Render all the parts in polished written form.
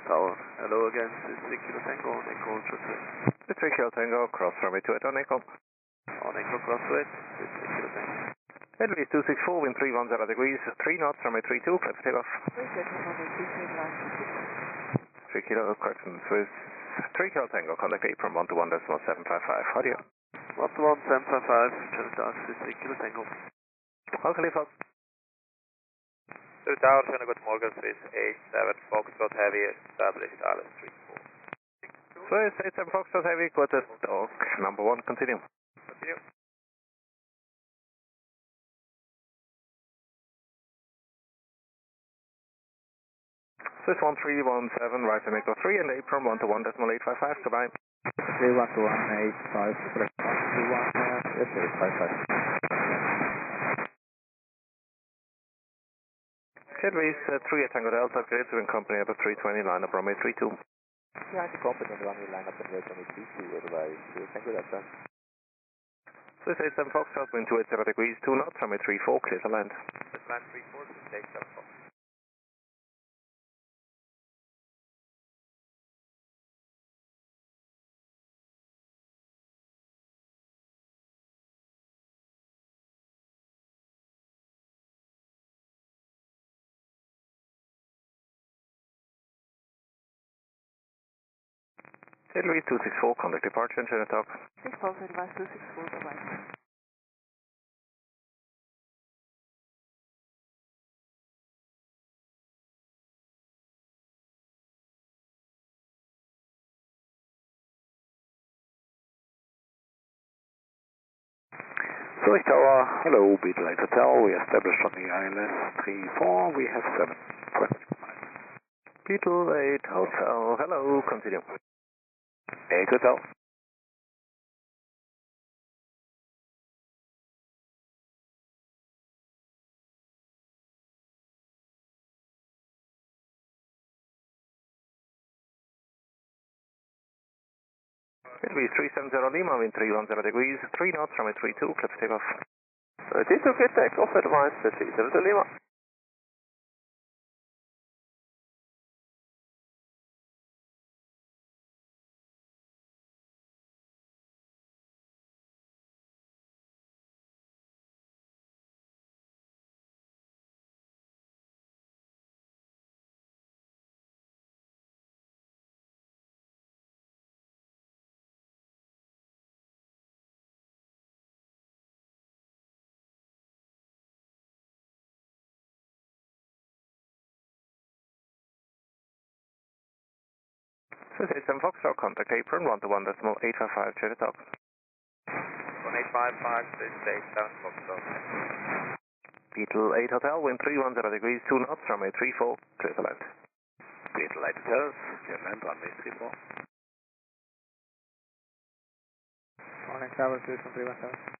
Tower. Hello again, this is 3 Kilo Tango on Echo Ultra 2. 3 Kilo Tango, cross runway 28 on Echo. On Echo cross to it, this is 3 Kilo Tango. Headways 264, wind 310 degrees, 3 knots, runway 32, clear for takeoff. 3 Kilo, correction, Swiss. 3 Kilo Tango, contact apron 121.755, audio. 121.755, Jandakot, this is 3 Kilo Tango. Okay, folks. Tower, Jandakot, Morgan, Swiss 87, Foxtrot Heavy, established Alice 34. Swiss 87 Foxtrot Heavy, go to dock number 1, continue. Continue. Swiss 1317, right to Echo 3 and apron 121.855, goodbye. 312.185, correct, 121.855. Headways 3 Tango Delta, great to company at the 320, line up runway 32. Yeah, the company on the runway line up in the 22, otherwise, thank you, that's done. Swiss 87 Foxtrot, wind 280 degrees, 2 knots, runway 34, clear to land. This land 34, Swiss 87 Fox. Headways 264, contact departure and Jandakot. 6,000, advise 264, bye-bye. Zurich Tower, hello, Beetle 8 Hotel, we established on the ILS 34, we have 7 questions. Beetle 8 Hotel, hello, continue. 8 Hotel. Headways 370 Lima, wind 310 degrees, 3 knots, runway 32, clear for takeoff. It is okay, take off advance, 370 Lima. Swiss 87 Foxtrot, contact apron 121.855, Jandakot. 1855, Swiss 87 Foxtrot. Beetle 8 Hotel, wind 310 degrees, 2 knots, runway 34, clear to land. Beetle 8 Hotels, clear land, runway 34. Morning, Tower, Swiss 1317.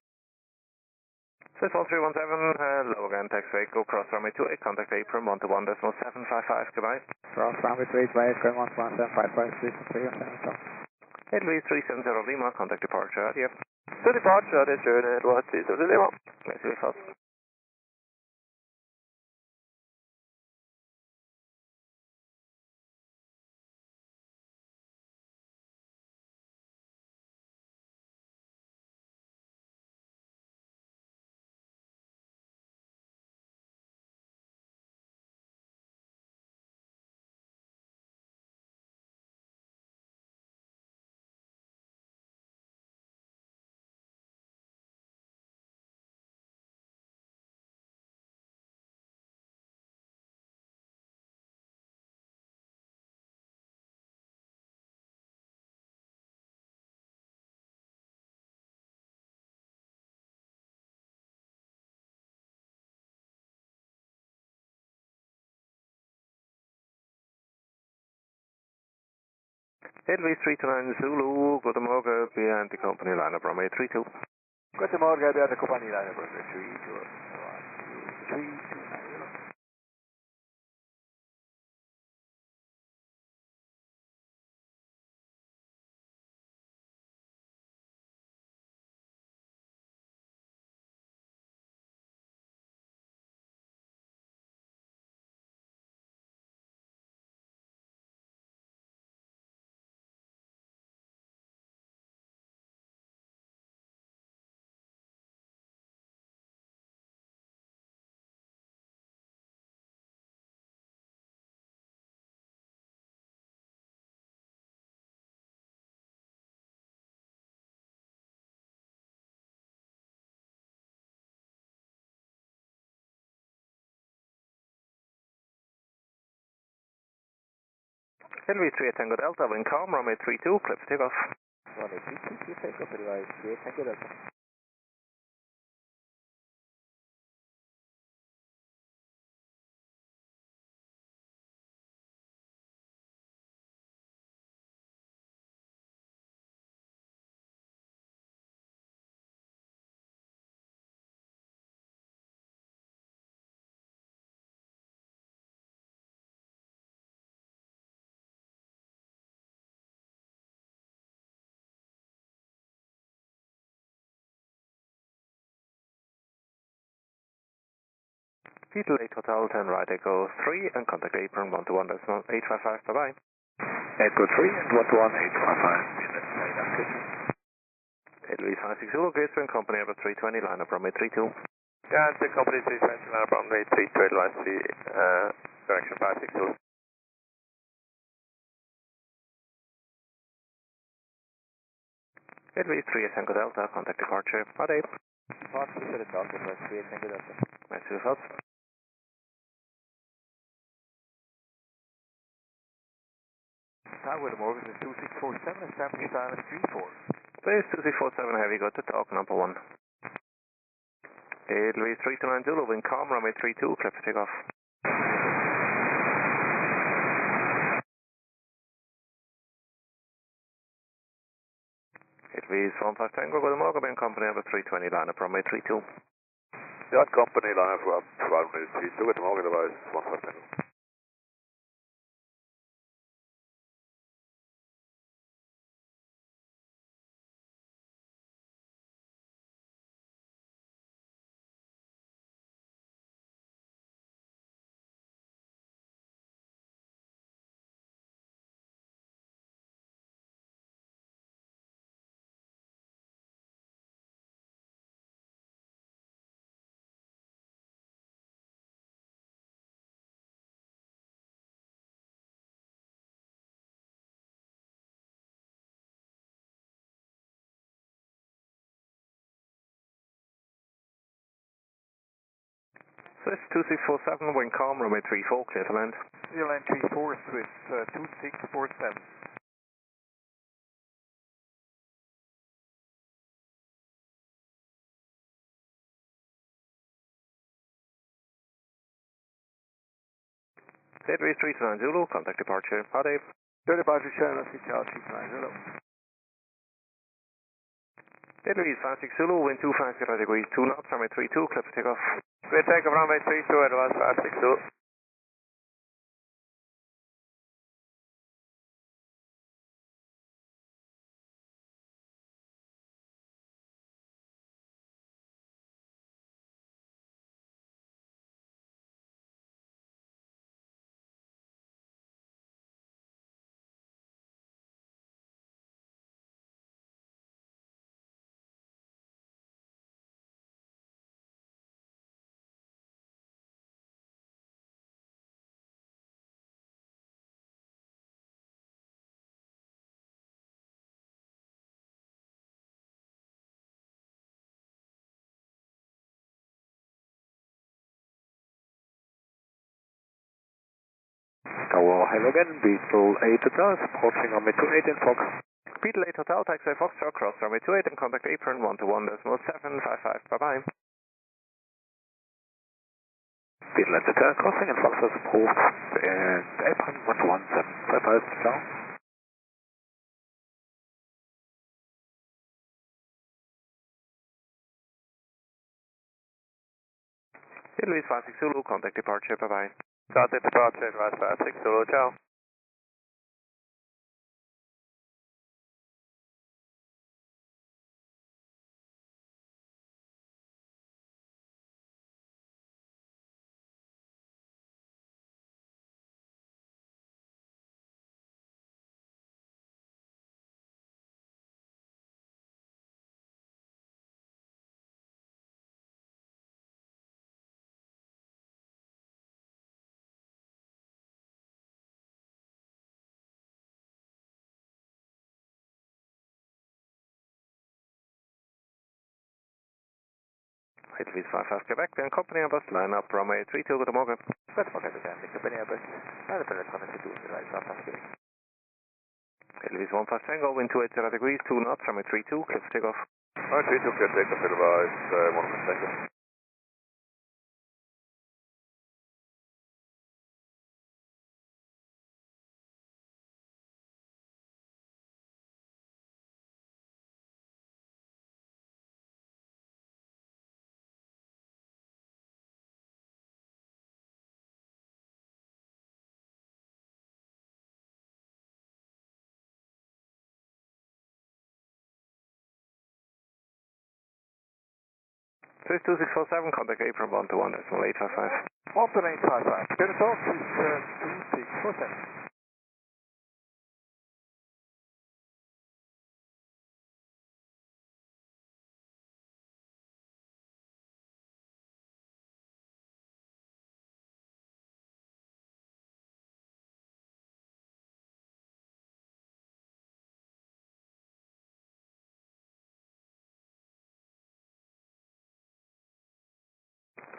Swiss 1317, hello again, taxiway, go cross runway 28, contact apron 121.755, goodbye. Cross runway 28, going 11755, Swiss 1317. Headways 370 Lima, contact departure, audio. To departure, det kör det, då 370 Lima. Merci, fast. Headways 329 Zulu, goedemorgen, behind the company line up runway 32. Goedemorgen, bij de compagnie line up runway 32. LV 38 Tango Delta, wind calm, runway 32, clear for takeoff. Runway 32, clear takeoff, advise 38 Tango Delta. Beetle 8 Hotel 10 right Echo 3 and contact apron 121.855, bye bye. Echo 3 and 121.855. LV 56 Zulu, Gateway Company Airbus 320, line up runway 32. Yeah, the company 320, line up runway 32, advise the direction 56 Zulu. LV 38 Tango Delta, contact departure, bye day. Departure to the Delta, advise 38 Tango Delta. Merci yourself. Tower, the Morgan is 2647 and 70 silent 34. Please 2647 Heavy, go to talk number 1. LV 329 Zulu, wind calm, runway 32, clear for takeoff. LV 15 Tango, go to Morgan Company Airbus 320, line up runway 32. Yacht Company, line up runway 32, at the Morgan advise 15 Tango. Swiss 2647, wind calm, runway 34, clear to land. Clear line 34, Swiss 2647. LV 329 Zulu, contact departure, bye day. Departure channel, CTL 390. LV 56 Zulu, wind 25 degrees 2 knots, runway 32, clear for takeoff. Clear takeoff runway 32, advise 56 Zulu. Tower, hello again, Beetle 8 Hotel, approaching runway 28 in Fox. Beetle 8 Hotel, taxi Foxtrot, cross runway 28 and contact apron 121.755, bye bye. Beetle 8 Hotel, crossing in Fox is approved, and apron 121.755, ciao. LV 56 Zulu, contact departure, bye bye. Contact departure, advise 56 Zulu, ciao. LV 55 Quebec, then company Airbus, line up runway 32, good morning. Good morning, again, the company Airbus. Line up and connected to the right, South Africa. Elvis 15 Tango, wind 280 degrees, 2 knots, runway 32, clear for takeoff. Runway 32, clear for takeoff, advise 1 Tango. Swiss 2647, contact apron 121.855. 12855. Good talk, Swiss 2647.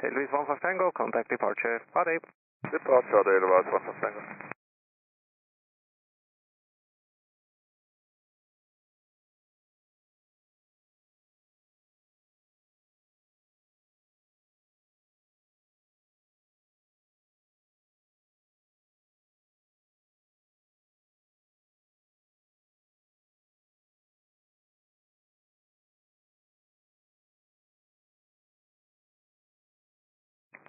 Elvis 15 Tango, contact departure, hot ape. Departure, advise 1 Tango.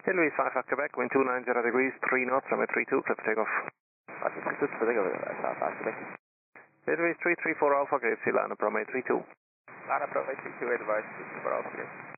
Elvis 55 Quebec, wind 290 degrees, 3 knots, runway 32, clear for takeoff. Good for takeoff, South Africa. Elvis 334 Alpha, KFC, line up runway 32. Line up runway 32, advise 334 Alpha.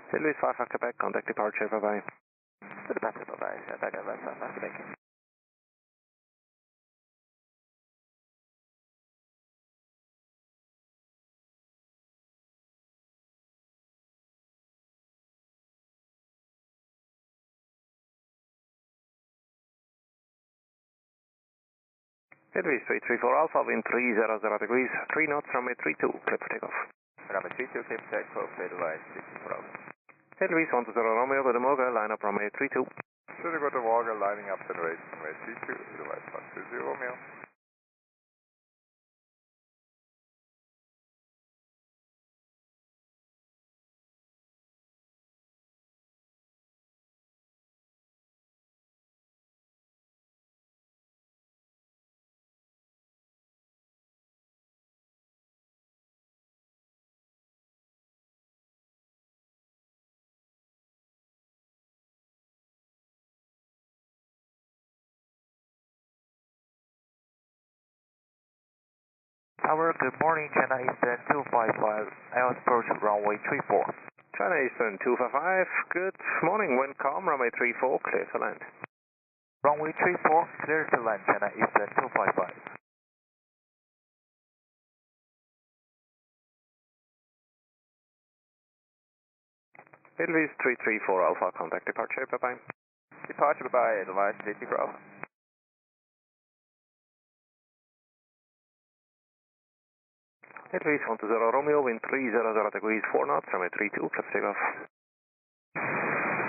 Elvis 55 Quebec, contact departure, bye-bye. Departure, bye-bye, South Africa. Elvis 334 Alpha, wind 300 degrees, 3 knots, runway 32, clear for takeoff. Runway 32, clear for takeoff, advise 334 Alpha. Elvis 10 Romeo, go to Moga, line up runway 32. Should go to Morgan, lining up runway 32, advise 120 Romeo. Tower, good morning, China Eastern 255, I'll approach runway 34. China Eastern 255, good morning, wind calm, runway 34, clear to land. Runway 34, clear to land, China Eastern 255. Elvis 334 Alpha, contact departure, bye-bye. Departure, bye-bye, advise 334 Alpha. Elvis 10 Romeo, wind 300 degrees, 4 knots, runway 32, clear for takeoff.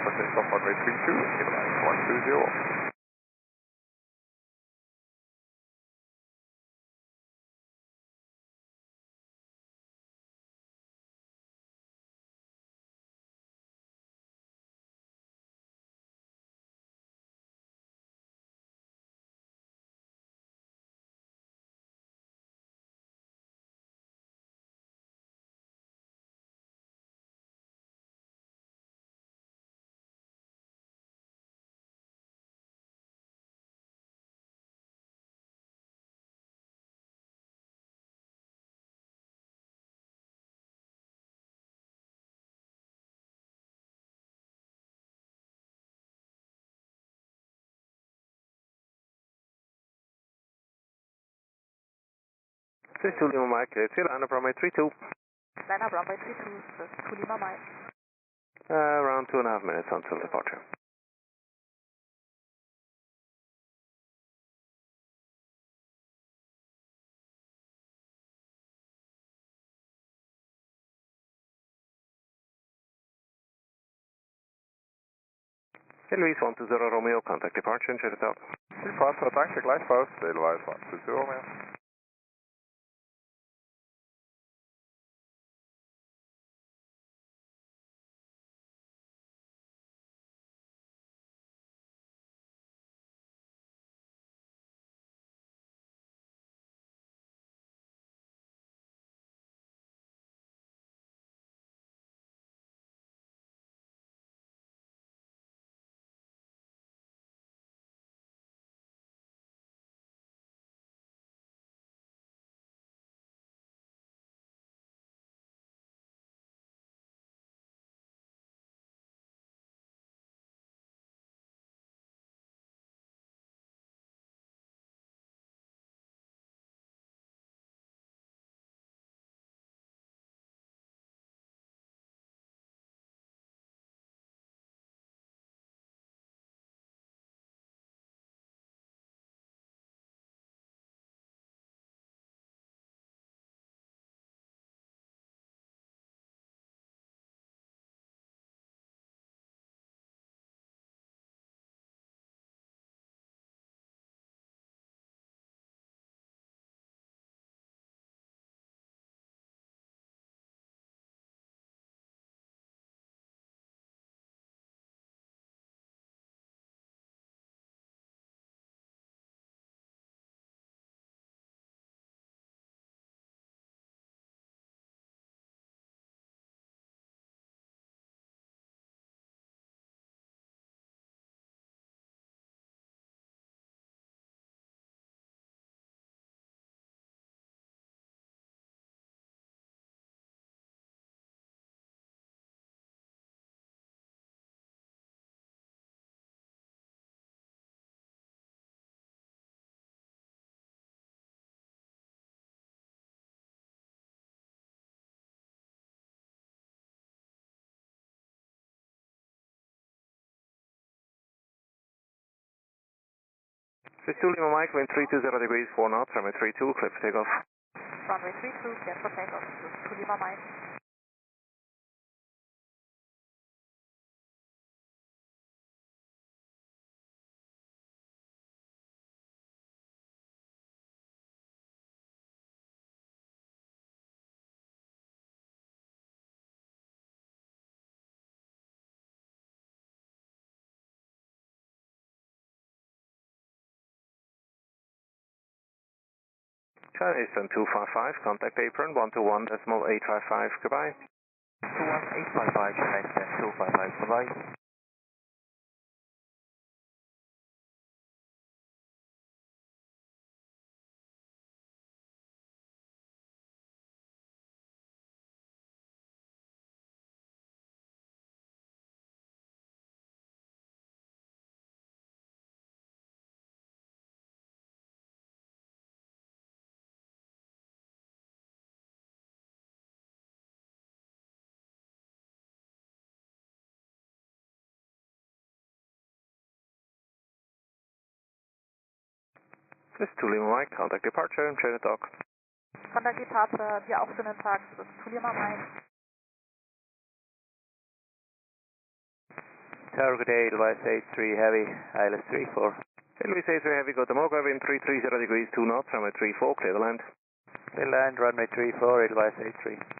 For takeoff, runway 32, advise 120. This is 2 Lima Mike, clear to line up runway 32. Line up runway 32, this is 2 Lima Mike. Around 2.5 minutes until departure. Luis 120 Romeo, contact departure and Jandakot. Departure, taxi glide post, Edelweiss 120 Romeo. This is 2 Lima Mike, wind 320 degrees, 4 knots, runway 32, clear for takeoff. Runway 32, clear for takeoff, this is 2 Lima Mike. China Eastern 255, contact apron 121.855, goodbye. 21855, China Eastern 255, goodbye. This is 2 Lima Mike, contact departure and Jandakot. Contact departure, dir auch schönen Tag, das ist 2 Lima Mike. Tower, good day, Edelweiss 83 Heavy, ILS 34. Luis 83 Heavy, go to Mocha, wind 330 degrees, 2 knots, runway 34, clear the land. Clear land, runway 34, Edelweiss 83.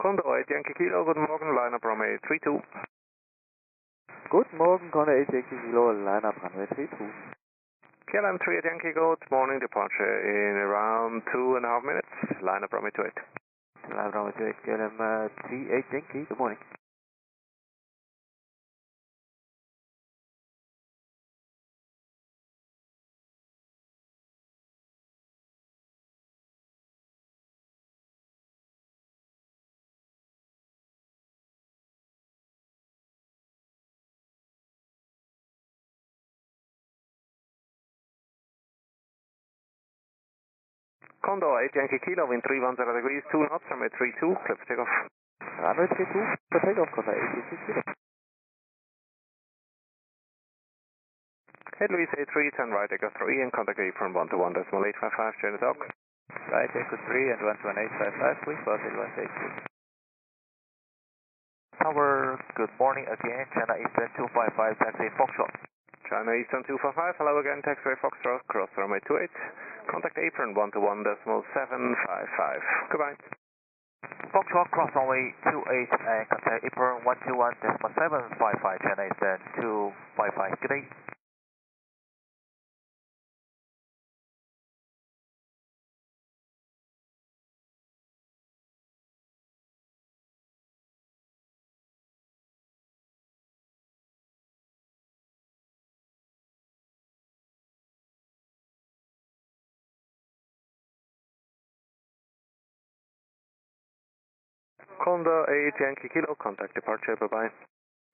Condor 8 Yankee Kilo, guten Morgen, line-up runway 32. Guten Morgen, Condor 8 Yankee Kilo, line-up runway 32. KLM 38 Yankee, good morning, departure in around 2.5 minutes, line-up runway 28. Line-up runway 28, KLM 38 Yankee, good morning. Condor 8 Yankee Kilo, wind 310 degrees, 2 knots, runway 32, clear for takeoff. Runway 32, for takeoff, Condor 8 Yankee Kilo. Head Louis A3, turn right, Echo 3, and contact apron 121.855, Jandakot. Right, Echo 3 and 11855, please, for Advance 8. Tower, good morning again, China Eastern 255, taxi Foxtrot. China Eastern 255, hello again, taxiway Foxtrot, cross runway 28, contact apron 121.755. Goodbye. Foxtrot, cross runway 28 and contact apron 121.755, China Eastern 255, good day. Condor 8 Yankee Kilo, contact departure, bye-bye.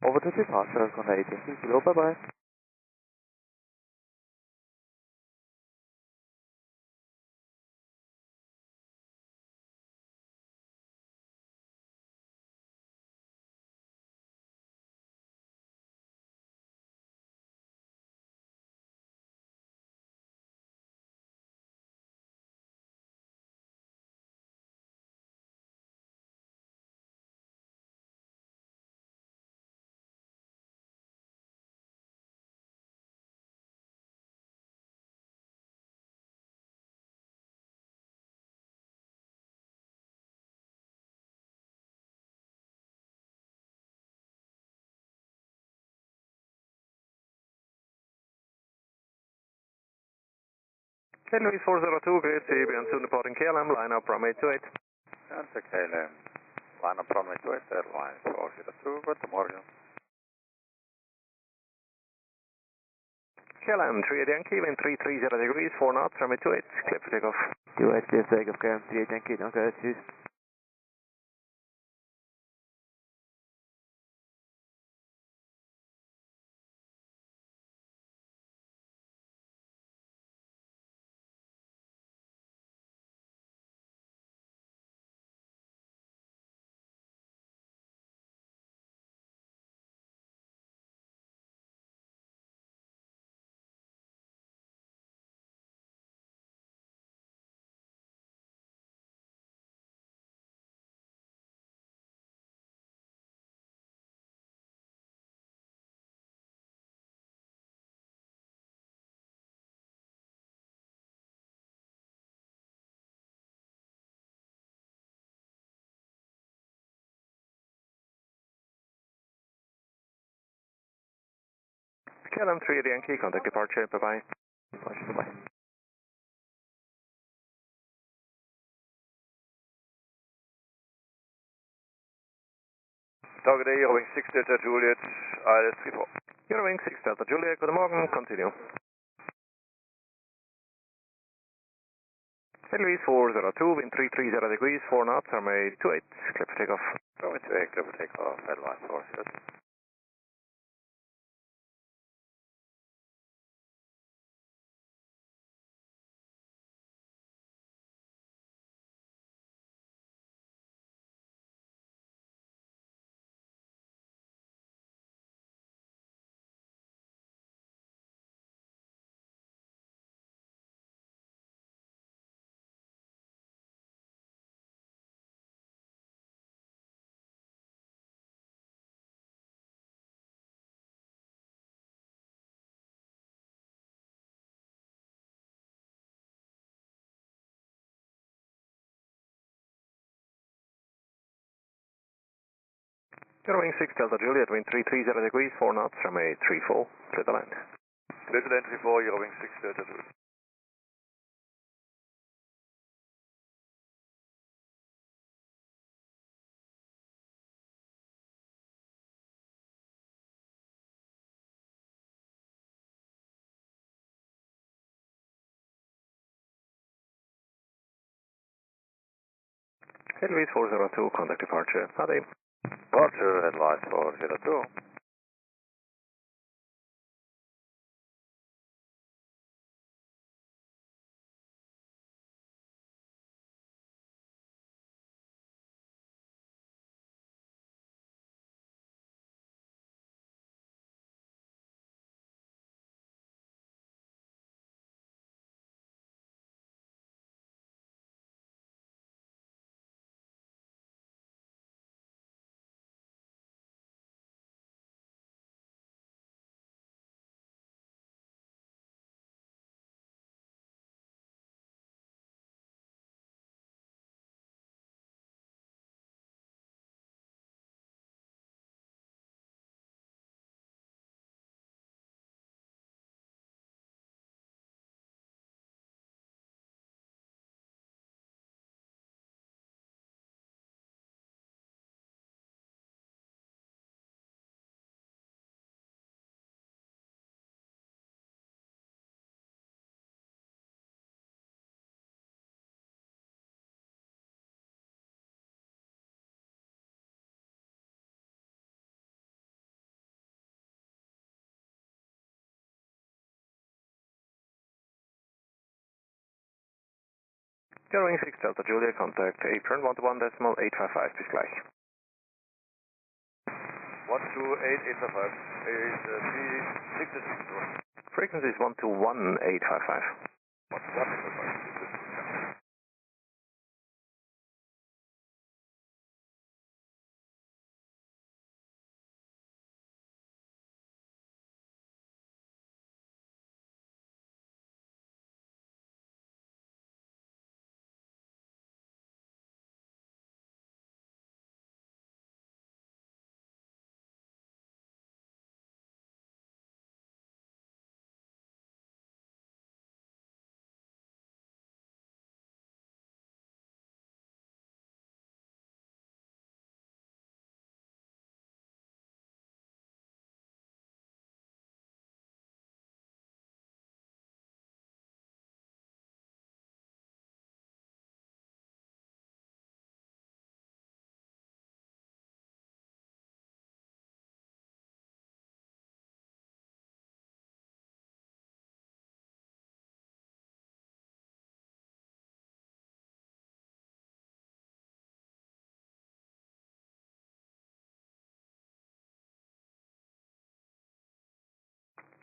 Over to departure, Condor 8 Yankee Kilo, bye-bye. Head Louis 402, great to be on soon departing KLM, line up runway 28. Delta KLM, line up runway 28, airline 402, good morning. KLM 38 Yankee, wind 330 degrees, 4 knots, runway 28, clear for takeoff. 28, clear for takeoff, KLM 38 Yankee, okay, tschüss. KLM 38 Yankee, contact departure, bye-bye. Departure, bye-bye. Target A, Wing 6 Delta Juliet, ILS 34. Eurowing 6 Delta Juliet, good morning, continue. Head Louis 402, wind 330 degrees, 4 knots, runway 28, clear for takeoff. Runway 28, clear for takeoff, airline 402. You're wing 6 Delta Juliet, wind 330 degrees, 4 knots, runway 34, clear the land. Clear to land 34, you're wing 6 Delta Juliet. Headways 402, contact departure. Howdy. Departure advice 402. You're wing 6 Delta Juliet, contact apron 121.855, bis gleich. 128.855 is the Frequency is 121.855. 11855.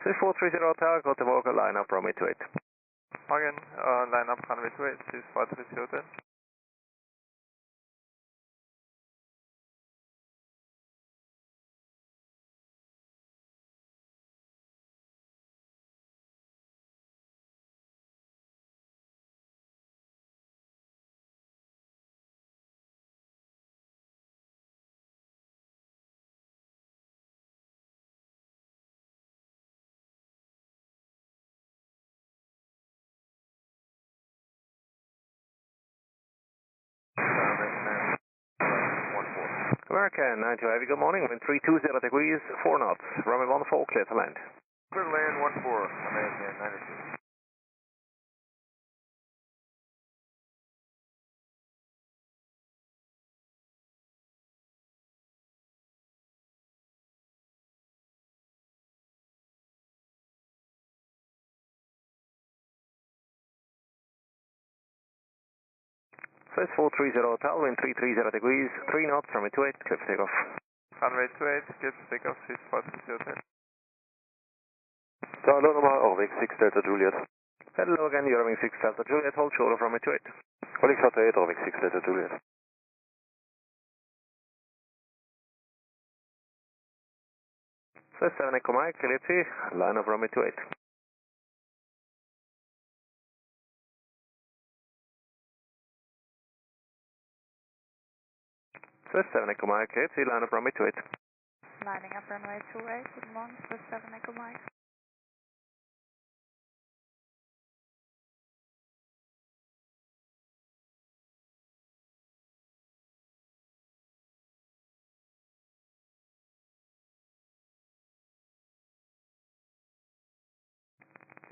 Swiss 430 Hotel, got the Volga, line up, runway 28. Morgen, line up runway 28, Swiss 430 Hotel. American 92 Heavy, good morning, wind 320 degrees, 4 knots, runway 14, clear to land. Clear to land 14, American 92. Swiss 430 Hotel, wind 330 degrees, 3 knots, runway 28, clear for takeoff. Runway 28, get to take off, Swiss 430 Hotel. Hello, nummer, wing 6 Delta Juliet. Hello again, you're wing 6 Delta Juliet, hold shoulder runway 28. Calling 48, wing 6 Delta Juliet. Swiss 7 Echo Mike, Kelitzi, line up runway 28. Swiss 7 Echo Mike, KC, line up runway 28. Lining up runway 28, good morning, Swiss 7 Echo Mike.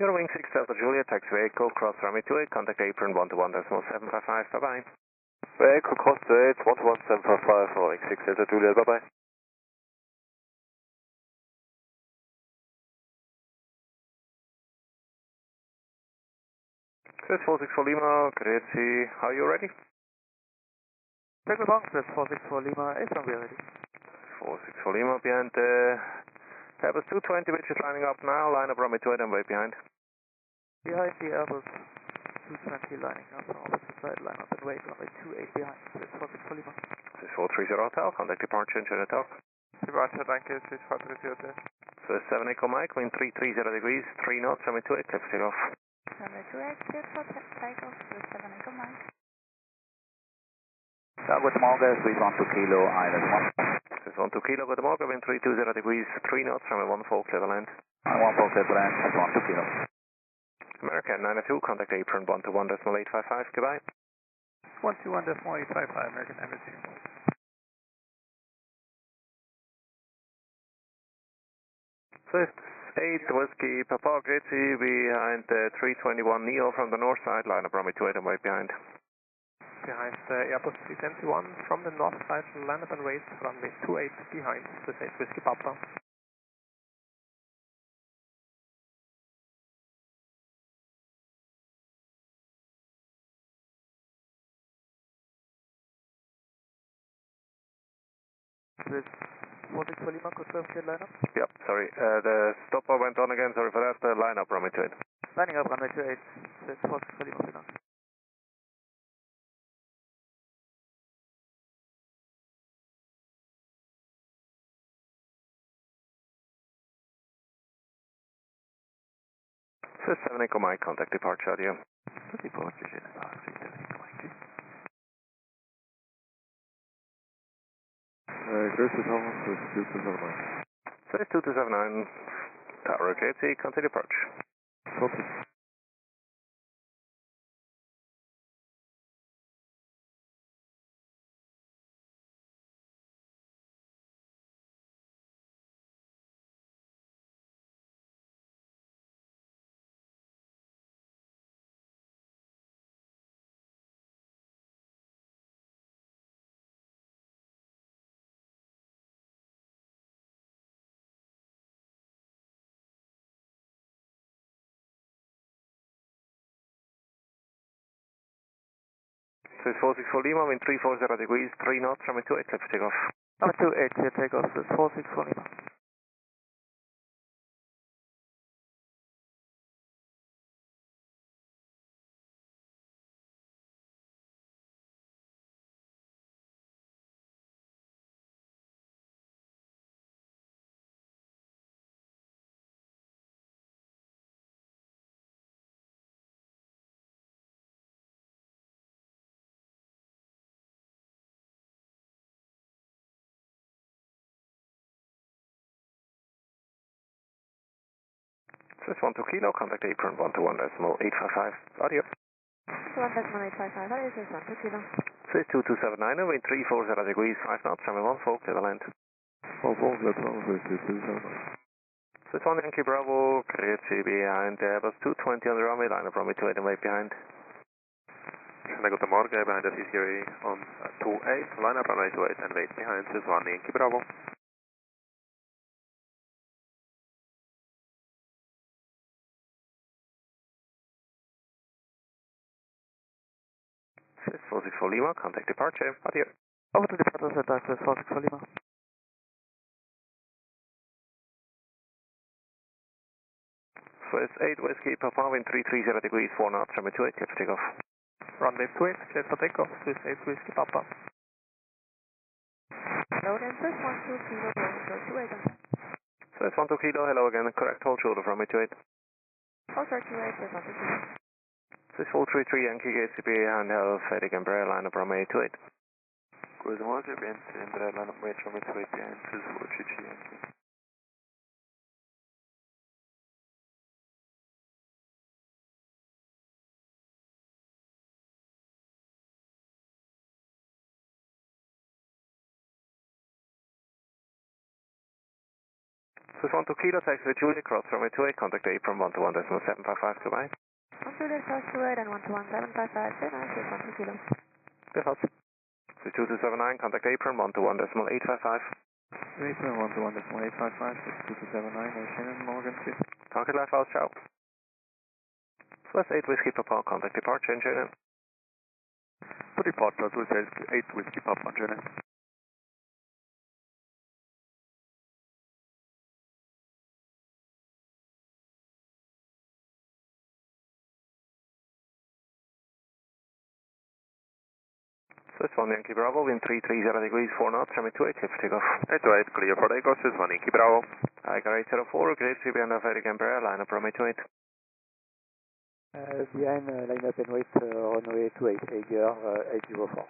Eurowing 6 Delta Julia, taxiway Echo, cross runway 28, contact apron 121.755, bye-bye. Echo cross 28, 121.755, rolling 6 Delta Julia, bye bye. Swiss 464 Lima, Grazie, are you ready? Take the box, Swiss 464 Lima, apron we are ready. 464 Lima, behind Airbus 220, which is lining up now, line up runway 28 and wait behind. Behind the Airbus 220 lining up, on the side line up and wait, runway 28 behind, Swiss 464 Lima. Swiss 430 Hotel, contact departure, ensure the talk. Departure, thank you, Swiss 430 Hotel. Swiss 7 Echo Mike, wind 330 degrees, 3 knots, runway 28, cliff take off. Runway 28, cleared for takeoff, Swiss 7 Echo Mike. Good morning, Swiss 12 Kilo, Island 1. Swiss 12 Kilo, good morning, wind 320 degrees, 3 knots, runway 14, clear the land. 14 clear the land, Swiss 12 Kilo. American 902, contact apron 121.855, goodbye. 121.855, American 902. Swiss 8 Whiskey, Papa, Gracie, behind 321 Neo from the north side, line up runway 28 and wait behind. Behind Airbus 321 from the north side, line up and wait, runway 28 behind, Swiss 8 Whiskey Papa. Swiss 464 Lima, confirm clear line up. Yep, sorry, the stopper went on again, sorry for that, line up runway 28. Lining up runway 28, Swiss 464 Lima, behind. Swiss 7 Echo Mike, contact departure audio. Departure, General, 7 Echo Mike. Gracie Thomas, Swiss 2279. Swiss 2279, Tower KC, continue approach. Copy. Swiss 464 Lima, wind 340 degrees, 3 knots, runway 28, cliff take off. Runway 28, clear takeoff, Swiss 464 Lima. Swiss 12 Kilo, contact apron 121.855, audio. 1.855, audio, Swiss 12 Kilo. Swiss 2279, wind 340 degrees, 5 knots, runway 14, clear the land. 14, clear the land, Swiss 2279. Swiss 1 Yankee Bravo, Grazie, behind Airbus 220 on the runway, line up runway 28 and wait behind. Guten Morgen, behind the CCRA on 28, line up runway 28 and wait behind, Swiss 1 Yankee Bravo. Swiss 464 Lima, contact departure, audio. Over to departure center, Swiss 464 Lima. Swiss 8 Whiskey, Papa, wind 330 degrees, 4 knots, runway 28, cliff take off. Runway 28, clear for takeoff, Swiss 8 Whiskey Papa. Hello again, Swiss 12 Kilo, going 28. Swiss 12 Kilo, hello again, correct hold shoulder from runway 28. Oh, 38, Swiss 12 Kilo. Swiss 433 Yankee KCP, handheld, FedEx Embraer, line up runway 28. Good morning, Embraer line up range from 28 behind, this is YPJT Yankee. So 1 to Kilo, taxi with Julia, cross runway 28, contact Apron 121.755, goodbye. 1 Julia, cross 28 and 121.755, very nice, here's 1 Kilo. Good house. So 2279, contact Apron 121.855. Apron 121.855, 2279, Shannon, Morgan, please. Contact Life House, ciao. Swiss 8 Whiskey Papa, contact departure, Shannon. For departure, Swiss 8 Whiskey Papa, Shannon. Swiss 1 Yankee Bravo, wind 330 degrees, 4 knots, runway 28, clear for takeoff. 828, clear for takeoff, Swiss 1 Yankee Bravo. Tiger 804, great to be on the Vegas Embraer, line up runway 28. Behind line up and wait, runway 28, Eiger 804.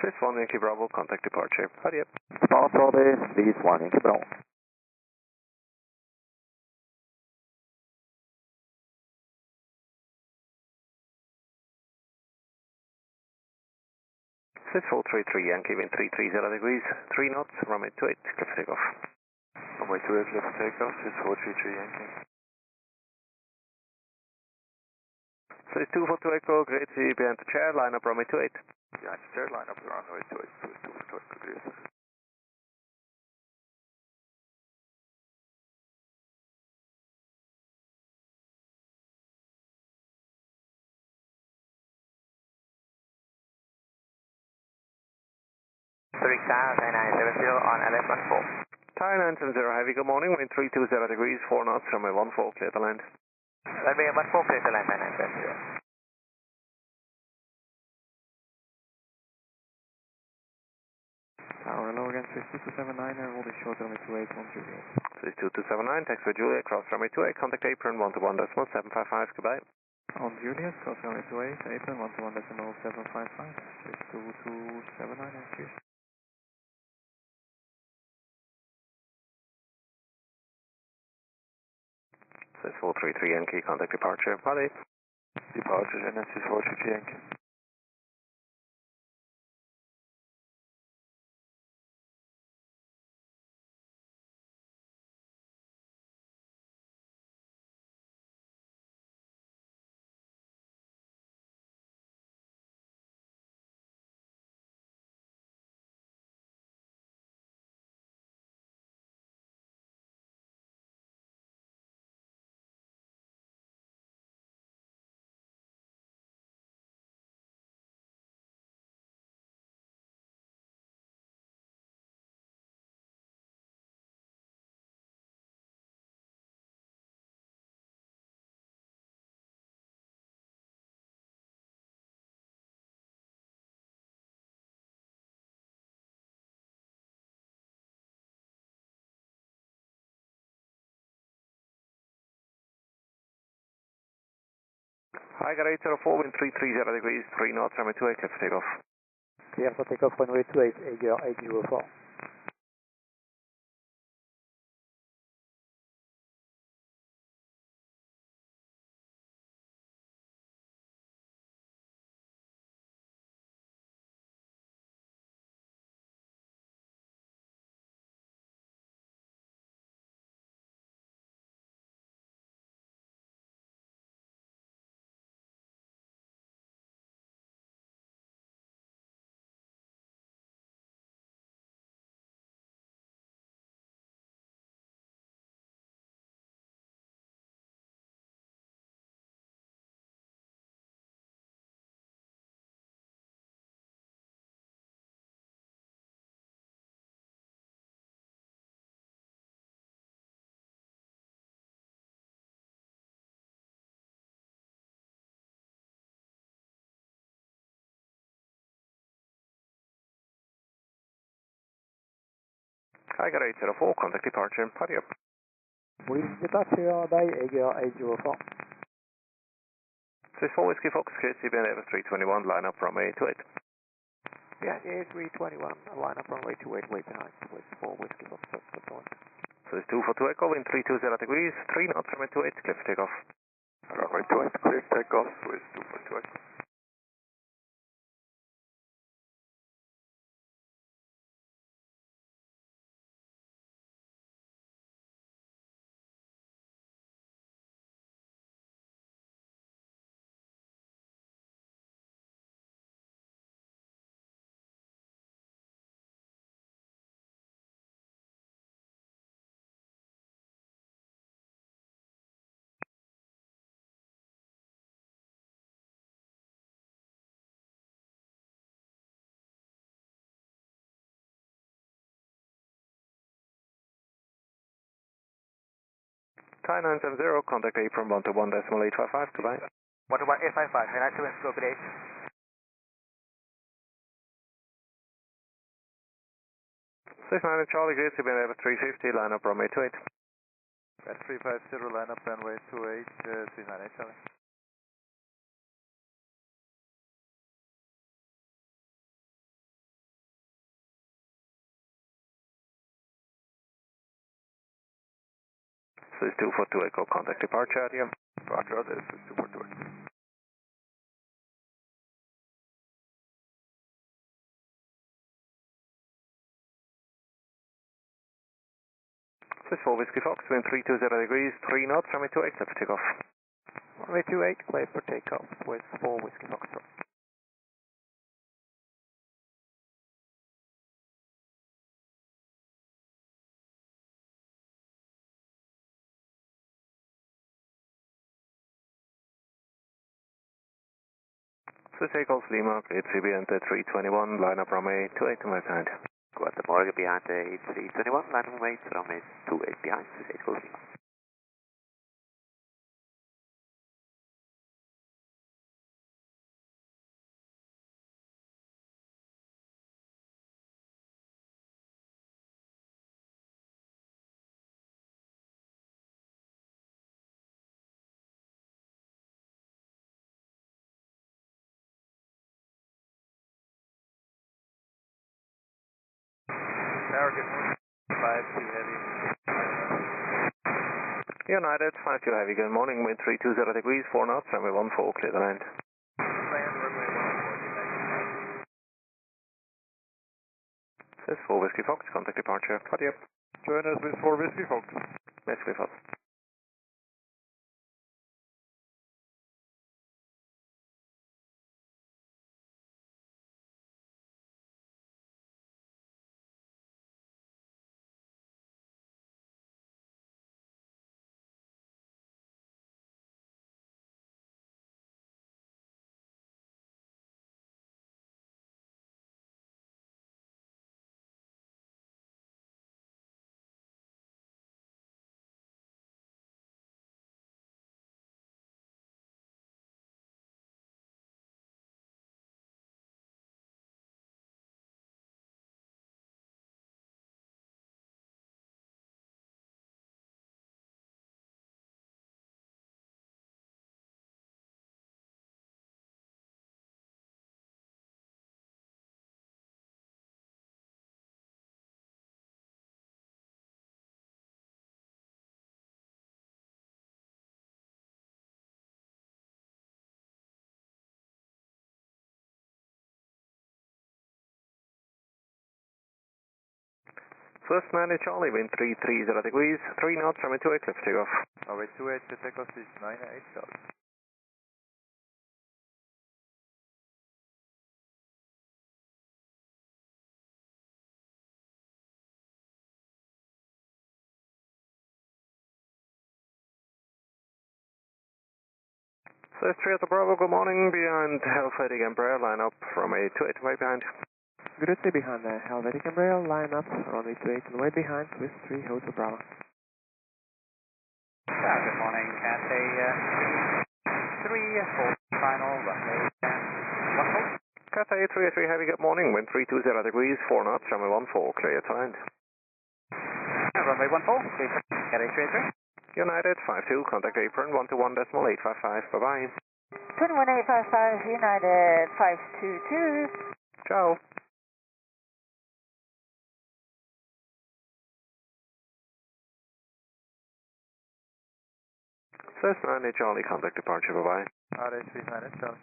Swiss 1 Yankee Bravo, contact departure. Hurry up. Start order, please 1 Yankee Bravo. Swiss 433 Yankee, wind 330 degrees, 3 knots, runway 28, clear for takeoff. Runway 28, clear for takeoff, Swiss 433 Yankee. Swiss 242 Echo, great to be behind the chair, line up runway 28. Behind the chair, line up runway 28, Swiss 242 Echo, clear. Zurich LSZH 9970 on LF14. Thai 970 Heavy, good morning, wind 320 degrees, 4 knots, runway 14, clear to land. Runway 14, clear to land 9970. Tower Logan, 2279, and will be short runway 28 on Juliet. Swiss 2279, taxi with Julia, cross runway 28, contact Apron 121.755, goodbye. On Juliet, cross runway 28, Apron 121.755, Swiss 2279, and cheers. Swiss 433 Yankee, contact departure. Hurry. Departure, Shannon, Swiss 433 Yankee. Tiger 804, wind 330 degrees, 3 knots, runway 28, clear for takeoff. Clear for takeoff, runway 28, Eiger 804. Tiger 804, contact departure, party up. With departure by Eager 804. This is 4 Whiskey Fox, KCB and Airbus 321, line up runway 28. Yeah, A321, line up runway 28, way behind, with 4 Whiskey Fox, north. So it's 242 Echo, wind 320 degrees, 3 knots, runway 28, clear for takeoff. Runway 28, clear takeoff with 242 Echo. Thai 970, contact apron 121.855, goodbye. 121.855, and actually let's go good 8. Six 9 Charlie, KCB and Airbus 350, line up runway 28. At 350, line up runway 28, 39 Charlie. So it's 242 Echo, contact departure, yeah. Roger, this is 242 Echo. This is 4 Whiskey Fox, wind 320 degrees, 3 knots, runway 28, clear for takeoff. Runway 28, clear for takeoff, with 4 Whiskey Fox, So it's Eagles Lima, KCB and 321, line up runway 28 to my side. Guten Morgen behind the A321, line runway 28 behind, this is Eagles Lima. Tower, good morning. 52 heavy. United, 52 heavy, good morning, wind 320 degrees, 4 knots, runway 14, clear the land. Land runway 14, This is 4 Whiskey Fox, contact departure, party up. Join us with 4 Whiskey Fox. Whiskey Fox. First 9 Charlie, wind 330 degrees, 3 knots, runway 28, clear for takeoff. runway 28, the takeoff is 98 Charlie. So it's 3 at the Bravo, good morning, behind Helvetic Embraer, line up runway 28, way behind. Good day behind the Helvetic Embraer, line up, runway 28 and way behind, with 3 Hotel Bravo. Good morning, and a 3 final runway 14. KTA 383 heavy, good morning, wind 320 degrees, 4 knots, runway 14, clear to land. runway 14, please. KDCA. United 52, contact apron 121.855, bye-bye. 21855, United 522. Ciao. Cessna Charlie, contact departure, bye-bye. RH3 Charlie.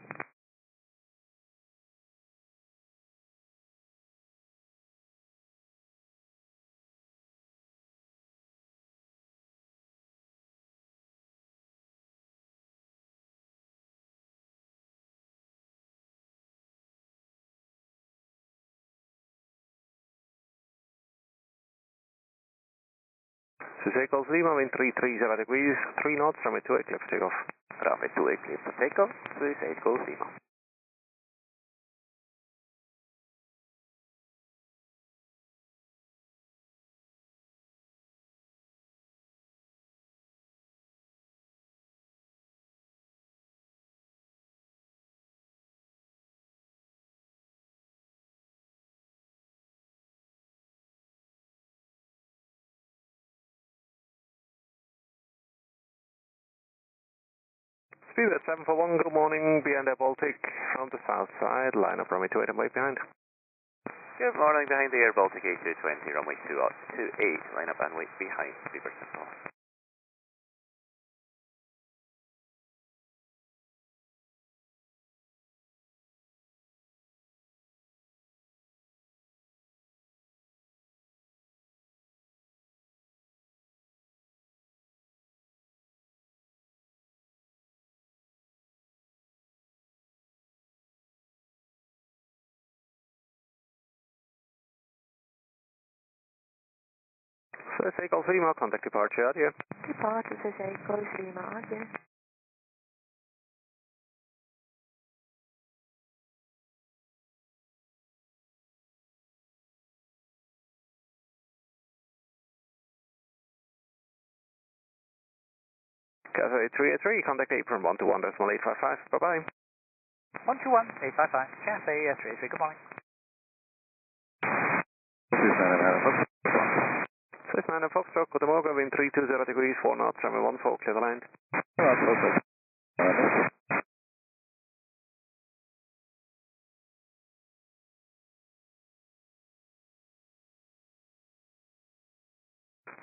Echo Lima, wind 330 degrees, 3 knots, runway 28, clear for takeoff. Runway 28, clear for takeoff. Swiss Echo Lima. Speedbird 741, good morning, behind the Baltic from the south side, line up runway 28 and wait behind. Good morning, behind the Air Baltic A220, runway 28, line up and wait behind, Speedbird 741. Swiss Echo Lima, contact departure, adieu. Departure, Swiss Echo Lima, adieu. KSA 383, contact apron 121.855, bye-bye. 121.855, KSA 383, good morning. Swiss 9 and Foxtrot, good morning, wind 320 degrees, 4 knots, runway 14, clear the line.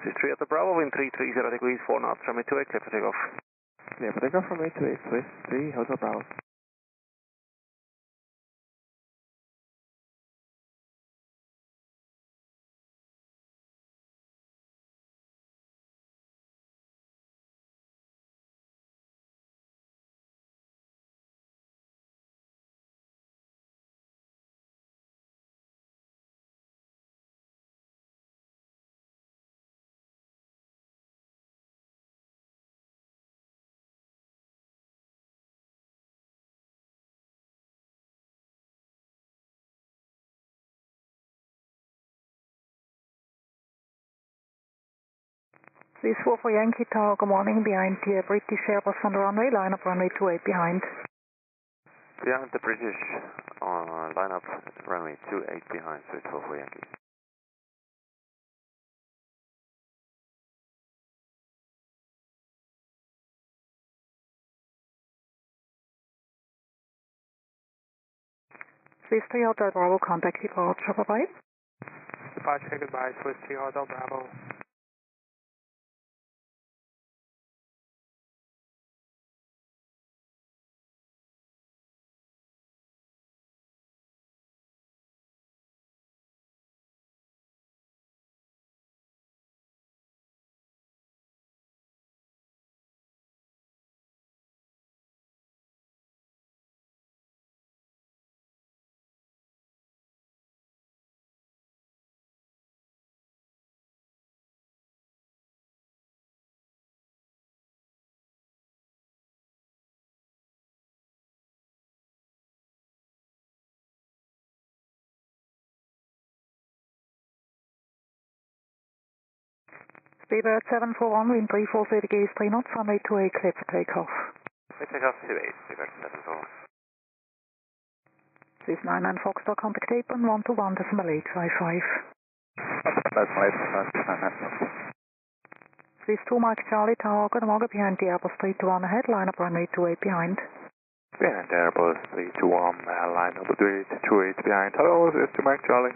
Swiss 3 at the Bravo, wind 330 degrees, 4 knots, runway 28, clear for takeoff. Clear for takeoff from 28, Swiss 3, Hotel Bravo. Swiss 4 for Yankee Tower, good morning, behind the British Airbus on the runway, line up runway 28 behind. Behind the British line up, runway 28 behind, Swiss 4 for Yankee. Swiss 3 Hotel Bravo, contact departure, bye-bye. Departure, goodbye, Swiss 3 Hotel Bravo. Speedbird 741, wind 340 degrees, 3 knots, runway 28, clear for takeoff. We take off 28, Speedbird 741. Swiss 9 and Foxtrot, contact apron 121.855. Swiss 2 Mike Charlie Tower, good morning behind the Airbus 321 ahead, line up runway 28 behind. Behind Airbus 321, line up 28 behind. Hello, this is 2 Mike Charlie.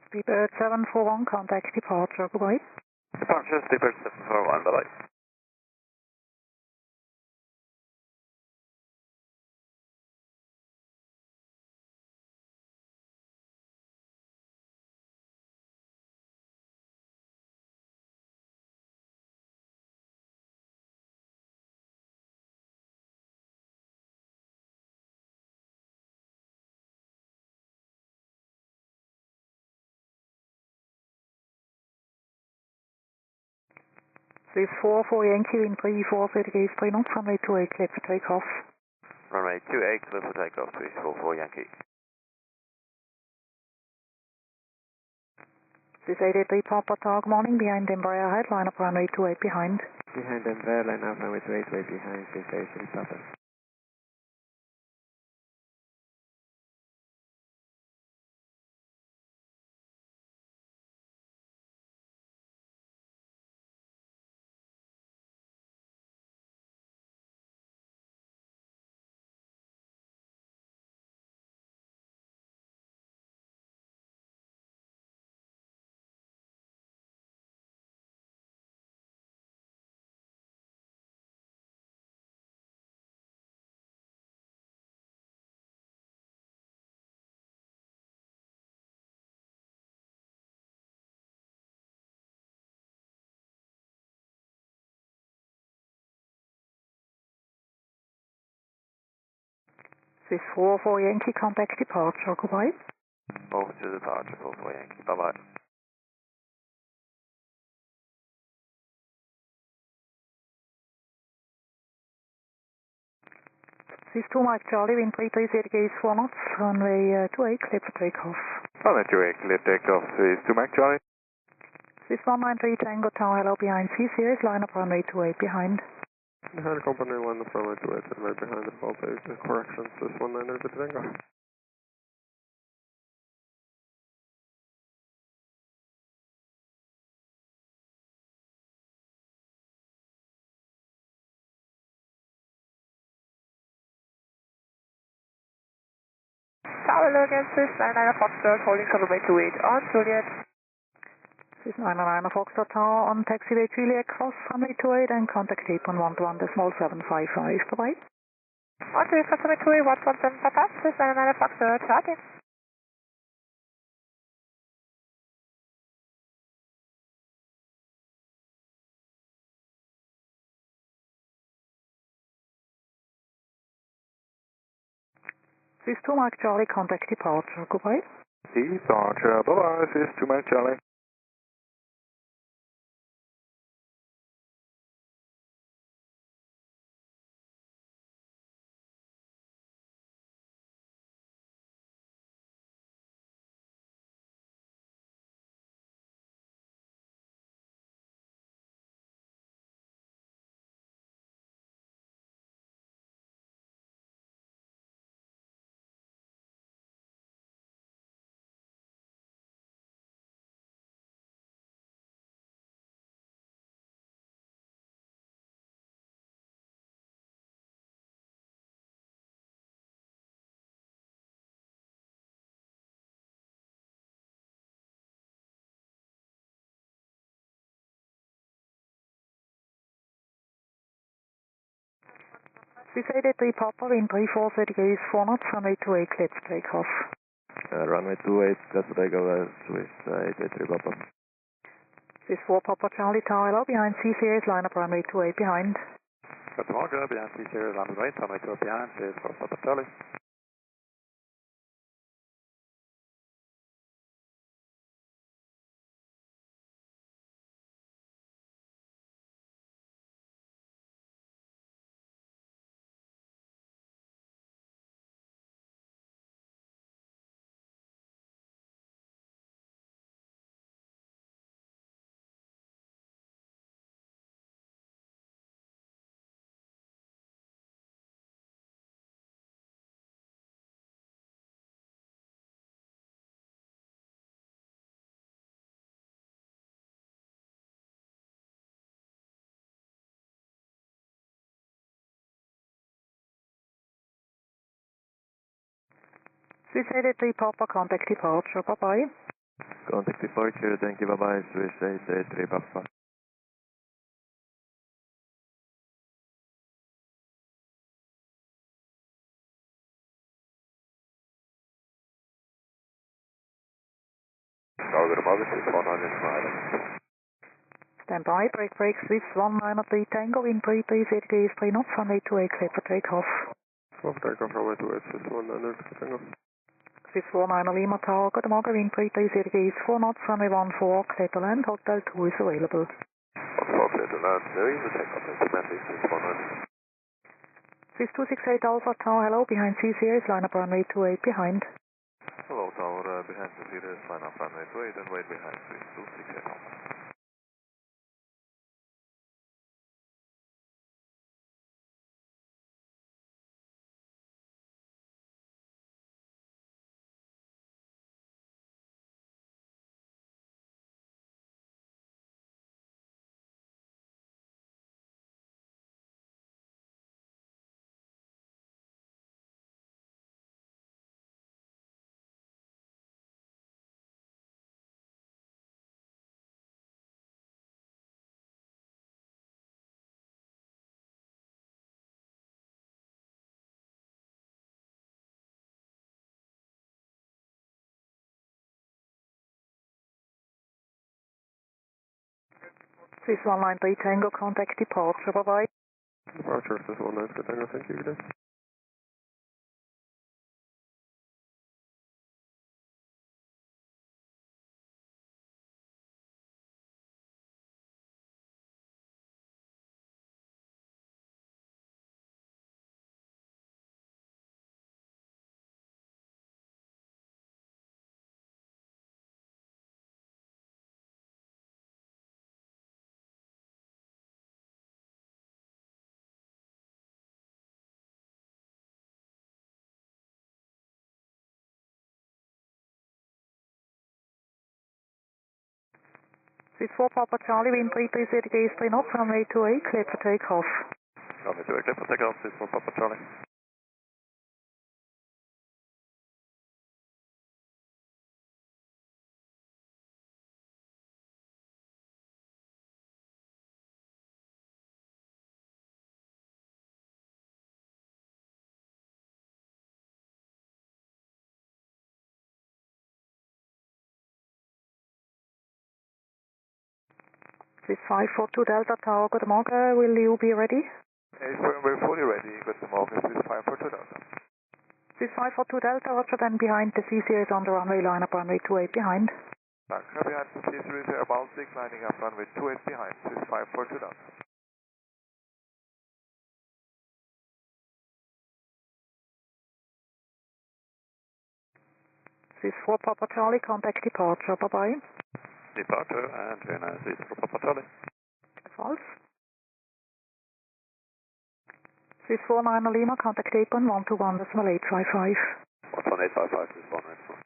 Speedbird 741, contact departure, goodbye. Departure, Speedbird 741, bye-bye. Swiss 44 Yankee, wind 34, 30 degrees, 3 knots, runway 28, clear for takeoff. Runway 28, clear for takeoff, Swiss 44 Yankee. Swiss 883 Papa Tower, good morning, behind Embraer ahead, line up runway 28 behind. Behind them there, line up runway 28, way behind, Swiss 883 Papa. Swiss 44 Yankee, contact departure, goodbye. Over to departure, 44 Yankee, bye-bye. Swiss 2 Mike Charlie, wind 330 degrees, 4 knots, runway 28, clear for takeoff. Runway 28, clear takeoff, Swiss 2 Mike Charlie. Swiss 193 Tango Tower, hello behind C series, line up runway 28 behind. Behind company line up runway 28, and right behind the fault is the corrections, Swiss 193 Tango. Tower Logan, Swiss 99 Foxtrot, holding runway 28 on Juliet. Swiss 999 Foxtrot Tower on taxiway Juliet, cross runway 28 and contact apron 121.755, bye-bye. On Juliet, cross runway 28, 11755, Swiss 99 Foxtrot, charting. Swiss 2 Mike Charlie, contact departure, goodbye. Departure, bye-bye, Swiss 2 Mike Charlie. Swiss 883 Papa, wind 34, 30 degrees, 4 knots, runway 28, clear for takeoff. Runway 28, clear for takeoff, Swiss 883 Papa. Swiss 4 Papa Charlie Tower, hello behind C series, line up runway 28 behind. Good morning, behind C series, runway 28, runway 28 behind, Swiss 4 Papa Charlie. Swiss 883 Papa, contact departure, bye-bye. Contact departure, thank you, bye-bye, Swiss 883 Papa. Goedemorgen, Swiss 193. Stand by, break, Swiss 193 Tango, wind 33 is 3 knots, runway 28, clear for takeoff. For takeoff, runway 28, Swiss 193 Tango. Swiss 49 Lima Tower, good morning, wind 33 is 4 knots, runway 14, clear to land, hotel 2 is available. 14, clear to land, there is a takeoff, into Memphis, Swiss 193. Swiss 268 Alpha Tower, hello, behind CCA is line up runway 28 behind. Hello, Tower, behind the leaders, line up runway 28 and wait behind Swiss 268 Alpha. Swiss 193 Tango, contact departure, bye-bye. Departure, Swiss 193 Tango, thank you, good day. Swiss 4 Papa Charlie, wind 33 is 3 knots, runway 28, clear for takeoff. Runway 28, clear for takeoff, Swiss 4 Papa Charlie. Swiss 542 Delta Tower, good morning, will you be ready? We're fully ready, good morning, Swiss 542 Delta. Swiss 542 Delta, roger, then behind the CCA is on the runway, line up runway 28 behind. Danke, behind the C3 Air Baltic, lining up runway 28 behind, Swiss 542 Delta. Swiss 4 Papa Charlie, contact departure, bye-bye. Departure, and Vienna, Swiss 4 Papa Charlie. False. Swiss 49 Lima, contact apron 121.855. 11855, Swiss 193.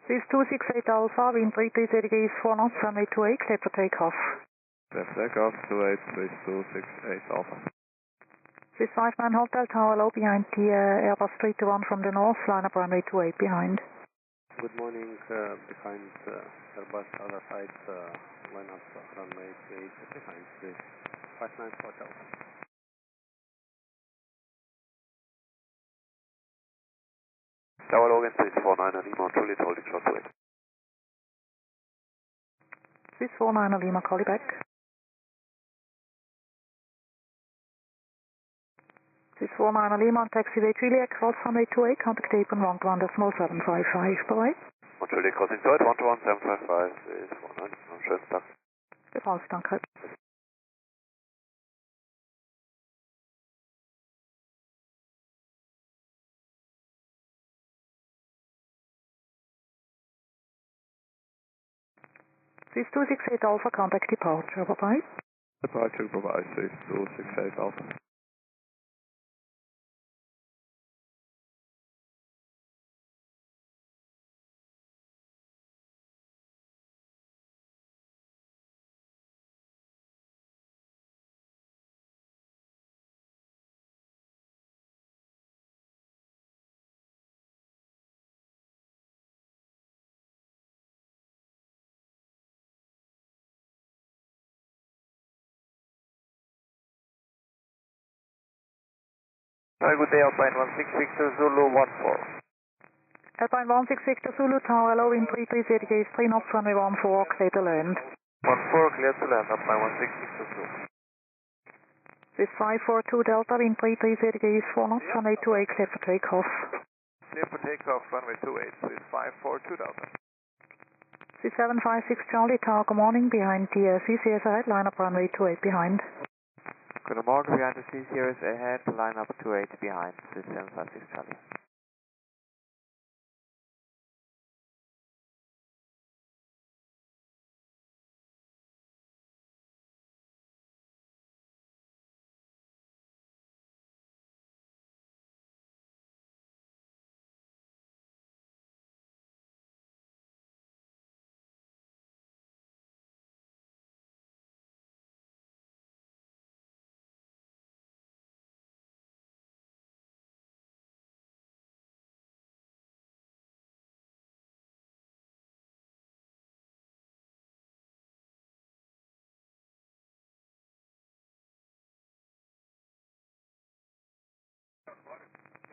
Swiss 268 Alpha, wind 33 is 4 knots, runway 28, clear for takeoff. Clear for takeoff, 28, Swiss 268 Alpha. Swiss 59 Hotel Tower, low behind the Airbus 321 from the north, line up runway 28 behind. Good morning, behind Airbus other side, line up runway 28 behind Swiss 59 Hotel. Tower Logan, Swiss 49 Lima, Juliet holding short to it. Swiss 49 Lima, call you back. Swiss 49 Lima, taxiway Juliet, cross runway 28, contact apron 121.755, bye-bye. Juliet crossing to it, 121.755, Swiss 49, schönen Tag. Gefalls, danke. This 268 Alpha, contact departure, bye-bye. Departure, bye-bye, 6268 Alpha. Hi, good day, Alpine 16 Victor Zulu 14. Alpine 16 Victor Zulu, Tower, hello, in 33 ZK, 3 knots, runway 14, clear to land. 14, clear to land, Alpine 16 Victor Zulu. This 542 Delta, in 33 ZK, 4 knots, runway 28, clear for takeoff. Clear for takeoff, runway 28, Swiss 542 Delta. This 756 Charlie, Tower, good morning, behind the CCS ahead, line up runway 28 behind. Good morning, behind the C-Series ahead, line up 28 behind, 756 Charlie.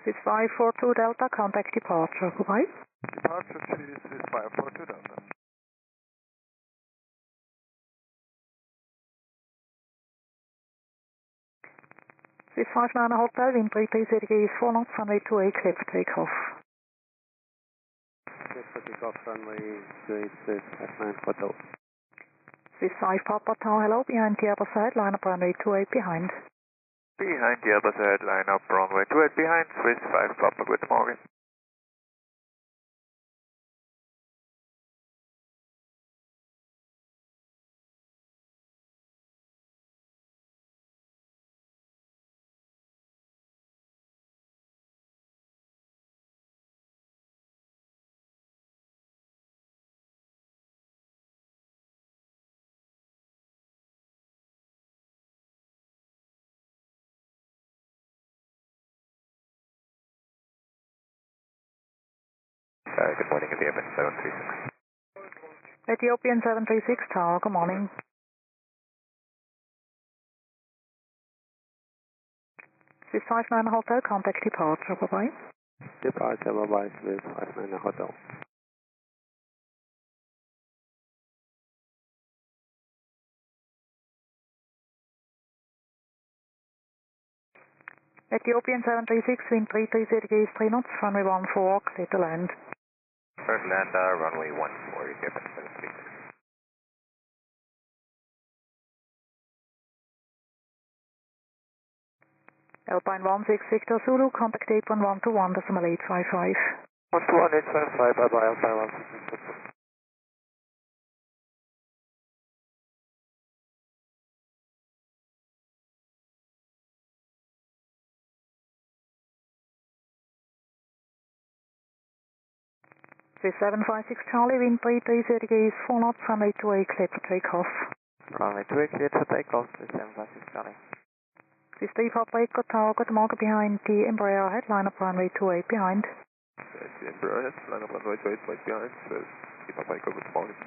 This 542 Delta, contact departure, goodbye. Departure, Swiss 542 Delta. This 59 Hotel, in 33 ZK, 4 knots, runway 28, clear for takeoff. Clear for takeoff, runway 28, Swiss 59 Hotel. This 5 Papa Tower, hello, behind the Airbus side, line up runway 28 behind. Behind the Airbus ahead, line up runway 28 behind, Swiss 5 Papa, good morning. Good morning, Ethiopian 736. Ethiopian 736 Tower, good morning. This 59 Hotel, contact departure, bye-bye. Departure, bye-bye, Swiss 59 Hotel. Ethiopian 736, wind 33 ZK, 3 knots, runway 14, clear to land. First land, runway 14, Ethiopian 736. Alpine 16 Victor Zulu, contact 81121.855. 121.855, bye-bye, Alpine 16 Victor Zulu. This 756 Charlie, wind 33 ZK, 4 knots, runway 28, clear for takeoff. Runway 28, clear for takeoff, 756 Charlie. This 3 Papa Echo Tower, good morning, behind the Embraer ahead, line up runway 28 behind. The Embraer ahead, line up runway 28 behind, Swiss 3 Papa, good morning.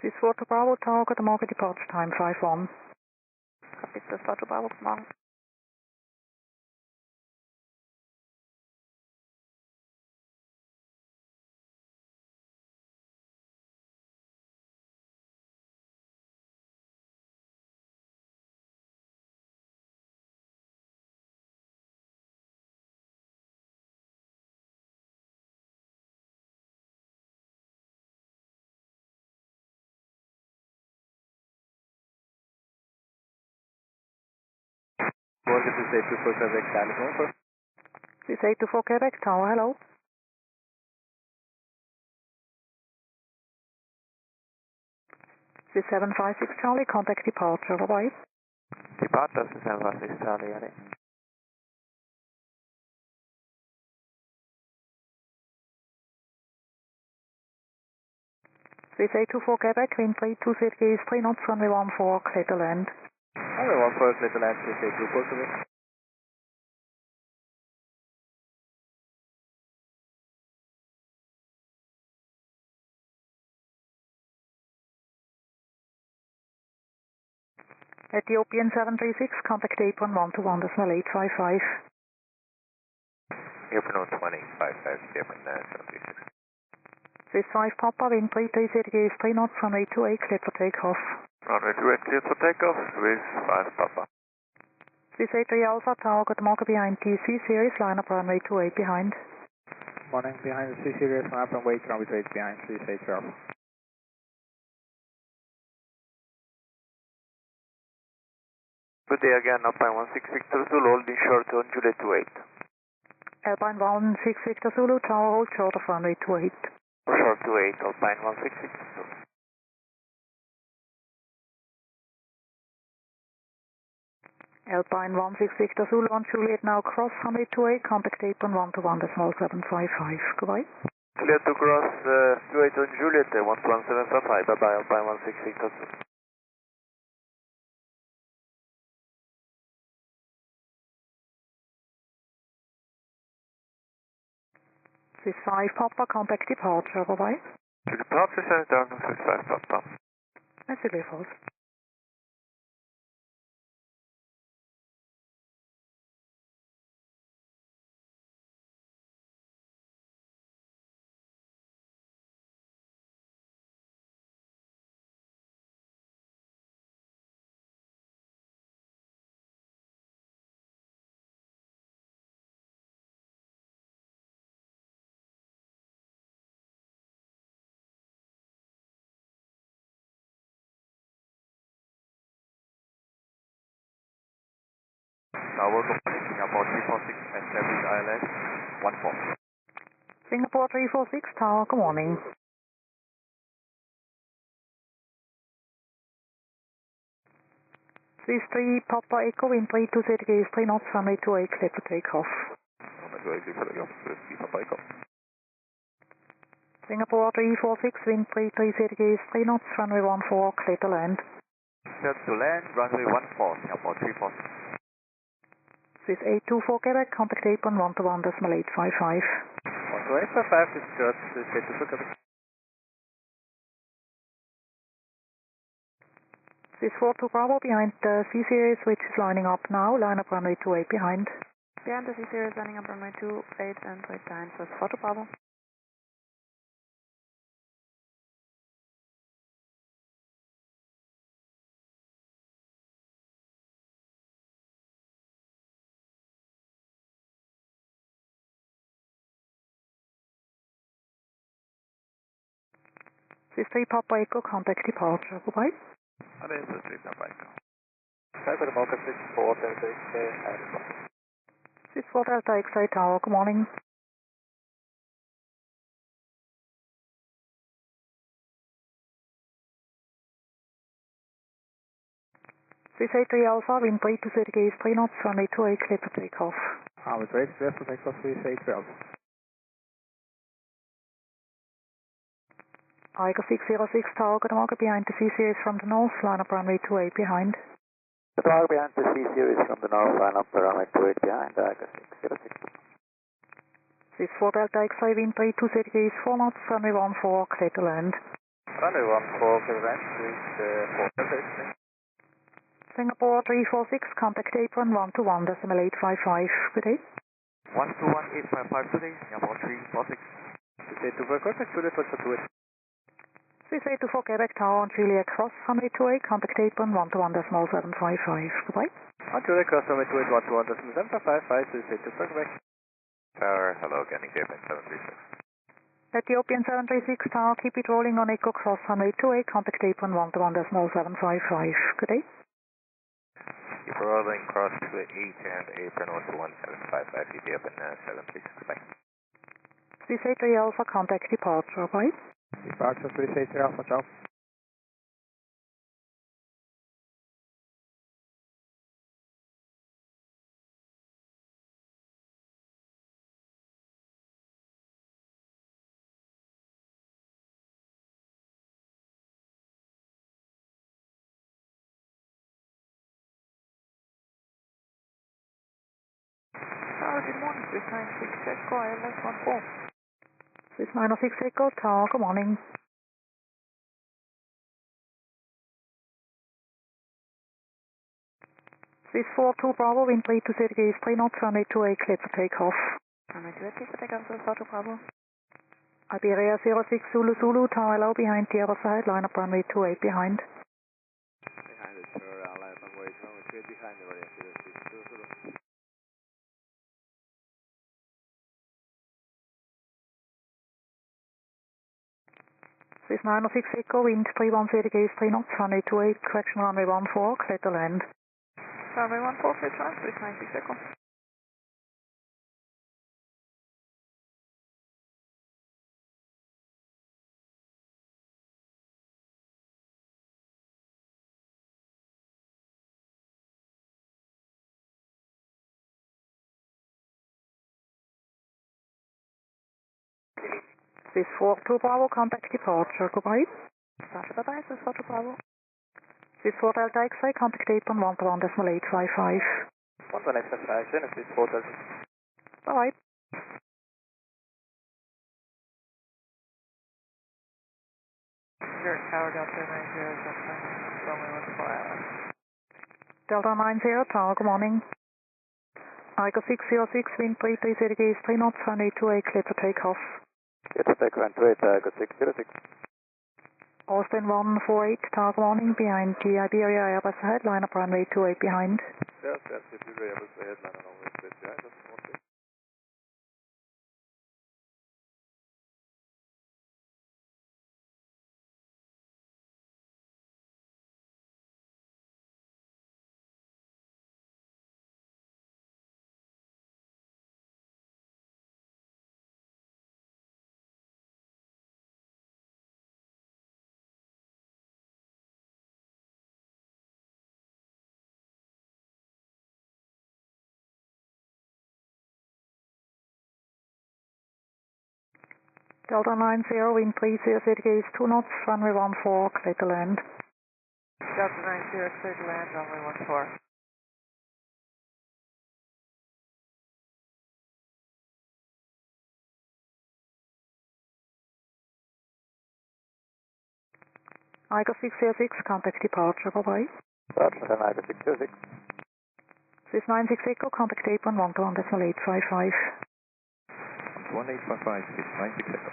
This 4 to Bravo Tower, good morning, departure time 51. Copy, this 4 to Bravo, good morning. Morgan, this is 824 Quebec, California. This 824 Quebec Tower, hello. 756 Charlie, contact departure, bye-bye. Departure 756 Charlie, ready. Swiss 824 Quebec, wind 32 degrees, 3 knots, runway 14, clear to land. Runway 14, clear to land, Swiss 824 Quebec. Ethiopian 736, contact apron 121.855. Apron 12055, apron 736. Swiss 5 Papa, wind 33 degrees, 3 knots, runway 28, clear for takeoff. Runway 28, cleared for takeoff, Swiss 5 Papa. Swiss 83 Alpha, tower, good marker behind TC series, line up runway 28 behind. Morning, behind the C series, line up runway 28 behind, Swiss 83 Alpha. Good day again, Alpine 16 Victor Zulu, holding short on Juliet 28. Alpine 16 Victor Zulu, tower, hold short of runway 28. Short 28, Alpine 16 Victor Zulu. Alpine 16 Victor Zulu on Juliet, now cross runway 28, contact apron 121.755. Goodbye. Clear to cross 28 on Juliet, 11755, bye-bye, Alpine 16 Victor Zulu. Swiss 5 Papa, contact departure, bye-bye. To departure, send down to Swiss 5 Papa. That's a clear false. Tower company Singapore 346, establish ILS 14. Singapore 346, tower, good morning. Swiss 3 Papa Echo, wind 32 degrees, 3 knots, runway 28, clear to takeoff. Runway 28, clear for takeoff, Swiss 3 Papa Echo. Singapore 346, wind 33 degrees, 3 knots, runway 14, clear to land. Clear to land, runway 14, Singapore 346. Swiss 824 Quebec, contact apron 121.855. 12855, this is Kurt, Swiss 824 Quebec. Swiss 42 Bravo behind the C series, which is lining up now, line up runway 28 behind. Behind the C series, lining up runway 28 and right behind Swiss 42 Bravo. Swiss 3 Papa Echo, contact departure, goodbye. Runway 3 Papa Echo. Sky for the market 64, Delta XA, Swiss 4 Delta XA tower, good morning. Swiss 83 Alpha, wind 32 degrees, 3 knots, runway 28, clear for takeoff. Runway 28, clear for takeoff, Swiss 83 Alpha. Eiger 606 tower, good marker behind the C series from the north, line up runway 28 behind. Good marker behind the C series from the north, line up runway 28 behind, Eiger 606. Swiss 4 Delta XA, wind 32 degrees, 4 knots, runway 14, clear to land. Runway 14, clear to land, Swiss 4 Delta XA. Singapore 346, contact apron 121.855. Good day. 121.855 today, Singapore 346. Swiss 824 Quebec, Juliet, what's up to it? Swiss 824 Quebec tower on Juliet Cross, runway 28, contact apron 121.755. Goodbye. On Juliet Cross, runway 28, 121.755, Swiss 824 Quebec. Tower, hello again, Ethiopian 736. Ethiopian 736 tower, keep it rolling on Echo Cross, runway 28, contact apron 121.755. Good day. Keep rolling cross to 8 and apron 121.755, Ethiopian 736, bye. Swiss 83 Alpha, contact departure, bye. Departure, Swiss 83 Alpha, ciao. Swiss 96 Echo, ILS 14. Swiss 906 Echo Tower, good morning. Swiss 42 Bravo, wind 320 degrees, 3 knots, runway 28, clear for takeoff. Runway 28, clear for takeoff, Swiss 42 Bravo. Iberia 06 Zulu Zulu, Tower low behind the other side, line up runway 28 behind. Behind it, sir, line up runway 28 behind the Iberia 06 Zulu. Swiss 906 Echo, wind 310 degrees, 3 knots, runway 28, correction runway 14, clear to land. Runway 14, clear to land, Swiss 96 Echo. Swiss 42 Bravo, contact departure, goodbye. Departure, bye-bye, Swiss 42 Bravo. Swiss 4 Delta X-ray, contact 811.855. 11855, Swiss 4 Delta. Bye-bye. Zurich Tower Delta 90, runway 14 ILS. Delta 90 Tower, good morning. Igo 606, wind 330 degrees, 3 knots, runway 28, clear for takeoff. Clear to take run 28, Igo 606. Austin 148, Tower, good morning, behind the Iberia Airbus ahead, line up runway 28 behind. Yes, Iberia Airbus ahead, line up runway 28 behind us, okay. Delta 90, wind 330 degrees, 2 knots, runway 14, clear to land. Delta 90, clear to land, runway 14. Igo 606, contact departure, bye-bye. Departure, Igo 606. Swiss 96 Echo, contact 811.855. 1855, Swiss 96 Echo.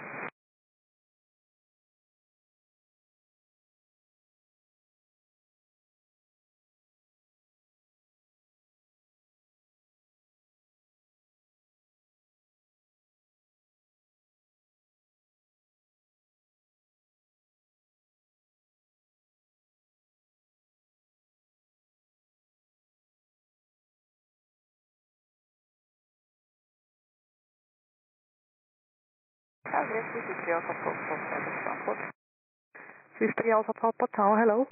Yes, this is the Alpha Papa Transport. Swiss 3 Alpha Papa Tower, hello.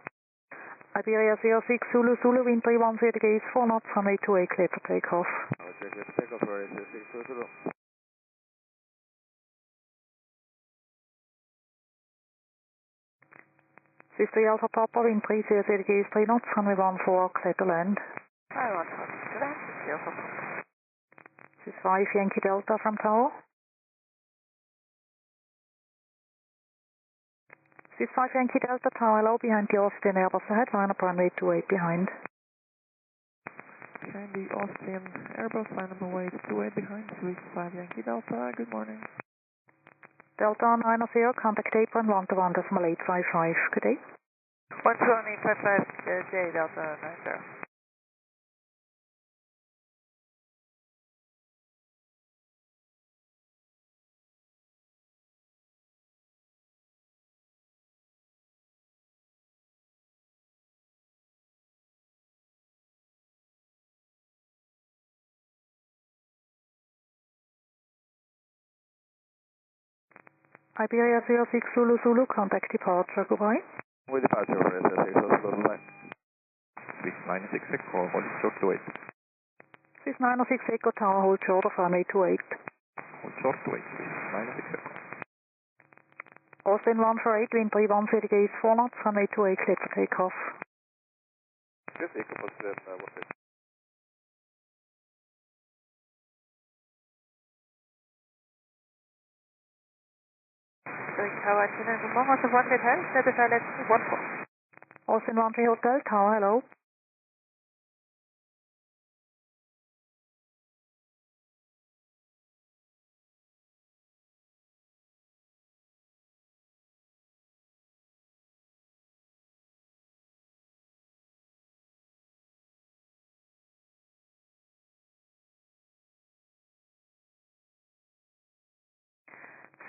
Iberia 06 Zulu Zulu, wind 310 degrees, 4 knots, runway 28, clear for takeoff. Okay, clear to take off, Iberia 06 Zulu. Swiss 3 Alpha Papa, wind 330 degrees, 3 knots, runway 14, clear to land. I want to land, this is the Alpha Papa. Swiss 5 Yankee Delta from Tower. Swiss 5 Yankee Delta Tower, hello, behind the Austin Airbus ahead, line up runway 28 behind. Behind the Austin Airbus, line up runway 28 behind, Swiss 5 Yankee Delta, good morning. Delta 90, contact 811.855, good day. 12855, J Delta 90. Iberia 06 Zulu Zulu, contact departure, goodbye. With departure, Iberia 06 Zulu, bye. Swiss 96 Echo, hold short to 8. Swiss 906 Echo Tower, hold short of runway 28. Hold short to 8, Swiss 96 Echo. Austin 148, wind 310 degrees, 4 knots, runway 28, clear for takeoff. Yes, Echo, positive, Zurich Tower, Channel, good morning, also 1 Hotel, Service Island 14. Austin 13 Hotel Tower, hello.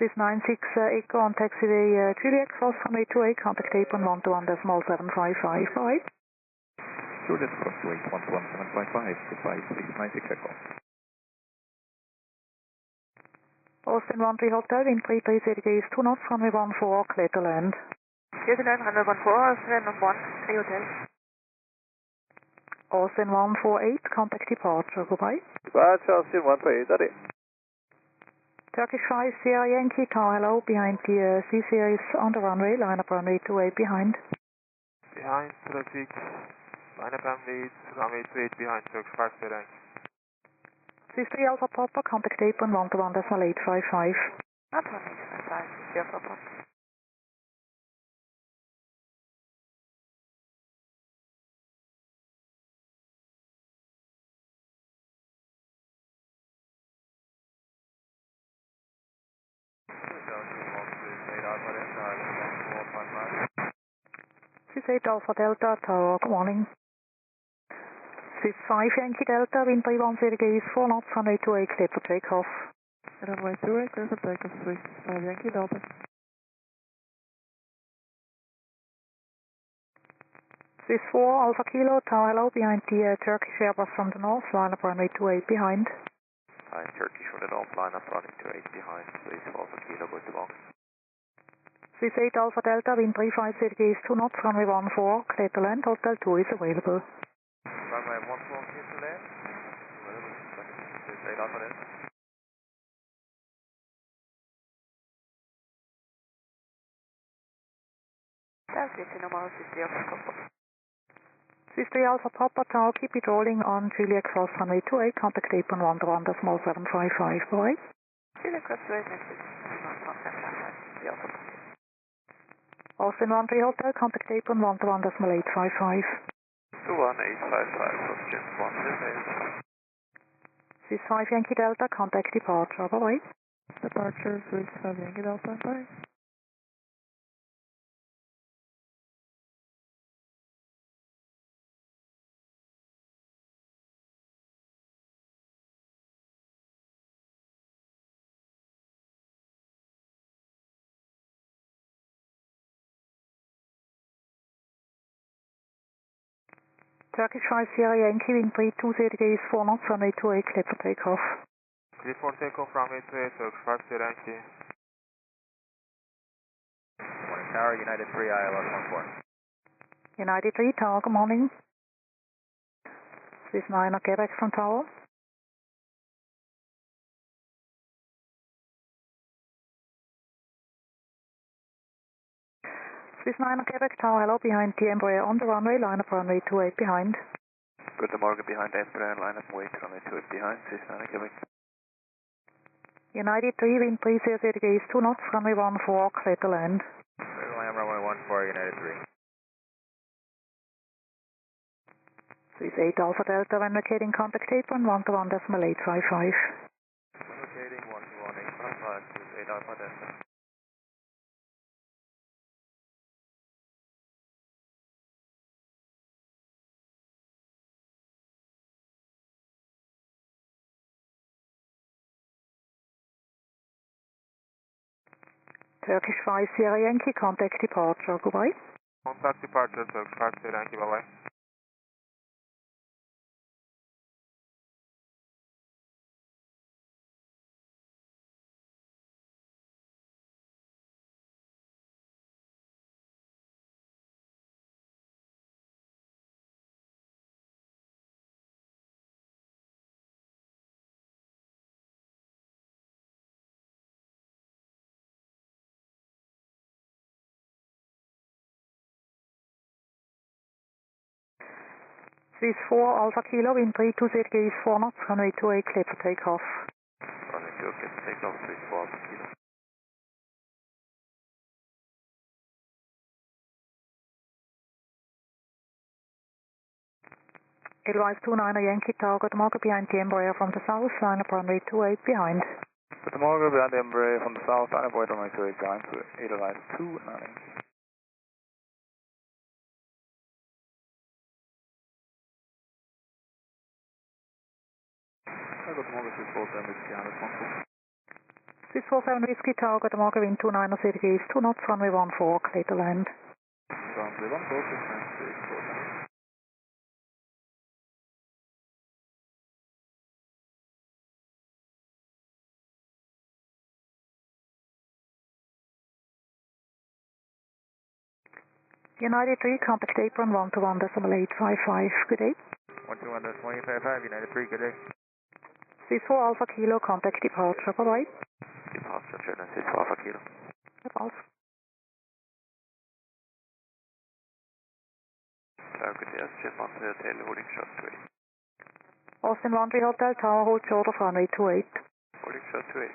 This 96 Echo on taxiway Juliet Cross runway 28, contact apron 121.755, right? Juliet Cross 28, 121.755, goodbye, 696 Echo. Austin 13 Hotel, wind 330 degrees, 2 knots, runway 14, clear to land. Clear to land, runway 14, Austin 13 Hotel. Austin 148, contact departure, goodbye. Departure, Austin 148, that is. Turkish 5 Sierra Yankee Tower, hello, behind the C series on the runway, line up runway 28 behind. Behind, traffic, line up runway 28 behind, Turkish 5 Sierra Yankee. 63 Alpha Papa, contact apron 121.855. Not 1855, Zero Papa. This is 8 Alpha Delta Tower, good morning. This is 5 Yankee Delta, wind 310 degrees, 4 knots, runway 28, clear for takeoff. Runway 28, clear for takeoff, 5 Yankee Delta. This is 4 Alpha Kilo Tower, hello, behind the Turkish Airbus from the north, line up runway 28 behind. Hi, Turkish from the north, line up running 28 behind, please, Alpha Kilo, go to box. This is 8 Alpha Delta, wind 350 degrees, 2 knots, runway 14, clear to land, Hotel 2 is available. Runway 14, clear to land. This is 8 Alpha Delta. That's it, normal, this is Zero Papa. This is 3 Alpha Papa Tower, keep it rolling on Juliet Cross runway 28, contact apron 121.755, bye. Juliet Cross 28, Memphis, 1.755, Zero Papa. Austin 13 Hotel, contact apron 121.855. 21855, question 108. This is 5 Yankee Delta, contact departure, bye-bye. Departure, 5 Yankee Delta, bye. Turkish 5 Sierra Yankee, wind 320 degrees, 4 knots, runway 28, clear for takeoff. Clear for takeoff, runway 28, Turkish 5 Sierra Yankee. Morning Tower, United 3 ILS 14. United 3 Tower, good morning. This is 9 Quebec from Tower. This is 9 Quebec Tower, hello, behind the Embraer on the runway, line up runway 28 behind. Good morning, behind Embraer, line up wait, runway 28 behind, this is 9 Quebec. United 3, wind 300 degrees, 2 knots, runway 14, clear to land. Runway 14, United 3. This is 8 Alpha Delta, when locating contact apron 121.855. Locating 121.855, this is 8 Alpha Delta. Turkish 5 Sierra Yankee, contact departure, goodbye. Contact departure, Turkish 5 Sierra Yankee, bye-bye. This is 4 Alpha Kilo, wind 320 degrees, 4 knots, runway 28, clear for takeoff. Runway 28, take off, 34 Alpha Kilo. Edelweiss 29 Yankee Tower, good morning, behind the Embraer from the south, line up runway 28 behind. Good morning, behind the Embraer from the south, line up runway 28 behind, Edelweiss 29 Yankee. Good morning, 647 Whiskey, Alice 647 Whiskey Tower, good morning, wind 29 City East, 2 knots, runway 14, clear to land. Runway 14, 647. United 3, contact apron 121.855, good day. 121.855, United 3, good day. 64 Alpha Kilo, contact departure, bye-bye. Departure, Children 64 Alpha Kilo. Alpha. Target is Jim Montreal Hotel, holding short 28. Austin Laundry Hotel Tower, hold short of runway 28. Holding short 28.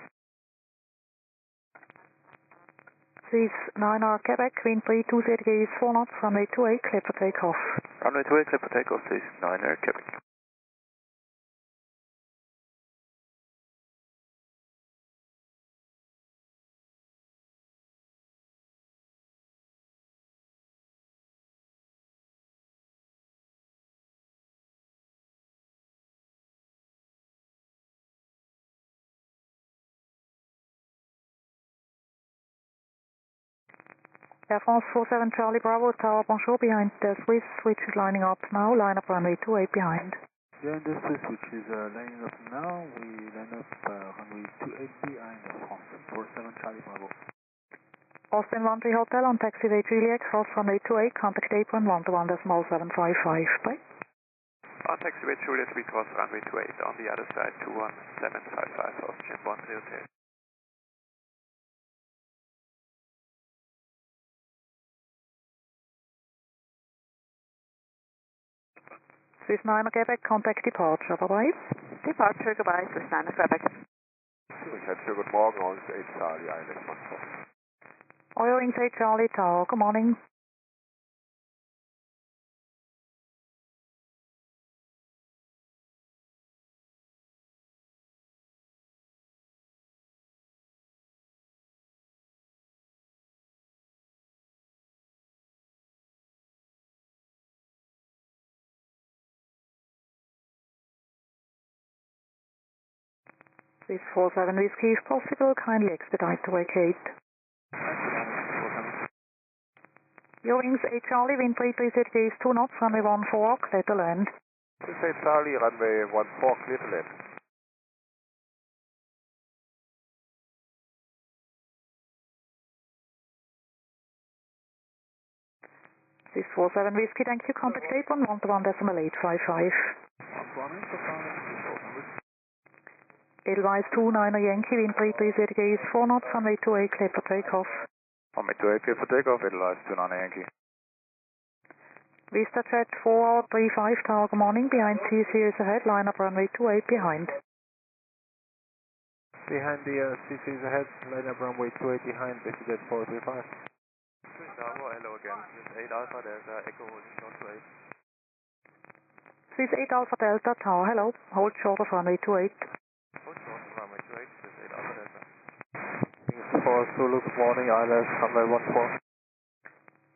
Please 9R Quebec, wind 320 degrees, 4 knots, runway 28, clear for takeoff. Runway 28, clear for takeoff, please. 9R Quebec. Air France 47 Charlie Bravo Tower, bonjour, behind the Swiss, which is lining up now, line up runway 28 behind. Behind the Swiss, which is lining up now, we line up runway 28 behind Air France 47 Charlie Bravo. Austin Laundry Hotel on taxiway Juliet, cross runway 28, contact apron 121.755, bye. On taxiway Juliet, we cross runway 28, on the other side 21755 of Jim Montreal Hotel. Swiss 9 Quebec, contact departure, bye-bye. Departure, goodbye, Swiss 9 Quebec. Good morning, on 8 Charlie Island 14. Oil Wings 8 Charlie Tower, good morning. Swiss 47 Whiskey, if possible, kindly expedite to vacate. Your wings 8 Charlie, wind 330 degrees, 2 knots, runway 14, clear to land. Swiss 8 Charlie, runway 14, clear to land. Swiss 47 Whiskey, thank you, contact apron 121.855. Edelweiss 29 Yankee, wind 330 degrees, 4 knots, runway 28, clear for takeoff. Runway 28, clear for takeoff, Edelweiss 29 Yankee. Vista Jet 435 Tower, good morning, behind C series ahead, line up runway 28 behind. Behind the C series ahead, line up runway 28 behind, Vista Jet 435. Swiss Bravo, hello again. Swiss 8 Alpha, there's Echo holding short 28. Swiss 8 Alpha Delta Tower, hello, hold short of runway 28. Hold short of runway 28, Swiss 8 Alpha Delta. For Zulu, good morning, ILS, runway 14.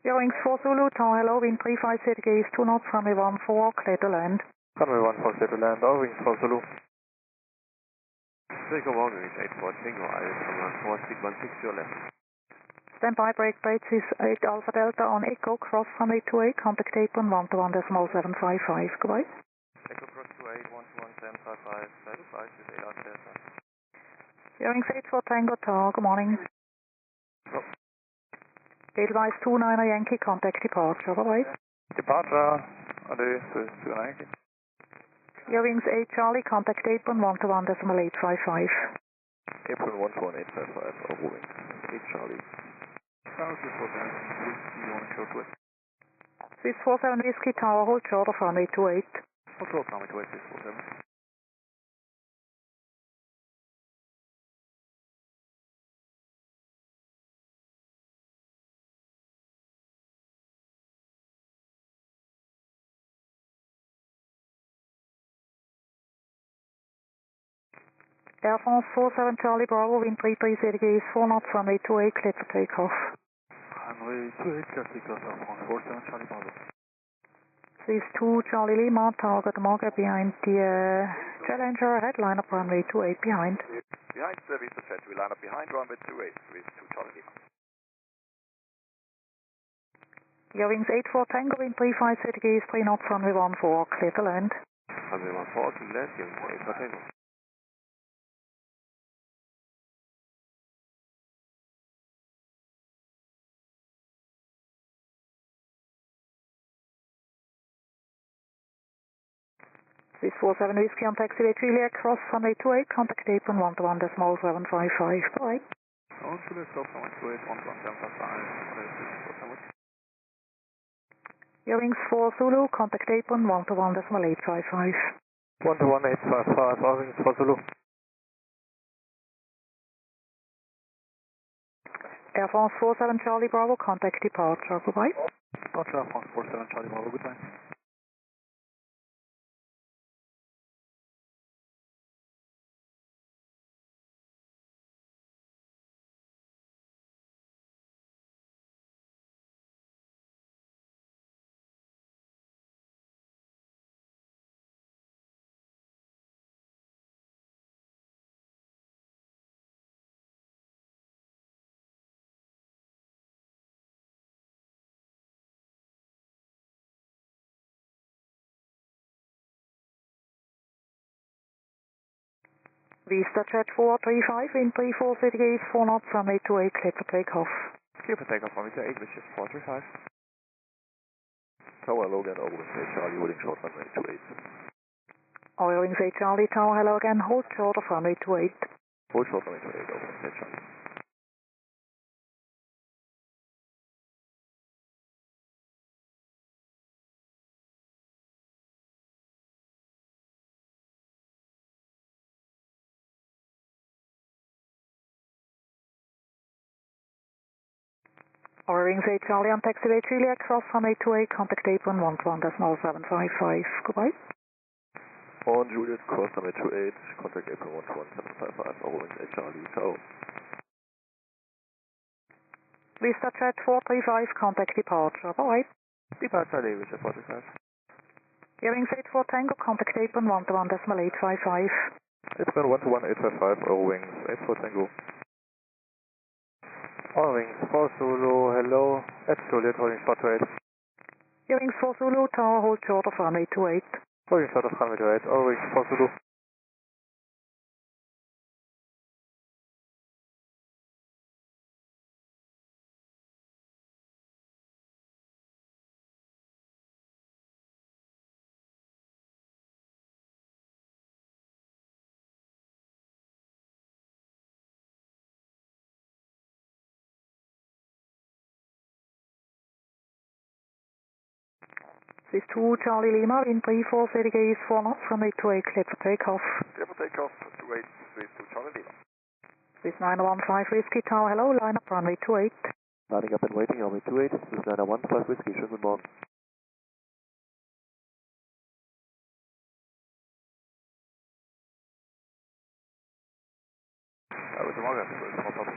Your wings 4 Zulu Tower, hello, wind 35 degrees, 2 knots, runway 14, clear to land. Runway 14, clear to land, all wings for Zulu. Good morning, it's 84 Tango, ILS, from 4616 to your left. Standby brake plates is 8 Alpha Delta on Echo, cross runway 28, contact apron 121.755, goodbye. Echo cross 28, 121.755, goodbye, Swiss 8 Alpha Delta. Your wings 8 for Tango Tower, good morning. Oh. Edelweiss 29 Yankee, contact departure, bye-bye. Departure, adieu, Swiss 29 Yankee. Your wings 8 Charlie, contact apron 121.855. Apron 121.855, overwing, 8 Charlie. Swiss 47 Whiskey, on short west. Swiss 47 Whiskey Tower, hold short of runway 28. Hold short, runway 28, Swiss 47. Air France 47 Charlie Bravo, wind 33 degrees, 4 knots, runway 28, clear for takeoff. Runway 28, clear for takeoff, Air France 47 Charlie Bravo. This is 2 Charlie Lima, target marker behind the Challenger, headline up runway 28 behind. Behind service set, we line up behind runway 28 with 2 Charlie Lima. Your wings 84 Tango, wind 35 degrees, 3 knots, runway 14, clear to land. Runway 14, clear to land, your wings 84 Tango. This 47 Whiskey on taxiway Julia, cross runway 28, contact apron 121.755. Bye. On Julia, cross runway 28, 121.755. Your wings 4 Zulu, contact apron 121.855. 121.855, all wings for Zulu. Air France 47 Charlie Bravo, contact departure. Goodbye. Roger, Air France 47 Charlie Bravo, goodbye. Vista Jet 435, wind 34 degrees, 4 knots, runway 28, clear for takeoff. Clear for takeoff, runway 28, which is 435. Tower Logan, over with Charlie, holding short runway 28. Oil wings 8 Charlie, tower hello again, hold short of runway 28. Hold short runway 28, over with Charlie. Oil wings 8 Charlie on taxiway Julia, cross runway 28, contact apron 121.755. Goodbye. On Juliet, cross runway 28, contact apron 11755, over with Charlie, ciao. Vista Jet 435, contact departure. Bye. Departure, David, 435. Your wings 84 Tango, contact apron 121.855. Apron 121.855, over wings 84 Tango. All wings for Zulu, hello, at Juliet, holding short to 8. Your wings 4 Zulu, tower hold short of runway 28. Holding short of runway 28, all wings for Zulu. This is 2 Charlie Lima, wind 34 degrees, 4 knots, runway 28, clear for takeoff. Clear for takeoff, 28 with 2 Charlie Lima. This is 915 Whiskey Tower, hello, line up runway 28. Lining up and waiting, runway 28, this is 915 Whiskey, schönen guten Morgen. Guten Morgen, das ist Frau Papa.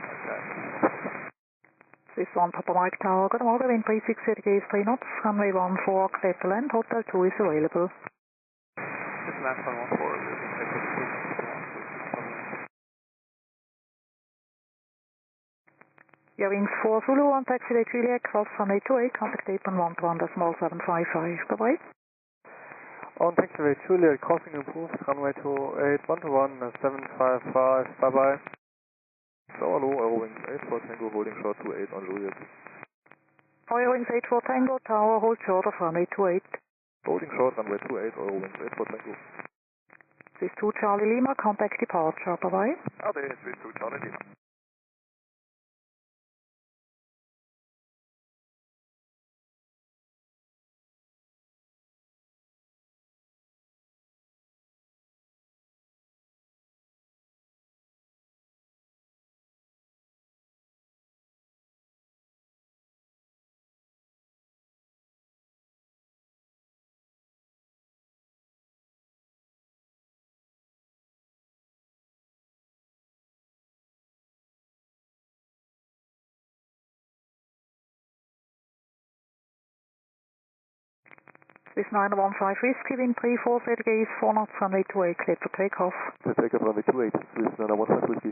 This is 1 Papa Mike Tower, good morning, wind 36 degrees, 3 knots, runway 14, clear to land, hotel 2 is available. This is 914, Your wings 4 Zulu on taxiway Julia, cross runway 28, contact apron 121.755. Bye-bye. on taxiway Juliet, crossing improved, runway 28, 121.755, bye-bye. Tower low, Eurowings 84 Tango, holding short 28 on Juliet. Eurowings 84 Tango, tower hold short of runway 28. Holding short, runway 28, Eurowings 84 Tango. This is 2 Charlie Lima, contact departure, bye-bye. RJAA is 2 Charlie Lima. Swiss 915 Whiskey, wind 34, ZGA is 4 knots, runway 28, clear for takeoff. Clear takeoff, runway 28, Swiss 915 Whiskey.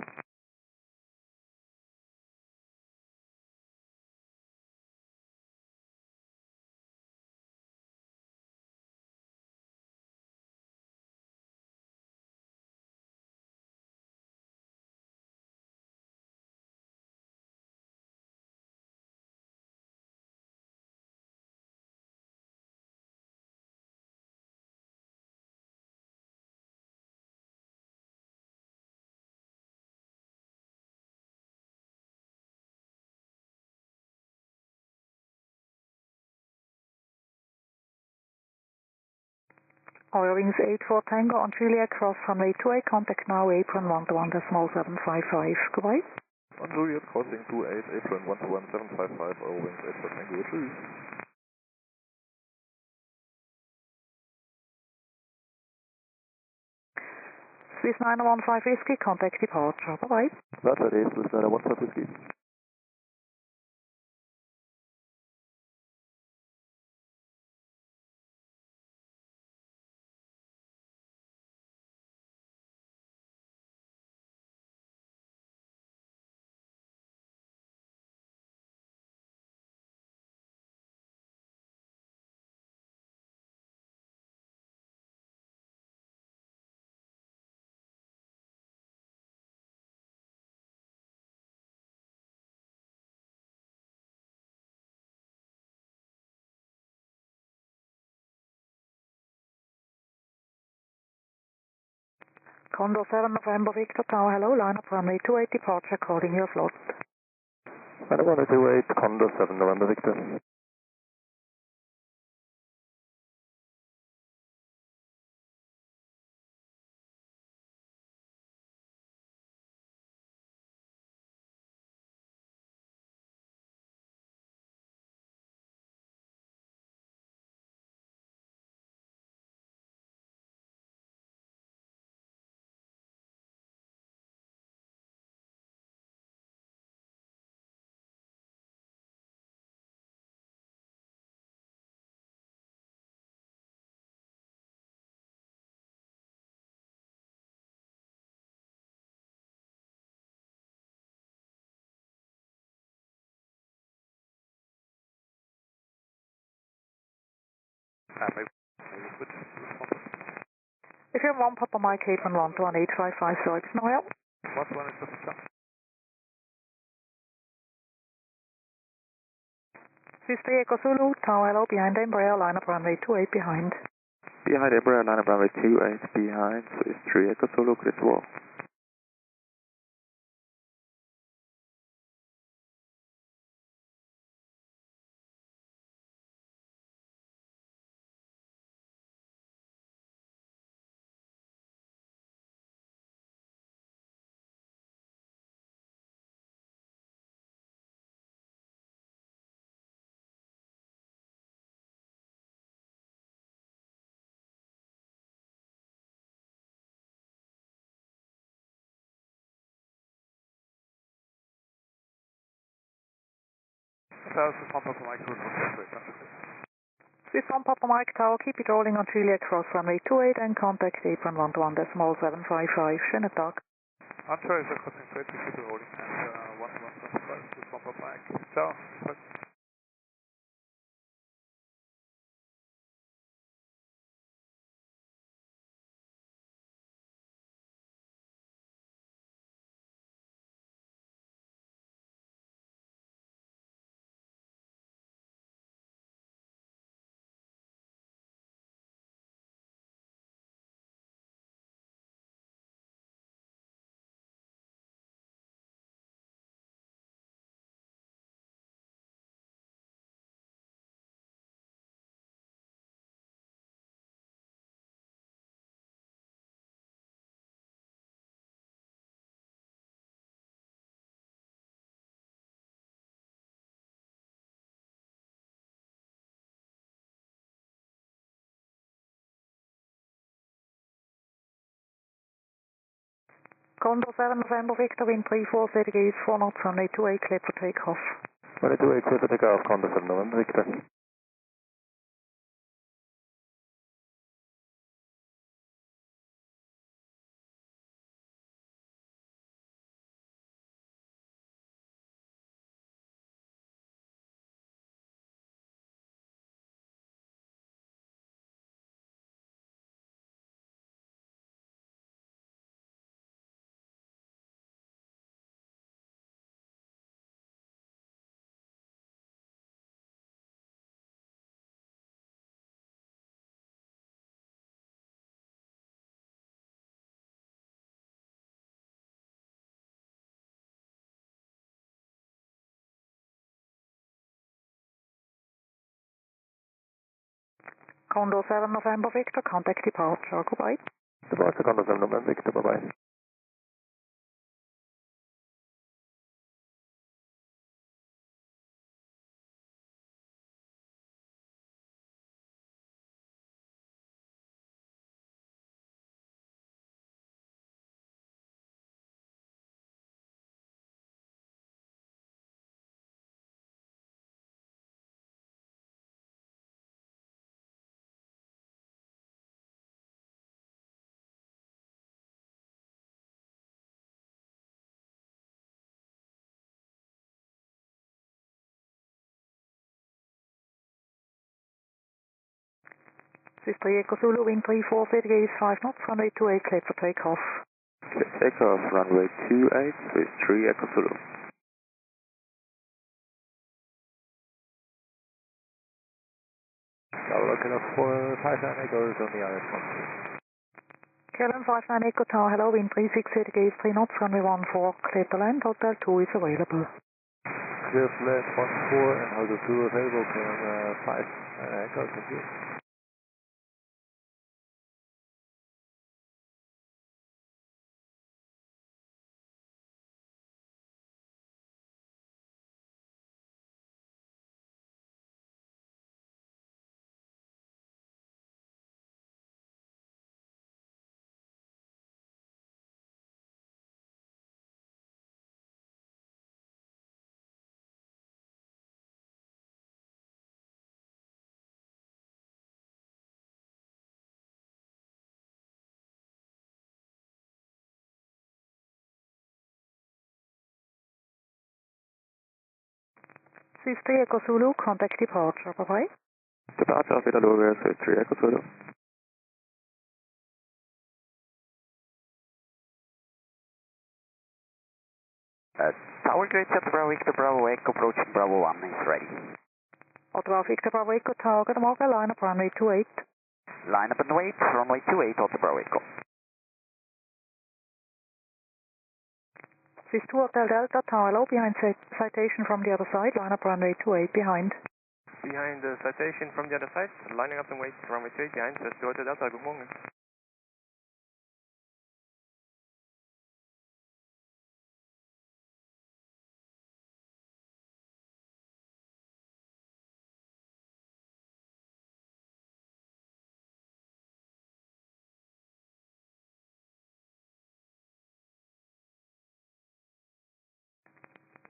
Oil wings 84 Tango on Juliet, cross runway 28, contact now, apron 121.755. Goodbye. On Juliet, crossing 28, apron 121.755, oil wings 84 Tango, tschüss. Swiss 915 Whiskey, contact departure. Bye-bye. That's it, Swiss 915 Whiskey. Condor 7 November Victor Tower, hello, line up runway 28, departure, calling your slot. Runway 28, Condor 7 November Victor. If you have one Papa Mike, apron 121.855, so it's no help. 121 is just stop. Swiss 3 Echo Zulu, Tower, hello, behind Embraer, line up runway 28, behind. Behind Embraer, line up runway 28, behind, Swiss 3 Echo Zulu, clear to wall. Papa Mike, Swiss 1 Papa Mike Tower, keep it rolling on Juliet, cross runway 28 and contact apron 121.755, schönen Tag. Answer is crossing 30, keep it rolling, and 121.755, Swiss 1 Papa Mike. Ciao. Condor 7 November Victor, wind 34, ZGA is 4 knots, runway 28, clear for takeoff. Runway 28, clear for takeoff, Condor 7 November Victor. Condor 7 November Victor, contact departure, goodbye. Departure Condor 7 November Victor, bye-bye. This is 3 Echo Zulu, wind 34, is 5 knots, runway 28, cleared for takeoff. Clear takeoff, runway 28 with 3 Echo Zulu. Looking up for 59 Echoes on the IS-1. KLM 59 Echo Tower, hello, wind 36, is 3 knots, runway 14, cleared to land, Hotel 2 is available. Clear for land 14 and Hotel 2 available, KLM 5 Echo, thank you. This is 3 Echo Zulu, contact departure, bye-bye. Departure of Italoga, so 3 Echo Zulu. Tower Grid at Bravo Victor Bravo Echo, approaching Bravo 1 is ready. Hotel Victor Bravo Echo Tower, good morning, line up runway 28. Line up and wait, runway 28, Hotel Bravo Echo. This is 2 Hotel Delta Tower, hello, behind citation from the other side, line up runway 28, behind. Behind the citation from the other side, lining up and wait, runway 28 behind, that's 2 Hotel Delta, good morning.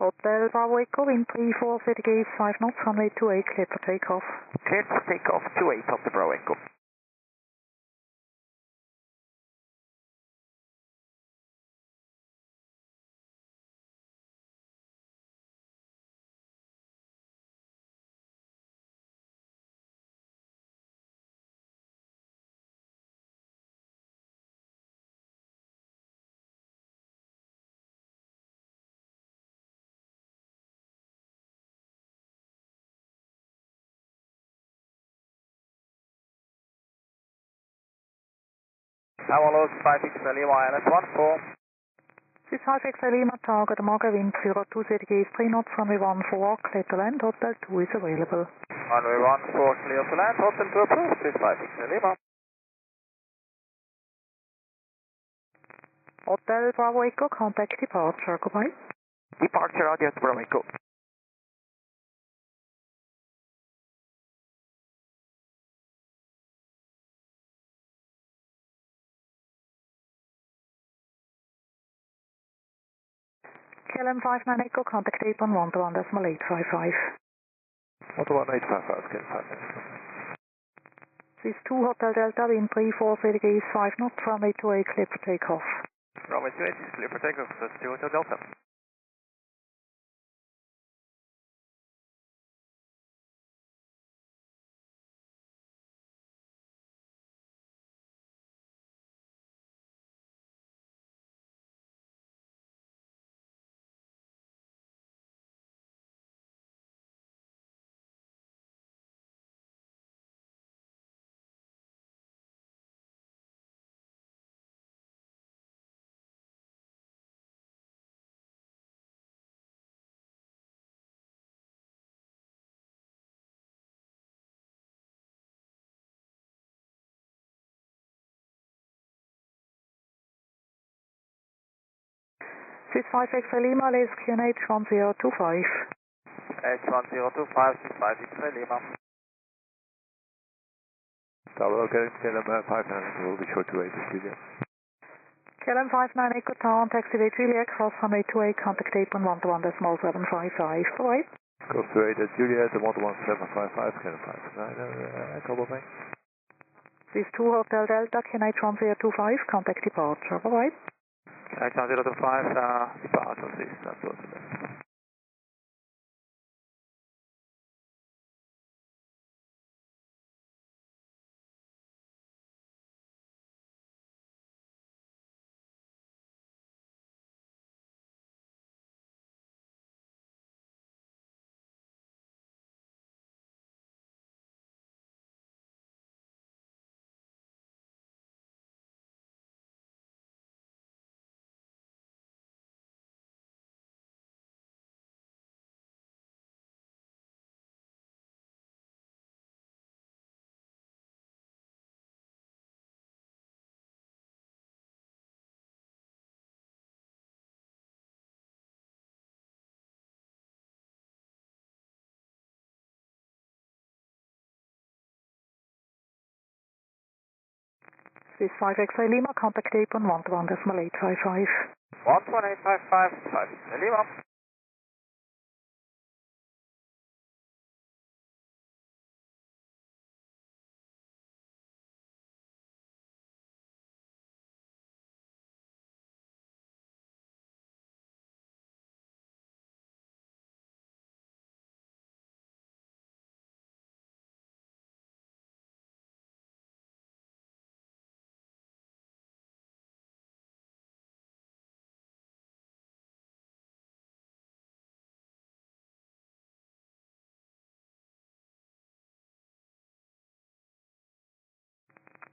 Hotel Bravo Echo, wind 34, is 5 knots, runway 28, cleared for takeoff. Cleared for takeoff, 28, Hotel Bravo Echo. Hello, 5XL YLS14. This is 5XL Lima Tower, good morning, wind 02, is 3 knots, runway 14, cleared to land, Hotel 2 is available. Runway 14 clear to land, Hotel 2 approved, this is 5XL Lima. Hotel Bravo Echo, contact departure, goodbye. Departure audio at Bravo Echo. KLM 59 Echo, contact 811 to 1.855. 11855, KLM 5 This is 2 Hotel Delta, wind 34, is 5 knots, runway 28, cleared for takeoff. Runway 28 is clear for takeoff, that's 2 Hotel Delta. 65 X-ray Lima, Laser QNH 1025. H1025, 65 X-ray Lima. Tower, okay, KLM 59, we'll be short to 8 Julia. KLM 59 Echo Tower, taxiway Juliet, cross runway 28, contact apron 121.755. Alright. Cross to 8 Juliet, 11755, KLM 59, Echo Booking. This 2 Hotel Delta, QNH 1025, contact departure. Alright. KNH 1025, departure, please, that's all. This 5 X-ray Lima, contact apron 121.855. 11855, 5 X-ray Lima.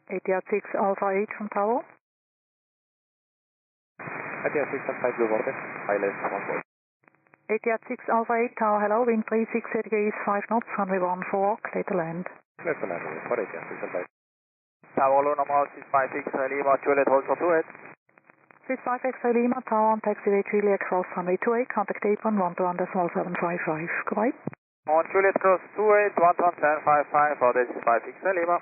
ATR 6 Alpha 8 from Tower. ATR 6 Alpha 8 Blue Water, pilot 14. ATR 6 Alpha 8 Tower, hello, wind 36 degrees 5 knots, runway 14, clear to land. Clear to land, for ATR 6 Alpha 8. Tower, low normal, 65 X-ray Lima, Juliet, hold for 28. 65 X-ray Lima, Tower on taxiway Juliet, cross runway 28, contact apron 121.755. Goodbye. On Juliet, cross 28, 11755, for this 5 X-ray Lima.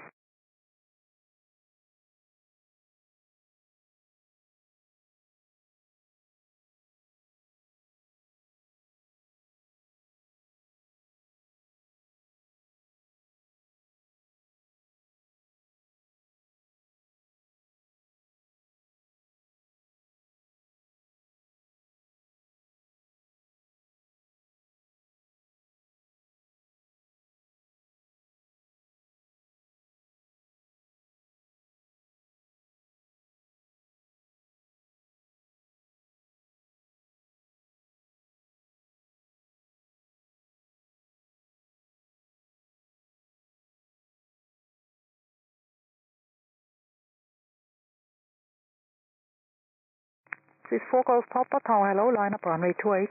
This 4 Golf Papa, Tower, hello, line up runway 28.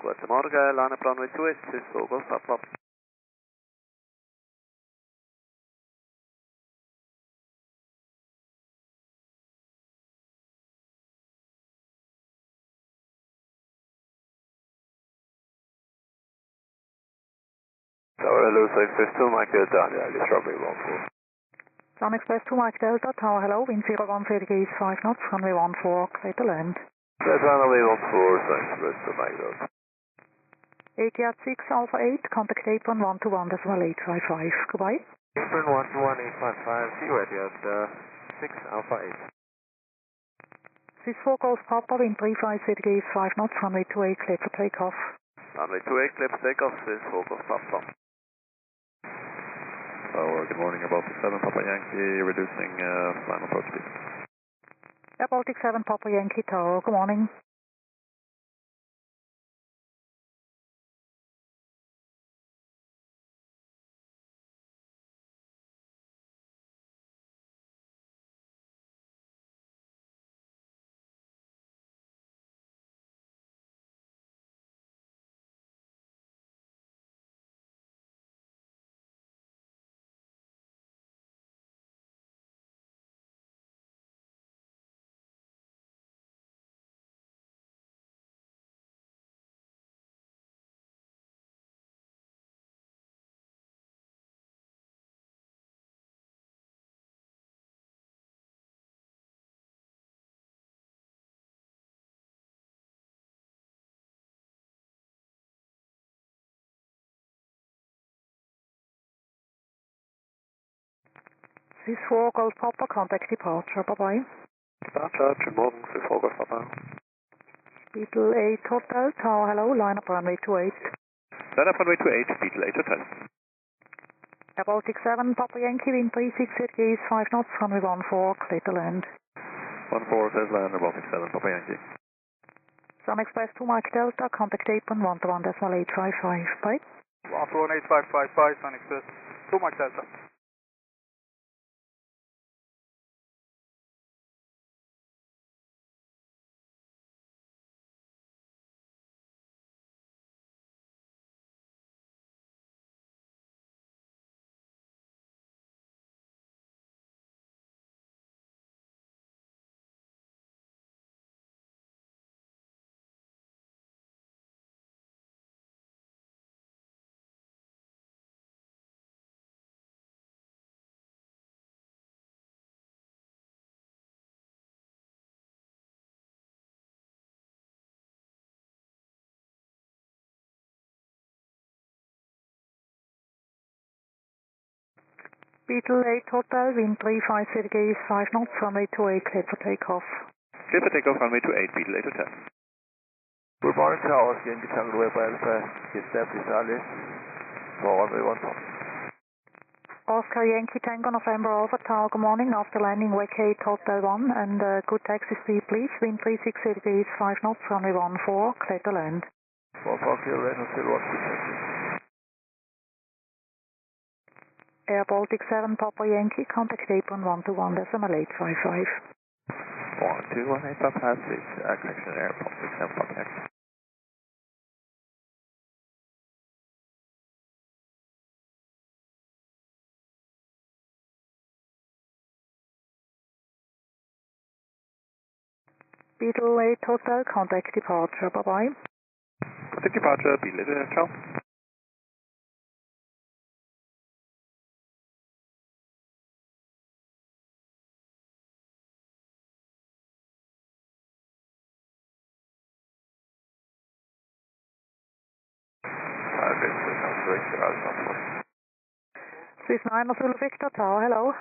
Guten Morgen, line up runway 28, this is Golf Papa. Tower, hello, Express 2, Mike Delta, Alice runway 14. Sun Express 2 Mike Delta, Tower, hello, wind 010 degrees 5 knots, runway 14, clear to land. That's runway 14, Sun Express 2, Mike Delta. ATR 6 Alpha 8, contact apron 121.855. Goodbye. Apron 121.855, see you at 6 Alpha 8. This 4 Golf Papa, wind 35 degrees 5 knots, runway 28, clear for takeoff. Runway 28, clear for takeoff, this is 4 Golf Papa. Tower, good morning, about 7 Papa Yankee, reducing final approach speed. Baltic 7 Papa Yankee Tower, good morning. This is 4 Golf Papa, contact departure, bye-bye. Departure, schönen Morgen, für Vorgolf Papa. Beetle 8 Hotel, Tower, hello, line up runway 28. Line up runway 28, Beetle 8 Hotel. Air Baltic 7, Papa Yankee, wind 368 degrees, 5 knots, runway 14, clear to land. 14 says land, Air Baltic 7, Papa Yankee. Sun Express 2 Mike Delta, contact apron 121.855, bye. 121.855, bye, Sun Express 2 Mike Delta. Beetle 8 Hotel, wind 350 degrees, 5 knots, runway 28, clear for takeoff. Clear for takeoff, runway 28, Beetle 8 Hotel. Good morning, Towers, Yankee Tango Web Alpha, establish Alice, for runway 14. Oscar Yankee Tango November Alpha Tower, good morning. After landing, wake 8 Hotel 1 and good taxi speed please. Wind 360 degrees, 5 knots, runway 14, clear to land. 44 clear, Reagan, still 1 taxi. Air Baltic 7 Papa Yankee, contact apron 121.855. 1218 Papa, please, connection Air Baltic 7 Papa Yankee. Beetle 8 Hotel, contact departure, bye-bye. Contact departure, Beetle 8 Hotel. Swiss 9 Zulu Victor Tower, hello.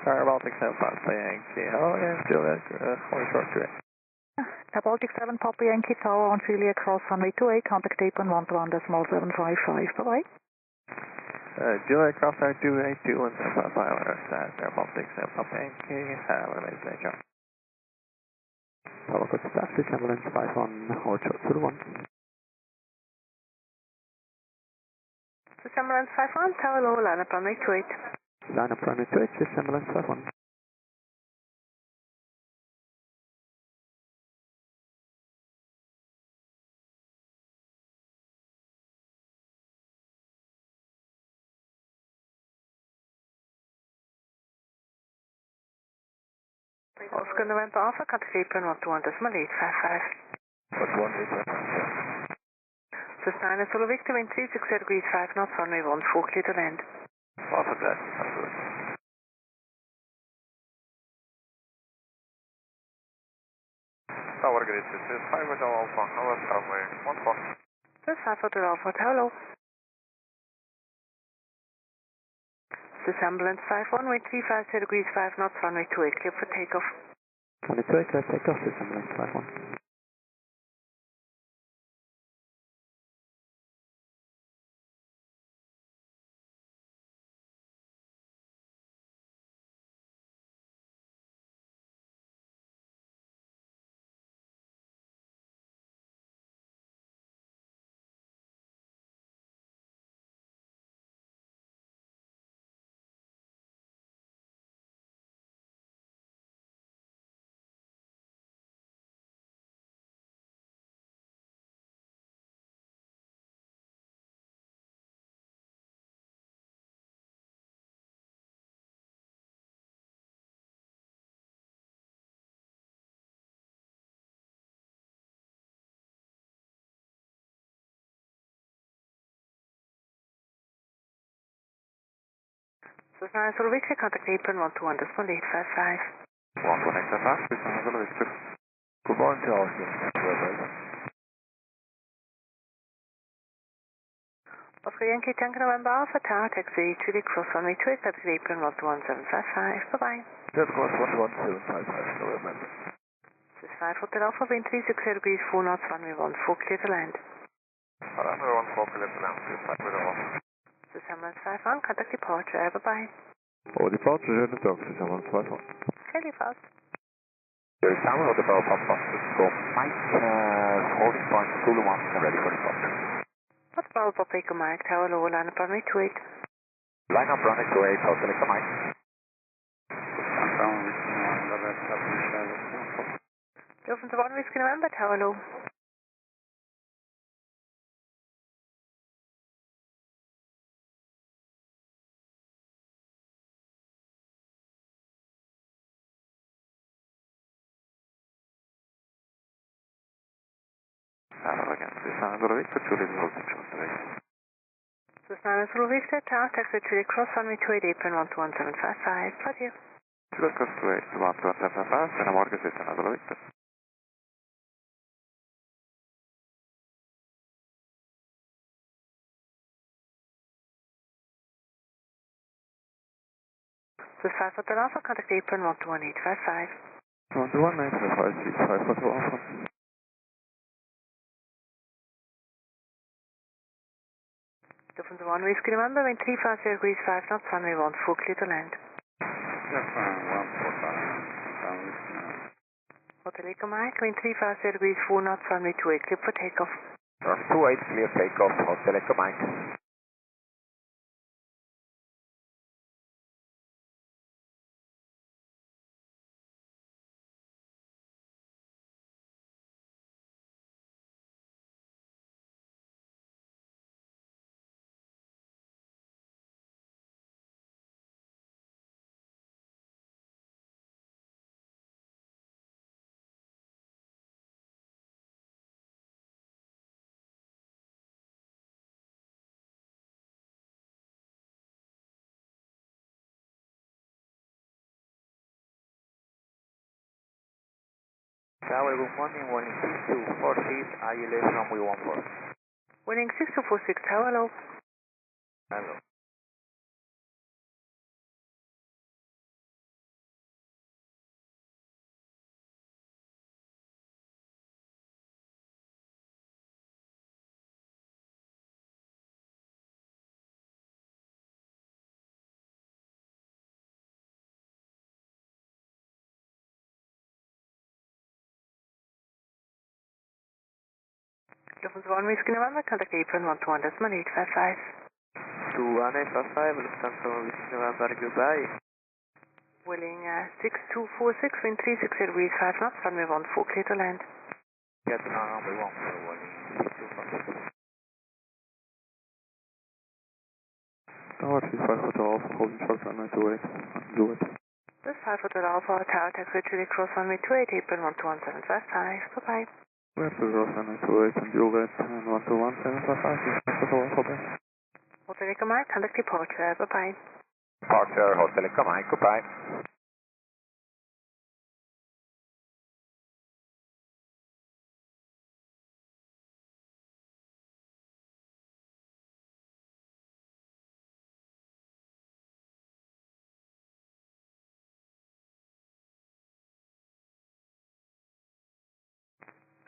Air Baltic 7 Papa Yankee, hello again, Juliet, only short direct. Air Baltic 7 Papa Yankee Tower on Julia Cross runway 28, contact apron 121.755, bye-bye. Juliet Cross Air 282 and 755 understand, Air Baltic 7 Papa Yankee, have a nice day, John. Tower good staff, December 51, hold short to the 1. December 51, Tower low, line up runway 28. Line up runway 28, December 51. Oscar November Alpha, contact apron 121.855. 11855. Swiss 9 Zulu Victor, wind 360 degrees, 5 knots, runway 14, clear to land. Alpha Jet, absolutely. Tower grid, this is 5 Hotel Alpha, Alpha runway 14. Swiss 5 Hotel Alpha, hello. Swiss Ambulance 51, wind 350 degrees, 5 knots, runway 28, clear for takeoff. Runway 28, clear takeoff, December 51. Cessna Zulu Victor, contact apron 121.855. 11855, Cessna Zulu Victor. Good morning to all here. Oscar Yankee Tango November Alpha Tower, taxi Zurich cross runway 28, contact apron 11755. Bye-bye. Just cross 11755, November. This is 5 Hotel Alpha, wind 360 degrees, 4 knots, runway 14, clear to land. Runway 14, clear to land, 5 with off. This is Ambulance 51, contact departure, bye-bye. Oh, departure, Jandakot, this is Ambulance 51. Fairly fast. There's Tower Hotel Papa, Francisco, Mike, holding point, Zulu 1, ready for departure. What's Bravo Papa Echo Mike, Tower Lower, line up runway 28. Line up runway 28, Hotel Echo Mike. Dolphins 1 Whiskey November, Tower Low. Again, Cessna Zulu Victor, Julie will hold control today. Cessna Zulu Victor, Tower, taxi Zurich cross runway 28, apron 11755. Adieu. Zurich cross 28, 11755, Cessna Morgan, Cessna Zulu Victor. This is 5 Hotel Alpha, contact apron 121.855. 121.855, 5 Hotel Alpha. Dolphins 1 Whiskey November, wind 350 degrees, 5 knots, runway 14, clear to land. Hotel Echo Mike, wind 350 degrees, 4 knots, runway 28, clear for takeoff. 28, clear takeoff, Hotel Echo Mike. Tower, good morning, warning 6246, ILS runway 14. Winning 6246, Tower Low. Hello. Dolphins 1 Whiskey November, contact apron 121.855. 21.855, Lufthansa Whiskey November, goodbye. Willing 6246, wind 360 degrees, 5 knots, runway 14, clear to land. Get on runway 14, warning 6246. Tower 35 Hotel Alpha, holding short runway 28, do it. This is 5 Hotel Alpha, Tower, taxi Zurich cross runway 28, apron 121.755. Bye-bye. We have to cross runway 28 and Juliet and 121.755, Hotel Alpha, bye. Hotel Echo Mike, contact departure, bye-bye. Departure, Hotel Echo Mike, goodbye.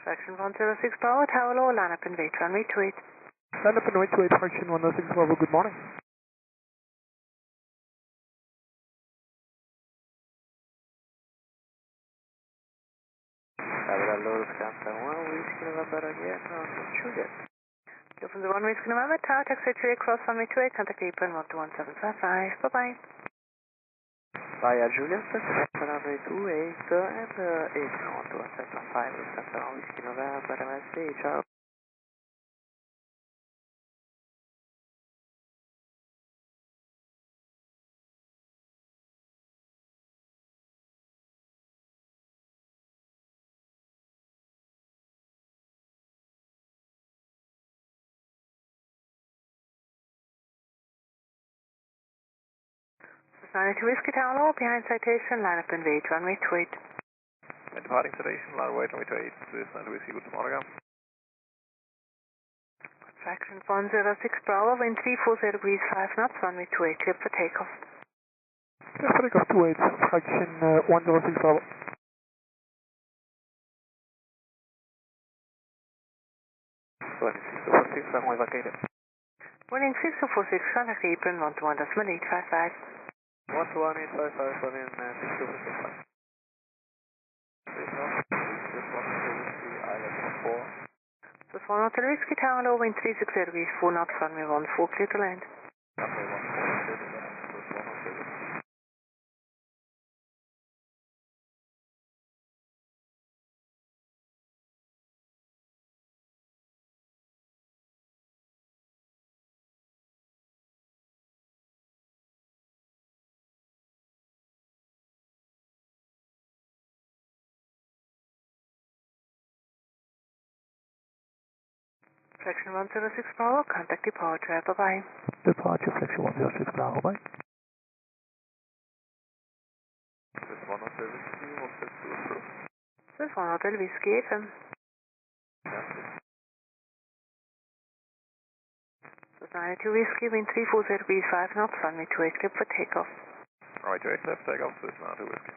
Fraction 106 Bravo, Tower Low, line up and wait, runway 28. Line up and wait to 8, fraction 106 Bravo, good morning. Several Lufthansa 1 Whiskey November again, Juliet. Dolphins 1 Whiskey November, Tower, taxi Zurich cross runway 28, contact apron 121.755. Bye-bye. Via Juliet, runway 28 and apron 121.755, Lufthansa 1 Whiskey November, MSC, ciao. 92 Whiskey Tower, behind citation, line up and wait, runway 28. Departing citation, line wait, runway 28, Swiss 92 Whiskey, good morning. Traction 106 Bravo, wind 340 degrees 5 knots, runway 28, clear for takeoff. Yeah, for takeoff 28, traction 106 Bravo. 26 runway vacated. Winning 6246, contact apron 121.855. 121.855, running 6246. This one Hotel Whiskey Tower, low wind 360 degrees 4 knots, runway 14, clear to land. Runway 14, clear to land, Swiss 106. Traction 106 Bravo, contact departure, bye-bye. Departure, flexion 106 Bravo, bye. Swiss 1 Hotel Whiskey, Hotel 2 approved. This one Hotel Whiskey FM. This 92 Whiskey, wind 340 degrees 5 knots, runway 28, clear for takeoff. Runway 28, left takeoff, Swiss 92 Whiskey.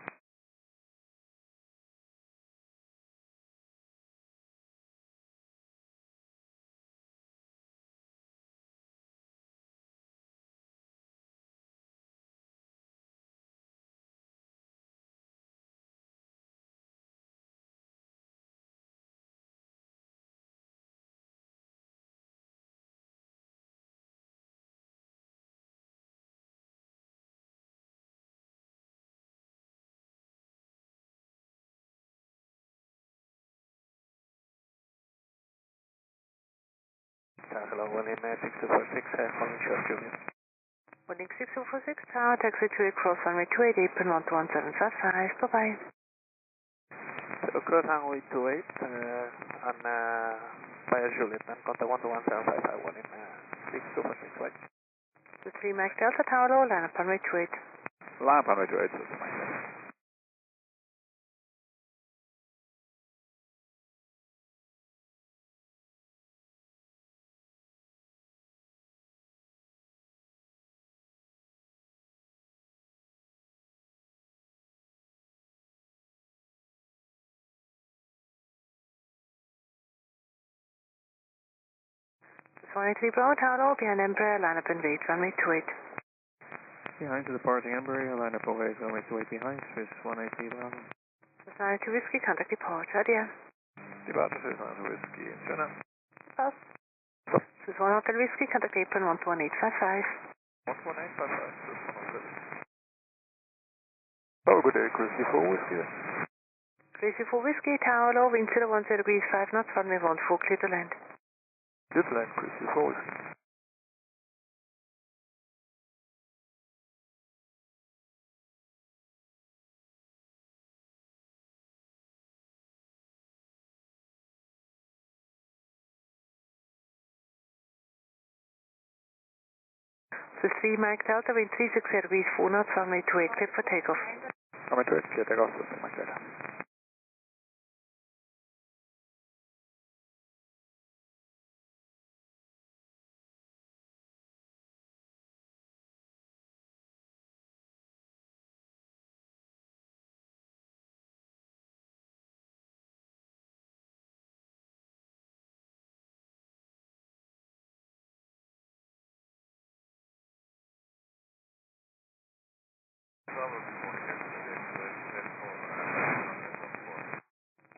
Hello, winning 6246, calling Charles Julius. Winning 6246 Tower, taxi to cross runway 28, apron 11755, bye-bye. So cross runway 28, and via Juliet, and contact 121.755, winning 6246, right? The 3 Mike Delta Tower, low, line up runway 28. Line up runway 28, Swiss 92. This 183 Bravo Tower, low, behind Embraer, line up and wait, runway 28. Behind to departing Embraer, line up and wait, runway 28 behind, Swiss 183 Bravo. This 92 Whiskey, contact departure, dear. Departure Swiss 92 Whiskey, China. Pass. This one Hotel Whiskey, contact apron 11855. 11855, Swiss 106. Have a good day, Chrissy 4 Whiskey. Crazy 4 Whiskey Tower, low, wind 010 degrees 5 knots, runway 14, clear to land. Good land, Chrissy 4 Whiskey. This 3 Mike Delta, wind 360 degrees 4 knots, runway 28, clear for takeoff. Runway 28, clear takeoff, Swiss 92.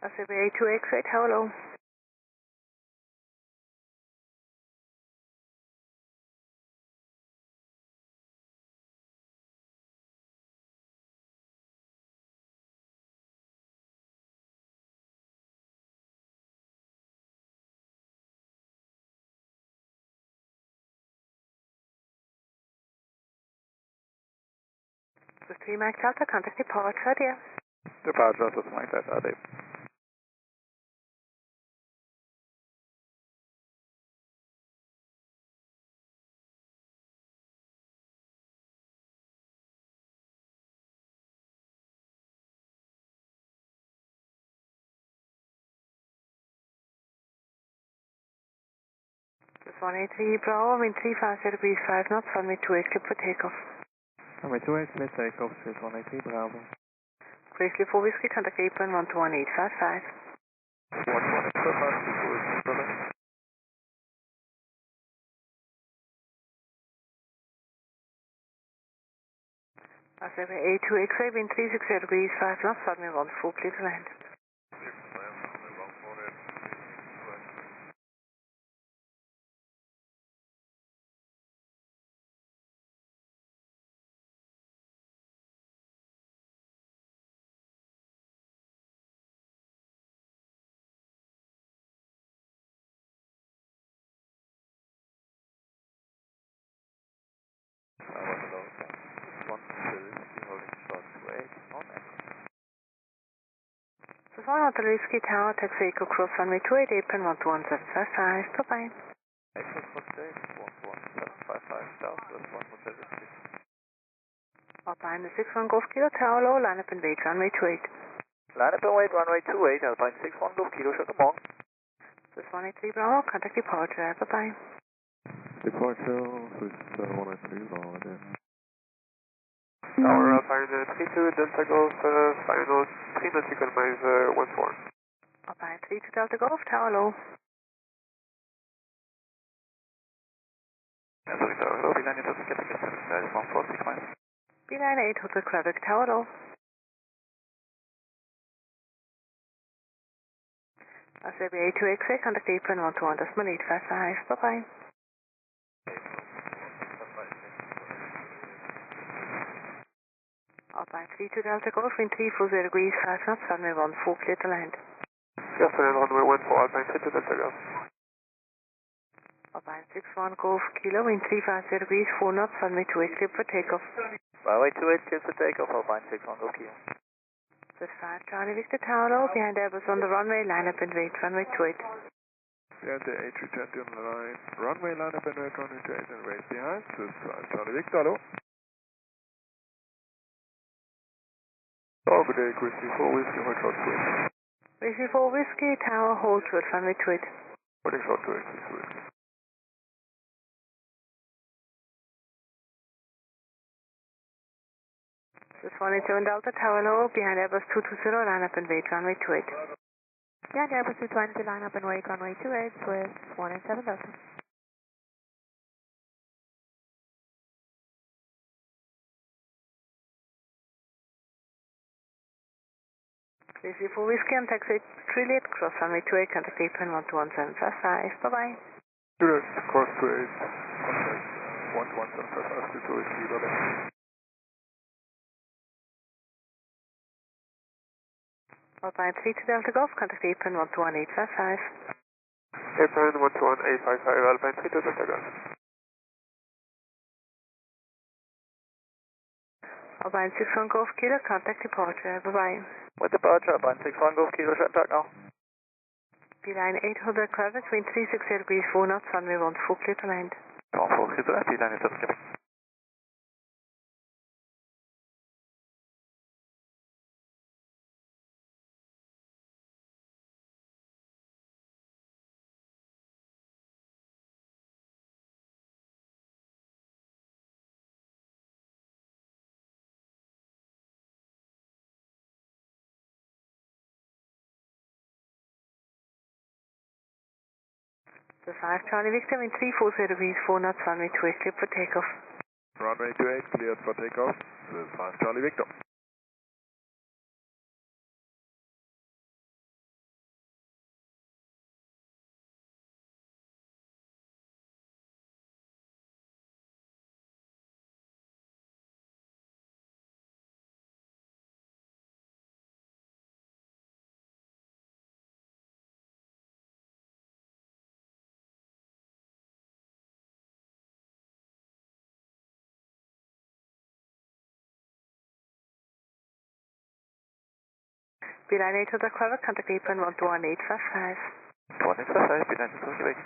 RJAA 2X8, how low? This 3 Mike Delta, contact departure, dear. Departure Swiss 92. 183 Bravo, wind 350 degrees 5 knots, runway 28, clear for takeoff. Runway 28, clear takeoff, Swiss 183 Bravo. Briefly 4 whiskey, contact apron 121.855. 121.855, Bravo. Australia A2 X-ray, wind 360 degrees 5 knots, runway 14, clear to land. So far, Hotel Whiskey Tower, taxi Echo Cross runway 28, apron 11755. Bye-bye. Echo Cross 11755, Southwest 1 Whiskey. Alpine 61 Golf Kilo Tower low, line up and wait, runway 28. Line up and wait, runway 28, Alpine 61 Golf Kilo, shut them on. Swiss 183 Bravo, contact departure, bye-bye. Departure, Swiss 183 Bravo, then. Tower Alpine 32, Delta Golf, final 3 nautical miles, 14. Alpine 32 Delta Golf, Tower low. Zurich Tower, beeline is at Quebec, 146 miles. Beeline 8 Hotel Quebec, Tower low. Australia A2 X-ray, contact apron 121.855. Bye-bye. Alpine 32 Delta Golf, wind 340 degrees 5 knots, runway 14, clear to land. Yes, runway 14, Alpine 32 Delta Golf. Alpine 61 Golf Kilo, wind 350 degrees 4 knots, runway 28, clear for takeoff. Runway 28, clear for takeoff, Alpine 61 Golf Kilo. Swiss 5 Charlie Victor Tower low, behind Airbus on the runway, line up and wait, runway 28. Behind the A320 on the line, runway line up and wait, runway 28 and wait behind, Swiss 5 Charlie Victor, hello. Oh, good day, Christy 4 Whiskey, hold short to it. Whiskey 4 Whiskey, Tower, hold to it, runway 28. Holding short to it, Christy Whiskey. Swiss 187 Delta Tower low, behind Airbus 220, line up and wait, runway 28. Behind Airbus 220, line up and wait, runway 28, Swiss 187 Delta. Whiskey 4 Whiskey on taxi Trilliot, cross runway 28, contact apron 121.755. Bye-bye. Juliet, cross to 8, contact 11755, Swiss Whiskey, bye-bye. Alpine 32 Delta Golf, contact apron 121.855. Apron 121.855, Alpine 32 Delta Golf. Alpine 61 Golf Kilo, contact departure, bye-bye. With departure, Alpine 61 Golf Kilo, shut back now. Beeline 800 Quebec, wind 360 degrees 4 knots, runway 14, clear to land. 14, clear to land, beeline is at Quebec. The 5 Charlie Victor, wind 340 degrees 4 knots, runway 28, clear for takeoff. Runway 28, cleared for takeoff, Swiss 5 Charlie Victor. Beeline 800 Quebec, contact apron 121.855. 185, beeline is at Quebec.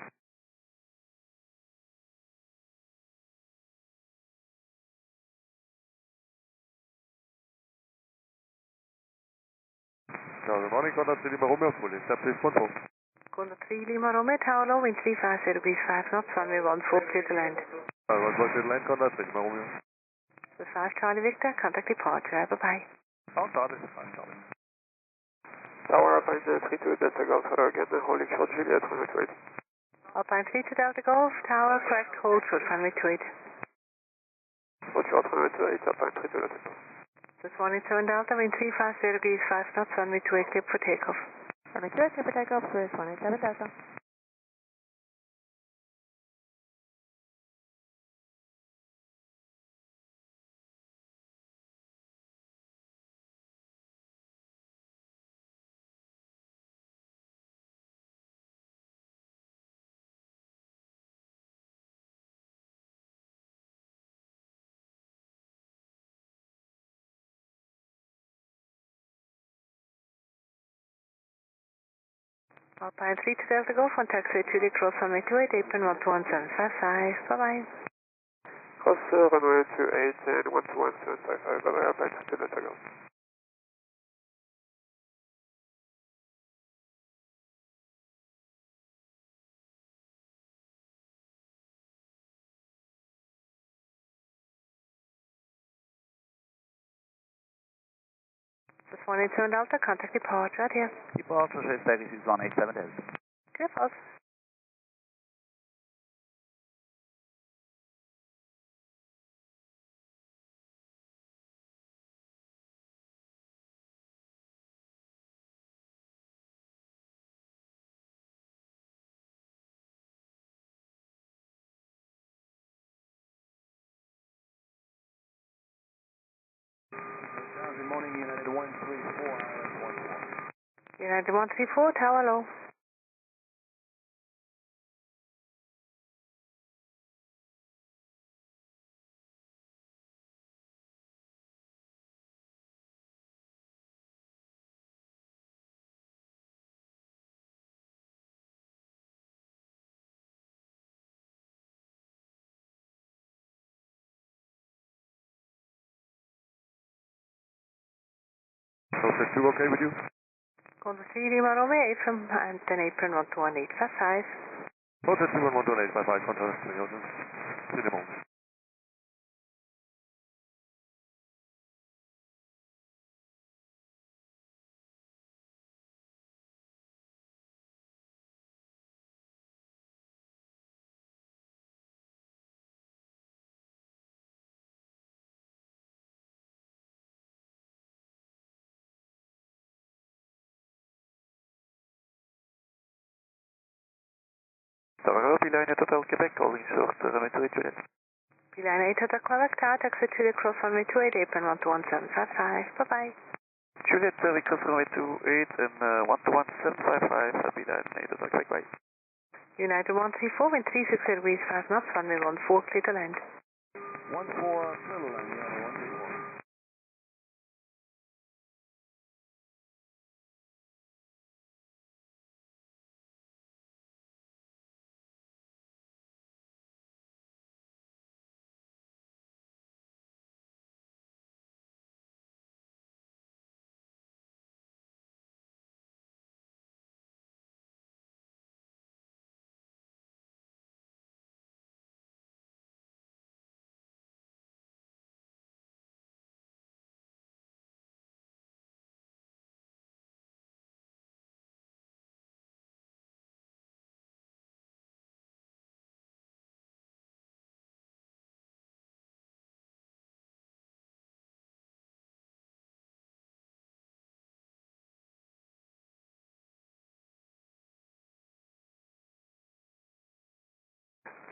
Good morning, contact Lima Romeo, full establishment home. Contact 3 Lima Romeo Tower low, wind 350 degrees 5 knots, runway 14, clear to land. 11 clear to land, contact 3 Lima Romeo. The 5 Charlie Victor, contact departure, bye-bye. Contact is 5 Charlie. Tower Alpine 32 Delta Golf again, holding short Juliet, runway 28. Alpine 32 Delta Golf, Tower, correct, hold short, runway 28. Hold short, runway 28, Alpine 32 Delta. This 187 Delta, wind 350 degrees 5 knots, runway 28, clear for takeoff. Runway 28, clear for takeoff, Swiss 187 Delta. Alpine 32 Delta Golf, on taxi 2D cross runway 28, apron 121755, bye-bye. Cross runway 28 and 121755, bye-bye, Alpine 32 Delta Golf. This 187 Delta, contact departure, right here. Departure, Swiss Vegas 187 Delta. Clear pulse. Good morning, United 134, United 134, tower low. Process 2 okay with you? Contact 3 Lima Romeo, apron and then apron 121855. Process 2 and 11855, contact 3 Lima Romeo. Tower Line Total Quebec, holding short, runway 28 Juliet. Line 8 Hotel Quebec, tower, taxi 2D cross runway 28, apron 121755, bye-bye. Juliet, cross runway 28 and 121755, Line 8 Hotel Quebec, bye. United 134, wind 360 degrees 5 knots, runway 14, clear to land. 14, clear to land, United 134.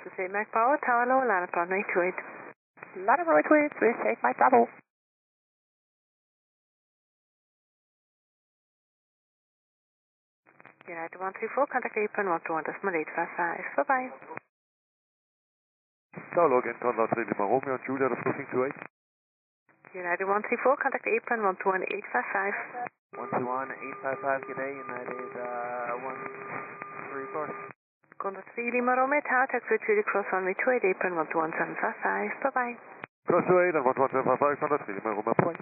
This is 8 Mac Power, tower low, line up runway 28. Line up runway 28, Swiss 8 Mike Bravo. United 134, contact apron 121855, bye-bye. Tower again, contact 3 Lima Romeo, Juliet approaching 28. United 134, contact apron 121855. 121855, good day, United 134. Contact 3 Lima Romeo, tower, taxi 2D cross runway 28, apron 11755, bye-bye. Cross 28 and 11755, contact 3 Lima Romeo, bye.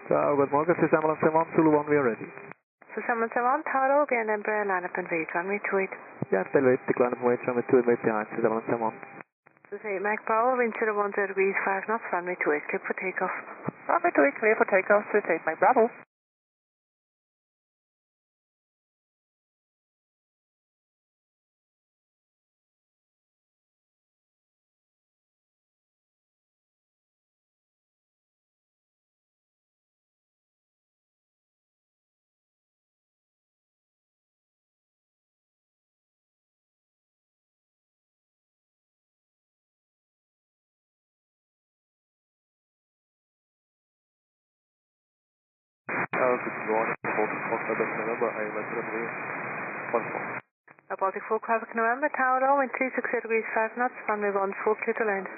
Good morning, this is Ambulance 1, Zulu 1, we are ready. Ambulance 1, Tower, behind Embraer, line up and wait, runway 28. Yeah, Bellway, decline of wait, runway 2 and wait behind, this is Ambulance 1. This is Mike Power, wind 010 degrees, 5 knots, runway 28, clear for takeoff. Runway 28, clear for takeoff, Swiss 8, Mike Bravo. Good morning, Baltic 4 Quebec November, ILS runway 14. Baltic 4 Quebec November, Tower, wind 36 degrees, 5 knots, runway 14, clear to land.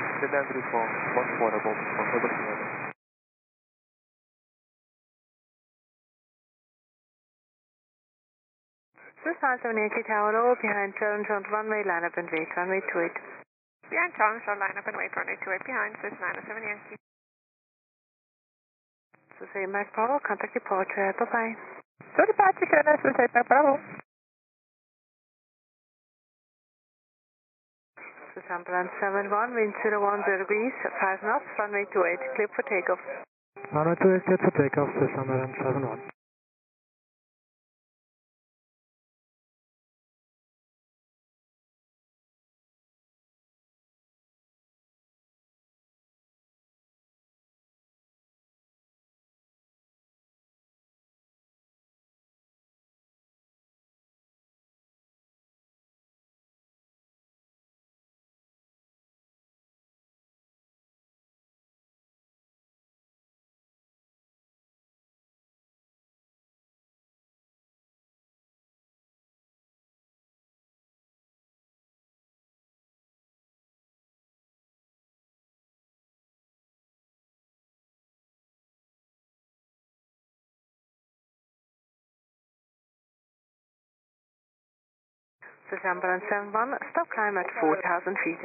Wind Andrew 4, 14, Baltic 4 Quebec November. Swiss 97 Yankee Tower, behind Challenge on runway, line up and wait, runway 28. Behind Challenge on line up and wait, runway 28 behind, Swiss 97 Yankee. Swiss 8 Mike Bravo, contact departure, bye-bye. So departure, KLAS, Swiss 8 Mike Bravo. Swiss Ambulance 71, wind 010 degrees, 5 knots, runway 28, clear for takeoff. Runway 28, clear for takeoff, Swiss Ambulance 71. Swiss Ambulance 71, stop climb at 4,000 feet.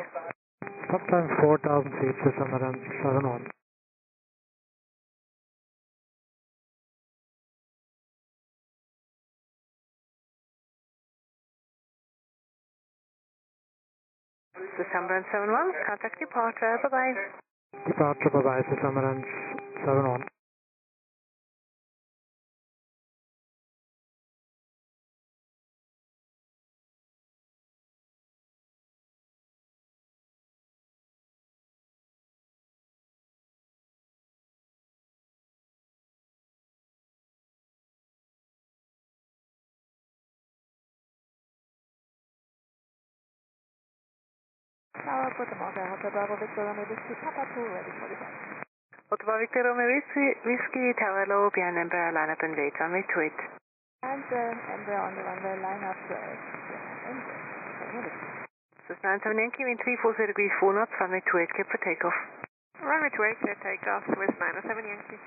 Stop time 4,000 feet, Swiss Ambulance 71. Swiss Ambulance 71, contact departure, bye-bye. Departure, bye-bye, Swiss Ambulance 71. Tower, good morning, Hotel Bravo, Victor Romeo Whiskey, Papa 2, ready for departure. Hotel Victor Romeo Whiskey, Tower low, behind Embraer, line up and wait, runway 28. And Embraer on the runway, line up, Swiss 97 Yankee, wind 340 degrees, 4 knots, runway 28, clear for takeoff. Runway 28, clear takeoff, Swiss 97 Yankee.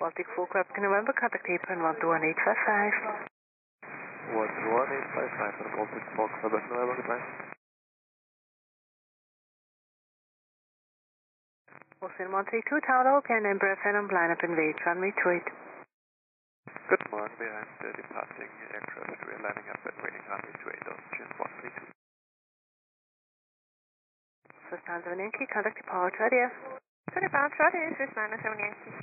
Baltic 4 Quebec November, contact apron 121.855. 11855 for Baltic 4 Quebec November, goodbye. Wilson 132 Tower, behind Embraer, Phenom, line up and wait, runway 28. Good morning, behind departing aircraft, we are lining up and waiting runway 28 on Chin 132. Swiss 97 Yankee, contact departure, ready. So departure, ready, Swiss 97 Yankee.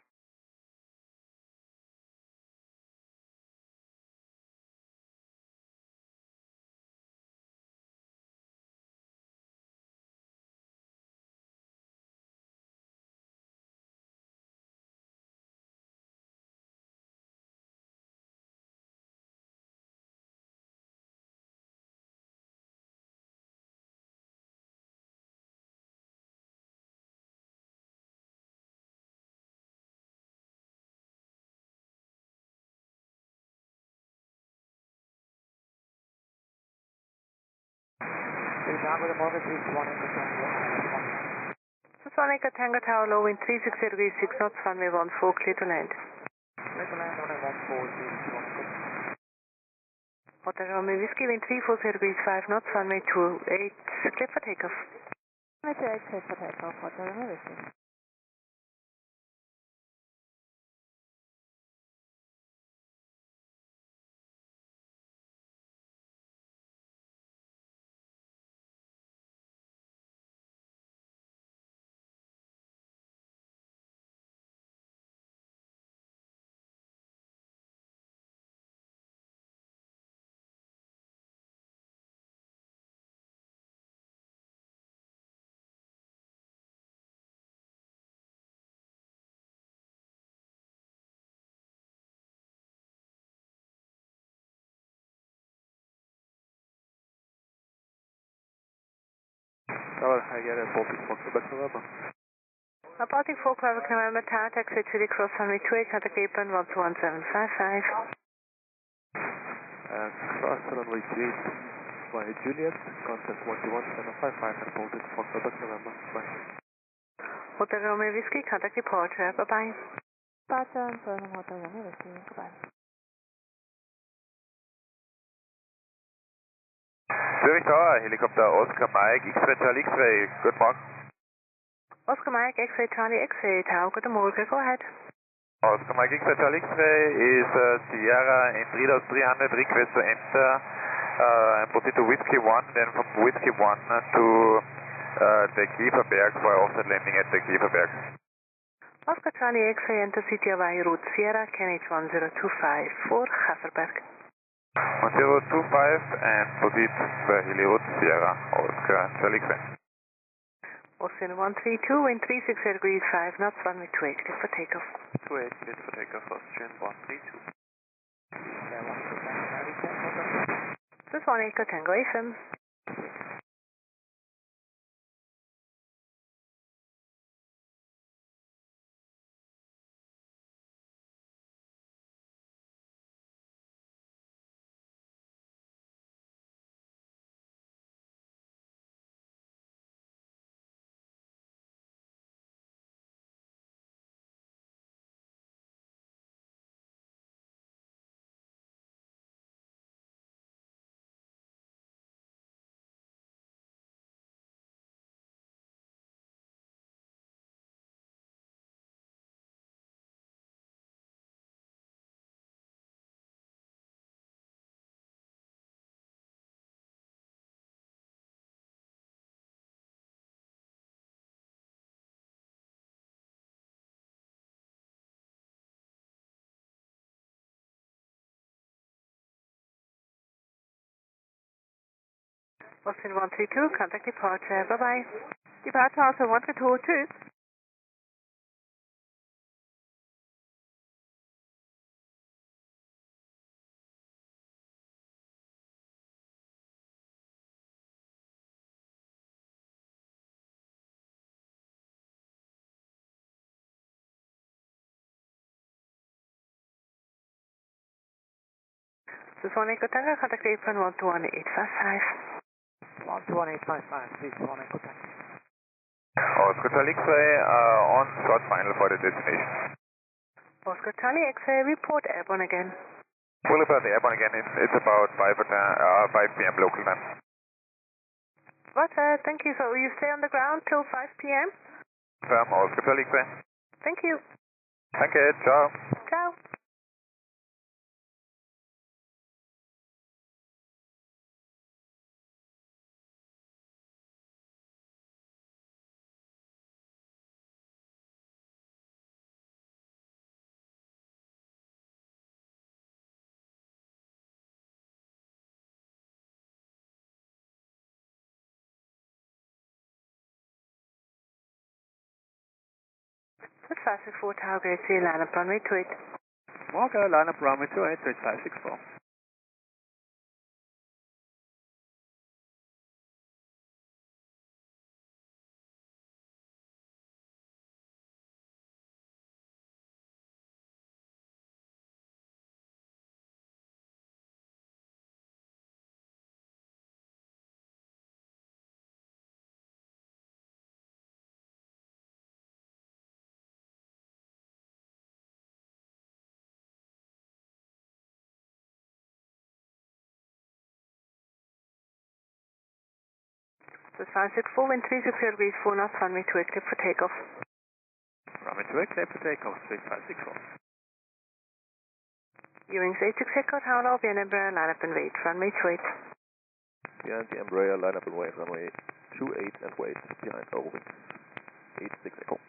Goedemorgen, dit is 1 Echo Tango. This is 1 Echo Tango Tower, low wind 360 degrees 6 knots, runway 14, clear to land. Clear to land, runway 14, Hotel Romeo Whiskey, wind 340 degrees 5 knots, runway 28, clear for takeoff. Runway 28, clear for takeoff, Hotel Romeo Whiskey. Tower, I get a Baltic for Quebec November. Baltic 4 Quebec November, tower taxi to the cross runway 28, contact apron 121.755. Cross runway 28 by Juliet, contact 11755 and Baltic for Quebec November. Bye. Hotel Romeo Whiskey, contact departure, bye-bye. Departure and turning Hotel Romeo Whiskey, goodbye. Zurich Tower, Helikopter Oscar Mike, X-Ray Charlie X-Ray, good morning. Oscar Mike, X-Ray Charlie X-Ray, tower, good morning, go ahead. Oscar Mike, X-Ray Charlie X-Ray is Sierra in 3300, request to enter and proceed to Whiskey 1, then from Whiskey 1 to the Kieferberg for offset landing at the Kieferberg. Oscar Charlie X-Ray, enter CTY route Sierra, KNH 1025 for Gafferberg. 1025 and proceed per Heli route Sierra, Oscar Charlie X-Ray. Austin 132, wind 360 degrees 5 knots, runway 28, clear for takeoff. 28, clear for takeoff, Austrian 132. This is 1 Echo Tango FM. Austin 132, contact departure, bye-bye. Departure also 132, tschüss. This is 1 Echo Tango, contact apron 121.855. 121.855, please, 1 Echo Tango. Oscar Charlie X-Ray on short final for the destination. Oscar Charlie X-Ray, report airborne again. Full about the airborne again, it's about 5 p.m. local time. Roger, thank you. So you stay on the ground till 5 p.m.? Firm, Oscar Charlie X-Ray. Thank you. Danke, ciao. Ciao. This is 564 Tower Grade C, line up runway 28. Okay, line up runway 28, 3564. So 564, wind 360 degrees, 4 knots, runway 28, clear for takeoff. Runway 28, clear for takeoff, 3564. Viewings 86 Echo Tower, behind Embraer, line up and wait, runway 28. Behind the Embraer, line up and wait, runway 28 and wait, behind overwind 86 Echo.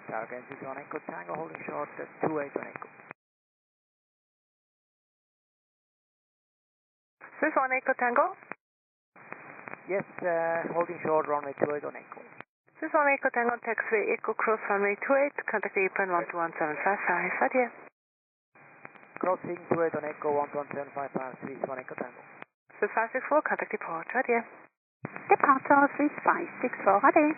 Tower Gainsey on Echo Tango, holding short at 28 on Echo. This is 1 Echo Tango. Yes, holding short, runway 28 on Echo. This is 1 Echo Tango, taxiway Echo Cross, runway 28, contact apron 121755, adieu. Crossing 28 on Echo, 11755, 31 Echo Tango. So 564, contact depart, adieu. Departure 3564, adieu.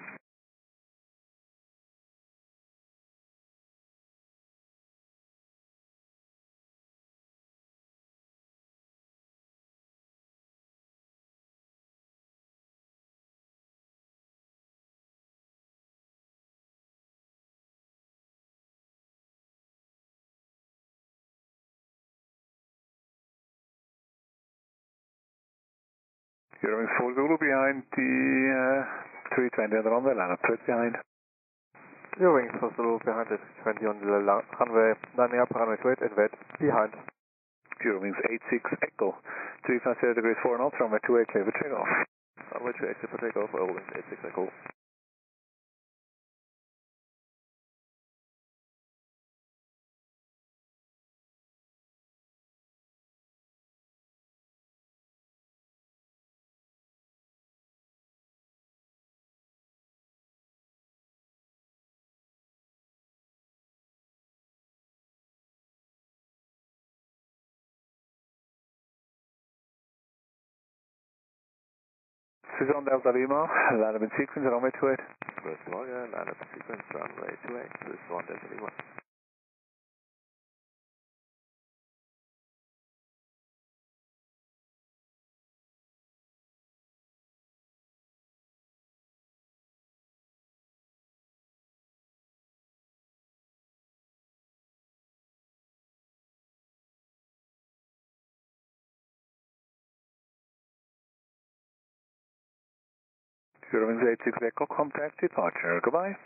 Eurowings 4 Zulu behind the 320 on the runway, line up 28 behind. Eurowings 4 Zulu behind the 320 on the runway, lining up runway 28 and wait, behind. Eurowings 86 Echo, 350 degrees 4 knots, runway 28 clear for takeoff. Runway 28 clear for takeoff, Eurowings 86 Echo. Suzanne Delta Lima, line up in sequence, runway 28. First Warrior, line up sequence, runway 28, Suzanne Delta Lima. Eurowings 86 Echo, contact departure, goodbye.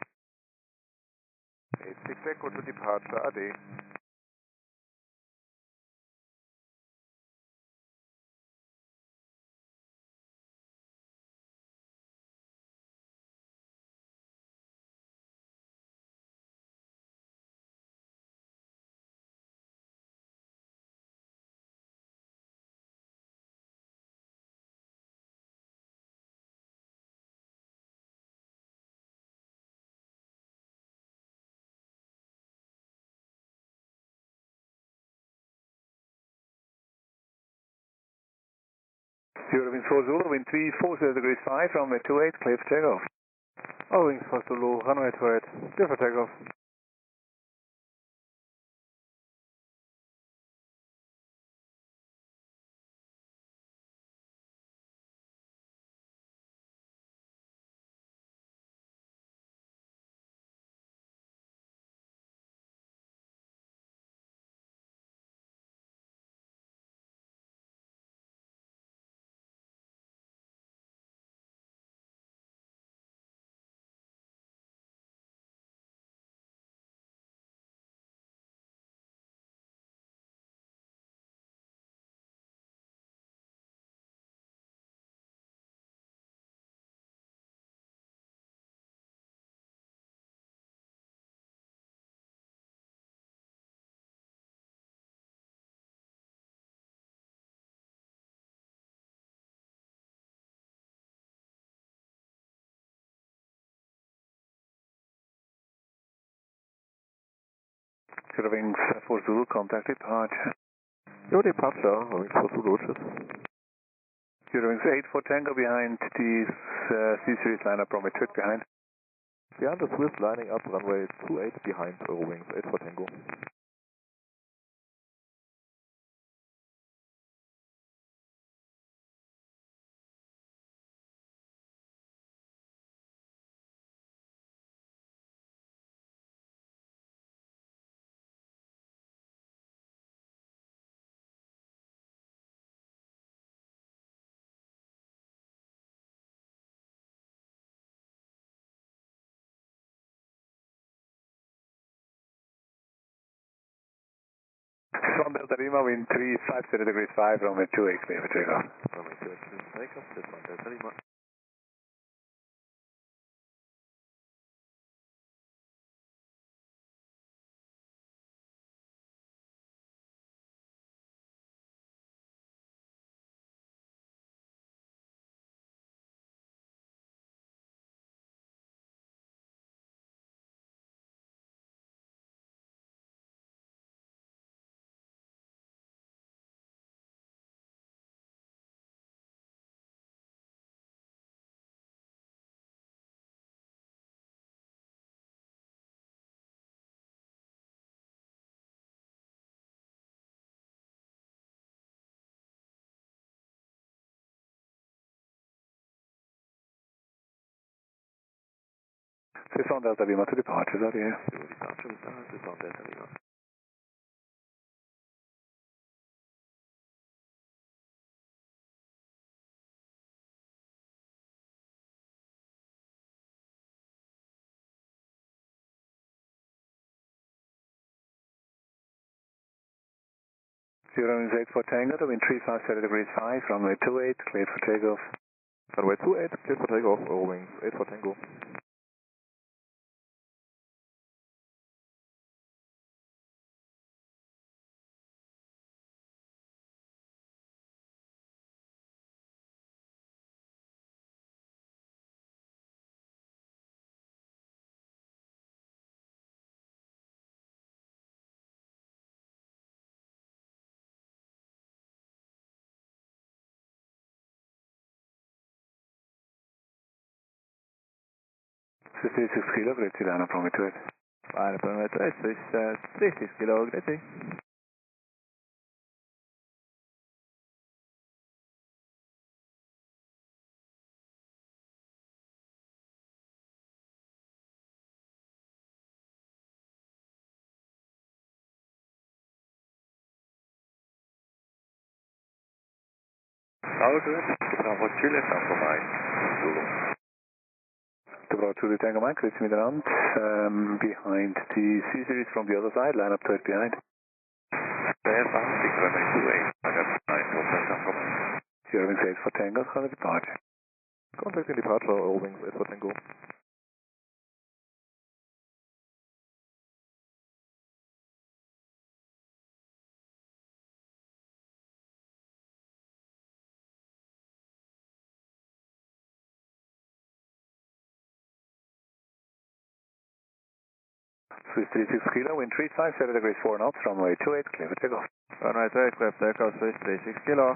86 Echo to departure, adieu. Eurowings 4 Zulu, wind 340 degrees 5, runway 28 clear for takeoff. Eurowings 4 Zulu, runway 28, clear for takeoff. Your wings 4 Zulu, contact departure. Your departure, wings 4 Zulu, cheers. Your wings 8 for Tango behind the C-Series lineup, runway 28 behind. Behind the Swiss lining up, runway 28 behind, Eurowings 8 for Tango. Swan Delta Lima, wind 350 degrees 5, runway 28, clear for takeoff. Runway 28, clear for takeoff, this one Delta Lima. Swan Delta Lima to departure, is that you? Your departure, Swan Delta Lima. Zero wings 8 for Tango, wind 350 degrees 5, runway 28, clear for takeoff. Runway 28, clear for takeoff, Eurowings 8 for Tango. Swiss 36 kilo, great sea lineup, runway 28. Lineup runway 28, Swiss 36 kilo, great sea. Southwest, Bravo Juliet, Alpha Mike, Zulu. To Bravo Juliet, Tango Mike, great sea mid-round, behind the C-Series from the other side, line up 30 behind. There, Pacific, runway 28, I got 9 for Tango. Zero wings 8 for Tango, contact departure. Contacting departure, Eurowings 8 for Tango. Swiss 36 kilo, wind 350 degrees 4 knots, runway 28, clear for takeoff. Runway 28, clear for takeoff, Swiss 36 kilo.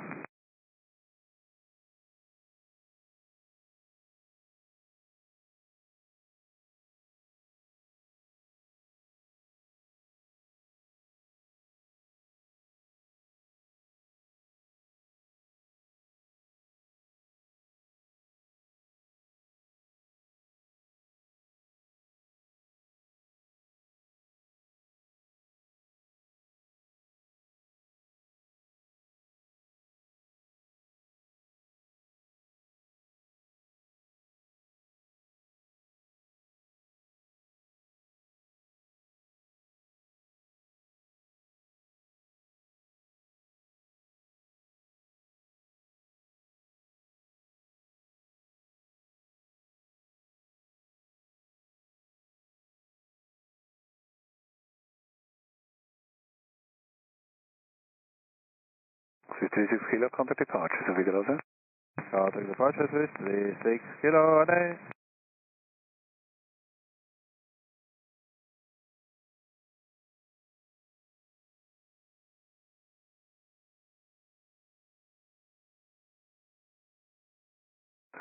Swiss 36 kilo, contact departure, so Vigo Loza. Contact departure, Swiss 36 kilo, nice.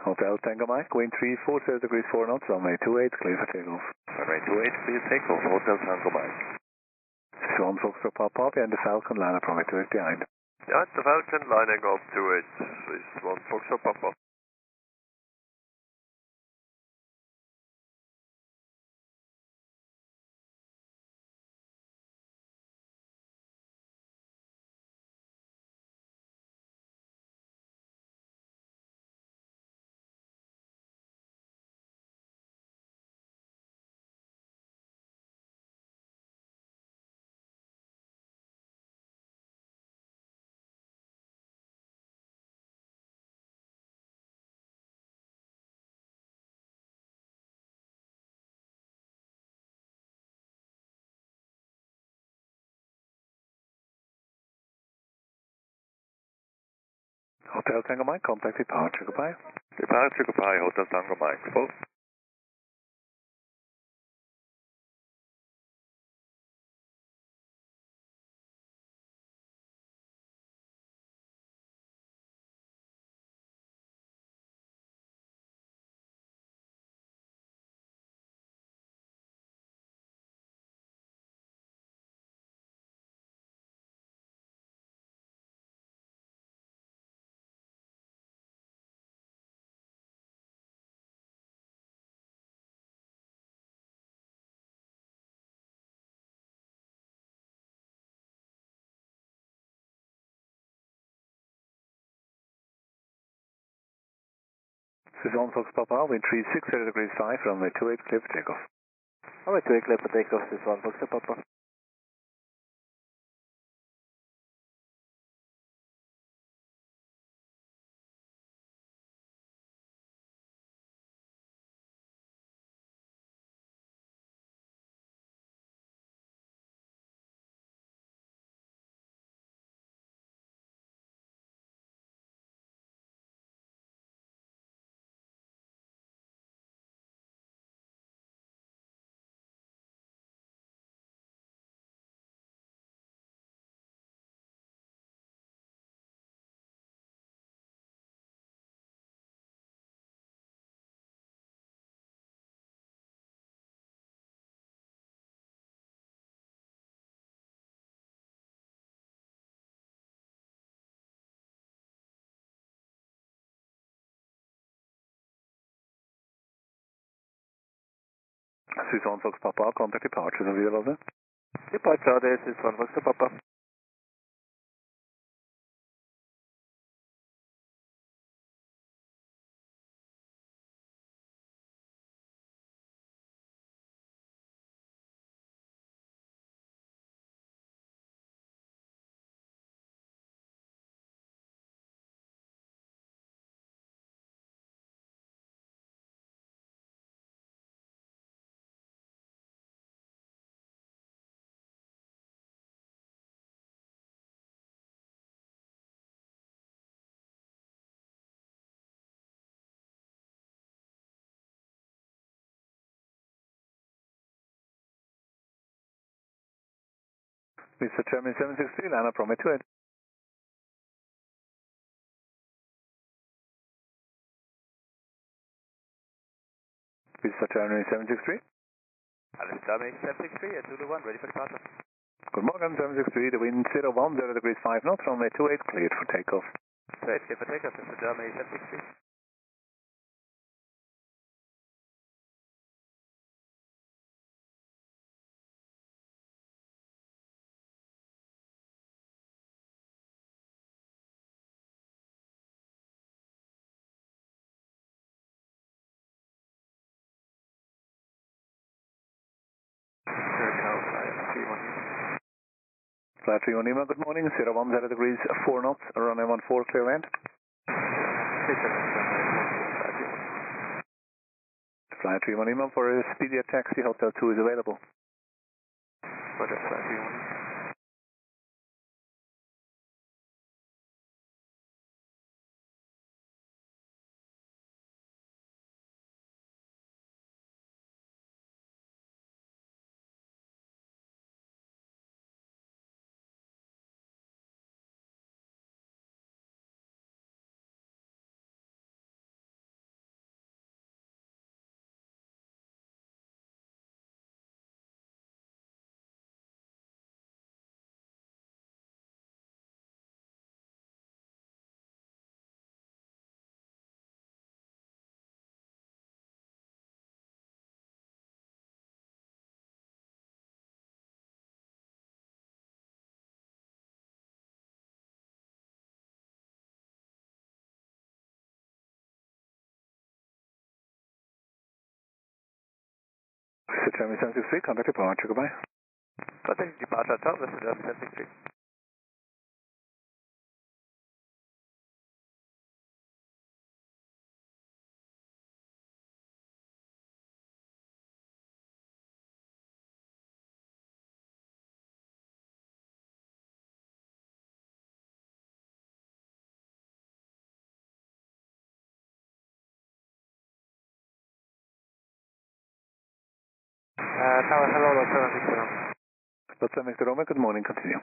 Hotel Tango Mike, wind 340 degrees 4 knots, runway 28, clear for takeoff. Runway 28, clear takeoff, Hotel Tango Mike. Swan Foxtrot Papa and the Falcon line up runway 28 behind. Yeah, the Falcon lining up to it is 1 Foxtrot Papa. Hotel Tango Mike, contact departure, goodbye. Departure, goodbye, Hotel Tango Mike. Full. Swan Fox Papa, wind 360 degrees 5, runway 28, clear for takeoff. Runway 28, clear for takeoff, Swan Fox Papa. Swan Fox Papa, contact departure, available. Departure, this is Swan Fox Papa. Mr. Chairman 763, line up runway 28. Mr. Chairman 763. Alice Germany 763 at Zulu 1, ready for departure. Good morning, 763, the wind 010 degrees 5 knots, runway 28, cleared for takeoff. Great, clear for takeoff, Mr. Germany 763. Flightradar24 Lima, good morning, 010 degrees 4 knots, runway 14, clear land. Flightradar24 Lima, for a speedy taxi, Hotel 2 is available. Roger, Flightradar24. Germany 763, contact departure, goodbye. Contact departure, ciao, this is Germany 763. Tower, hello, Lot 7 Victor. Lot 7 Victor Romeo, good morning, continue.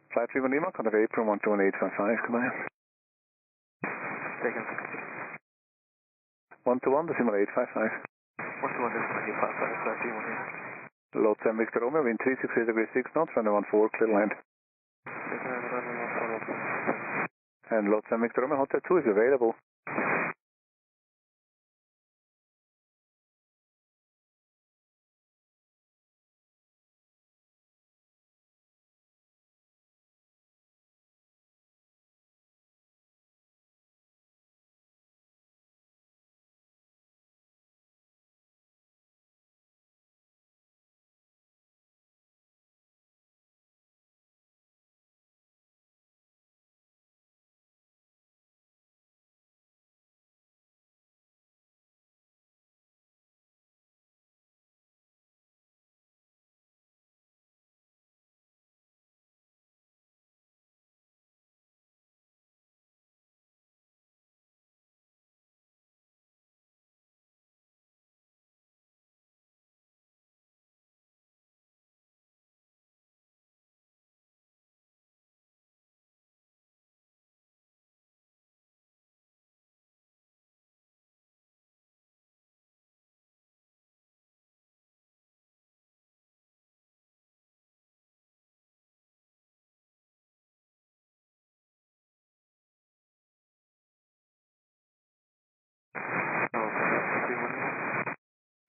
Flight 3 Lima, contact April 121.855, goodbye. Second. 121, decimal 855. 121, decimal 855, Flight 3 here. Lot 7 Victor Romeo, wind 368 degrees 6 knots, runway 14, clear land. And Lot 7 Victor Romeo, Hotel 2 is available.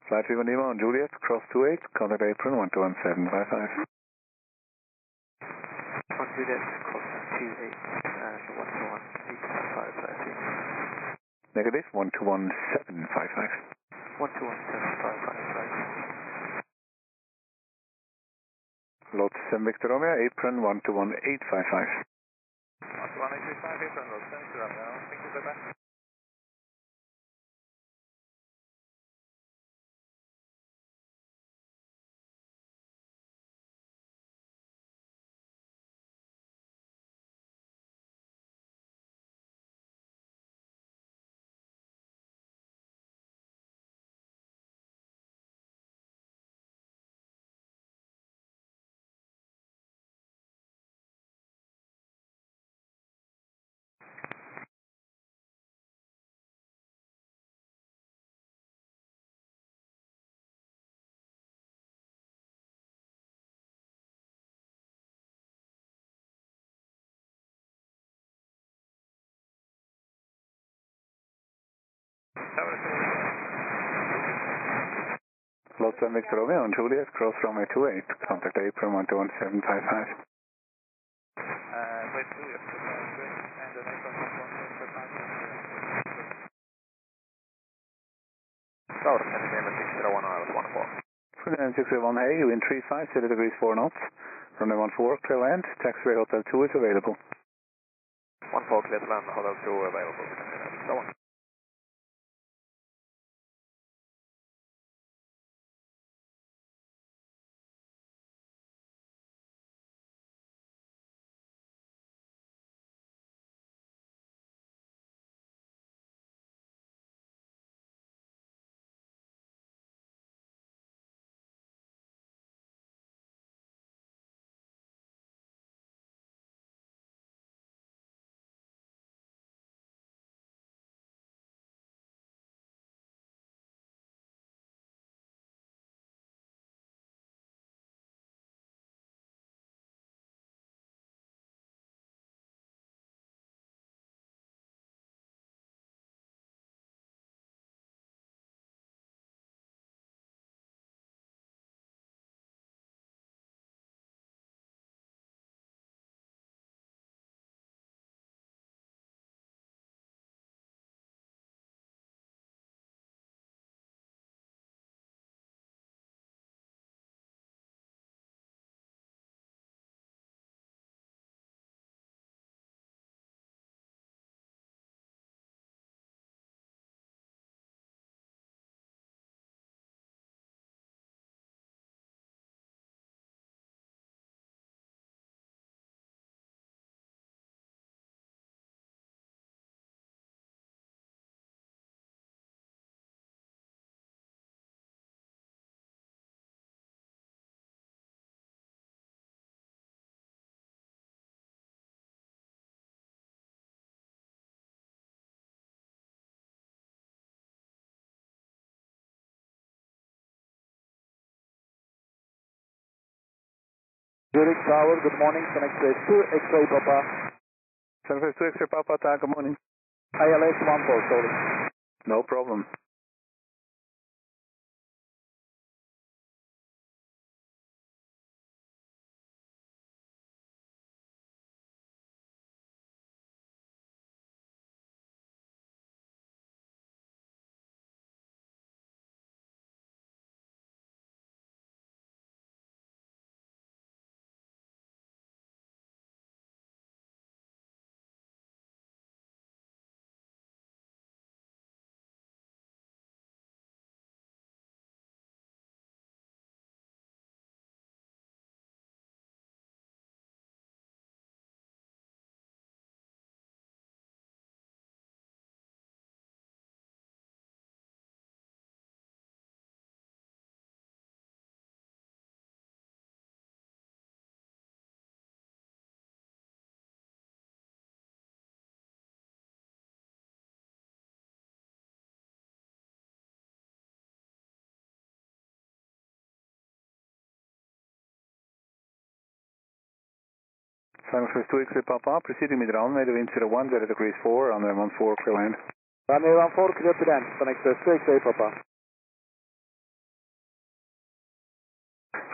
Flight 3 Lima on Juliet, cross 28, contact April 121.755. On Juliet, cross 28, and 121.855, Flight 3. Negative, 121.755. 121.755, Lot 7 Victor Romeo, apron 121.855. 121.855, apron, Lot 7 Victor Romeo, thank you, bye-bye. Lot 7 Victor Romeo on Juliet, cross runway 28, contact April 121.755. Wait, Juliet, and the next one 121.755. Tower, KMEM 601 Island 14. Flight 601, hey, wind 35, 0 degrees 4 knots. Runway 14, clear land. Taxiway Hotel 2 is available. 14 clear to land, Hotel 2 available. Go on. Zurich Tower, good morning, connect with 2 X-ray Papa. San Francisco 2 X-ray Papa, good morning. ILS 14, sorry. No problem. San Francisco 2 X-ray Papa, proceeding with runway, the wind 01, 0 degrees 4, runway 14, clear land. Runway 14, clear to land, connect with 2 X-ray Papa.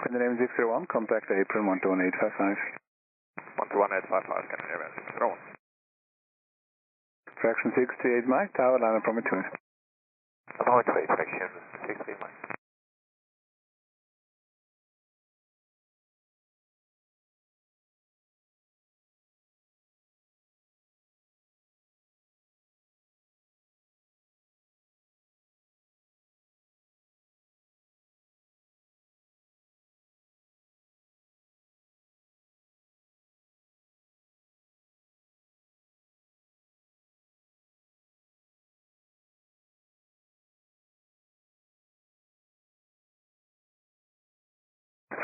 Scandinavian 601, contact April 121855. 121855, Scandinavian 601. Fraction 638 Mike, tower line from 2. About 8, fraction 638 Mike.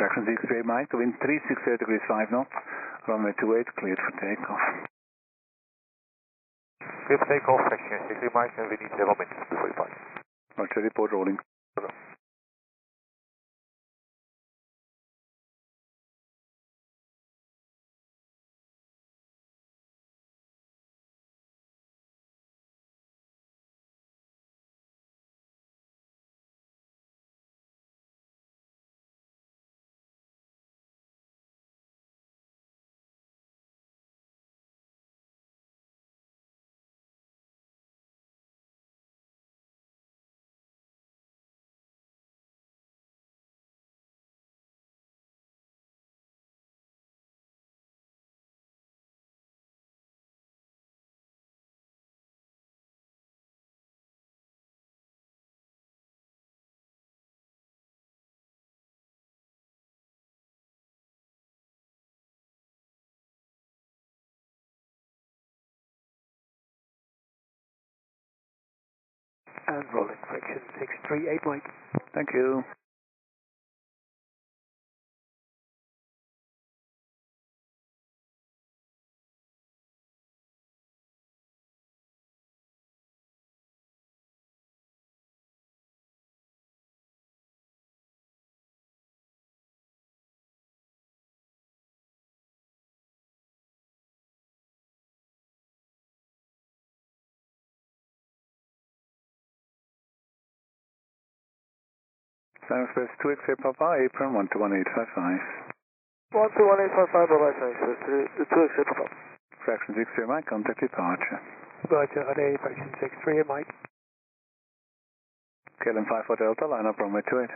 Fraction 638 Mike, the wind 360 degrees 5 knots, runway 28, cleared for takeoff. Clear for takeoff, fraction 638 Mike, and we need several minutes before you park. Roger, report rolling. and rolling friction 638 Mike. Thank you. Space 2X-ray Papa, apron 121855. 121855, bye-bye, Space 2X-ray Papa. Fraction 6 Mike, contact departure. Roger, RJAA, fraction 638 Mike. KLM 5 for Delta, line up runway 28.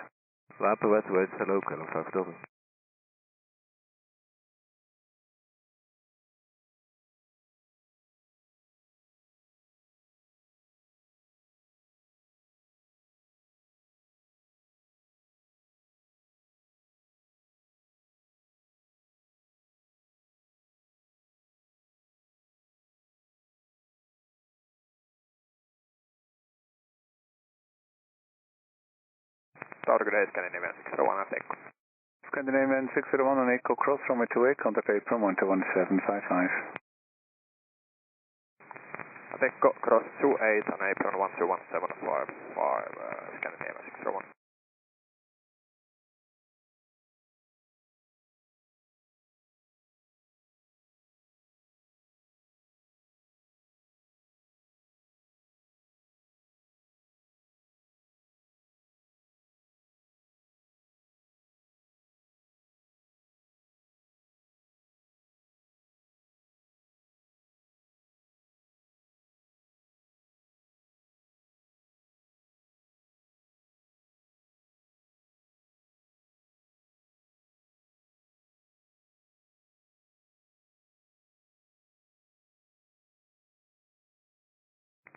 Later west, hello, KLM 5 Delta. Tower Scandinavian 601 and Echo. Scandinavian 601 on Echo Cross, runway 28, contact apron 121755. Echo Cross 28 on apron 121755, Scandinavian 601.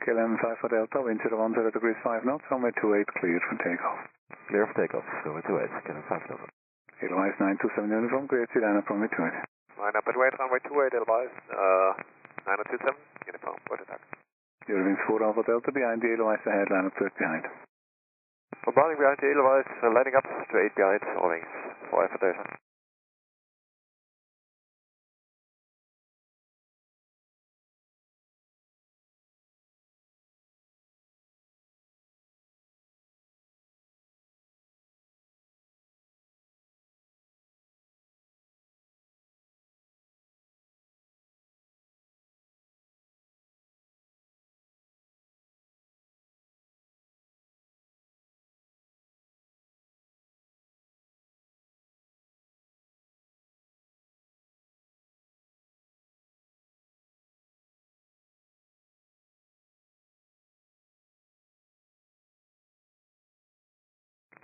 KLM 5 for Delta, wind 010 degrees 5 knots, runway 28, cleared for takeoff. Clear for takeoff, runway 28, KLM 5 Delta. Edelweiss 927 uniform, cleared to line up runway 28. Line up at wait, runway 28, Edelweiss, 927, uniform, what attack. Eurowings 4 Alpha Delta, behind the Edelweiss ahead, line up 30 behind. Bombarding behind the Edelweiss, lining up to 8 behind, Eurowings 4 for Delta.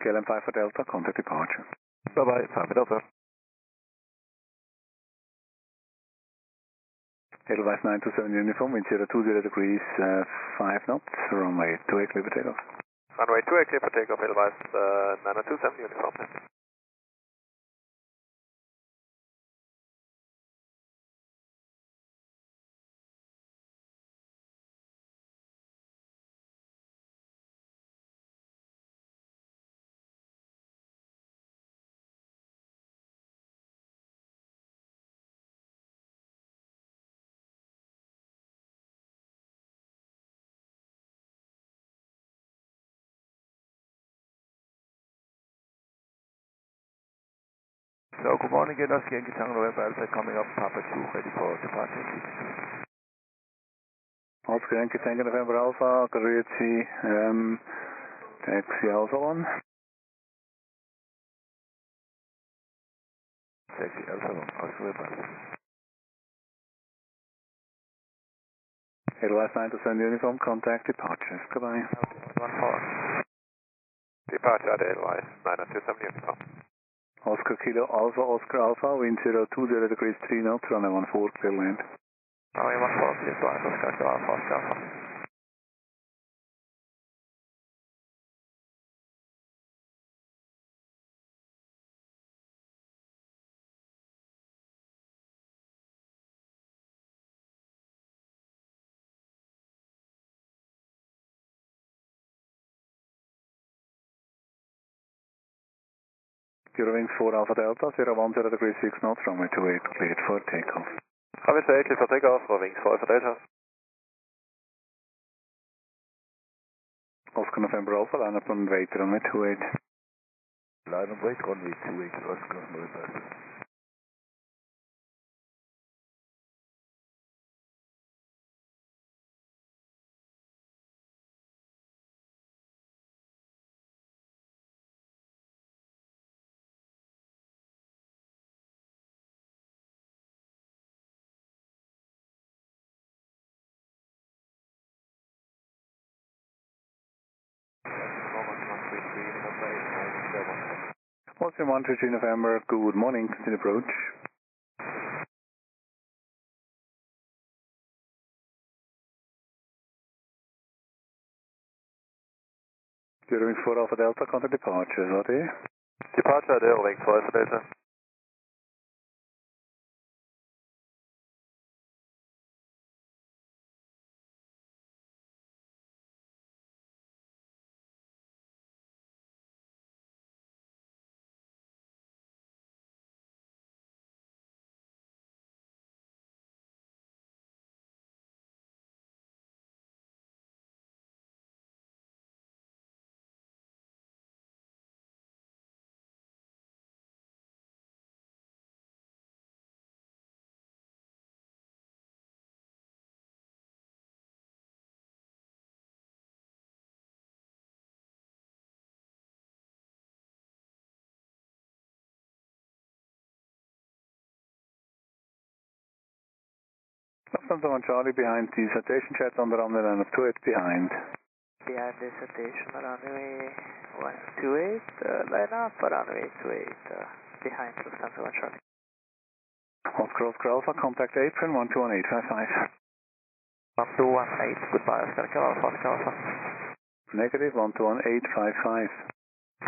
KLM 5 for Delta, contact departure. Bye-bye, 5 for Delta. Edelweiss 927 uniform, wind 020 degrees 5 knots, runway 28, clear for takeoff. Runway 28, clear for takeoff, Edelweiss 927 uniform. So, good morning, Guinness, Yankee Tango November Alpha coming up, Papa 2, ready for departure. Oscar Yankee Tango November Alpha, Grüezi, taxi Alpha 1. Taxi Alpha 1, Oscar November. Edelweiss 927 uniform, contact departure. Goodbye. 14. Departure at Edelweiss 927 uniform. Oscar Kilo Alpha, Oscar Alpha, wind 020 degrees 3 knots, runway 14, clear land. Runway 14, clear to land, Oscar Kilo Alpha, Oscar Alpha. Eurowings 4 Alpha Delta, 010 degrees 6 knots, runway 28, cleared for takeoff. Runway 28, cleared for takeoff, Eurowings 4 Alpha Delta. Oscar November Alpha, line up and wait, runway 28. Line and wait, runway 28, Oscar November. Oscar 133 November, good morning, continue approach. Eurowings 4 Alpha Delta, contact departure, what are you? Departure at Eurowings 4 Alpha Delta. Lufthansa 1 Charlie behind the citation jet on the runway line of 28 behind. Behind the citation runway 128, line up runway 28, behind Lufthansa 1 Charlie. Oscar Alpha, contact apron 121855. 1218, goodbye Oscar Alpha, Oscar Alpha. Negative 121855.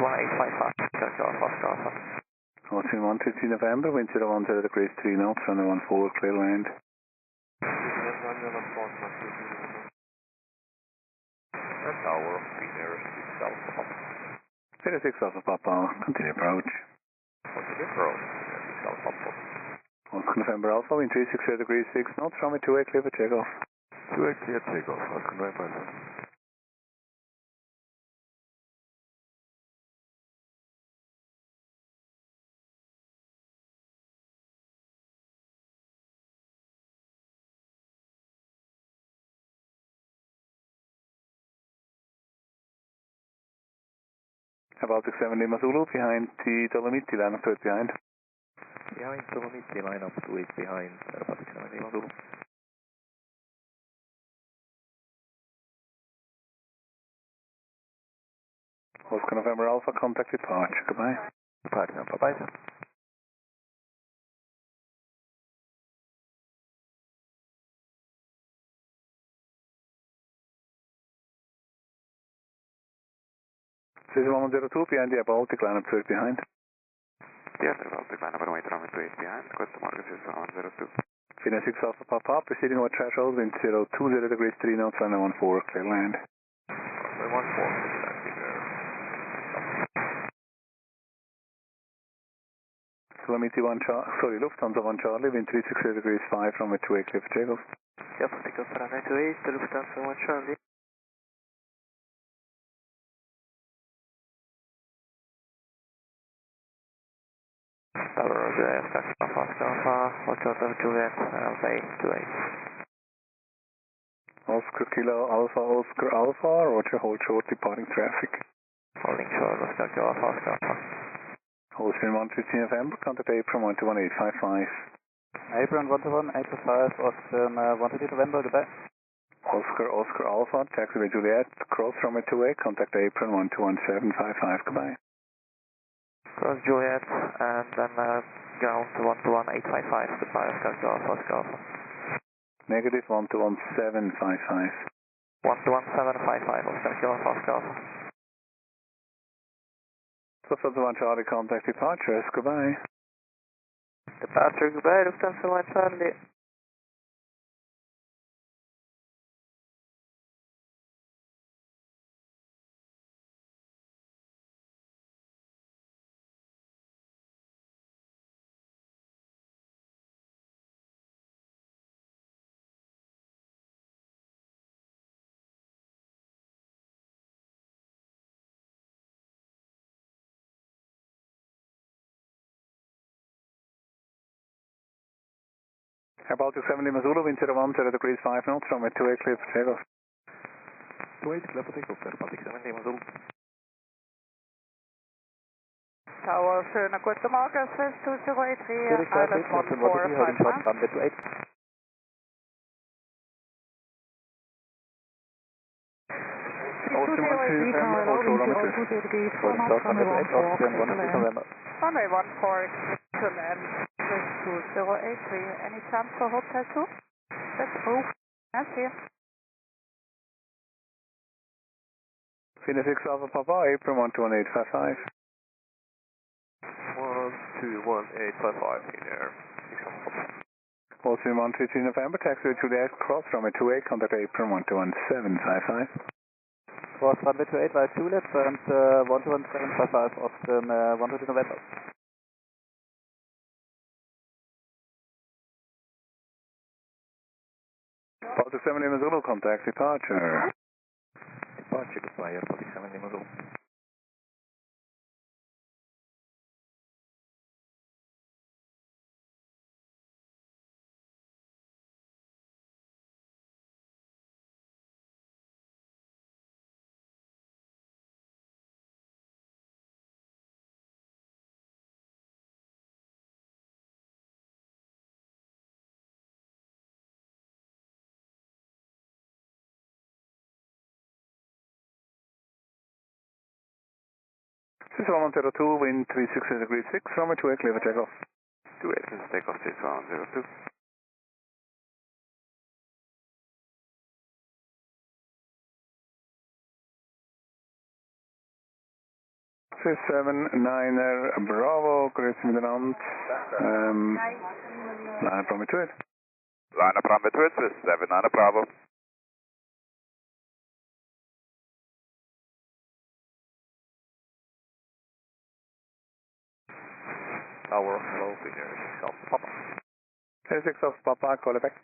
1855, Oscar Alpha, Oscar Alpha. Oscar 133 November, wind 010 degrees 3 knots, runway 14, clear land. And tower, Finnair 6 Alpha Papa. Finnair 6 Alpha Papa, continue approach. Continue approach, Finnair 6 Alpha Papa. Oscar November Alpha, wind 360 degrees 6 knots, runway 28, clear for takeoff. 28 clear takeoff, Oscar November Alpha. Baltic 7 Lima Zulu behind the Dolomiti line of 28 behind. Behind Dolomiti line up 28 behind, Baltic 7 Lima Zulu. Oscar November Alpha, contact departure, goodbye. Departure, bye-bye. City 102 behind the Baltic line of 30 behind. Yes, Baltic line number 8 runway 28 behind, question mark is 102. Finnair 6 Alpha Papa, proceeding over threshold, wind 020 degrees 3 knots, runway 14, clear land. Runway 14, exactly there. Dolomiti 1 Charlie, Lufthansa 1 Charlie, wind 360 degrees 5, runway 28, clear for takeoff. Yep, takeoff runway 28, Lufthansa 1 Charlie. Tower RJAA, Alpha, Alpha, watch out of Juliet, Bay 28. Oscar Kilo Alpha, Oscar Alpha, Roger, hold short, departing traffic. Holding short, Oscar Kilo Alpha, Oscar Alpha. Austrian 115 November, contact apron 121855. Apron 121, 855, Austrian 123 November, goodbye. Oscar Alpha, taxiway Juliet, cross runway 28, contact apron 121755, goodbye. Cross Juliet, and then ground 121855, goodbye Oscar Kilo Alpha, Oscar Alpha. Negative 121755. 121755, Oscar Kilo Alpha, Oscar Alpha. Lufthansa 1 Charlie, contact departure, goodbye. Departure, goodbye, Lufthansa 1 Charlie. Air Baltic 7 Lima Zulu, wind 010 degrees 5 knots, runway 28 clear for takeoff. 28 clear for takeoff, Air Baltic 7 Lima Zulu. Tower, schönen guten Morgen, Swiss 208, Zurich LSZH, Captain 123, holding short, runway 28. Austrian 123 November, hold short runway 2. Holding short, runway 28, Austrian 123 November. Runway 14, to land, Swiss 2083. Any chance for hotel 2? Let's move. Yes, here. Phoenix 6 Alpha Papa, April 121.855. 121.855 in air. Austrian 133 November, taxiway Juliet, cross runway 28, contact April 121.755. Cross runway 28 via Juliet and 121.755 Austrian 123 November. Baltic 7 Lima Zulu, contact departure. Departure, goodbye, Air Baltic 7 Lima Zulu. This is 102, wind 360 degrees 6, runway 28 clear for takeoff. 28 clear for takeoff, 6102. 679er Bravo, correct middenhand. Line up runway 28. Line up runway 28, 79er Bravo. Tower, hello, Phoenix 6 Alpha Papa. 6 Alpha Papa, call it back.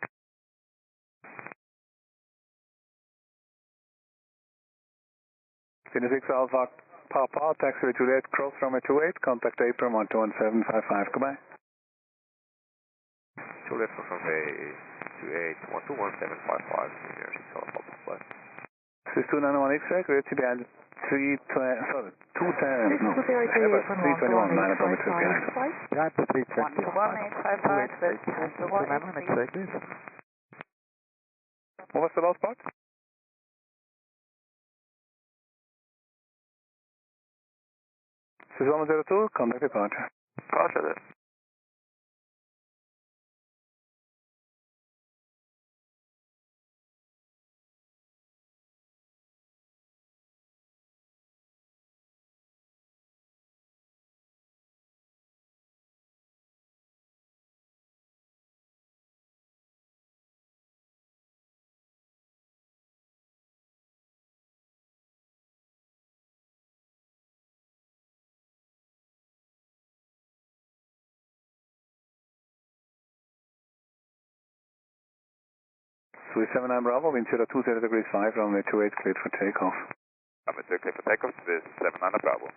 Phoenix 6 Alpha Papa, taxiway Juliet, cross runway 28, contact April 121.755, goodbye. Juliet cross runway 28, 121.755 in air, 6 Alpha Papa. 6291 X-ray, correct behind 210, no, 321, line up runway 28. Behind the 320. 11855, Swiss remember next day, please. What was the last part? This is 102, contact departure. Roger that. Swiss 79 Bravo, wind 020 degrees 5, runway 28 cleared for takeoff. Runway 28 clear for takeoff, Swiss 79er Bravo.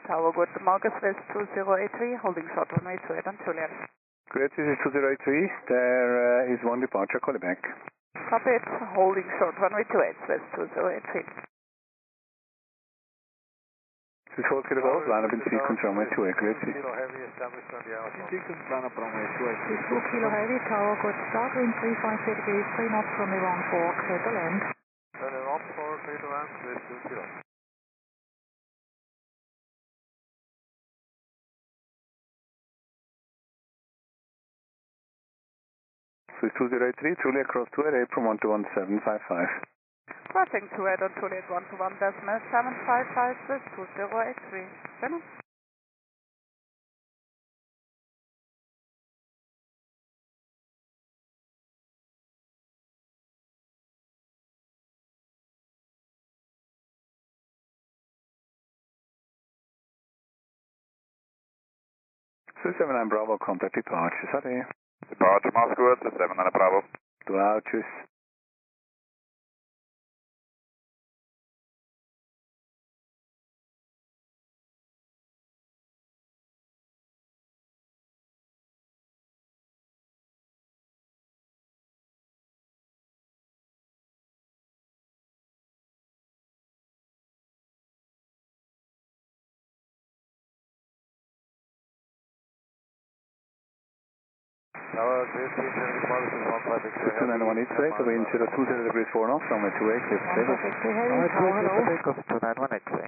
Tower, guten Morgen, Swiss 2083, holding short runway 28 on Juliet. Great, this is 2083, there is one departure, call it back. Copy it, holding short runway 28, Swiss 2083. This is 4 Kilo Golf, line up in sequence runway 28, great. Kilo Heavy established on the outside. In sequence, line up runway 28. This is 2 Kilo Heavy, Tower, good start, wind 350 degrees, 3 knots, runway 14, clear to land. Runway 14, clear to land, Swiss 2 Kilo. Swiss 2083, Juliet cross 28, April 121.755. Crossing 28 on Juliet 121.755, Swiss 2083. Venom. Swiss 79 Bravo, contact departure, sorry. Departure Moscow, Swiss 79er Bravo. Du out, tschüss. Tower, clear 370 degrees, 15 X-ray. 291 X-ray, wind 020 degrees 4 knots, runway 28, clear for takeoff. X-ray heavy, tower, hello. Takeoff 291 X-ray.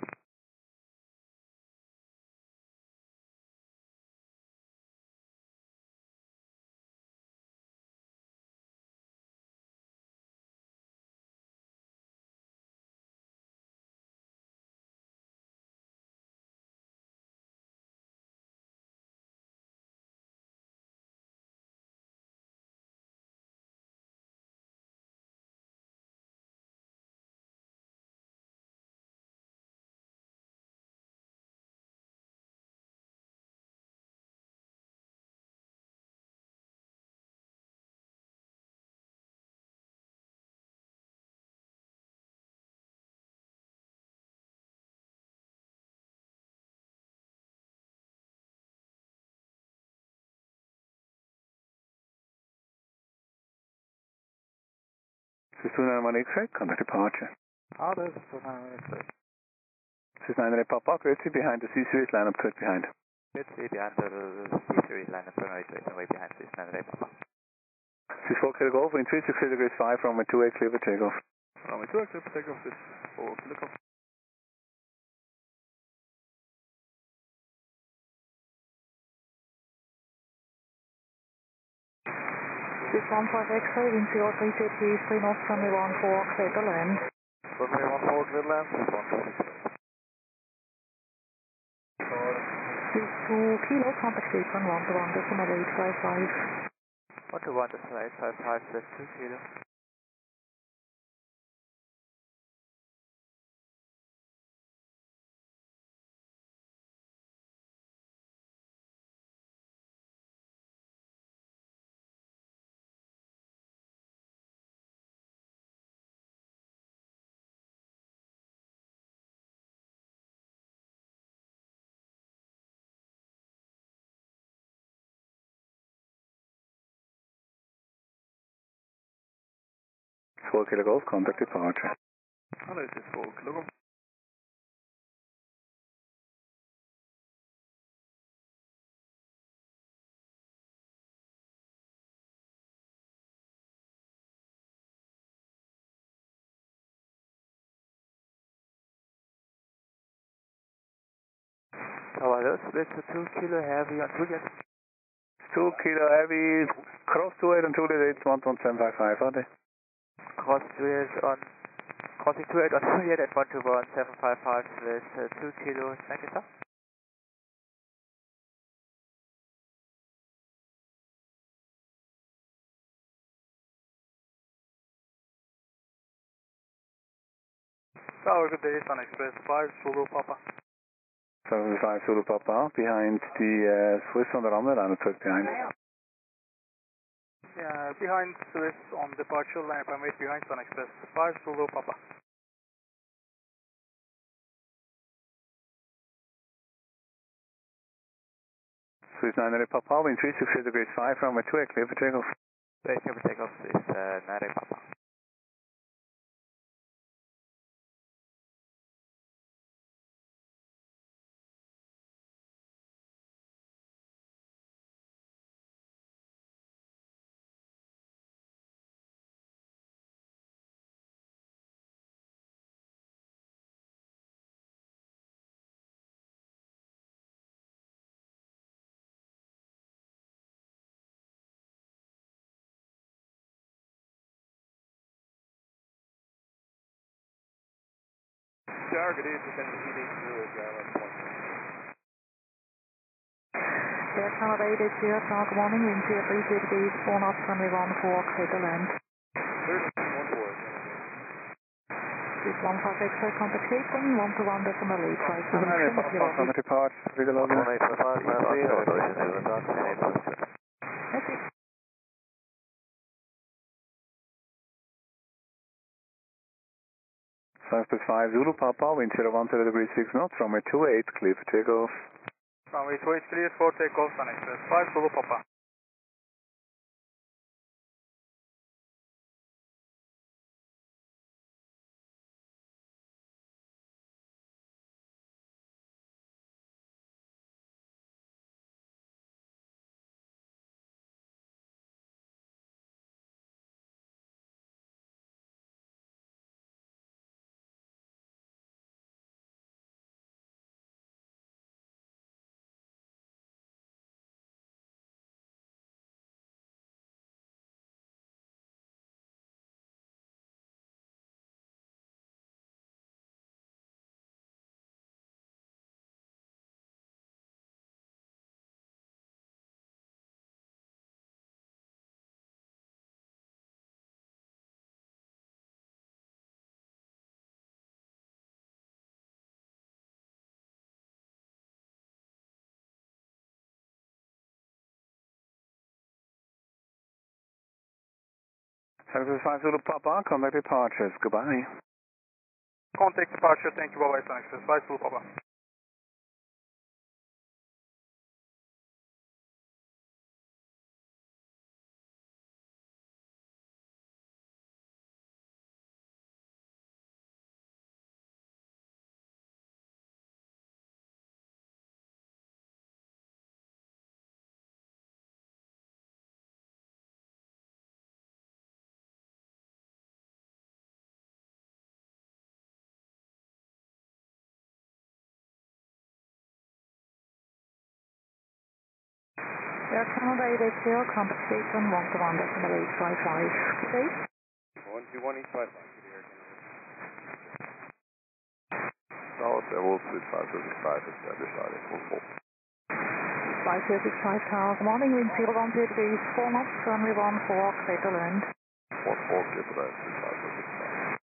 This is 291 X-ray, contact departure. This is 291 X-ray. This is 9 Papa, grid behind the C-Series, line up clear behind. Grid behind the C-Series, line up runway 28 and way behind this 9 Papa. This is 4 kilo golf, wind 360 degrees 5, runway 28, clear for takeoff. Runway 28, clear for takeoff, this is 4 kilo golf. This 15 X-ray, wind 03 degrees 3 knots, runway 14, clear to land. Runway 14, clear land, this is 1 This 2 kilo, contact apron 121.855. 121.855, that's 2 kilo. This is 4 kilo golf, contact departure. Hello, this is 4 kilo golf. Tower, split to 2 kilo heavy on Juliet. 2 kilo heavy, cross 28 on Juliet, it's 11755, are they? Cross Juliet on, crossing 28 on Juliet at 121.755 with 2 kilo, thank you sir. Tower, good day, Sun Express 5, Zulu Papa. 75 Zulu Papa, behind the Swiss on the runway, line up clear behind. Yeah, behind Swiss on departure, line up and wait behind Sun Express 5, Zulu Papa. Swiss 9 Papa, wind 360 degrees 5, runway 28, clear for takeoff. Clear for takeoff is 9 Papa. Good evening, can you see these through as well? Air Canada 880, good morning, wind 03 degrees 4 knots, runway 14, clear to land. 14. This 15 X-ray, contact apron 121.855. Contact departure, Reagan Logan. 1855, That's it. Five plus 5 Zulu Papa, wind 010 degrees 6 knots, runway 28, clear for takeoff. Runway 28 clear for takeoff, Sun Express 5, Zulu Papa. 765 Zulu Papa, contact departures. Goodbye. Contact departure, thank you, bye-bye, San Access. Bye, Zulu Papa. Air Canada EIDW, contact station 121.855. Good day. 121.855. South Level 3535 established island full full. 5065 Tower, good morning, wind 010 degrees, 4 knots, runway 14, clear to land. 14 clear to land 3535.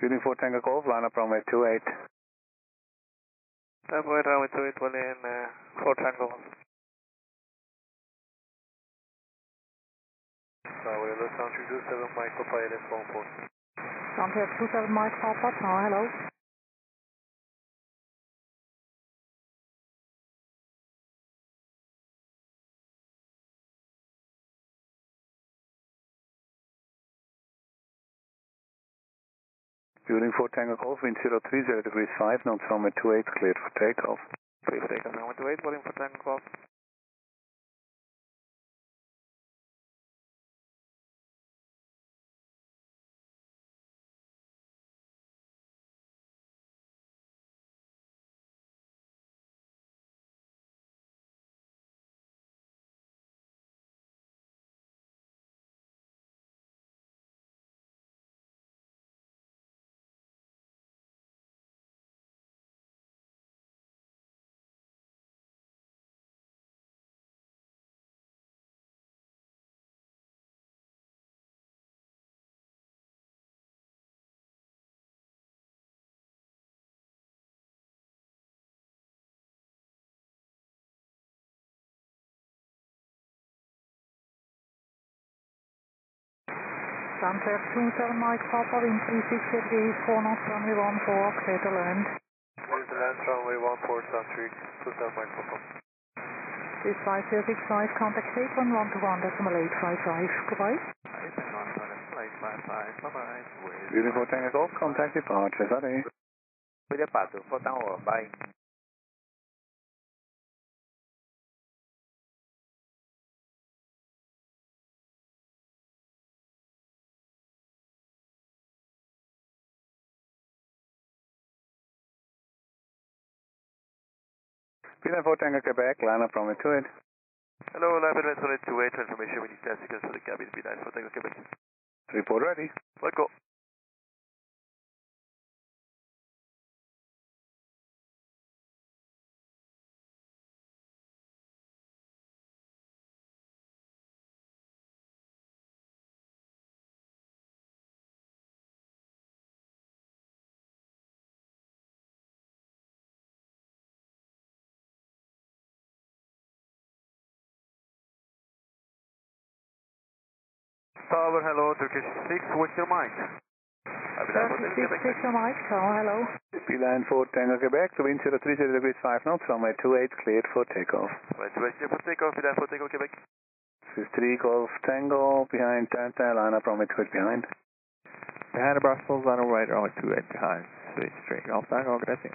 Speeding 4 Tango Golf, line up runway 28. Runway 28, well in 4 Tango. Tower, Lufthansa 27, Mike Papa, LS 14. Contact 27 Mike Papa, Tower, hello. Building 4 Tango Golf, wind 030 degrees 5 knots, runway 28, cleared for takeoff. Clear for takeoff, runway 28, well in 4 Tango Golf. Contact 27 Mike Papa, wind 36 degrees, 4 knots, runway 14, clear to land. Clear to land, runway 14, Zurich 27, Mike Papa. This 5065, contact gate 111.855. Goodbye. 855, bye-bye. Building 4 Tango Golf, contact departures. Ade. With the path, 4 Tango, bye. Building 4 Tango Quebec, line up runway 28. Hello, Live Advance 28, information with these testicles for the cabin speed 9 for Tango Quebec. Report ready. Let go. Tower, hello, Turkish 6, what's your mind? 36 Mike, Tower, hello. Beeline 4 Tango Quebec, the wind 030 degrees 5 knots, runway 28, cleared for takeoff. Right, clear for takeoff, Beeline 4 Tango Quebec. This is 3 Golf Tango, behind Tanta, line up runway 28 behind. Behind the Brussels, line up right, runway 28 behind. Switch straight, Golf Tango, good day.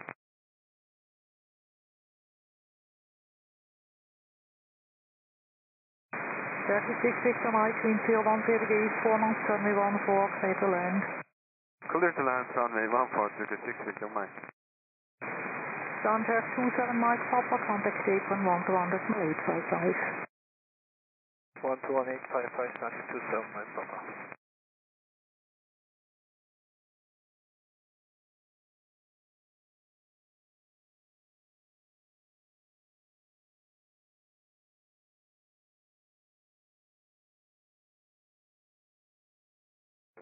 36 Victor Mike, wind 010 degrees, 4 knots, runway 14, clear to land. Clear to land, runway 14, 36, Victor Mike. Contact 27 Mike Papa, contact gate 111.855. 121.855, starting 27 Mike Papa.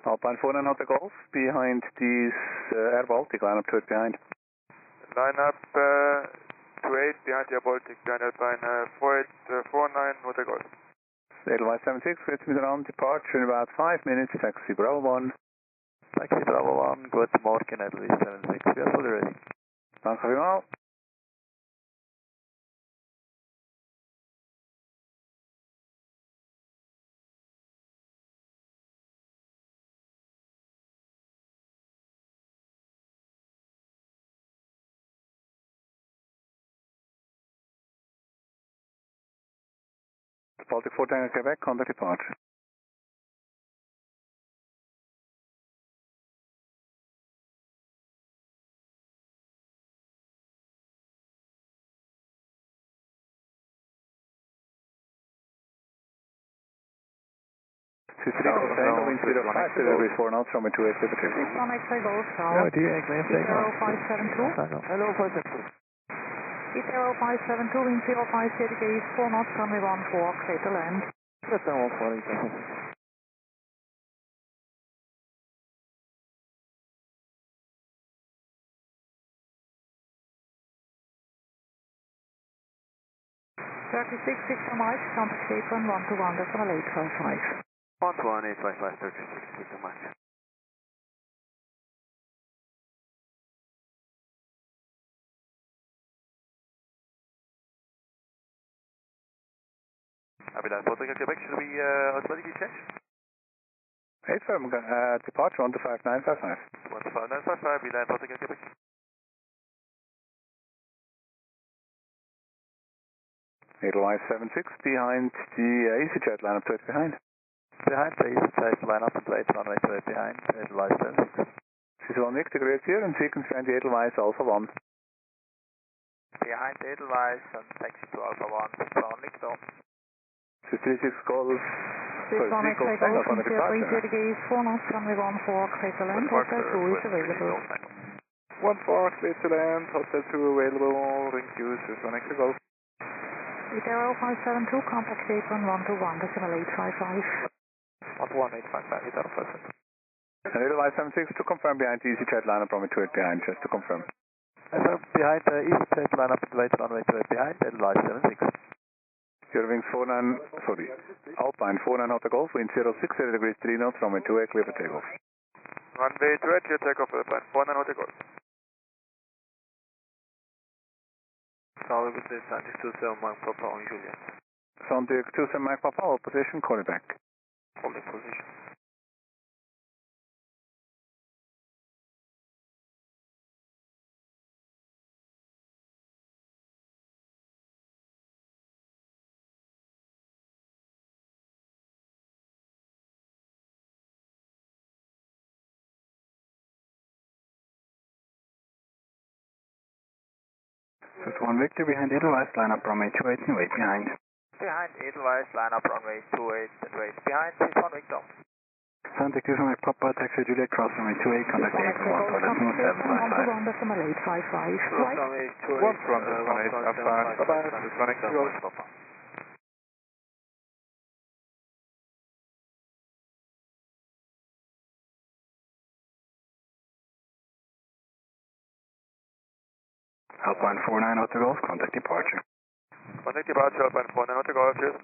Alpine 49 Hotel Golf, behind these Air Baltic, line up to it behind. Line up 28 behind Air Baltic, behind Alpine 4849 Hotel Golf. Edelweiss 76, with me around departure in about 5 minutes, taxi Bravo 1. Taxi Bravo 1, good morning, Edelweiss 76, we are fully ready. Dank u wel. Baltic 4 Tango Quebec, contact departure. Francisco Tango wind 05, delivery 4 knots from 28 Liberty. 61 X-ray Golf Tower. Yeah, 0572. Hello, 572. 0572, wind 05 degrees, 4 knots, runway 14, clear to land. Yes, I'm on 40. Thirty-six, 6 miles, contact gate 121.855. 11855, 36, 6 miles. Abilene, Portugal, Quebec, should we automatically change? 8 firm, departure 125955. 12955, Abilene, Portugal, Quebec. Edelweiss 76, behind the EasyJet, line up to it behind. Behind the EasyJet, line up and wait, runway 28 behind, Edelweiss 76. This is 1 Victor, great here, and sequence behind the Edelweiss Alpha 1. Behind Edelweiss and taxi to Alpha 1, San Victor. This is 36 Golf. 61 X-ray Golf, wind 30 degrees, 4 knots, runway 14, clear to land, hotel 2 is available. 14, clear to land, hotel 2 available, ring use, 1 X-ray Golf. 0572, contact gate 121.855. 11855, Italy present. And Edelweiss 76 to confirm behind the EasyJet, line up from 28 behind, just to confirm. Behind the EasyJet, line up and wait, runway 28 behind, Edelweiss 76. Eurowings Alpine 49 Hotel Golf, wind 06, 30 degrees 3 knots, runway 28, clear for takeoff. Runway 28, clear takeoff, Alpine 49 Hotel Golf. Solid with the Santic 27 Mike Papa on Juliet. Santic 27 Mike Papa, hold position, call it back. Holding position. So it's 1 Victor behind Edelweiss, line up runway 28 and wait behind. Behind Edelweiss, line up runway 28 and wait behind, 61 Victor. Santic 27 Mike Papa, taxi Juliet, cross runway 28, contact gate 121.855. Right. Runway 28, 11855, bye-bye, this 1 X-ray Golf. Alpine 49 Hotel Golf, contact departure. Contact departure, Alpine 49 Hotel Golf, cheers.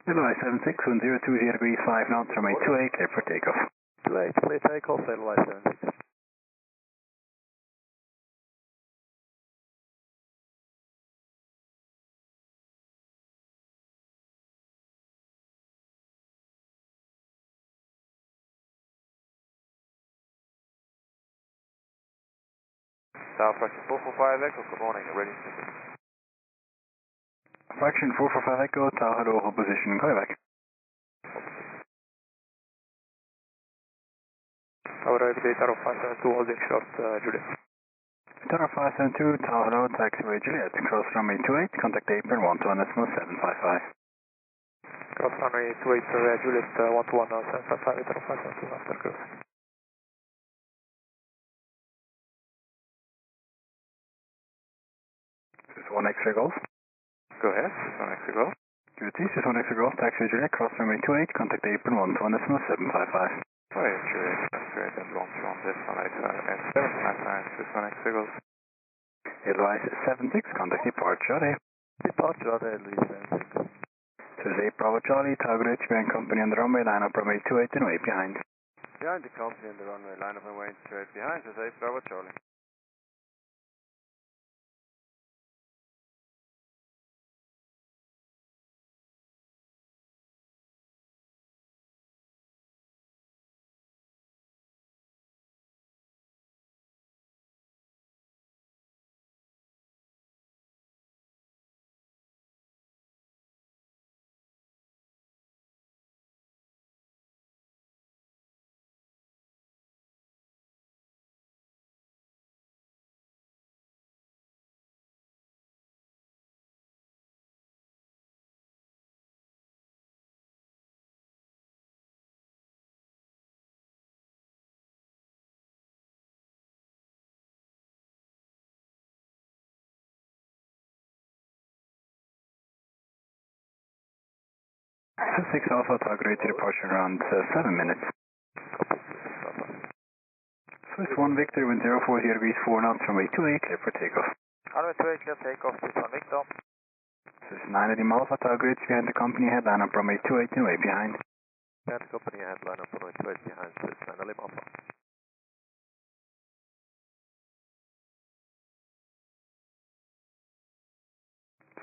Edelweiss 76, 1020 degrees 5 knots, runway 28, clear for takeoff. 28, clear takeoff, Edelweiss 76. Tower fraction 445 Echo, good morning, ready to proceed. Fraction 445 Echo, Tower hello, hold position, call back. Tower YPJT, Tower 572, holding short, Juliet. Tower 572, Tower hello, taxiway Juliet, cross runway 28, contact apron 121.755. Cross runway 28, Juliet, 121.755, Tower 572 after cruise. This is 1 X-ray Golf. Go ahead, this is 1 X-ray Golf. Good, this is 1 X-ray Golf, taxiway Juliet, cross runway 28, contact apron 121.755. Oh yeah, Juliet, that's great, and launch on this 1 X-ray and 755, this is 1 X-ray Golf. Advise 76, contact departure, Departure, Louis 76. This is 8 Bravo Charlie, Tower behind company on the runway, line up runway 28 and wait behind. Behind the company on the runway, line up and wait straight behind, this is 8 Bravo Charlie. So 6 Alpha, target rate to departure around 7 minutes. Swiss 1 Victor, wind 040 degrees 4 knots, runway 28, clear for takeoff. Runway 28, clear takeoff, Swiss 1 Victor. Swiss 9 Eddie Alpha, target rates behind the company head, line up runway 28 and wait behind. Behind the company head, line up runway 28 behind Swiss 9 Eddie Alpha.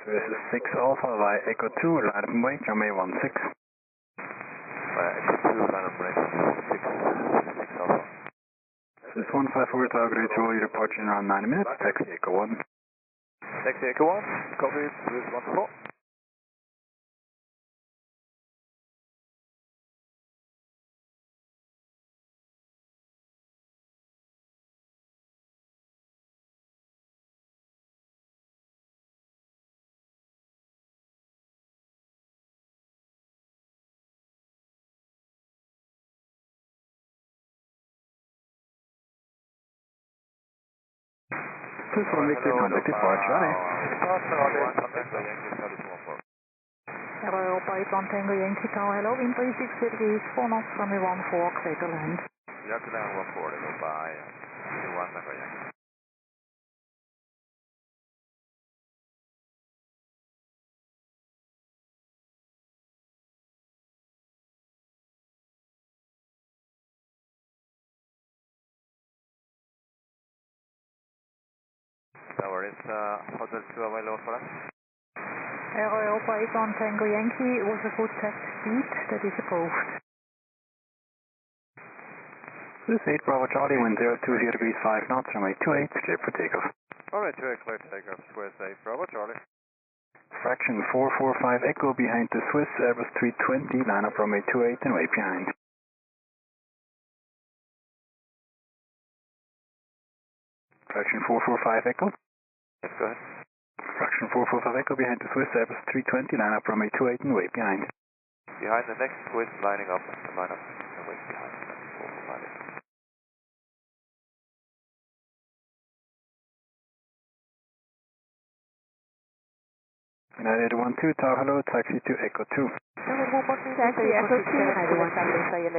So this is 6 Alpha via Echo 2, line up and wait, runway 16. Echo 2, line up range 6 Alpha. Swiss 154, target rate to roll your departure in around 9 minutes, taxi Echo 1. Taxi Echo 1, copy, Swiss 154. Swiss 1 Victor, contact departure, Departure, contact Hello, Europa 81 Tango Yankee Tower, hello, wind 36 degrees 4 knots, runway 14, clear to land. Yeah, to land 14, go by 1 Tango Yankee. Tower is Hotel 2 available for us. Europa 81 Tango Yankee was a good test speed, that is approved. Swiss 8 Bravo Charlie, wind 020 degrees 5 knots, runway 28, clear for takeoff. Runway 28, clear to takeoff, Swiss 8 Bravo Charlie. Fraction 445 Echo behind the Swiss Airbus 320, line up runway 28 and wait behind. Fraction 445 Echo. Yes, go ahead. Fraction 445 Echo behind the Swiss Airbus 320, line up runway 28 and wait behind. Behind the next Swiss, lining up, line up, and wait behind. 445 Echo. United 12, Tower hello, taxi to Echo 2. Taxi Echo 2,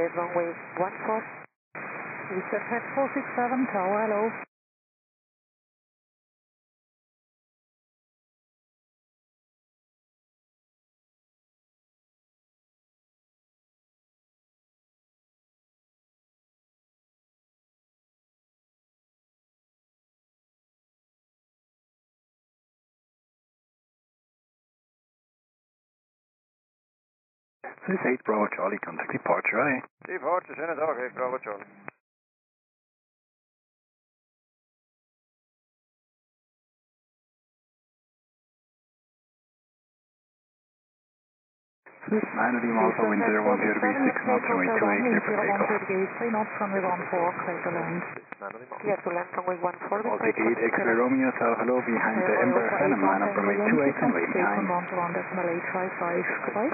runway 14. Reset head 467, Tower hello. Swiss 8 Bravo Charlie, contact departure, Departure, Shannon, okay, Bravo Charlie. Swiss 9 Lima Alpha, wind 010 degrees 6 knots, runway 28, clear for takeoff. 010 degrees 3 knots, runway 14, clear to land. Clear to land, runway 14. Baltic 8 X-ray Romeo, South hello, behind the Ember Phantom, line up runway 28 and wait behind. 1 decimal 855, goodbye.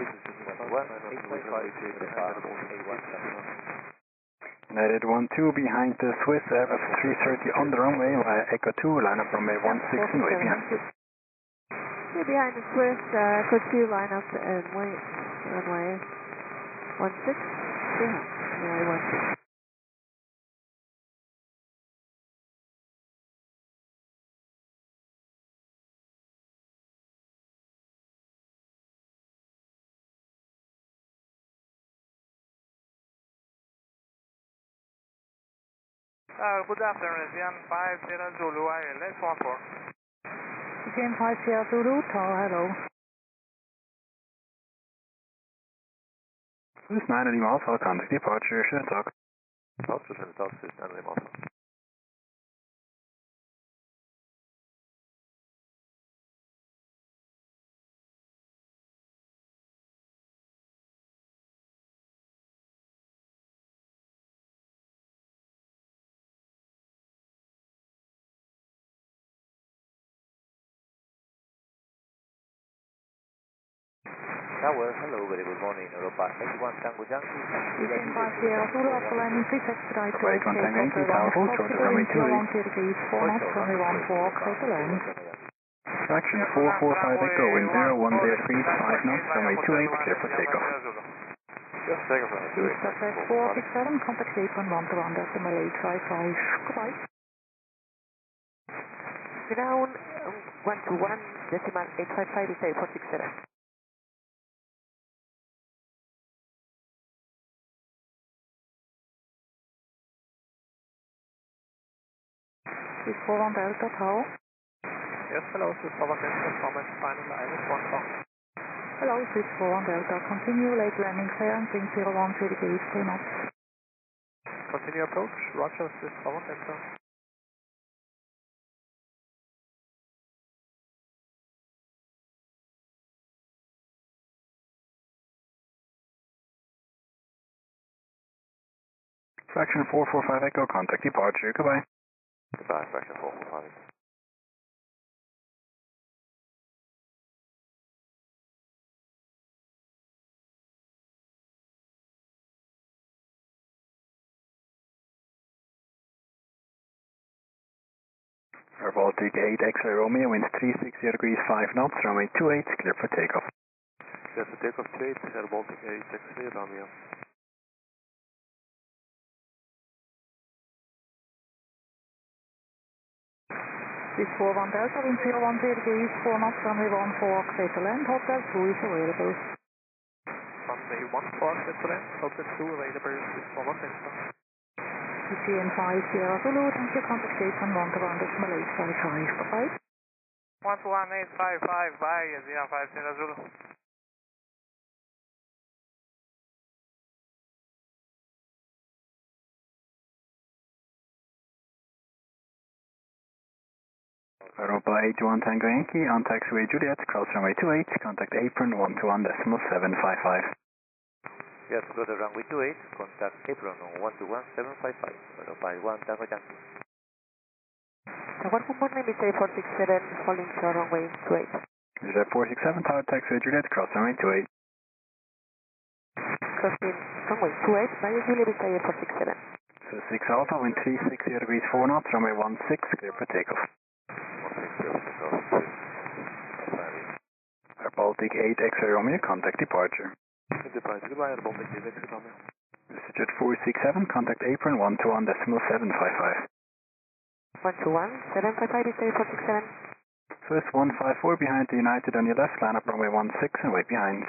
United 12 behind the Swiss Airbus 330 on the runway via Echo 2, line up runway 16 and wait behind. We're behind the Swiss, Echo 2, line up and wait, runway 16, behind, runway 16. Good afternoon, Jan 50 Zulu ILS 14. Jan 50 Zulu, Tower, hello. Swiss 9 Lima Alpha, contact departure, schönen Tag. Schönen Tag, Swiss 9 Lima Alpha. Tower, hello, very good morning, Europa 81 Tango Yankee. Jan 50 Zulu, after landing, please expedite to Right, 1 Tango Yankee, Tower full, short of runway 28. 010 degrees 4 knots, runway 14, clear to land. Fraction 445 Echo, wind 010 degrees 5 knots, runway 28, clear for takeoff. Yes, takeoff runway 28. Southwest 467, contact gate 1 decimal 855, goodbye. Ground 121 decimal 855 is 467. Swiss 41 Delta, Tower. Yes, hello, Swiss 41 Delta, comment final ILS 14. Hello, Swiss 41 Delta, continue late landing clearance, wind 010 degrees 2 knots. Continue approach, Roger, Swiss 41 Delta. Fraction 445 Echo, contact departure, goodbye. Goodbye, Fraction 445. Air Baltic 8 X-ray Romeo, wind 360 degrees 5 knots, runway 28, clear for takeoff. Clear for takeoff 28, Air Baltic 8 X-ray Romeo. Swiss 41 Delta, wind 010 degrees 4 knots, runway 14, clear to land, Hotel 2 is available. Runway 14, clear to land, Hotel 2 available, Swiss 41 Delta. Jan 50 Zulu, thank you, contact gate 1 decimal 855, goodbye. 11855, bye, Jan 50 Zulu. Europa 81 Tango Yankee, on taxiway Juliet, cross runway 28, contact apron 121 decimal 755. Yes, go to runway 28, contact apron on 121 755, Europa 81 Tango Yankee. Tower, good morning, this is 467, holding short runway 28. Juliet 467, tower taxiway Juliet, cross runway 28. Crossing runway 28, via Juliet, this is 467. So 6 Alpha, wind 360 degrees 4 knots, runway 16, clear for takeoff. Air Baltic 8 X-ray Romeo, contact departure. Departure, goodbye, Air Baltic 8 X-ray Romeo. Jet 467, contact apron 121 decimal 755. 121 755 is 467. Swiss 154 behind the United on your left, line up runway 16 and wait behind.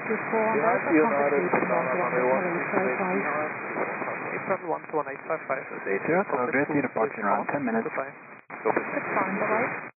Swiss 41 Delta, contact gate 1 decimal 855. Apron 11855. 80, tower grid, departure in around 10 minutes. Goodbye. That's fine, bye-bye.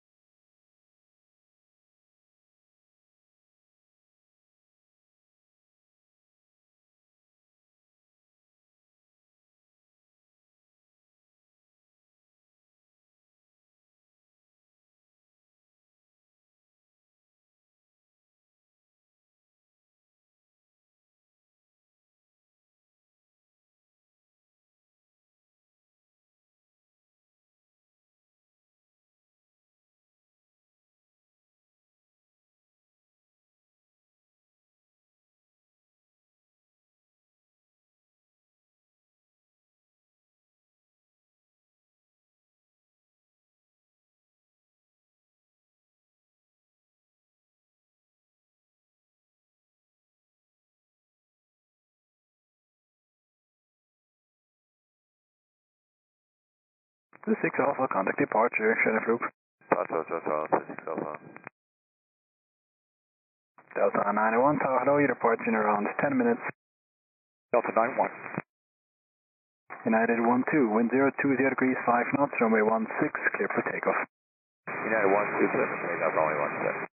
26 Alpha, contact departure, Schiphol. Charles, 26 Alpha. Delta 91, Tower, hello, you depart in around 10 minutes. Delta 91. United 12, wind 020 degrees, 5 knots, runway 16, clear for takeoff. United 127, takeoff, runway 17.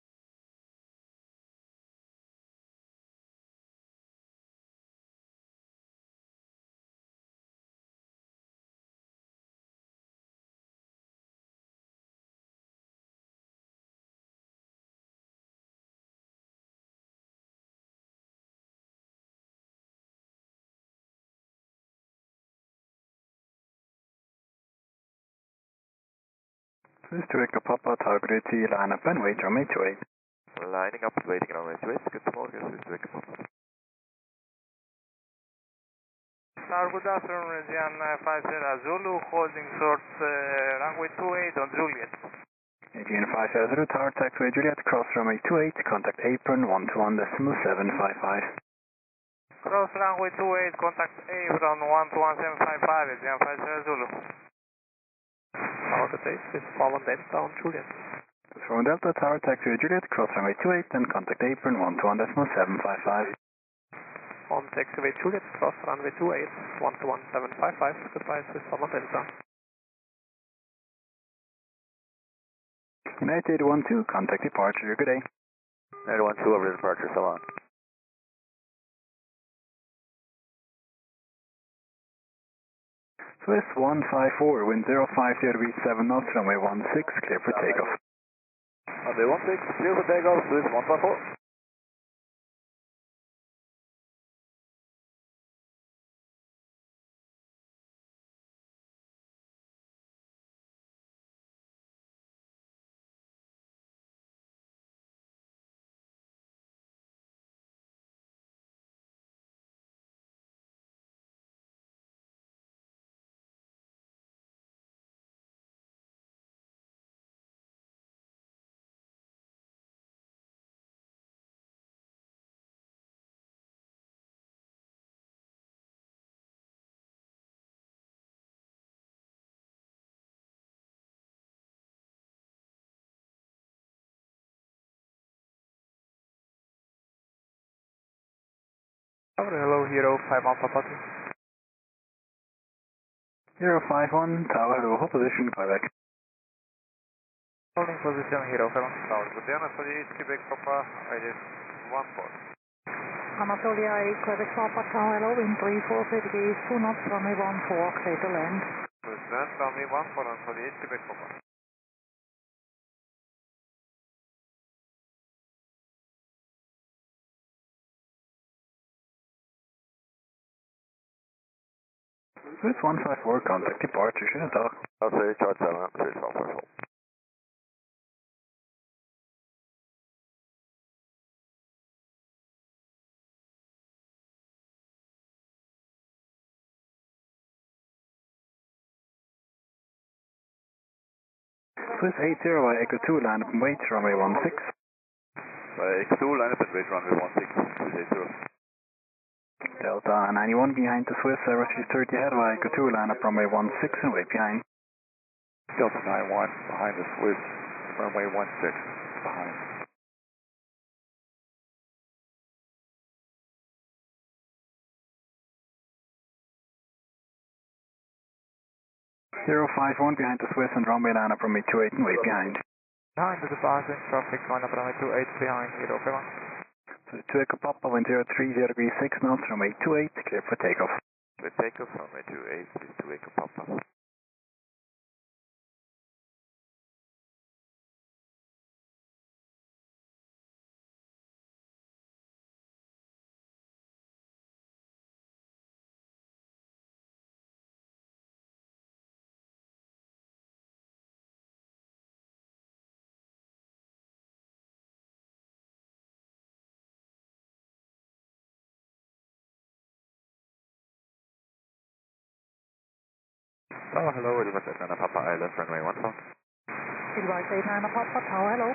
Swiss to Echo Papa, Tower Gritty, line up and wait, runway 28. Lining up, waiting on runway 28, good morning, Swiss to Echo Papa. Tower, good afternoon, Reagan 50 Zulu, holding short runway 28 on Juliet. Adrian 50 Tower, taxiway Juliet, cross runway 28, contact apron 121.755. Cross runway 28, contact apron 121.755, Adrian 50 Zulu. Tower, good day, Swiss Follow Delta on Juliet. From Delta Tower, taxiway Juliet, cross runway 28, then contact apron 121.755. On taxiway Juliet, cross runway 28, 121.755, goodbye Swiss Follow Delta. United 12, contact departure, good day. United 12, over to departure, so on. Swiss 154, wind 050 degrees, 7 knots, runway 16, clear for takeoff. Runway 16, clear for takeoff, Swiss 154. Hello, Hero 5 Alpha Papa. 051, Tower, hello, hold position, Quebec. Holding position, Hero 7. Tower, good day, Anatolia, Quebec, Papa, ID 14. Anatolia 8, Quebec Papa Tower, hello, wind 340 degrees, 2 knots, runway 14, clear to land. Swiss land, runway 14, Anatolia, Quebec, Papa. Swiss 154, contact departure, Jandakot. I'll say Charles 7, Swiss 154. Swiss 80, by Echo 2, line up and wait, runway 16. By Echo 2, line up and wait, runway 16, Swiss 80. Delta 91 behind the Swiss, Russia 30 ahead, by Echo 2, line up runway 16 and wait behind. Delta 91, behind the Swiss, runway 16, behind. 051 behind the Swiss and runway line up runway 28 and wait behind. Behind the departing traffic, line up runway 28 behind, Hero 7. So to Echo Papa, wind 030 degrees, 6 knots, runway 28, clear for takeoff. Clear takeoff, runway 28, please to Echo Papa. Tower, hello, Edward Atlanta Papa Island, runway 14. Edward Atlanta Papa Tower, hello.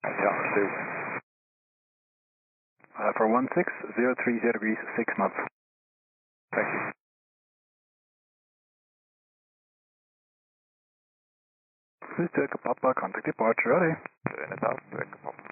Yeah, stay. For 16030 degrees, 6 knots. Thank you. Please take a Papa, contact departure, ready. Turn it out, take a Papa.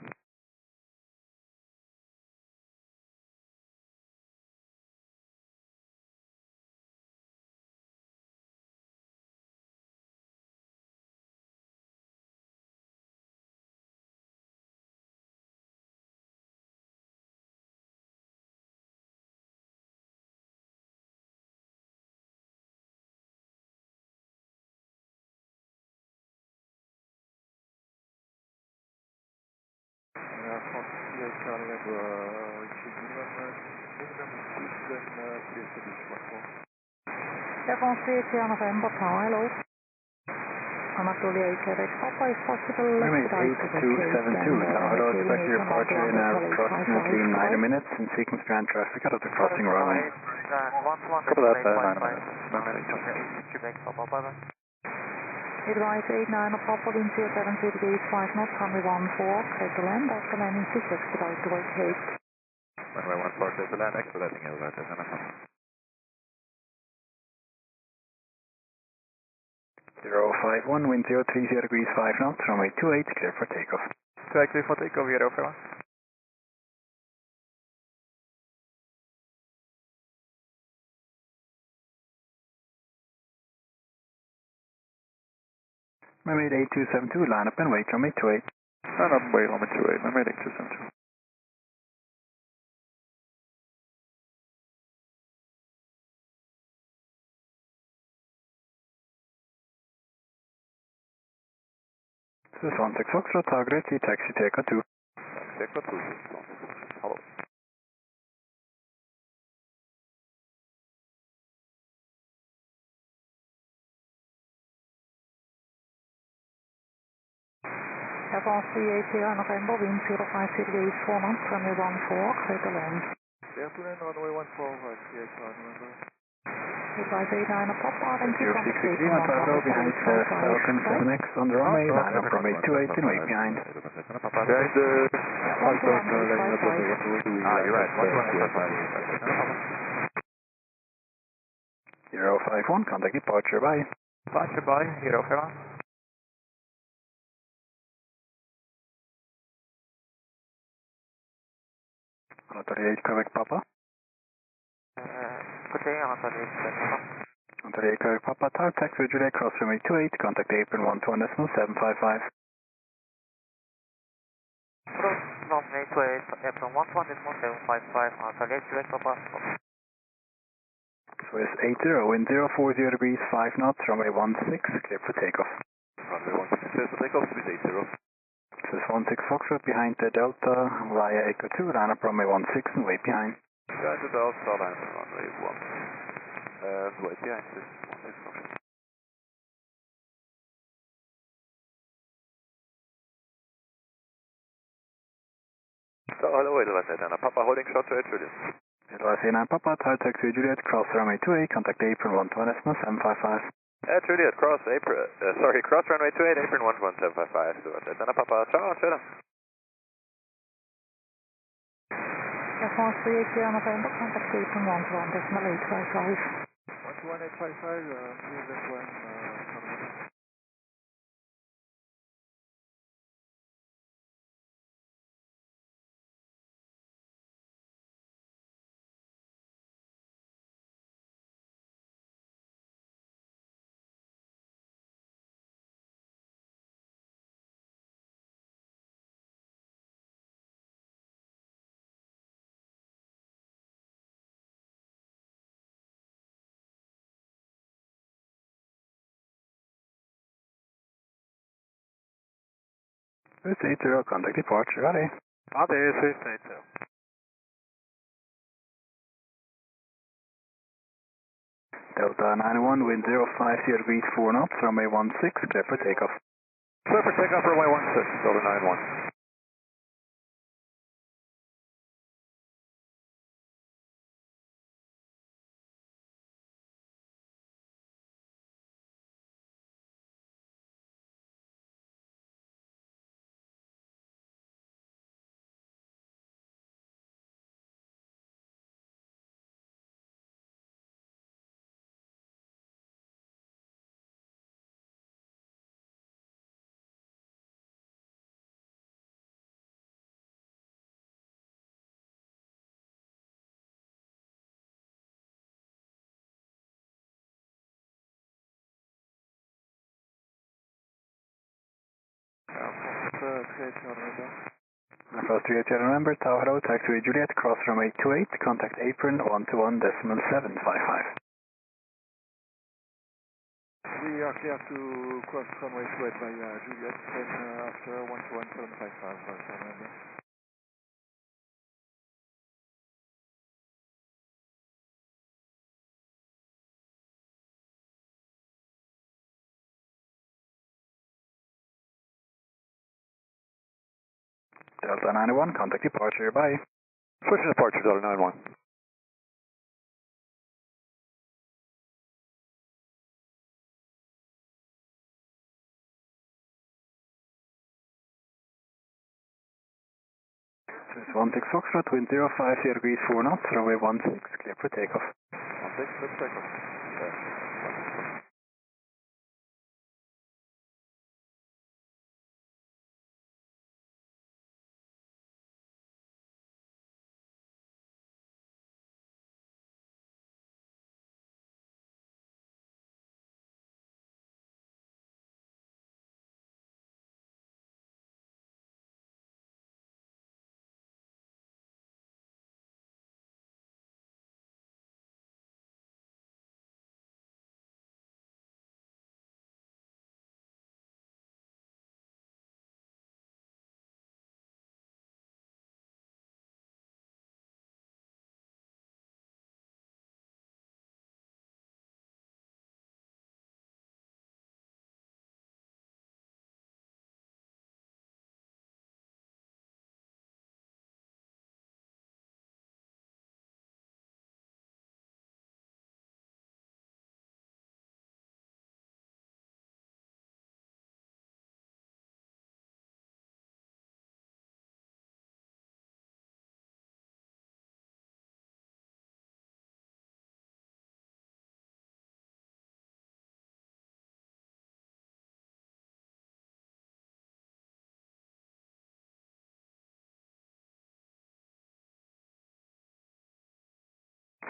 Air France CHR November Tower, hello. Anatolia KLAX Papa, if possible, Runway 8272, Tower, expect your departure in approximately 90 minutes in sequence ground traffic out of the crossing runway. Copy that, 9 minutes. Advise 89 Papa, wind 070 degrees, 5 knots, runway 14, clear to land, after landing 6, expedite to vacate. Runway 14, clear to land, expediting elevator, Jandakot. 051, wind 030 degrees, 5 knots, runway 28, clear for takeoff. Clear for takeoff, 051. Runway 8272, line up and wait, runway 28. Line up and wait, runway 28, runway 8272. This is 16 Foxtrot, target, taxi, takeoff 2. Takeoff 2, hello. Air France CHR November, wind 050 degrees, 4 knots, runway 14, clear to land. Clear to land, runway 14, CHR November. Advise 89 Papa, thank you. 0663, Montago, behind Falcon 7X on the runway, line up runway 28 and wait behind. Behind the... you're right, 051, contact departure, bye. Departure, bye, 051. Anatolia Quebec Papa. Good day, Anatolia Quebec Papa. Anatolia Quebec Papa, tower taxi Juliet, cross runway 28, contact apron 121.755. Cross runway 28, apron 121.755, Anatolia Quebec Papa. Swiss 80, wind 040 degrees, 5 knots, runway 16, clear for takeoff. Runway 16, clear for takeoff, Swiss 80. This is 16 Foxtrot behind the Delta via Echo 2, line up runway 16 and wait behind. Behind the Delta, line up runway 1. And wait behind this 16 Foxtrot. So, hello, elevator, and Papa holding short to 8 Juliet. Advise 89 Papa, tower taxi Juliet, cross runway 28, contact apron 121.755. Juliet, cross runway 28, apron 11755. So, Dana Papa, ciao, ciao. Air France CHR November, contact apron 121.855. 11855, please that one, Swiss 80, contact departure, ready. Ready, Swiss 80. Delta 91, wind 050 degrees, 4 knots, runway 16, clear for takeoff. Clear for takeoff, runway 16, Delta 91. Cross 380 November, Tower Hello, taxiway Juliet, cross runway 28, contact apron 121.755. We are clear to cross runway 28 by Juliet, then after 121.755, November. Delta 91, contact departure, bye. Switch departure, Delta 91. This is 16 Foxtrot, wind 050 degrees 4 knots, runway 16, clear for takeoff. 16, let's take off.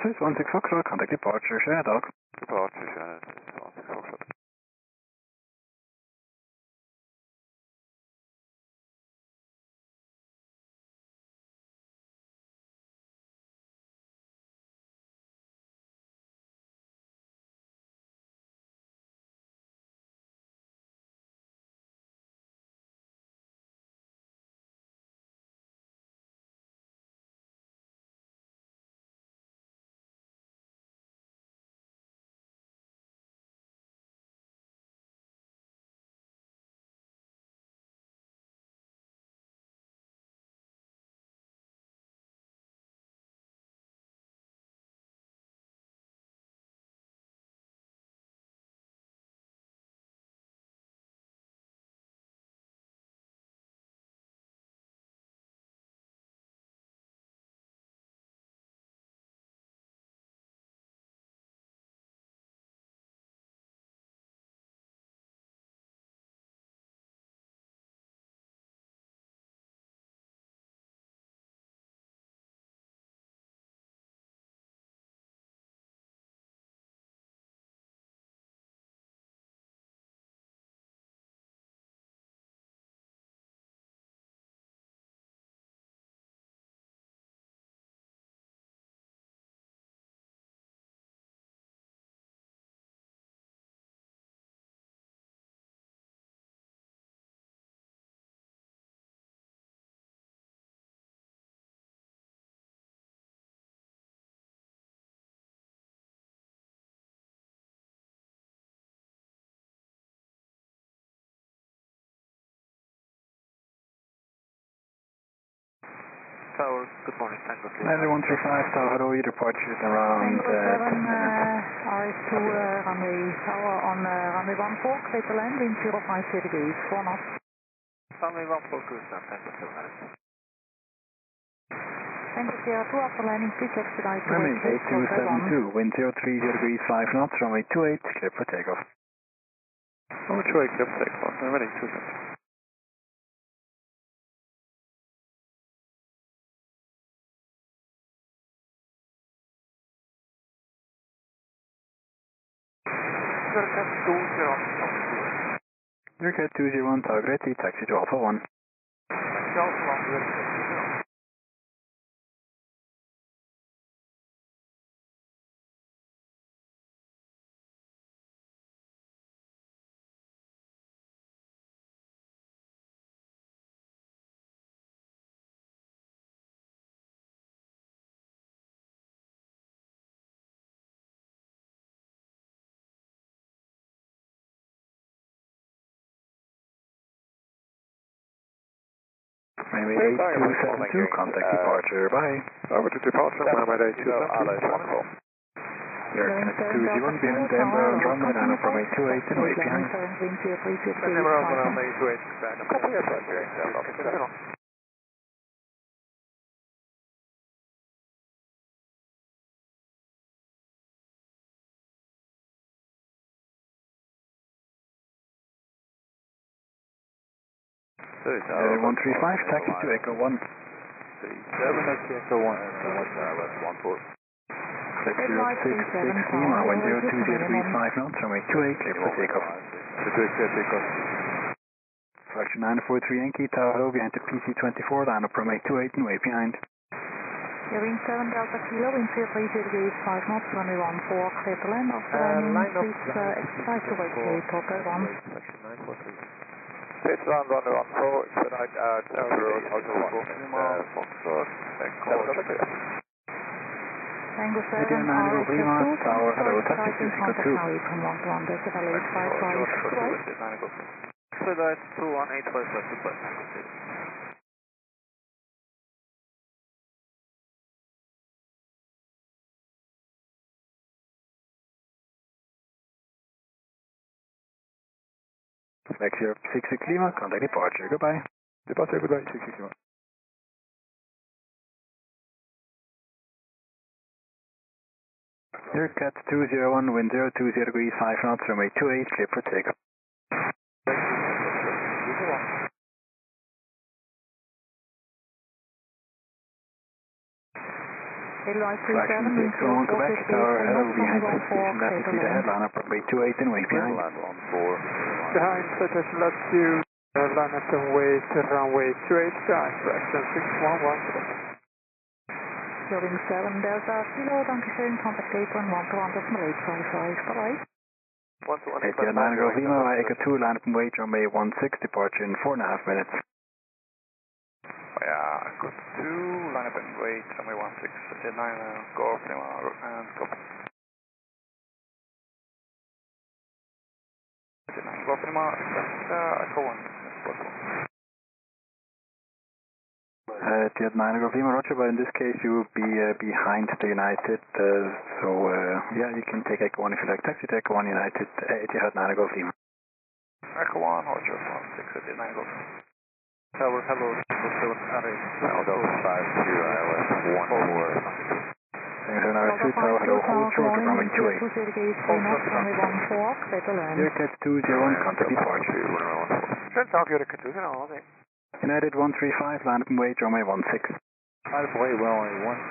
This is 16 Foxtrot, contact departure, Jandakot. Departure, Jandakot, 16 Foxtrot. Tower, good morning, Tango 3. 9135, Tower Hello, your departure is around... Tango 7, RS2, runway Tower on runway 14, clear to land, wind 050 degrees, 4 knots. Runway 14, cruise down, Tango 7. Tango Sierra 2, after landing, please expedite to Runway 8272, wind 030 degrees 5 knots, runway 28, clear for takeoff. Runway 28, clear for takeoff, runway 270. Zurich 201, Tower ready, taxi to Alpha 1. Delta Long Reagan. Maybe 8272, contact departure, bye. Over to departure, Mayday 272. Here, 201 behind Denver on runway, down from 828 and wait behind. Denver on runway 28, back up. Copy, yes, There is 135, taxi to Echo 1. 37, that's Echo 1. What's that? That's 14. 6066 Lima, 1020 degrees 5 knots, runway 28, clear for takeoff. Fraction 943 Yankee, Tower Hello, behind the PC-24, line up runway 28 and wait behind. Wind 7 Delta Kilo, wind 30 degrees 5 knots, runway 14, clear to land. After landing, please expedite to YK Total 1. Fraction 943. Pitch round runway 14, expedite Tower Foxtrot, Tango 7, Tango Lima, Tower Hello, taxi to Echo 2. from 1 to 1, that's about 855, expedite 21855. Flex Europe 66 Lima, contact departure, goodbye. Departure, goodbye, 66 Lima. Here, Cat 201, wind 020 degrees 5 knots, runway 28, clear for takeoff. Fraction 601 Quebec, Tower Hello, behind the station, that will be the headline up runway 28 and wait behind. Behind, citation latitude, line up and wait, runway 28, behind, fraction 611. Building 7 Delta Kilo, dankeschön, contact apron 121, decimal 855, bye-bye. 121, Golf Lima, Echo 2, line up and wait, runway 16, departure in 4.5 minutes. Yeah, good 2, line up and wait, runway 16, 9, Golf Lima, and go. 9, Golf Lima, Echo 1, Jet 9 Golf Lima, roger, but in this case you will be behind the United, yeah, you can take Echo 1 if you like. Taxi to Echo 1 United, Etihad 9 Golf Lima. Echo 1, roger, 16, 9 Golf. Tower Hello, I'll go 5 to ILS 14. Thanks, now 2 Tower Hello, hold short of runway 28. Here, Cat 201, contact departure. United 135, line up and wait, runway 16. Line up and wait, runway 16.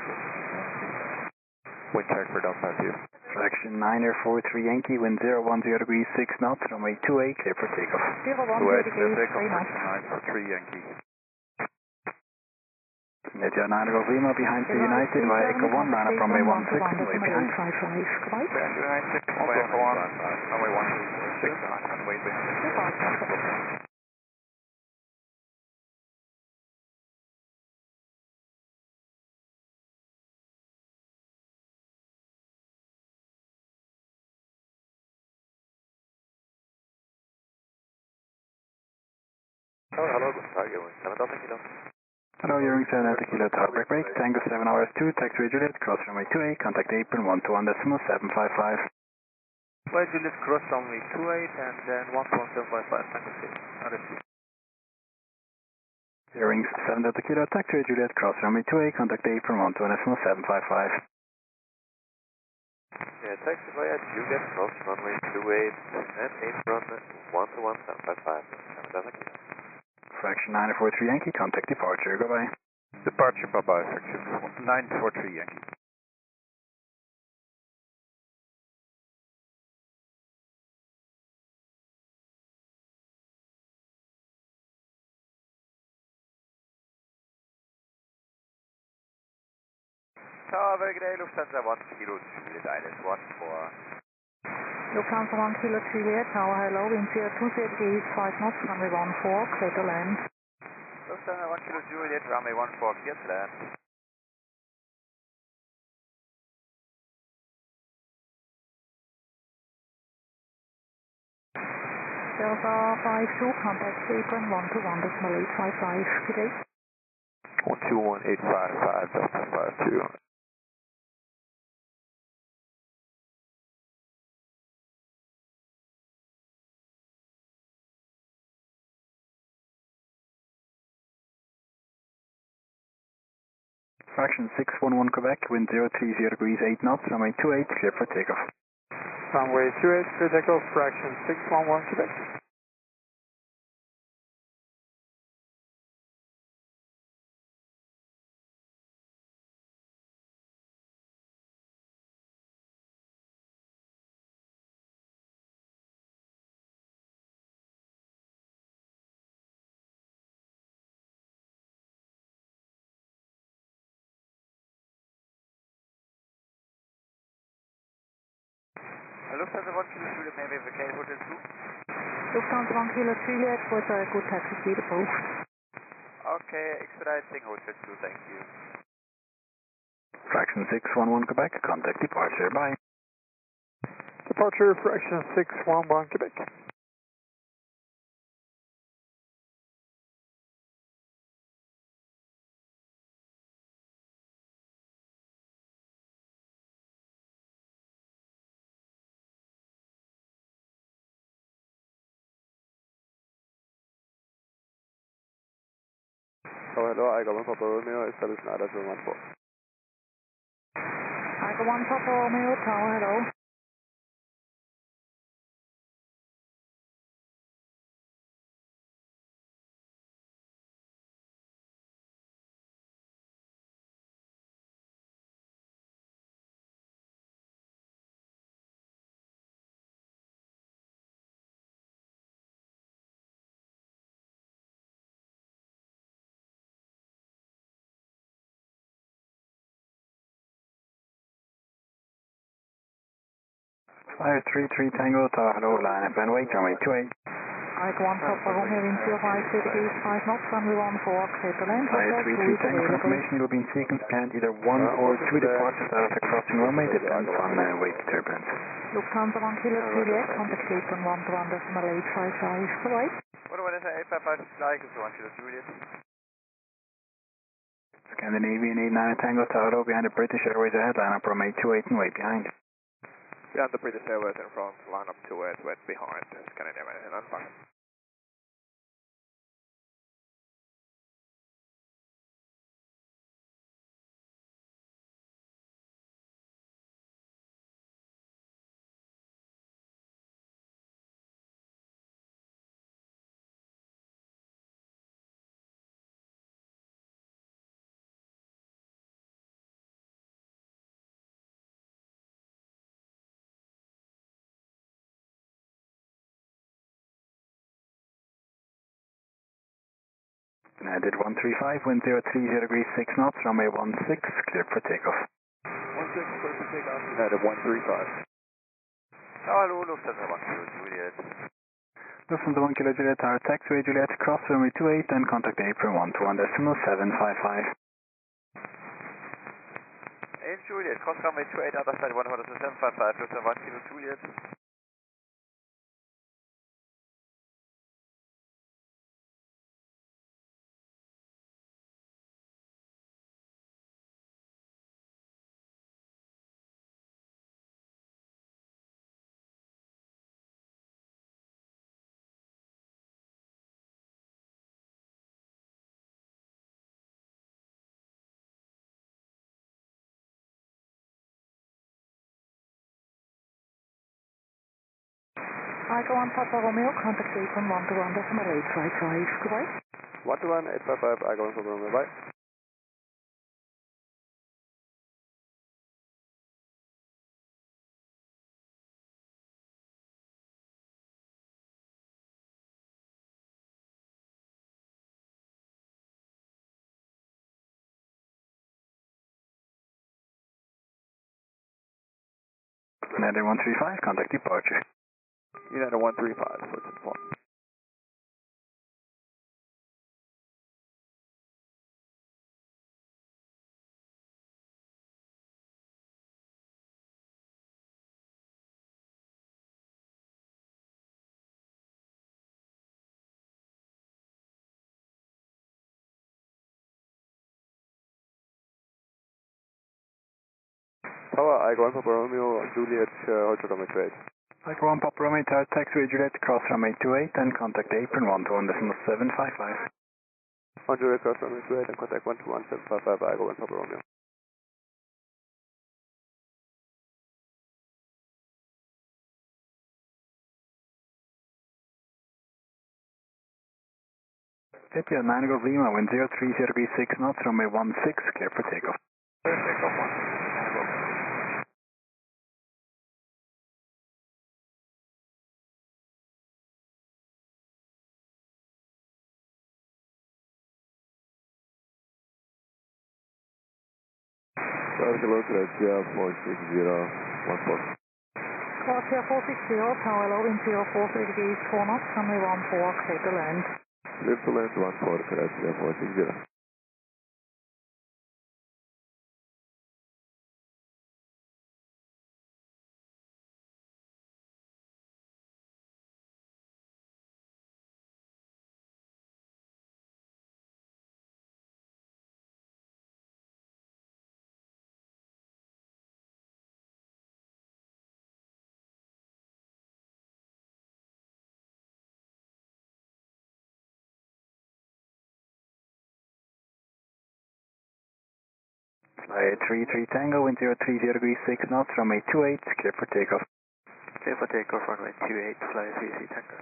Wind check for Delta 2. Fraction 943 Yankee, wind 010 degrees 6 knots, runway 28, clear for takeoff. 28, takeoff, 943 Yankee. Jet 9 Golf Lima, behind the United, via Echo 1, line up runway 16, and wait behind. United, by Echo 1, runway 16, and wait behind. Hello, good target, 7 Delta Kilo. Hello, you're 7 Delta Kilo, tower break, Tango 7 hours 2, taxi Juliet, cross runway 28, contact apron 121 decimal 755. Why Juliet cross runway 28 and then 11755, Tango 6, RFC. Hearing 7 Delta Kilo, taxi Juliet, cross runway 28, contact apron 121 decimal 755. Yeah, taxi via Juliet, cross runway 28 and apron 121 755, 7 Delta Kilo. Fraction 943 Yankee, contact departure, goodbye. Departure, bye-bye, fraction 943 Yankee. Tower, very good day, Lufthansa 1 Kilo Juliet Island 1 for... Lufthansa 1 Kilo Juliet, Tower, hello, wind 020 degrees, 5 knots, runway 14, clear to land. Lufthansa 1 Kilo Juliet, runway 14, clear to land. Delta 52, contact apron 121.855, good day. 121855, Delta 52. Fraction 611 Quebec, wind 030 degrees, 8 knots, runway 28, clear for takeoff. Runway 28, clear takeoff, fraction 611 Quebec. Lufthansa 1 Kilo Juliet, maybe VK Hotel 2. Lufthansa 1 Kilo Juliet with a good taxi speed approved. Okay, expediting Hotel 2, thank you. Fraction 611 Quebec, contact departure, bye. Departure, fraction 611 Quebec. Oh, hello, I got 1 Papa Romeo, establishing altitude 14. I got 1 Papa Romeo, Tower, hello. Flyer 33 Tango, Tower, hello, line up and wait, runway 28. I got 1 Papa Romeo, wind 050 degrees, 5 knots, runway 14, clear to land. Flyer 33 Tango, confirmation you will be in sequence behind either 1 or 2 departures out of the crossing runway, depends on weight turbulence. Lufthansa 1 Kilo Juliet, contact apron 121.855, good way. What do I say, 855 is like, it's 1 Kilo Juliet. Scandinavian 89 Tango, Tower, hello, behind the British Airways ahead, line up runway 28 and wait behind. Behind the British Airways in front, line up 28, wait behind, Scandinavian and fine. United 135, wind 030 degrees, 6 knots, runway 16, clear for takeoff. 16, clear for takeoff, United 135. Hello, Lufthansa 1 Kilo Juliet. Lufthansa 1 Kilo Juliet, Tower, taxiway Juliet, cross runway 28, then contact apron 121.755. Hey Juliet, cross runway 28, other side 107.55, Lufthansa 1 Kilo Juliet. I got 1 Papa Romeo, contact apron 121.855, good way. 121.855, I got 1 Papa Romeo, bye. United 135, contact departure. United 135, what's informed? Tower, I go on Papa Romeo, Juliet, Hotel Runway 28. I go on Papa Romeo, taxi Juliet, cross runway 28 and contact apron 121.755. On Juliet, cross runway 28 and contact 121.755, I go on Papa Romeo. Etihad 9 Golf Lima, wind 030 degrees 6 knots, runway 16, clear for takeoff. Clear takeoff 1. Hello, Croatia 46014. Croatia 460, tower low, wind 040 degrees 4 knots, runway 14, clear to land. Clear to land 14, Croatia 460. Fly 33 Tango, wind 030 degrees 6 knots, runway 28, clear for takeoff. Clear for takeoff, runway 28, fly 33 Tango.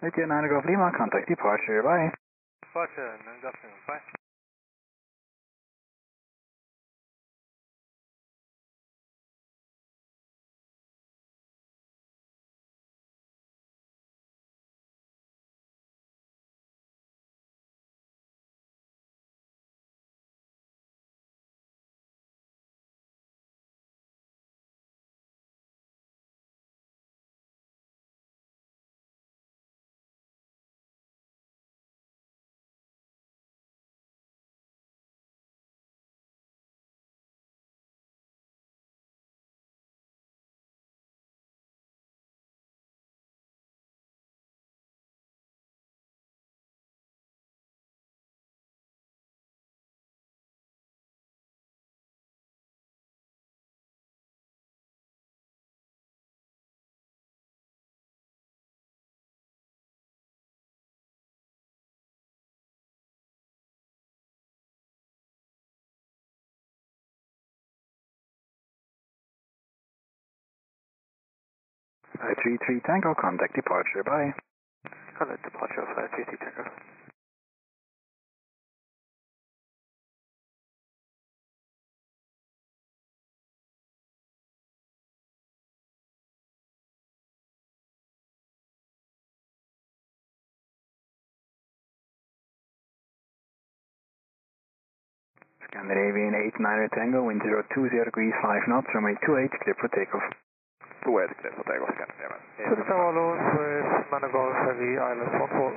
Etihad 9 Golf Lima, contact departure, bye. Departure, 9 Golf Lima, bye. Fly 33 Tango, contact departure, bye. Contact departure, fly 33 Tango. Scandinavian 89 Tango, wind 020 degrees 5 knots, runway 28, clear for takeoff. 28, clear for takeoff, Scandinavian. To the tower low, with 9 Golf Heavy, Island 14.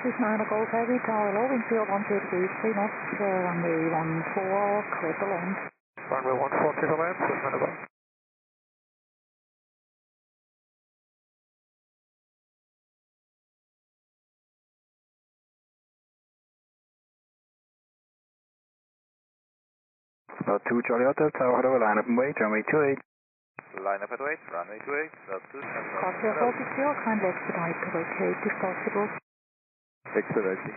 This 9 Golf Heavy, tower low, wind 010 degrees 3 knots, runway 14, clear to land. Runway 14, clear to land, with 9 Golf. About 2 Charlie Hotel, Tower Hello, line up and wait, runway 28. Line up and wait, runway 28, about 2 Croatia 460, kindly expedite to vacate if possible. Expediting.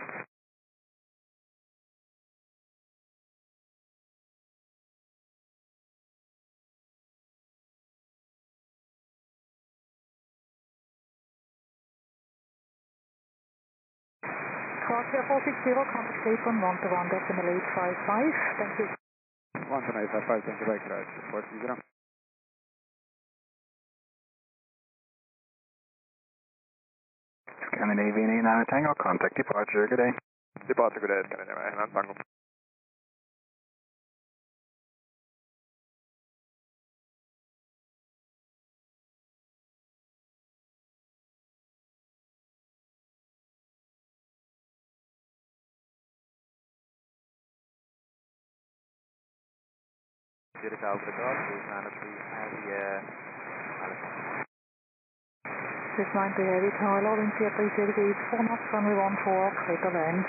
Croatia 460, contact apron 121.855, thank you. 11855, thank you, bye, Croatia 460. Scandinavian 89 Tango, contact departure, good day. Departure good day, Scandinavia, and Tango. Zurich LSZH, 693 heavy tower, low wind 3 degrees, 4 knots, runway 14, clear to land.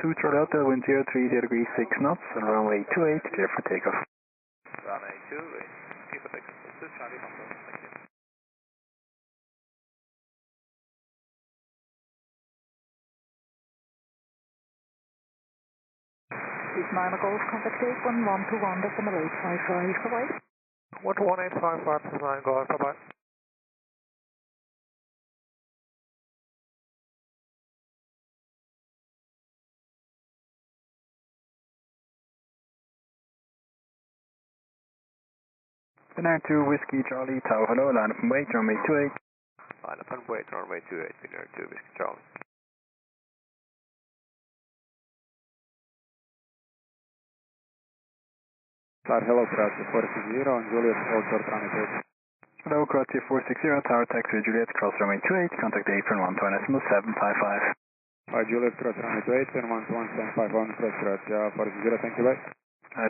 Two Charlie Hotel, wind 03 degrees 6 knots, and runway 28, clear for takeoff. Runway 28, clear for takeoff. This is Charlie Hotel, thank you. This 9 Golf, contact gate 1121, decimal 855, bye-bye. 11855, this is 9 Golf, bye-bye. Binary 2 Whiskey Charlie, Tower hello, line up and wait, runway 28. Line up and wait, runway 28, Binary 2 Whiskey Charlie. Hello, Croatia 460 on Juliet, hold short runway 28. Hello, Croatia 460, tower taxi Juliet, cross runway 28, contact apron 121.755. Hi, Juliet, cross runway 28, and 121.751, cross Croatia 460, thank you, bye.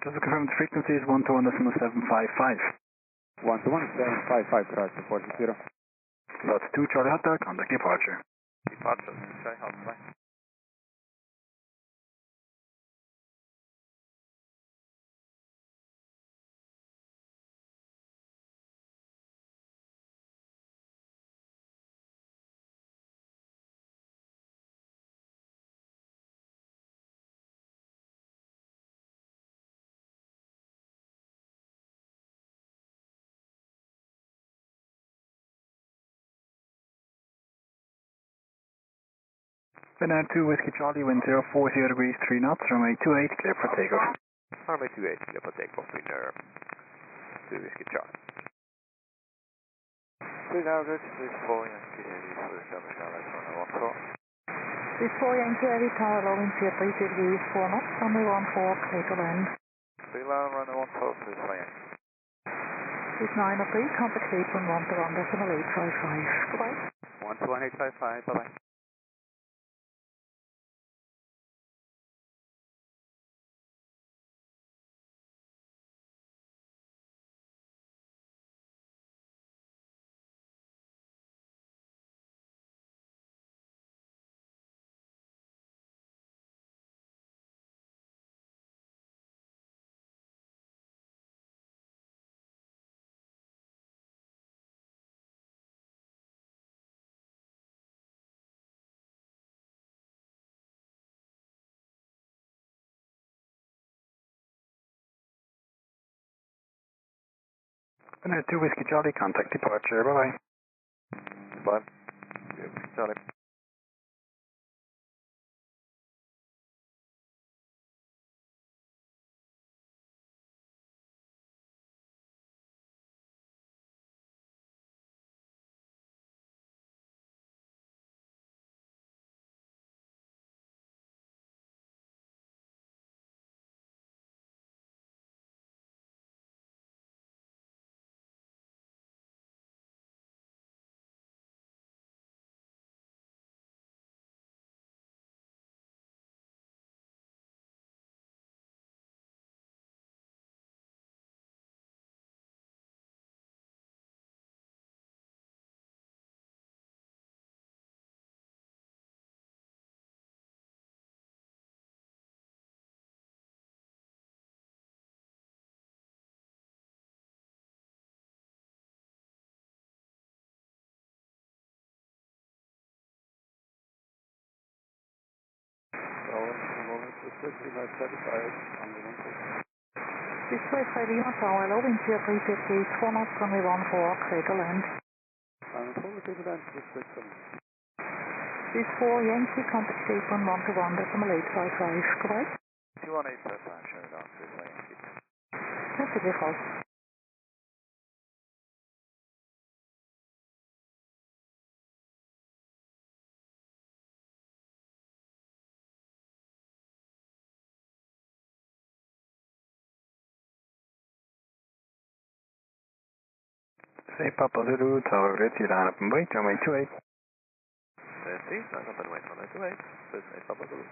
Just to confirm the frequency is 121.755. 121.755, Croatia 460. Lots 2 Charlie Hotel, contact departure. Departure, Charlie Hotel, bye. Binary 2 Whiskey Charlie, wind 040 degrees 3 knots, runway 28, clear for takeoff. Runway 28, clear for takeoff, Binary 2 Whiskey Charlie. 3000, this 4 Yankee Heavy, first Double Charlie, runway 14. This 4 Yankee heavy tower, low wind 3 degrees, 4 knots, runway 14, clear to land. Clear land, runway 14, this is 4 Yankee. This 903, contact apron 121, decimal 855, goodbye. 121.855, bye-bye. Binary 2 Whiskey Charlie, contact departure, bye-bye. Bye. Whiskey Charlie. This way, Lima Tower, low wind 3 degrees, 4 knots, runway 14, clear to land. This 4 Yankee, contact apron 121, decimal 855, goodbye. 21855, share down, this is Yankee. That's a default. Say Papa Zulu, Tower Ritzy, line up and wait, runway 28. Merci, line up and wait, runway 28, Swiss 8 Papa Zulu.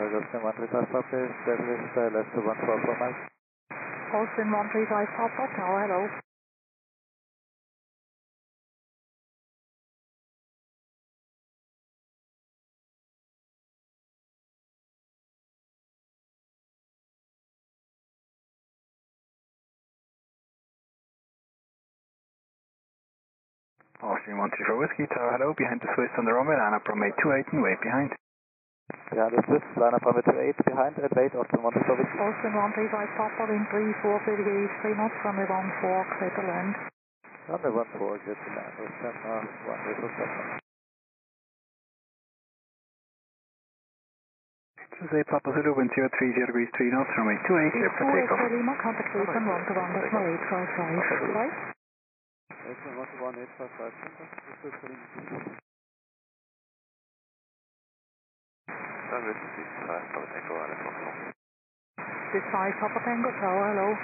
Austin 135 Papa, establish left to 144 miles. Austin 135 Papa, tower, hello. Austin 134 Whiskey, Tower, hello, behind the Swiss on the runway, line up runway 28 and wait behind. Behind the Swiss, line up runway 28, behind and wait, Austin 134 Whiskey. Austin 135 Papa, wind 34 degrees, 3 knots, runway 14, clear to land. Runway 14, clear to land, Austin 134 Say Papa Zulu, wind 030 degrees, 3 knots, runway 28, clear for takeoff. Lima, contact Jason 121.855, goodbye. Jason 121.855, This is 5 Papa Tango, line up from home. This 5 Papa Tango, tower, hello.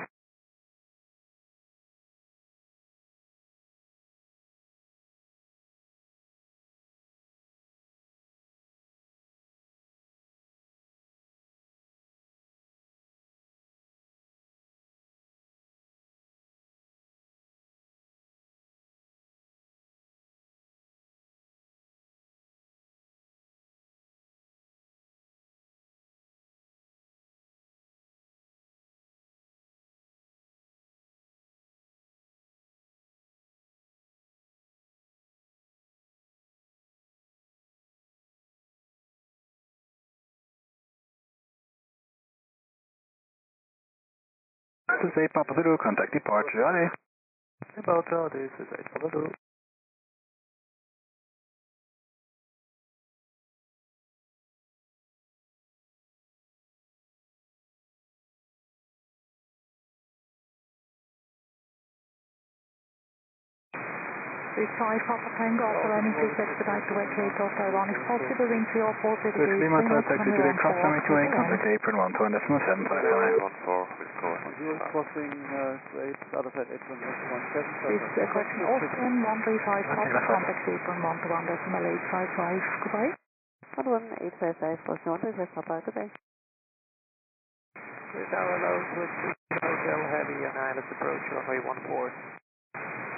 Say Papa Zulu, contact departure, allez. About this is 8 Papa Zulu. This 5 Papa Tango, after landing, please expedite to YK Hotel 1. If possible, wind 04 degrees, 3 knots, taxi to the cross runway 28, contact apron 121.755. 14, with call. crossing straight, other side 817. This correction, Austin 135 Papa, contact apron 121.855, goodbye. 11855, Austin 135 Papa, goodbye. With our low Swiss Hotel Heavy on Island approach, runway 14.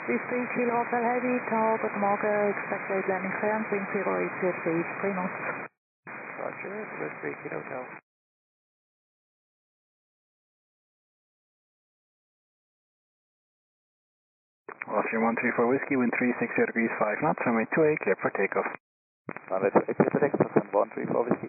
This 3 Kilo Hotel Heavy, tower, good morning, expect late landing clearance, wind 08 degrees, 3 knots. Roger, with 3 Kilo Hotel. Austin 134 Whiskey, wind 360 degrees, 5 knots, runway 28, clear for takeoff. Runway 28, clear for takeoff, 134 Whiskey.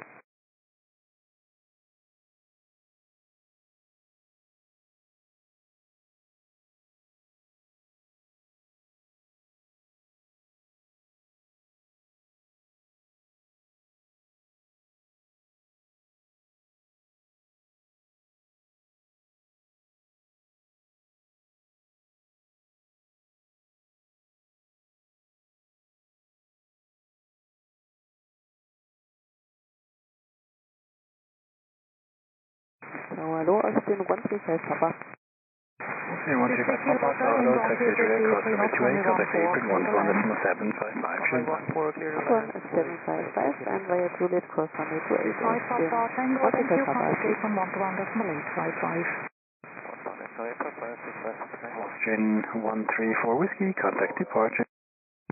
Hello, Austin 135 Papa. Austin 135 Papa, hello, taxi to the cross runway 28, contact apron 121.755. 11755 and via Juliet cross runway 28. 5 Papa Tango, thank you, contact apron 121.855. Austin 134 Whiskey, contact departure.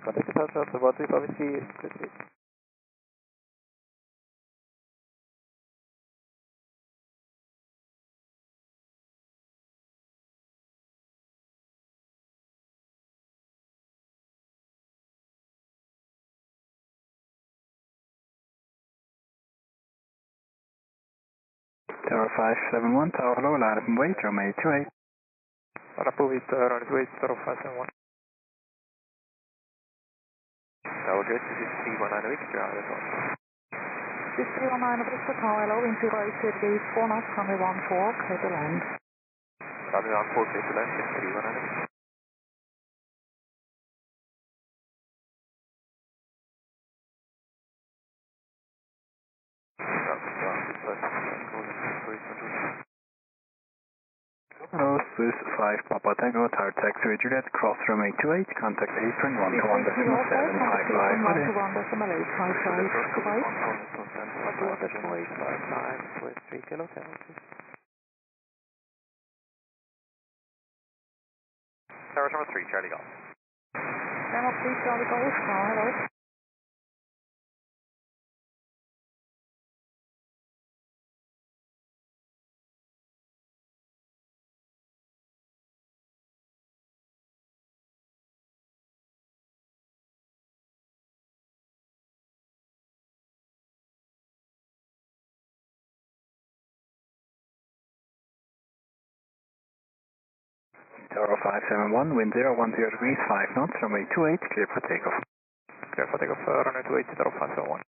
Contact departure, 134 Whiskey, quickly. Tower 571, Tower hello, line up and wait, runway 28. Approve it, runway 28, Tower 571. Tower good, this is 319 Victor, that's all. This is 319 Victor, Tower hello, wind 08 degrees 4 knots, runway 14, clear to land. Runway 14, clear to land, 319. Hello, Swiss 5 Papa Tango, Tower taxi Juliet, cross runway 28, contact apron 121.755. 121.855, goodbye. 121.855, Swiss 3 Kilo Taxi. Tower number 3, Charlie Golf. Number 3, Charlie Golf, Tower hello. Tower 571, wind 010 degrees, 5 knots, runway 28, clear for takeoff. Clear for takeoff, runway 28, Tower 571.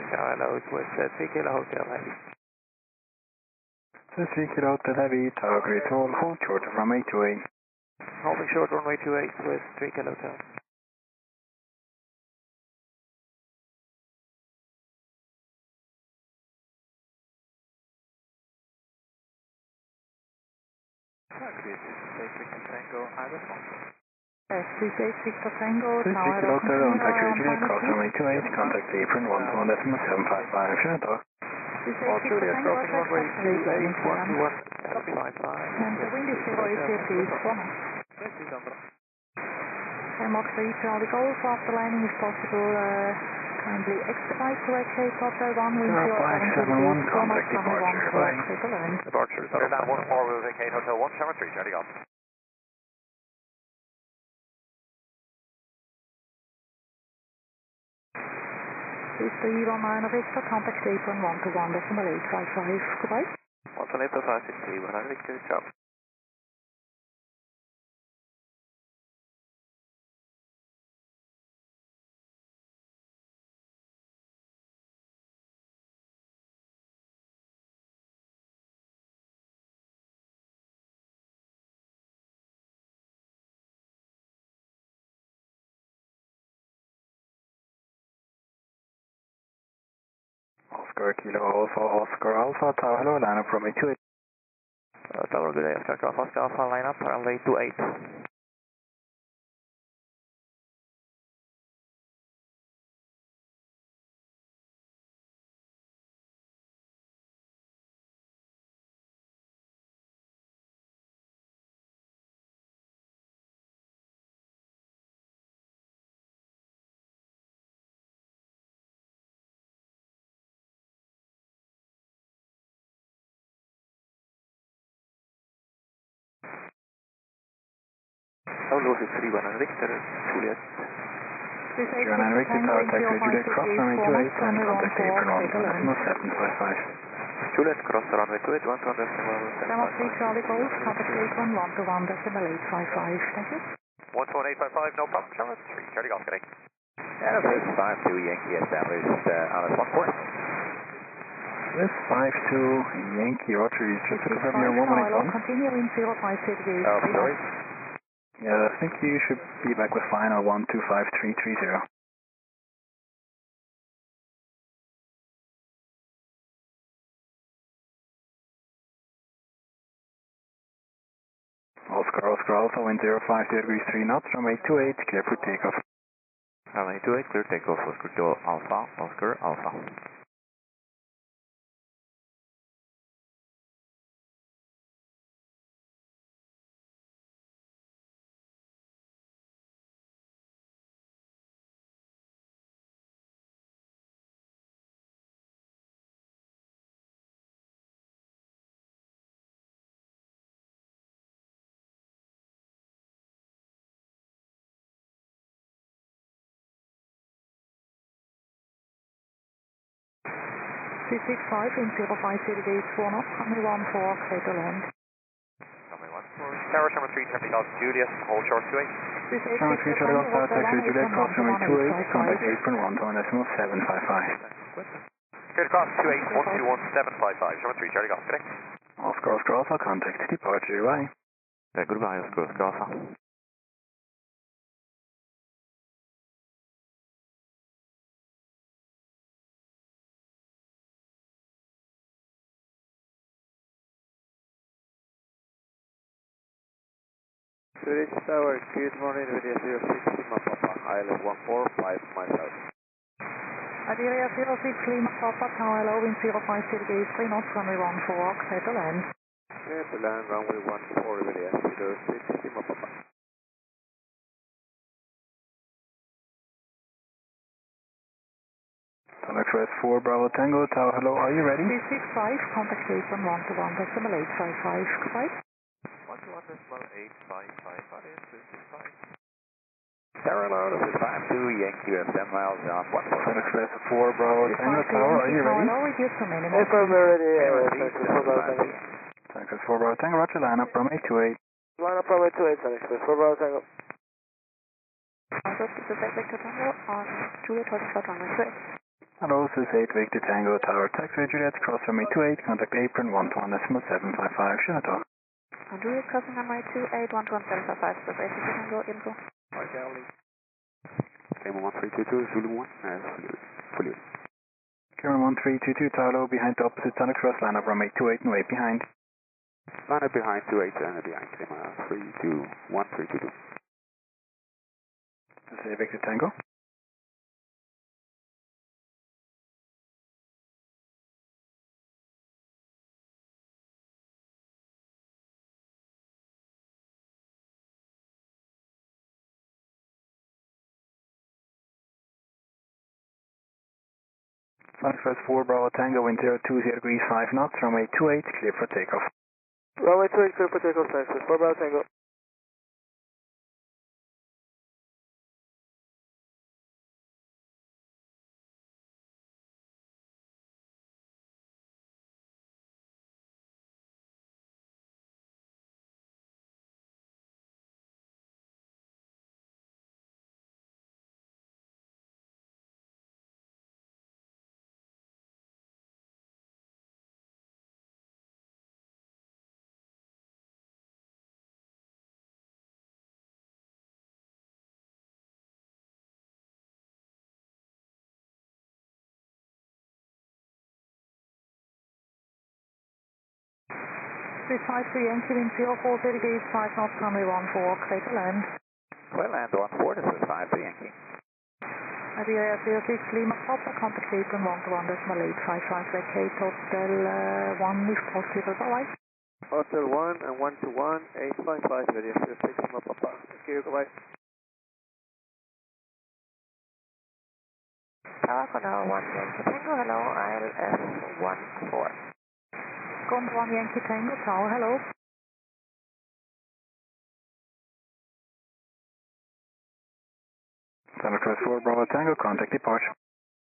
Tower hello, Swiss 3 Kilo Hotel Heavy. Swiss 3 Kilo Hotel Heavy, Tower Great Hall, hold short of runway 28. Holding short runway 28 with 3 Kilo Hotel. Yes, this is Victor Tango, Swiss 3 Tower Kilo Hotel, hello. contact Juliet, cross runway 28, contact apron 121.755, Jandakot. This is Victor Tango, runway 28, 121.755. and the wind is 08 degrees 4 knots. Mark 3, Charlie Golf, after landing if possible, kindly expedite to vacate Hotel 1, wind 07 degrees 4 knots, runway 14, clear to land. Departure, Clear down 14, we'll vacate Hotel 1, Tower 3, Charlie Golf. This is 319 Victor, contact apron 121.855, goodbye. 118.563, 100 Victor, ciao. Oscar Kilo Alpha, Oscar Alpha, Tower hello, line up runway 28. Tower good day, Oscar Alpha, line up, runway 28. Lucy 319 Victor, Juliet. 319 Victor, Tower taxi Juliet, cross runway 28, and contact apron 121.755. Juliet, cross runway 28, 121.755. Number 3, Charlie Golf, contact apron 121.855, thank you. 121.855, no problem, Charlie 3, Charlie Golf, good day. Swiss 52 Yankee established on a 14. Swiss 52 Yankee, Roger, you just confirm your 118. Continue in 05 degrees. Oh, sorry. Yeah, I think you should be back with final 125330. Oscar Alpha, wind 05 degrees 3 knots, runway 28, clear for takeoff. Runway 28, clear takeoff, Oscar Alpha. 365 in 050 degrees 4 knots, runway 14, clear to land. Runway 14, Tower number 3, Charlie Golf Juliet, hold short 28. Tower 3, Charlie Golf Tower, taxi Juliet, cross runway 28, contact apron 121.755. Clear to cross 28, 121.755, number 3, Charlie Golf, correct? Oscar Alpha, contact departure UI. Goodbye, Oscar Alpha. Zurich Tower, good morning, Radio 06 Lima Papa, Island 145 myself. Iberia 06 Lima Papa, Tower hello, wind 050 degrees 3 knots, runway 14, clear to land. Clear to land, runway 14, Radio 06 Lima Papa. Alex West 4 Bravo Tango, Tower hello, are you ready? 365, contact apron 121.855, goodbye. 121.855, that is 365. Tower hello, this is 52 Yankee US 10 miles on 14. Alex West 4 Bravo Tango, Tower, are you ready? Hello, reduce to minimum. If I'm ready, Texas 4 Bravo Tango. Texas 4 Bravo Tango, roger, line up runway 28. Line up runway 28, Texas 4 Bravo Tango. Also, this is Victor Tango on Juliet, hold short runway 28. Hello, this is 8 Victor Tango, Tower, taxi Juliet, cross runway 28, contact apron 121.755, Jandakot. On Juliet, crossing runway 28, 121.755, this is 8 Victor Tango, info. Cayman 1322, Zulu 1, fully. Cayman 1322, Tower behind the opposite Alex West, line up runway 28 and wait behind. Line up behind 28 and behind Cayman 321, 322. This is Victor Tango. Southwest 4 Bravo Tango, wind 020 degrees 5 knots, runway 28, clear for takeoff. Runway 28, clear for takeoff, Texas 4 Bravo Tango. Precise to Yankee, wind 040 degrees 5 knots, runway 14, clear to land. Clear land 14, this is 52 Yankee. Iberia 06 Lima Papa, contact apron 121.855, vacate hotel 1 if possible, bye-bye. Hotel 1 and 121.855, Radio 06 Lima Papa. Thank you, goodbye. Tower, Condor 1 Yankee Tango, hello, ILS 14. Condor 1 Yankee Tango, Tower, hello. Southwest 4 Bravo Tango, contact departure.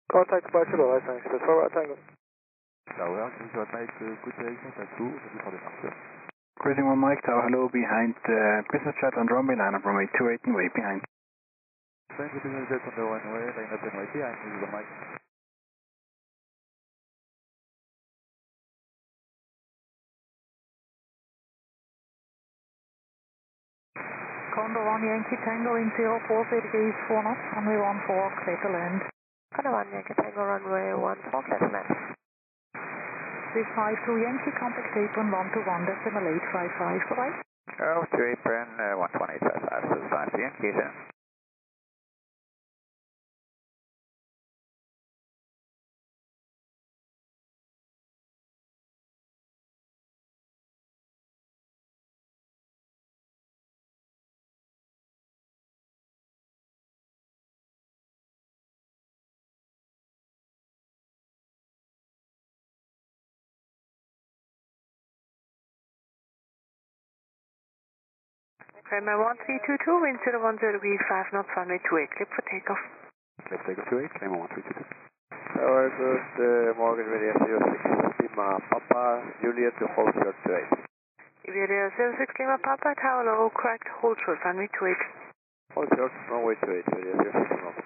Contact departure, bye-bye, thanks. 4 Bravo Tango. Tower, can you make good direction at 2, ready for departure. Cruising 1 Mike, Tower hello, behind business jet on runway, line up runway 28 and wait behind. Thank you, business jet on the runway, line up and wait behind, this is the mic. Condor 1 Yankee Tango, wind 040 degrees 4 knots, runway 14, clear to land. Condor 1 Yankee Tango, runway 14, clear to land. 352 Yankee, contact apron 121.855, bye-bye. Oh, to apron 128.55, this is 52 Yankee, sir. Cayman 1322, wind 010 degrees 5 knots, runway 28, clear for takeoff. Clear for takeoff 28, Cayman 1322. Tower, Good morning, Radio 06 Lima Papa, Juliet to hold short 28. Radio 06 Lima Papa, Tower low, correct, hold short, runway 28. Hold short, runway 28, Radio 06 Lima.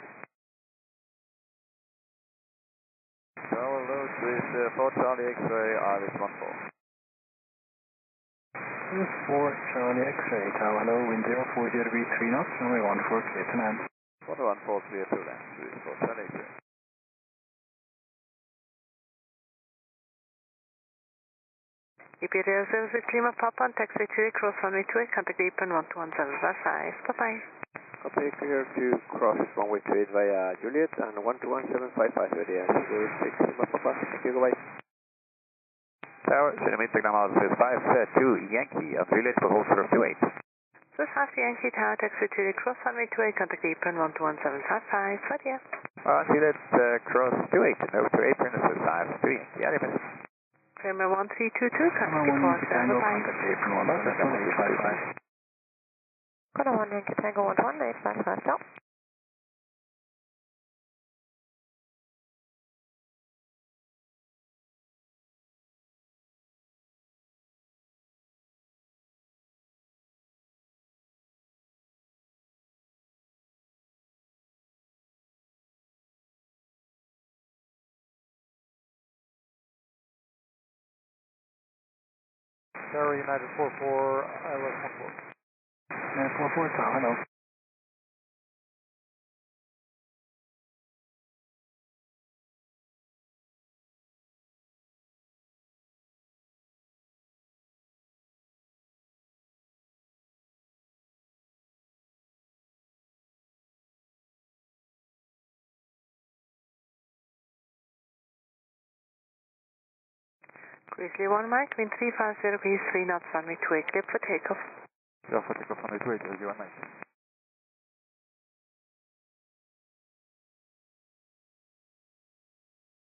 Tower low with 4 Charlie X-ray, Iris 14. 4 Charlie X-ray, Tower hello, wind 040 degrees 3 knots, runway 14, clear to land. 114 clear to land, with 4 Charlie X-ray. EPRL 06 Lima Papa, taxi to cross runway 28, contact Deepan 12175, bye-bye. Copy, clear to cross runway 28 via Juliet and 12175 Radio 06 Lima Papa, thank you, goodbye. Tower, centimeter ground altitude 52 Yankee, Juliet for hold short 28. Swiss half Yankee Tower, taxi to cross runway 28, contact Deepan 12175, Radio. Juliet cross 28, over to apron, Swiss 52 Yankee, Arriba. Kramer 1322, contact departure, bye-bye. Kona 1 Yankee Tango 11855, go. Tower United 44, ILS 14. United 44, Tower hello. Grizzly 1 Mike, wind 350 degrees 3 knots, runway 28, clear for takeoff. Clear for takeoff, runway 28, Grizzly 1 Mike.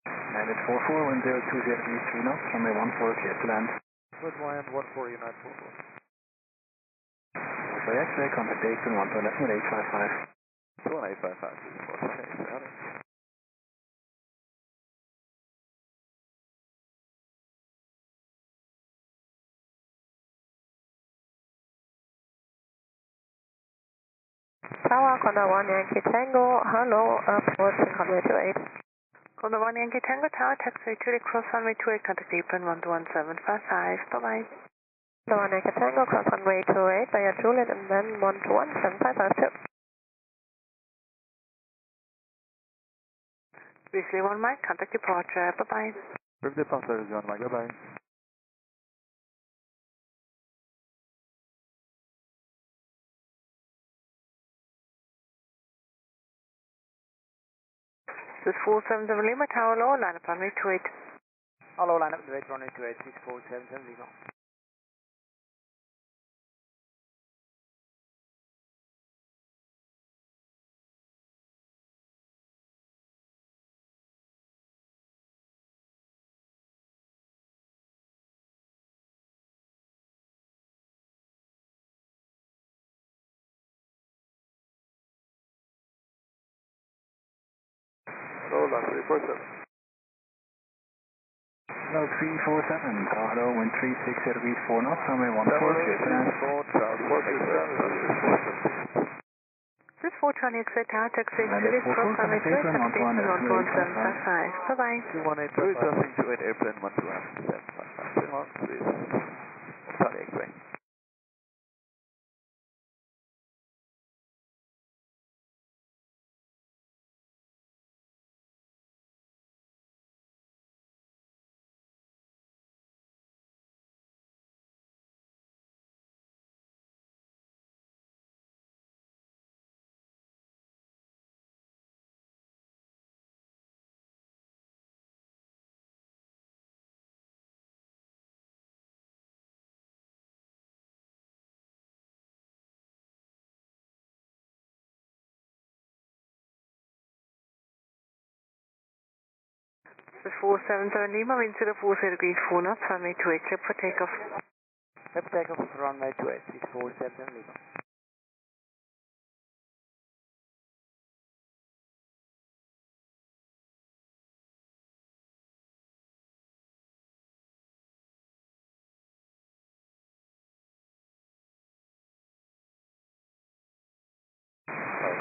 United 44, wind 020 degrees 3 knots, runway 14, clear to land. Good wind 14, United 44. X-ray X-ray, contact apron 11855. 11855, Tower, Kona 1 Yankee Tango, hello, approaching runway 28. Kona 1 Yankee Tango Tower, taxi to cross runway 28, contact Deepan 12175, bye-bye. Kona 1 Yankee Tango, cross runway 28 via Juliet and then 1217552. Grizzly 1 Mike, contact departure, bye-bye. Brief departure, Grizzly 1 Mike, bye-bye. This is 477 Lima, Tower low, line up runway 28. Hello, line up 28, runway 28, this is 477 Lima. Hello, line 347. Hello, 347, Tower hello, wind 360 degrees 4 knots, runway 14, clear to land. 4 This is 4 Charlie X-ray Tower, taxi to cross runway 28, contact Deepan 12175, bye-bye. 218, crossing to airplane 12175, please. Charlie X-ray. This is 477 Lima, wind 040 degrees 4 knots, runway 28, clear for takeoff. Clear for takeoff, runway 28, this is 477 Lima.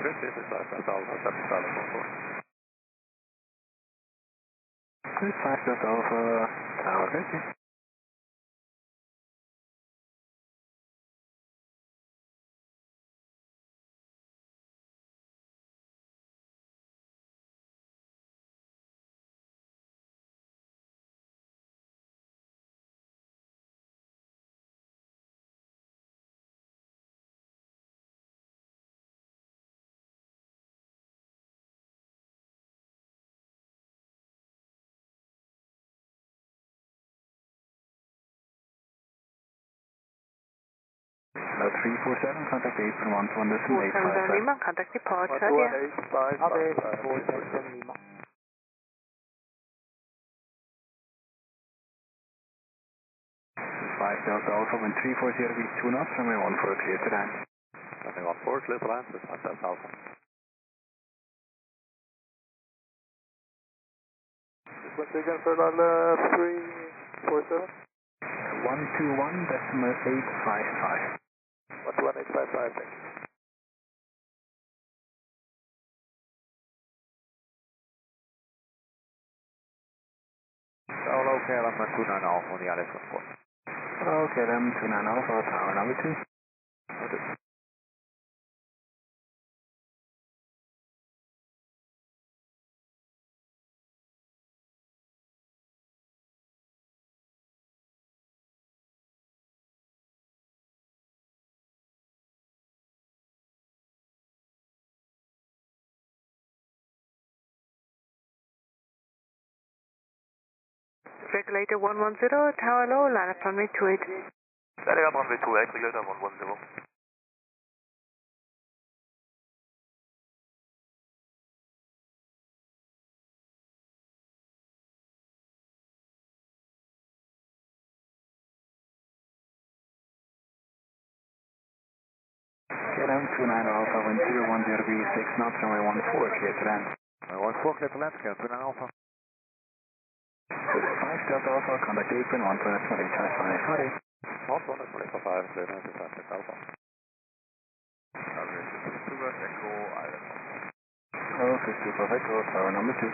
Chris, this is Alpha 7 Charlie 14. Chris, 5 Delta Alpha Tower, ready. Hello, 347, contact apron 121.855. Lima, contact departure, yeah. 11855. Lima. 5 Delta Alpha, wind 340, reach 2 knots, runway 14, clear to land. Runway 14, clear to land, this is 5 Delta Alpha. Once again for Ronald 347. 121.855. 11855, thank you. Solo KLM 29 Alpha on the Alex report. Hello, KLM 29 Alpha, tower number 2. Noted. Regulator 110, tower low, line up runway 28. Setting up runway 28, regulator 110. KLM 29 Alpha, wind 010 degrees 6 knots, runway 14, clear to land. Runway 14, clear to land, KLM 29 Alpha. 5 Delta Alpha, contact apron 121.855. Howdy. 121.855, clear to land, this is 5 Delta Alpha. Super Echo Island. Hello, 55 Echo, tower number 2.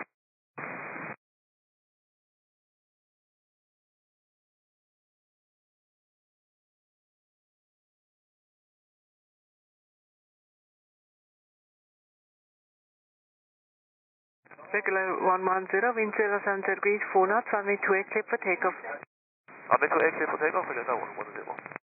Regular 110, wind 070 degrees, 4 knots, runway 28, clear for takeoff. Runway 28, clear for takeoff, regulator 110.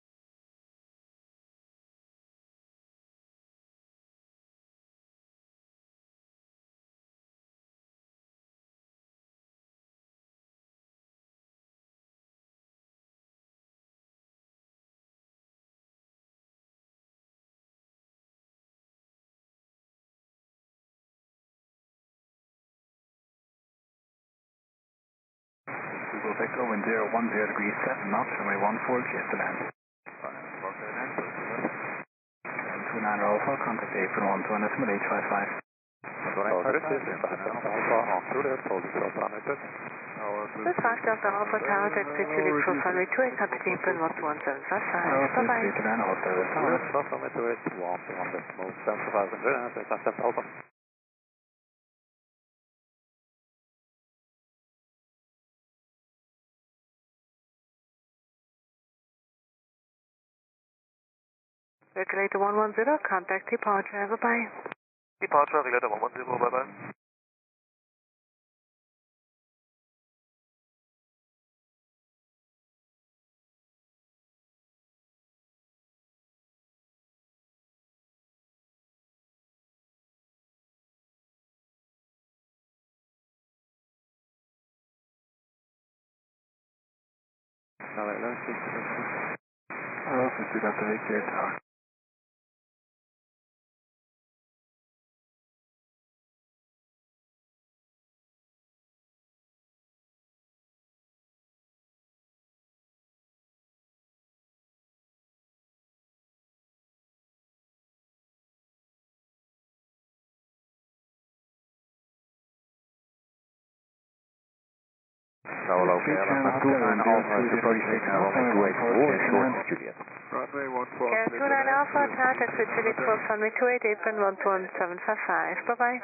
Echo, wind 010 degrees 7 knots, runway 14, clear to land. 29 Alpha, contact apron 121.855. This is 5 Delta Alpha, on through there, hold it short runway 30. This is 5 Delta Alpha, tower taxi to the cross runway 28, contact apron 11755. Bye-bye. Clear to land, all service tower. Cross runway 28, 121.75, clear to land, this is 5 Delta Alpha. Regulator 110, contact departure, bye-bye. Departure, regulator 110, bye-bye. Hello, 50 Delta Victor, tower. Solo KLM 29 Alpha, Super signal runway 28, short Juliet. Runway 14. KLM 29 Alpha, tower taxi Juliet, cross runway 28, apron 11755. Bye-bye.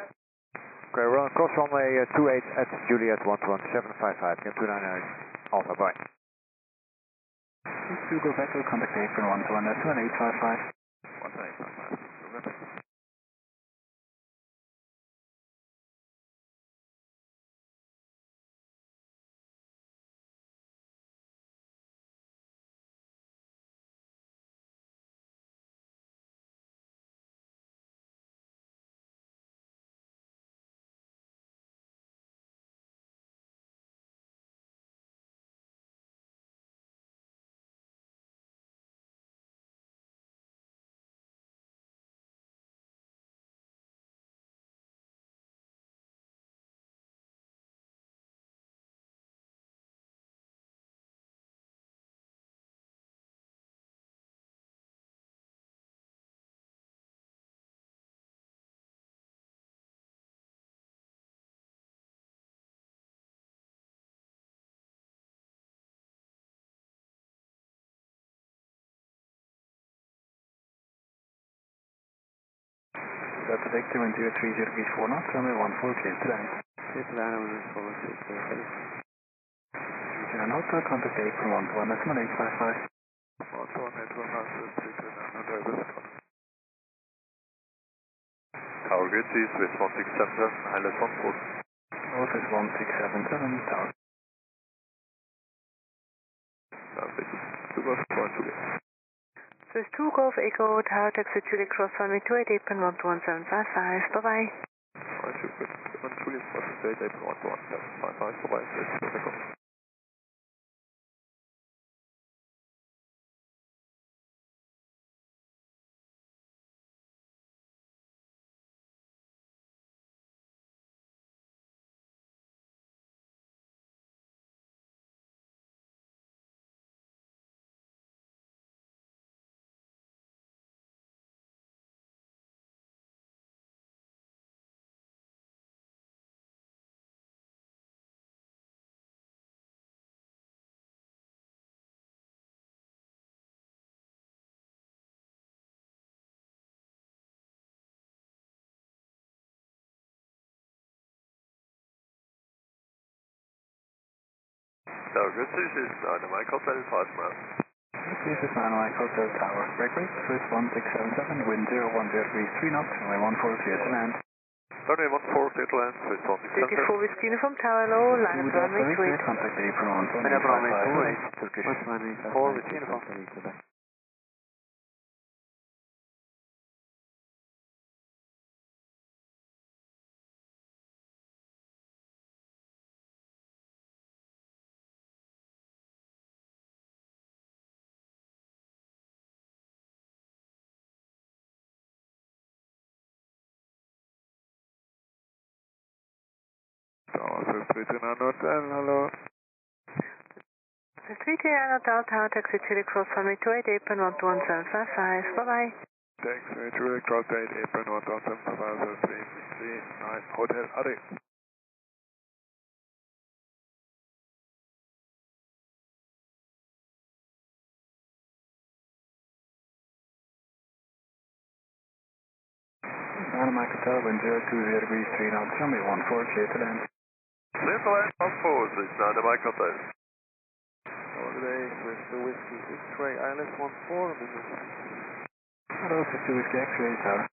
Okay, we're on cross runway 28 at Juliet 11755. KLM 29 Alpha, bye. Please do go back to contact apron 117.855. 11855. Remember. Delta deck 21030 knots, runway 14, clear to land. Clear to land, runway 14, clear to land. 39 Hotel, contact apron 117.855. 11855. Tower grid is with 1677, ILS 14. Office 1677, tower. Two Golf 4 Juliet. This is 2 Golf Echo, tower taxi Juliet, cross runway 28, apron 11755. Bye-bye. 1 Juliet, cross 28, apron 11755. Bye-bye. Tower grid is Dynamite Hotel 5 miles. This is Dynamite Hotel Tower. Break rate, Swiss 1677, wind 010 degrees 3 knots, runway 14, clear to land. Runway 14, clear to land, Swiss 1677. 34 Whiskey Uniform Tower low, line up runway 28. Contact apron 117.855. Turkish 4 Whiskey Uniform. Tower 339 Hotel, hello. This is 339 Hotel, tower taxi Juliet, cross runway 28, apron 11755. Bye-bye. Taxi Juliet, cross 28, apron 11755, 339 Hotel, Ade. Dynamite Hotel, wind 020 degrees 3 knots, runway 14, clear to land. Clear to land, 14, Swiss Dynamite Hotel. Holiday with the Whiskey X-ray, ILS 14, Hello, 50 Whiskey X-ray tower.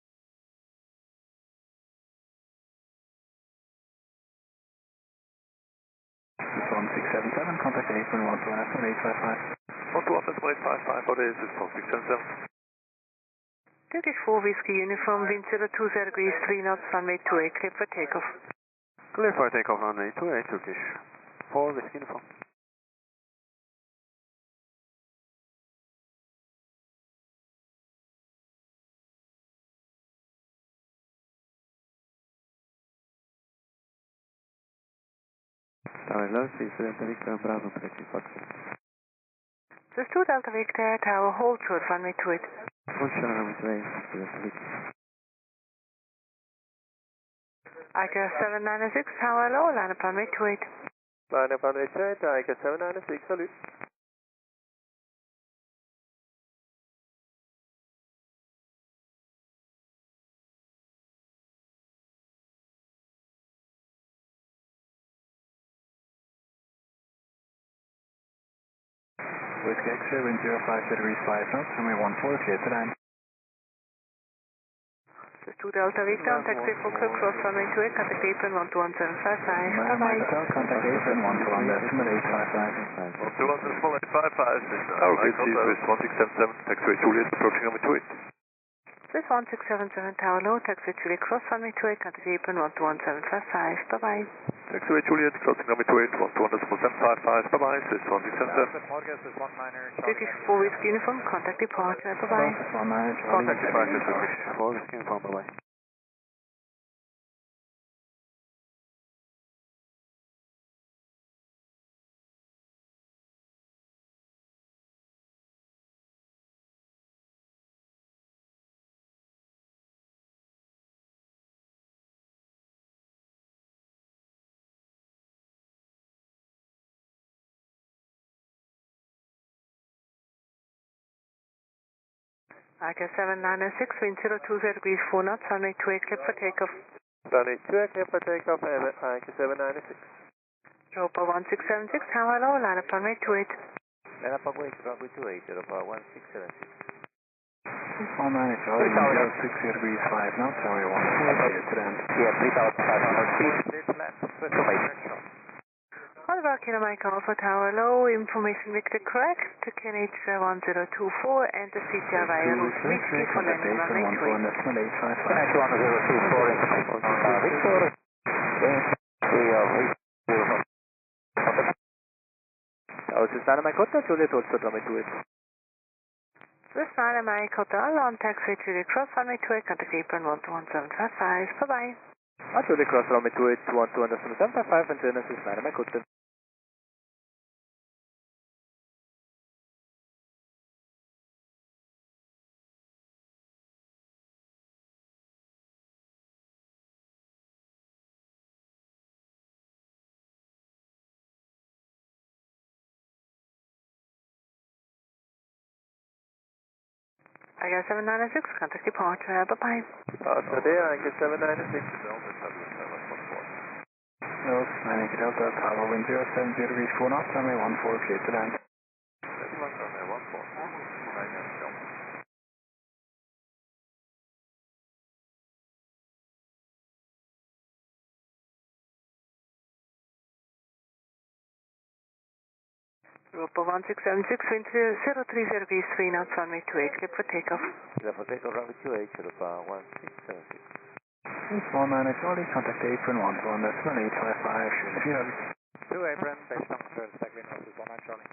This 1677, contact apron 117.855. 117.855, what is it? 1677. 34 Whiskey Uniform, wind 020 degrees 3 knots, runway 28, clear for takeoff. Clear for takeoff, runway 28, Turkish 4 Whiskey Uniform. Tower low, please Delta Victor, Bravo, taxi Foxtrot. This is 2 Delta Victor, tower hold short, runway 28. Function runway 28, Delta Victor. IKEA 796, tower low, line up runway 28. Line up runway 28, Diego 796, salut. Whiskey X-ray, wind 05 degrees 5 knots, runway 14, clear to land. This is 2 Delta Victor, taxi for cross runway 28, contact apron 121.755. Bye-bye. Hotel, contact apron 121.855. 121.855, this is our good Swiss 1677, taxiway Juliet, approaching runway 28. Swiss 1677 Tower Low, taxi Juliet cross runway 28, contact apron 121.755. Bye-bye. Taxiway Juliet, crossing runway 28, 121.755, bye-bye, Swiss 1677. British 4 Whiskey Uniform, contact departure, bye-bye. Contact departure, British 4 Whiskey Uniform, bye-bye. Icon 7906, wind 020 degrees 4 knots, runway 28, clear for takeoff. Runway 28, clear for takeoff, Icon 796. Europa 1676, Tower Low, line up runway 28. Line up runway 28, Europa 1676. 190 Charlie, wind 060 degrees 5 knots, runway 14, clear to land. Yeah, 3,500 feet, clear to land. Oliver Kilo Mike Alpha Tower Low, information Victor correct, to KNH 1024, and the CTR via route Whiskey for landing runway 28. KNH 1024, Victor, we are Tower Swiss Mike Hotel, Juliet also runway 28. Swiss Mike Hotel, on taxi Juliet Cross runway 28, contact apron 121.755, bye-bye. Juliet Cross runway 28, 121.755, and then Swiss Mike Hotel. I got 796, contact departure, bye-bye. So there, I get 796. No, 90 Delta, Tower, wind 070 degrees 4 knots, runway 14, clear to land. Runway 14, Europa 1676, wind 030 degrees 3 knots, runway 28, clear for takeoff. Clear for takeoff, runway 28, Europa 1676. 190 Charlie, contact apron 121.855, Schiphol. 2 apron, base number first, takewind office 19 Charlie.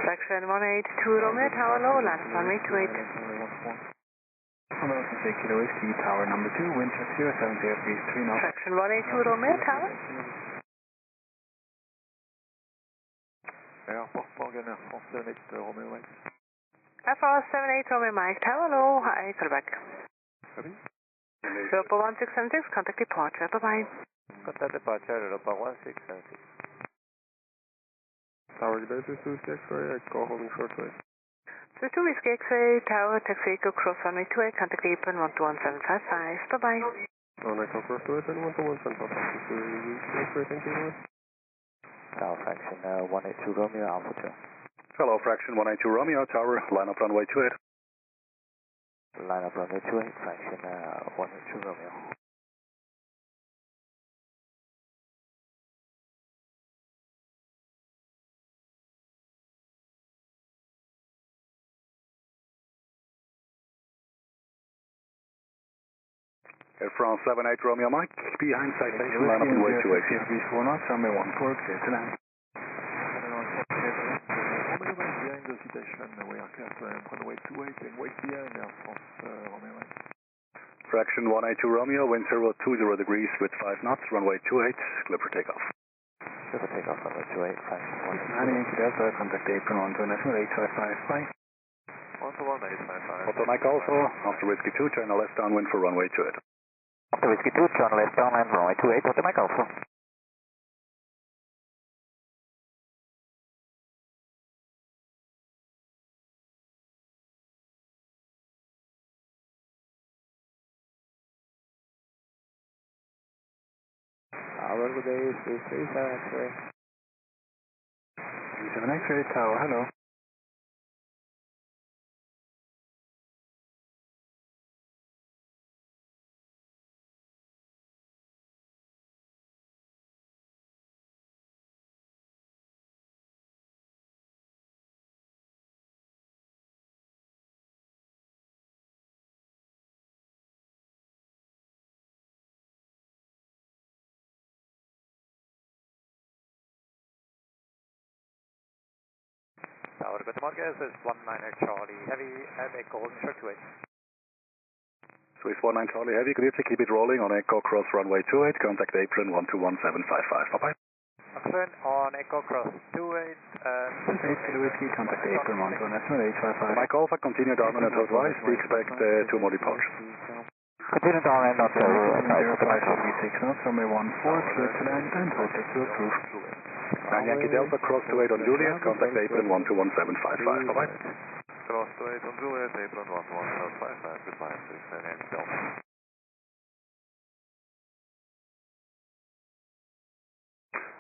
Section 182 Romeo Tower Low, land runway 28. Hello, this is Kilo Whiskey, Tower number 2, wind 070 degrees 3 knots. Section 182 Romeo Tower. Ja, Volkswagen France 78 Romeo Mike. FR 78 Romeo Mike Tower Low, hi, Quebec. Europa 1676, contact departure, bye-bye. Contact departure, Europa 1676. Tower Delta, Swiss X-ray, Echo holding shortwave. Swiss 2 Whiskey X-ray, Tower, taxi Echo, cross runway 28, contact apron 121.755, bye-bye. Runway cross shortwave and 121.755, X-ray, thank you very much. Tower fraction 182 Romeo, Alpha 2. Hello, fraction 182 Romeo, Tower, line up runway 28. Line up runway 28, fraction 182 Romeo. Air France 78 Romeo Mike, behind citation, line up and wait 28. CFB 4 knots, runway 14, clear to land. Behind the citation, we are clear to land, runway 28 and wait behind Air France Romeo Mike. Fraction 182 Romeo, wind 020 degrees with 5 knots, runway 28, clear for takeoff. Clear for takeoff, runway 28, fraction 1. Yankee Delta, contact apron 12855, bye. 11855. Auto Mike Alpha, after Whiskey 2, turn a left downwind for runway 28. After Whiskey 2, turn left downwind, runway 28, Auto Mike Alpha. Tower, good day, 337 X-ray. 37 X-ray, Tower, hello. Tower, good morning, this is 19 Charlie Heavy at Echo, short to 8. Swiss 19 Charlie Heavy, clear to keep it rolling on Echo Cross runway 28, contact apron 121755, bye-bye. Apron on Echo Cross 28, 8 Kilo Whiskey, contact apron 12855. Mike Alpha, continue downwind at advice, we expect 2 more departures. Continue downwind at advice. 6 knots, runway 14, clear to land and hotel to approve. Yankee Delta, cross to 8 on Juliet, contact apron 121755, bye-bye. Cross to 8 on Juliet, apron 11755, goodbye, please, Yankee Delta.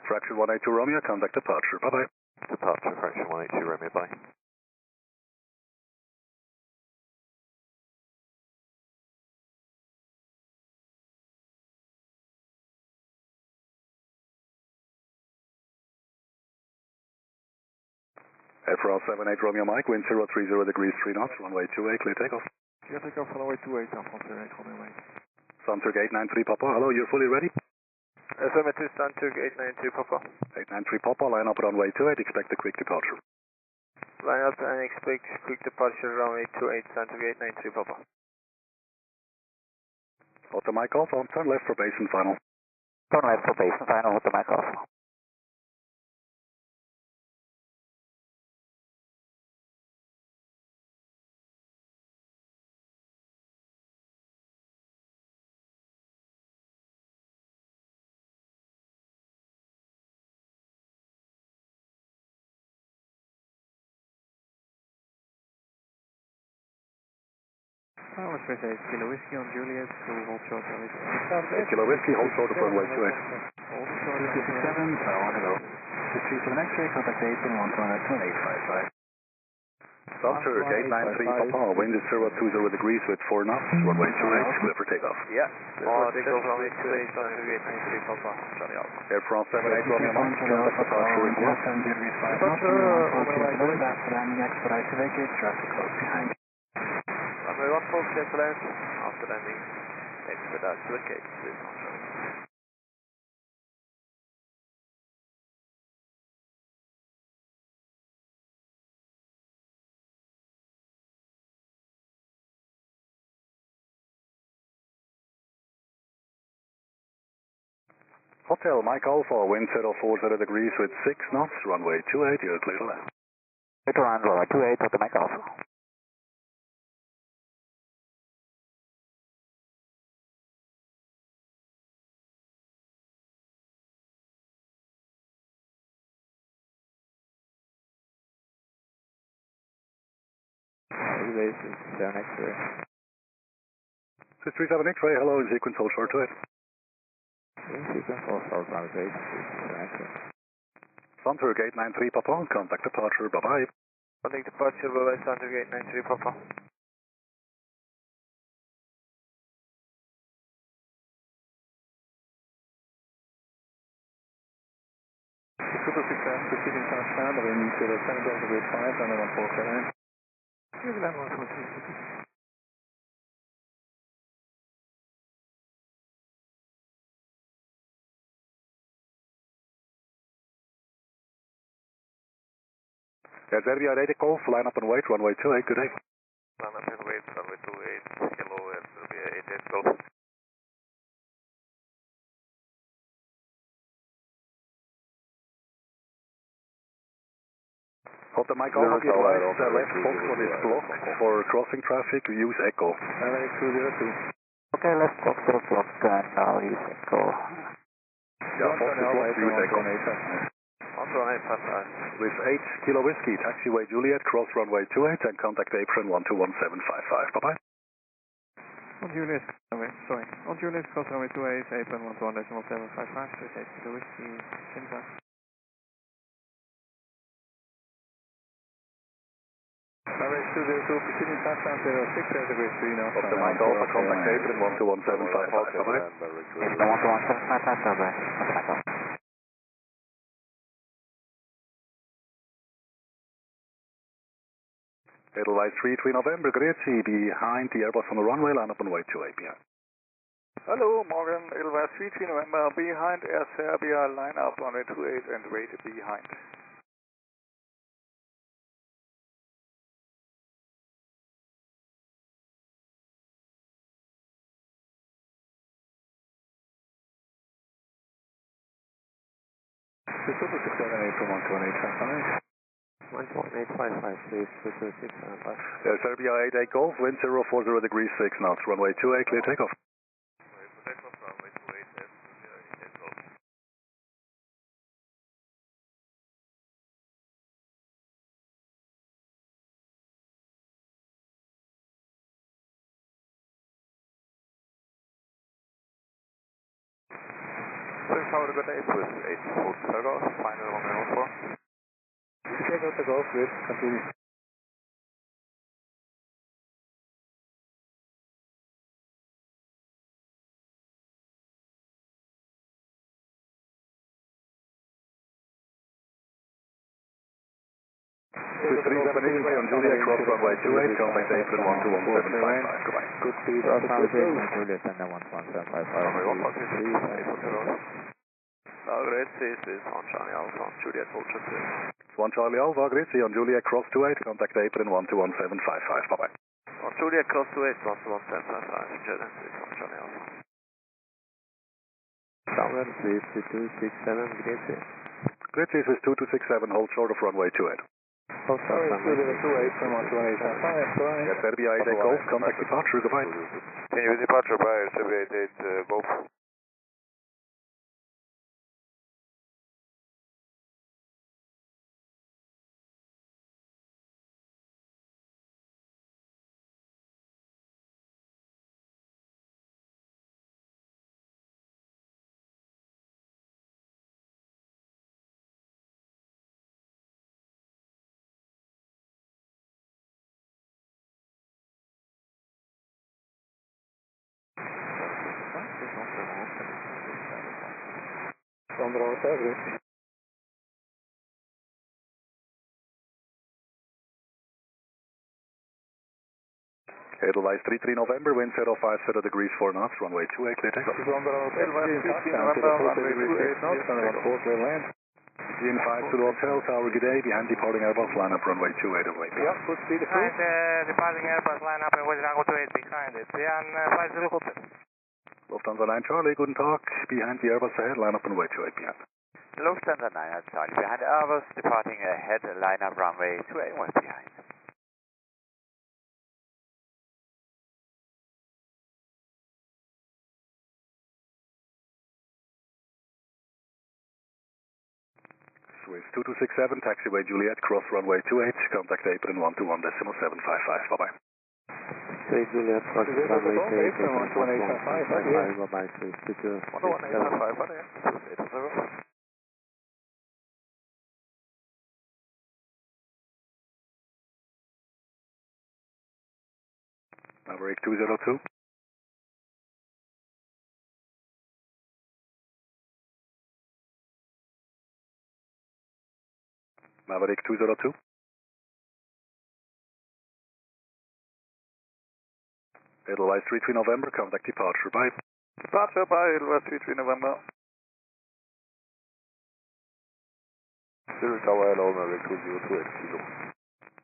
Fraction 182 Romeo, contact departure, bye-bye. Departure, fraction 182 Romeo, bye. Air France 78 Romeo Mike, wind 030 degrees 3 knots, runway 28, clear takeoff. Clear takeoff, runway 28, Air France 78 Romeo Mike. Sunturk 893 Papa, hello, you're fully ready? Affirmative, Sunturk 893 Papa. 893 Papa, line up runway 28, expect a quick departure. Line up and expect quick departure, runway 28, Sunturk 893 Papa. Auto Mike Alpha, turn left for base and final. Turn left for base and final, Auto Mike Alpha. Tower, 38 Kilo Whiskey on Juliet, to hold short service. 8 Kilo Whiskey, hold short of runway 28. Hold short of 57, Tower, hello. 37 X-ray, contact apron 12855. Sunturk 893 Papa, wind is 020 degrees with 4 knots, runway 28, clear for takeoff. Yeah, on takeoff, runway 28, Sunturk 893 Papa, Charlie Alpha. Air France 78 Romeo Mike, contact departure in Yes, and degrees 5 knots, runway 14, clear to land, after landing, expedite to vacate, traffic close behind. Runway 14, clear to land, after landing, expedite to vacate, please control. Hotel Mike Alpha, wind 040 degrees with 6 knots, runway 28, you're clear to land. Clear to land, runway 28, Auto Mike Alpha. Tower, 7 X-ray. 637 X-ray, hello, in sequence, hold short to it. In sequence, hold short, runway 8, 7 X-ray. Sunturk 893 Papa, contact departure, bye-bye. Contact departure, bye-bye, Sunturk 893 Papa. Super 6 proceeding southbound, wind 070 degrees 5, runway 14, clear land. Clear to land, 143. Serbia Radio Golf, line up and wait, runway 28, good day. Line up and wait, runway 28, hello, Serbia 88 Golf. Hold the mic on, the left box one is blocked for crossing traffic, use Echo. LA 202. Okay, left box is blocked and now use Echo. Yeah, box is blocked, use Echo. 11855. With 8 Kilo Whiskey, taxiway Juliet, cross runway 28 and contact apron 121755. Bye-bye. On Juliet, sorry. On Juliet, cross runway 28, apron 121755, 8 Kilo Whiskey, Simba. Runway 202, proceeding touchdown 06, degrees 3 now. Off the mic Alpha, contact apron 121755. Bye-bye. Apron 121755, touchdown, bye. Off the mic Alpha. Edelweiss 33 November, Grüezi, behind the Airbus on the runway, line up and wait 28 behind. Hello, Morgan, Edelweiss 33 November, behind Air Serbia, line up runway 28 and wait behind. Super 67, apron 11855. 11855, please, 22675. Serbia 88 Golf, wind 040 degrees 6 knots, runway 28, clear takeoff. Takeoff, runway 28, Serbia 88 Golf. Swift Tower, good day, Swift 8 Golf, final runway 04. Take out the Golf, good, continue. Swift 378 on Juliet, cross runway 28, contact apron 121755. Goodbye. Good speed, Juliet, and then 11755. Runway 146, now Grüezi, this is on Charlie Alpha on Juliet Ultra 2. 1 Charlie Alpha, Grüezi, on Juliet, cross 28, contact apron 121755. Bye-bye. On Juliet, cross 28, 121755, Juliet, this is on Charlie Alpha. Downwind, please, 2267, Grüezi. Grüezi, this is 2267, hold short of runway 28. Oh, sorry, 228 from 11855, go ahead. Serbia 88 Golf, contact departure, goodbye. Can you departure by Serbia 88 Golf? Edelweiss 33 November, wind 050 degrees 4 knots, runway 28, clear takeoff. Edelweiss 33 November, runway 28 knots, and about 4 clear land. Gene 5 to the hotel, tower, good day, behind departing Airbus, line up runway 28 away. Yeah, good speed approved. Behind departing Airbus, line up and wait runway 28 behind it. Jan 50 Hotel. Lufthansa 9 Charlie, guten Tag, behind the Airbus ahead, line up and wait 28 behind. Lufthansa 9 Charlie, behind Airbus, departing ahead, line up runway 28 west behind. Swift 2267, taxiway Juliet, cross runway 28, contact apron 121.755, bye-bye. Swift Juliet, cross runway 28, apron 121.755, bye-bye, Swift 2267. Maverick 202. Maverick 202. Edelweiss 33 November, contact departure, bye. Departure by Edelweiss 33 November. Zurich Tower, hello, Maverick 2028 Kilo.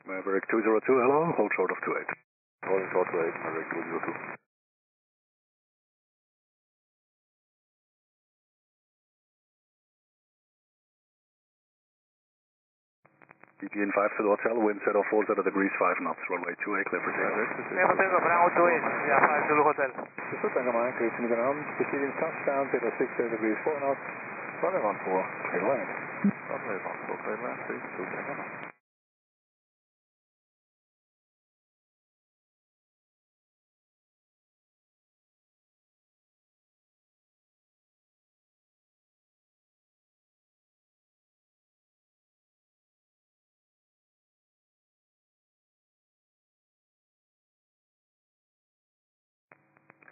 Maverick 202, hello, hold short of 28. Holding short to 8, Maverick 202. BPN 5 to the hotel, wind 040 degrees 5 knots, runway 28, clear for takeoff. Never take off, Bravo 28, yeah, 5 Zulu Hotel. This Tango Mike, reaching the ground, proceeding touchdown, 060 degrees 4 knots, runway 14, clear land. Runway 14, clear land, 3, 2, Tango Mike.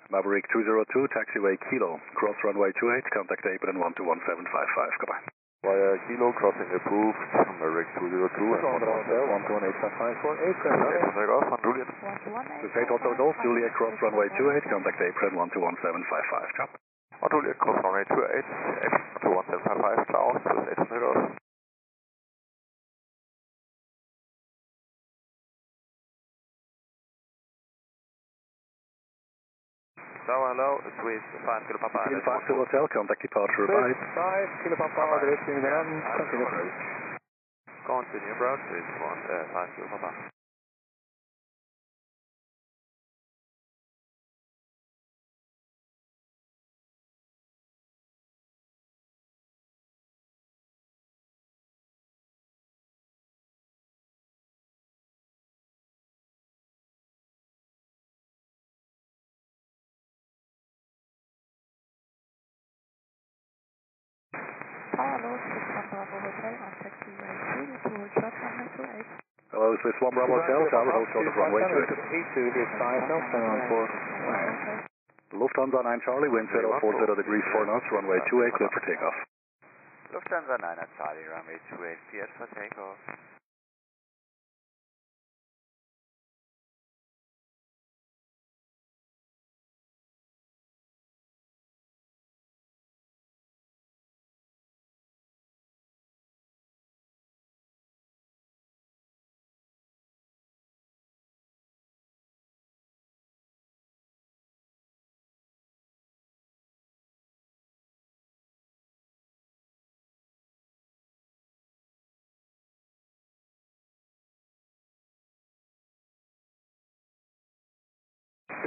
Maverick 202, taxiway Kilo, cross runway 28, contact apron 121755, goodbye. Via Kilo, crossing approved, Maverick 202 and 11855 for apron. take off on Juliet. State Hotel Golf, Juliet, cross runway 28, contact apron 121755, chop. On Juliet, cross runway 28, apron 21755, Klaus, plus 8 take off. Tower, hello, Swiss 5 Kilo Papa. BPN 5 to the hotel, contact departure advised. 5 Kilo Papa, reaching the ground, continue approach. Continue approach, Swiss 5 Kilo Papa. Hello, Swiss 1 Bravo Hotel, tower, hold short of runway 28. 82 degrees 5 knots, and on 4, land. Lufthansa 9 Charlie, wind 040 degrees 4 knots, runway 28, clear for takeoff. Lufthansa 9 Charlie, runway 28, cleared for takeoff.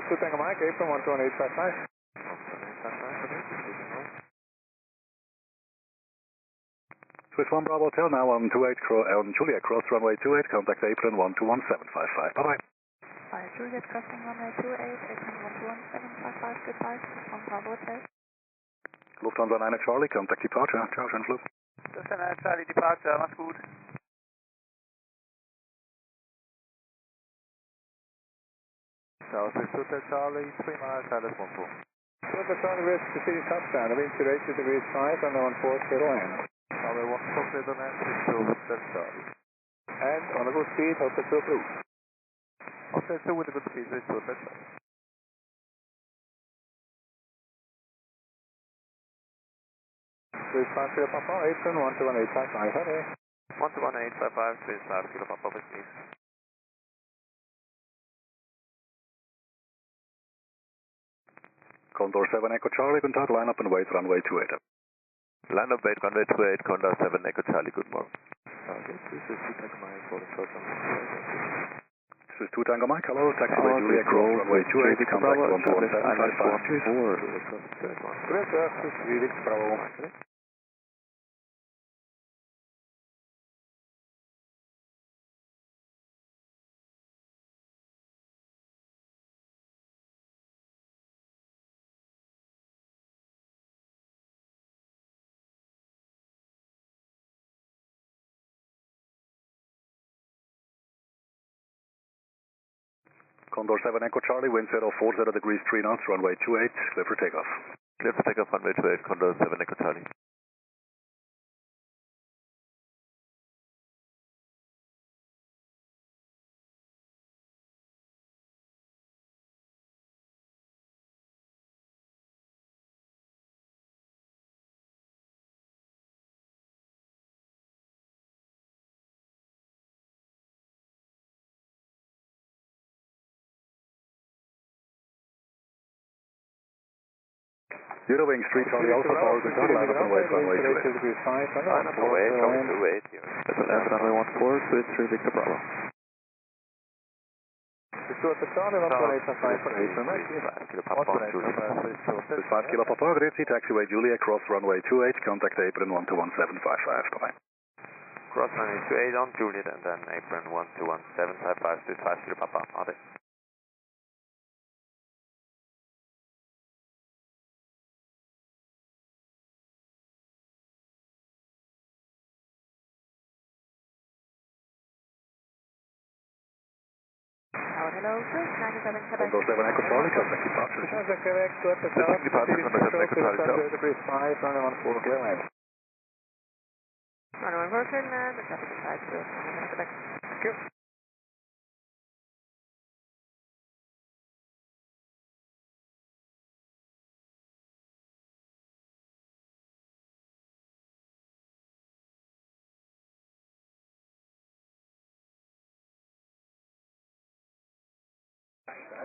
This Tango Mike, apron 11855. Swiss 1 Bravo Hotel, now on Juliet, cross runway 28, contact apron 121755, bye-bye. Via Juliet, crossing runway 28, apron 121755, goodbye, Swiss 1 Bravo Hotel. Lufthansa 9 Charlie, contact departure, ciao, schönen Flug. Lufthansa 9 Charlie, Departure, mach's gut. South 6 Hotel Charlie, 3 miles, Alice 14. Hotel Charlie, reach proceeding touchdown, wind 80 degrees 5, and on 4, clear land. Runway 14, clear to land, 6 Hotel Charlie. And on a good speed, Hotel 2 approved. Hotel 2 with a good speed, 6 Hotel Charlie. Swiss 5 Kilo Papa, apron 121855, hurry. 11855, Swiss 5 Kilo Papa, please. Condor 7 Echo Charlie, contact line up and wait runway 28. Line up, wait, runway 28, Condor 7 Echo Charlie, good morning. Okay, this is 2 Tango Mike, holding short on This is 2 Tango Mike, hello, taxiway Juliet, cross runway 28, contact 121755. Clear surface, Felix Bravo. Condor 7 Echo Charlie, wind 040 degrees 3 knots, runway 28, clear for takeoff. Clear for takeoff, runway 28, Condor 7 Echo Charlie. Eurowings 3 Charlie Alpha Tower, good job, line up and wait runway 28. Line up and wait, runway 28. That's land runway 14, Swiss 3 Victor Bravo. Stuart Charlie, 11855 for 8 Mike. 5 Kilo Papa, Gracie, taxiway Julia, cross runway 28, contact apron 121755, bye-bye. Cross runway 28 on Juliet and then apron 121755 to 5 Kilo Papa, Ade. Hello, Swiss 97 Quebec. Go 7 Echo Charlie, contact departure. Quebec, Stuart Charlie, departure from the 7 Echo Charlie, Sunday degrees 5, runway 14, clear land. Runway 14, clear land, the traffic inside Swiss 97 Quebec. Thank you.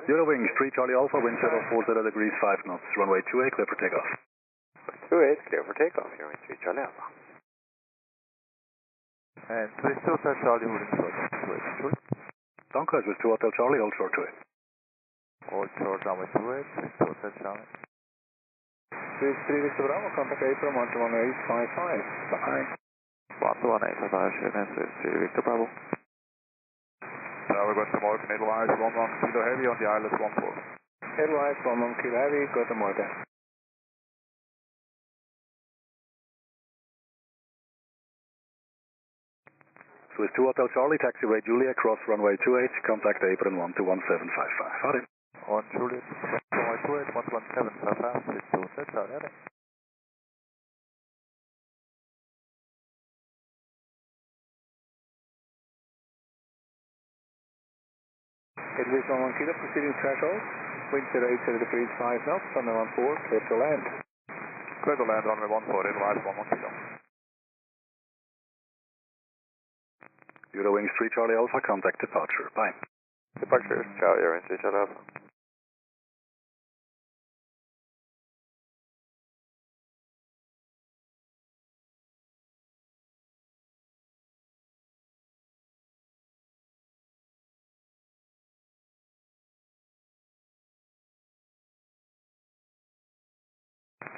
Eurowings 3 Charlie Alpha, wind 040 degrees 5 knots, runway 28, clear for takeoff. 28, clear for takeoff, Eurowings 3 Charlie Alpha. And Swiss 2 Hotel Charlie, holding short, Swiss 2. Danke, Swiss 2 Hotel Charlie, hold short 28. Hold short, runway 28, Swiss 2 Hotel Charlie. Swiss 3 Victor Bravo, contact apron 11855, bye. 11855, and Swiss 3 Victor Bravo. We're going to Morgan, Edelweiss, 11 Kilo Heavy on the ILS 14. Edelweiss, 11 Kilo Heavy, go to Morgan. Swiss 2 Hotel Charlie, taxiway Julia, cross runway 28, contact apron 121755. Howdy. On Juliet, runway 28, 11755, Swiss 2 Hotel Charlie, Ade. Edward 1 Kilo, proceeding threshold. Wind 080 degrees 5 knots, runway 14, clear to land. Clear to land, runway 14, Edelweiss, 11 Kilo. Eurowings 3 Charlie Alpha, contact departure, bye. Departure, ciao, Eurowings 3 Charlie Alpha.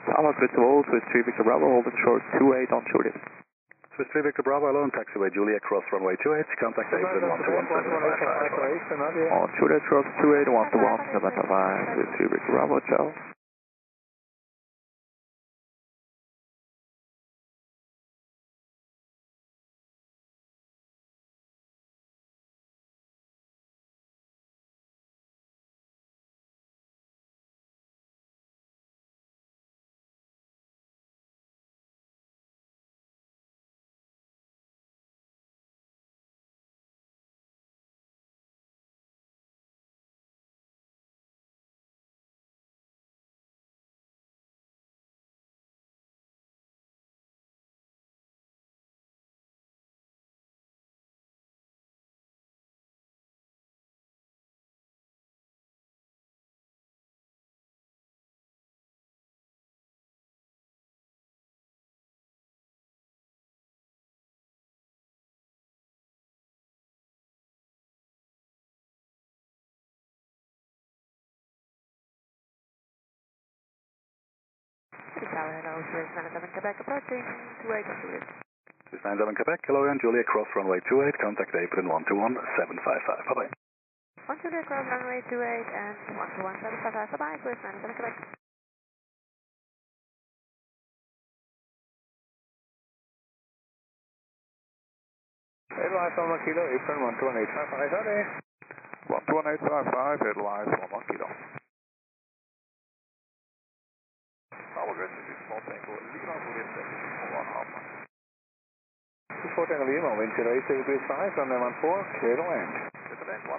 Tower, good to hold, Swiss 3 Victor Bravo, holding short 28 on Juliet. Swiss 3 Victor Bravo, alone, taxiway Julia, cross runway 28, contact apron 121755. On Juliet, cross 28, 11755, Swiss 3 Victor Bravo, ciao. Tower, hello, Swiss 97 Quebec, approaching 28 on Juliet. Swiss 97 Quebec, hello, and Julia, cross runway 28, contact apron 121755. Bye-bye. On Juliet, cross runway 28 and 121755, bye-bye, Swiss 97 Quebec. Edelweiss 1 Kilo, apron 11855, howdy. 11855, Edelweiss, 11 Kilo. Tower, good to small tango, Lima, Juliet, 1 24 Tango Lima, wind 080 degrees 5, runway 14, clear to land. Clear to land, 14,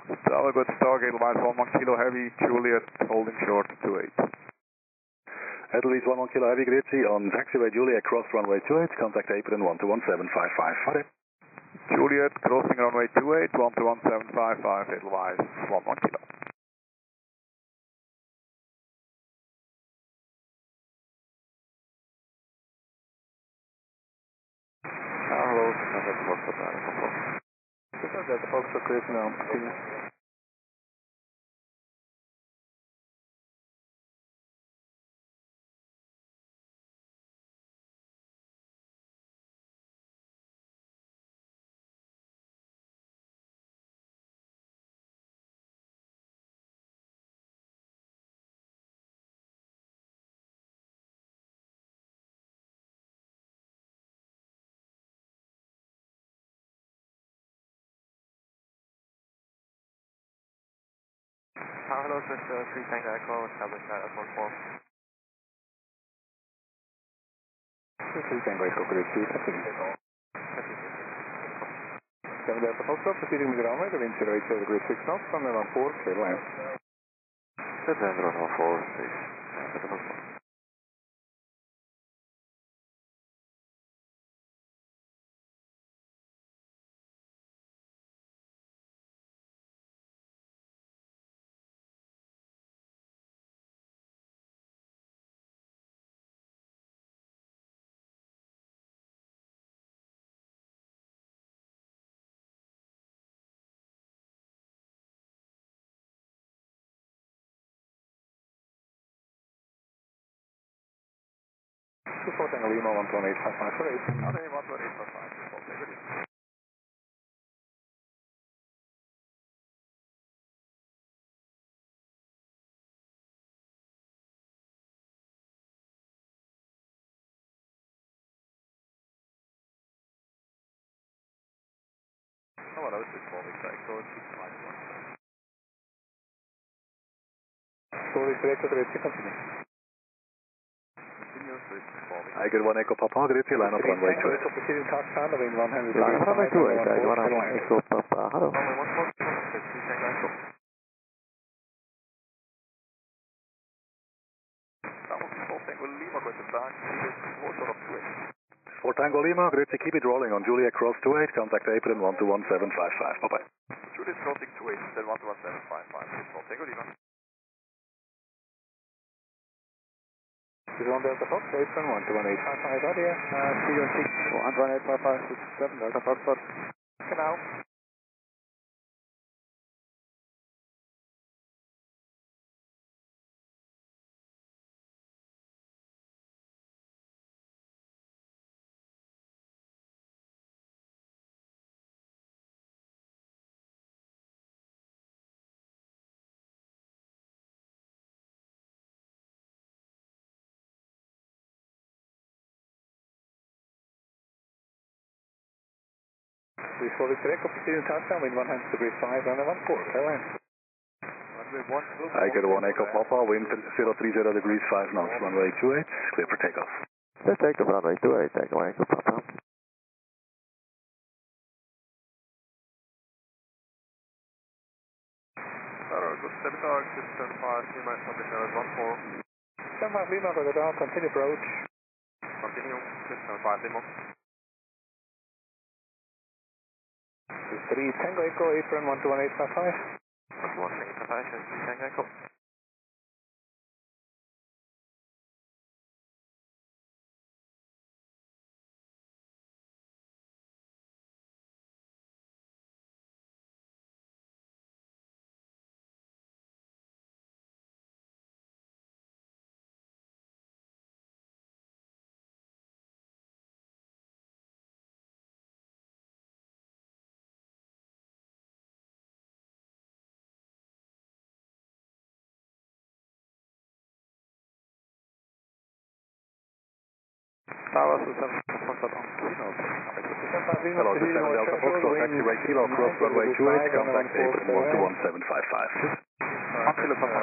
Tower good, Stargate, Light 11 Kilo Heavy, Juliet, holding short, 28. Edelweiss 11 Kilo Heavy, Grüezi, on taxiway Juliet, cross runway 28, contact apron 121755. Okay. Juliet, crossing runway 28, 121755, Edelweiss 11 Kilo. Hello, Delta Foxtrot, Delta Foxtrot, clear to now, continue. Hello, this is 3 Tango Echo, establish that at 14. 3 Tango Echo, Grüezi, continue. 7 Delta Foxtrot, proceeding with the runway, the wind 080 degrees 6 knots, runway 14, KLAS. Descend runway 4, 6, Delta Foxtrot. Tango Lima 11855 for 8. Okay, 11855, okay, good. Oh, that was just small mistake, so it's just like one. Sorry, Echo, Grüezi, continue. I get 1 Echo Papa, Grüezi, line up runway 28. Echo, proceeding touchdown, the wind 100 Line up runway 28, I got 1 Echo Papa, hello. Runway 14, 3 Tango Echo. That was 4 Tango Lima, going to back, close short of 28. 4 Tango Lima, Grüezi, keep it rolling on Juliet, cross 28, contact apron 121755. Bye-bye. Juliet crossing 28, then 121755, 4 Tango Lima. This is 1 Delta Fox, apron 121855, RDA, see you on 6. 11855, 67, Delta Foxtrot. Okay, now. This is 4 Victor Echo, proceeding touchdown, wind 100 degrees 5, runway 14, KLAS. I get 1 Echo Papa, wind 030 degrees 5 knots, runway 28, clear for takeoff. Let's take off runway 28, take 1 Echo Papa. Good, Saboteur, 675, Lima, establish that at 14. 75 Lima, go down, continue approach. Continue, 675 Lima. 3 Tango Echo, apron 121855. 11855, 3 Tango Echo. Tower System Foxtrot on Kilo. Hello, this is 7 Delta Foxtrot, taxiway Kilo, cross runway 28, contact apron 121755. Kilo Papa,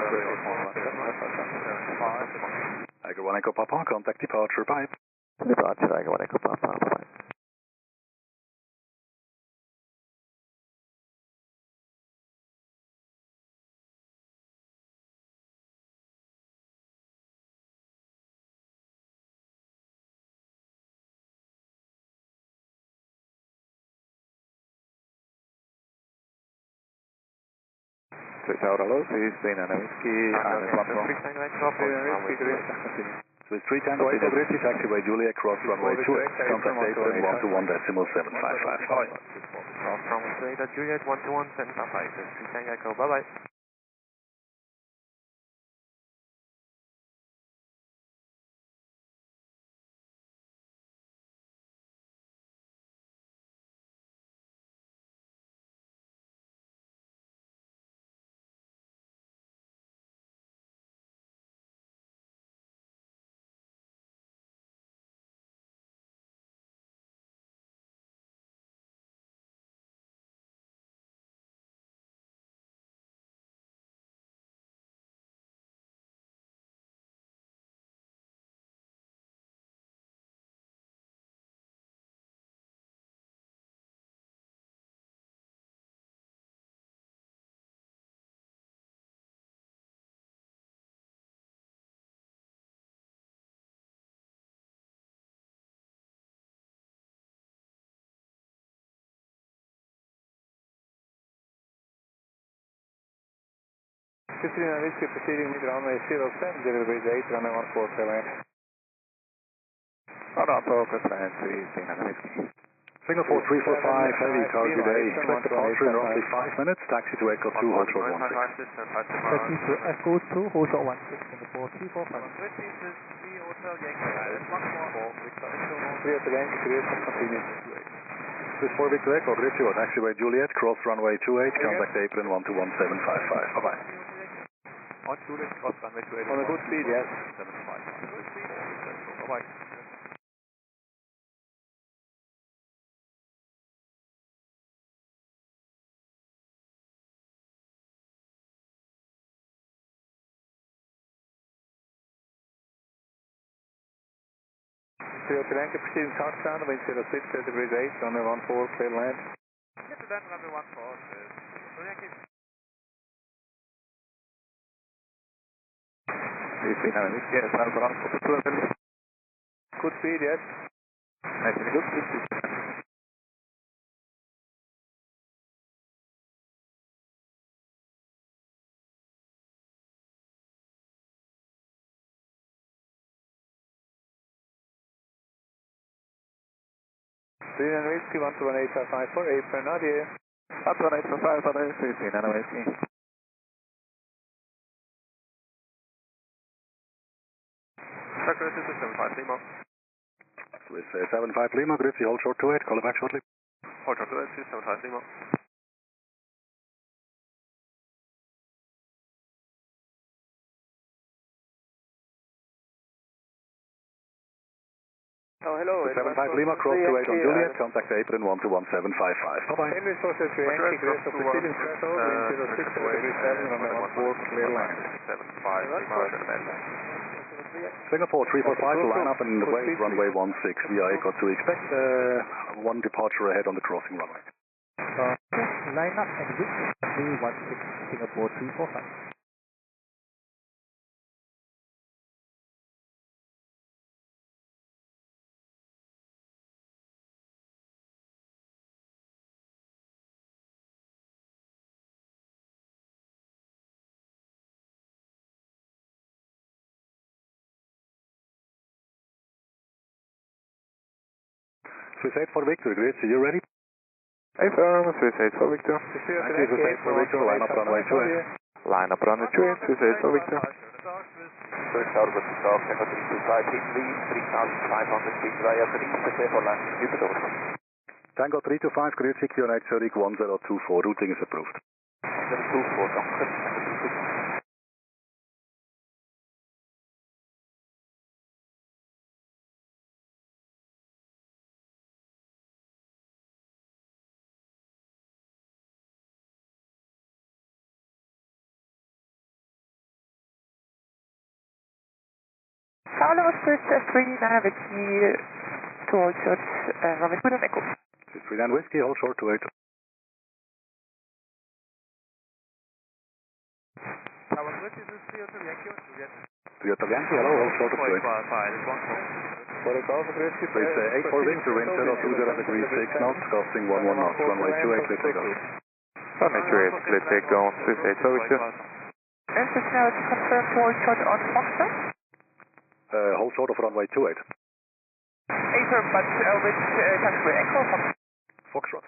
I get 1 Echo Papa, contact departure, bye. Departure, I got 1 Echo Papa, bye. Swiss Tower, hello, Swiss 39 Whiskey, Island 1 4. Swiss Whiskey, Swiss 3 Tango Echo, Grüezi, taxiway Juliet, cross runway 28, contact apron 121.755. Cross runway 28 at Juliet 121.755, Swiss Tango Echo, bye-bye. Swiss 39 Whiskey proceeding with runway 07, Zurich LSZH, runway 14, KLAS. Ronald, focus, land 39 Whiskey. Singapore 345, heavy target A, expect departure in roughly 5 minutes, taxi to Echo 2, hold short 16. Taxi to Echo 2, hold short 16, Singapore 345. Hotel Yankee, Grüezi, continue. Swiss 4 Victor Echo, Grüezi, taxiway Juliet, cross runway 28, contact apron 121.755. Bye-bye. On Juliet, cross runway 28. On a good speed, yes. 755. Bye-bye. Hotel Yankee, proceeding touchdown, wind 06, degrees 8, runway 14, clear land. Get to land, runway 14, Hotel Yankee. Yes, I'll run for 2 Good speed, yes. Nice and good, good speed. Green Whiskey 121.854, apron Nadia. 11855, hello, Swiss 39 Whiskey. Circular 275 Lima. Swiss 75 Lima, Grüezi, hold short 28, call it back shortly. Hold short 28, 275 Lima. Oh, hello. 75 Lima, cross 28 on Juliet, contact apron 121.755. Bye-bye. Henry Sources to Yankee, Grace of proceeding threshold, wind 06, degrees 7, runway 14, clear land. 75 Lima, Singapore 345, line up and wait, runway 16, via Echo 2, expect one departure ahead on the crossing runway. Line up and wait, runway 16, Singapore 345. Swiss 8 for Victor, Grüezi, you ready? Affirm, Swiss 8 for Victor. Swiss 8 for Victor, line up runway 28. Line up runway 28, Swiss 8 for Victor. Swiss Tower, good to start, Echo 325, heat lead, 3,500 feet via 3, prepare for landing, Jupiter. Tango 325, Grüezi, QNH Zurich 1024, routing is approved. 1024, danke. Paolo was first 39 Whiskey to hold short, runway 2 and Echo. 39 Whiskey, hold short to 8. Tower Bridge, is this Toyota Yankee or Juliet? Toyota Yankee, hello, hold short to 8. For the Golf Whiskey, Swiss 8 for Victor, wind 020 degrees 6 knots, costing 11 knots, runway 28, clear takeoff. Runway 28, clear take on Swiss 8 for Victor. And just now to confirm hold short on Foxtrot. Hold short of runway 28. Affirm, but which taxiway? Echo or Foxtrot? Foxtrot.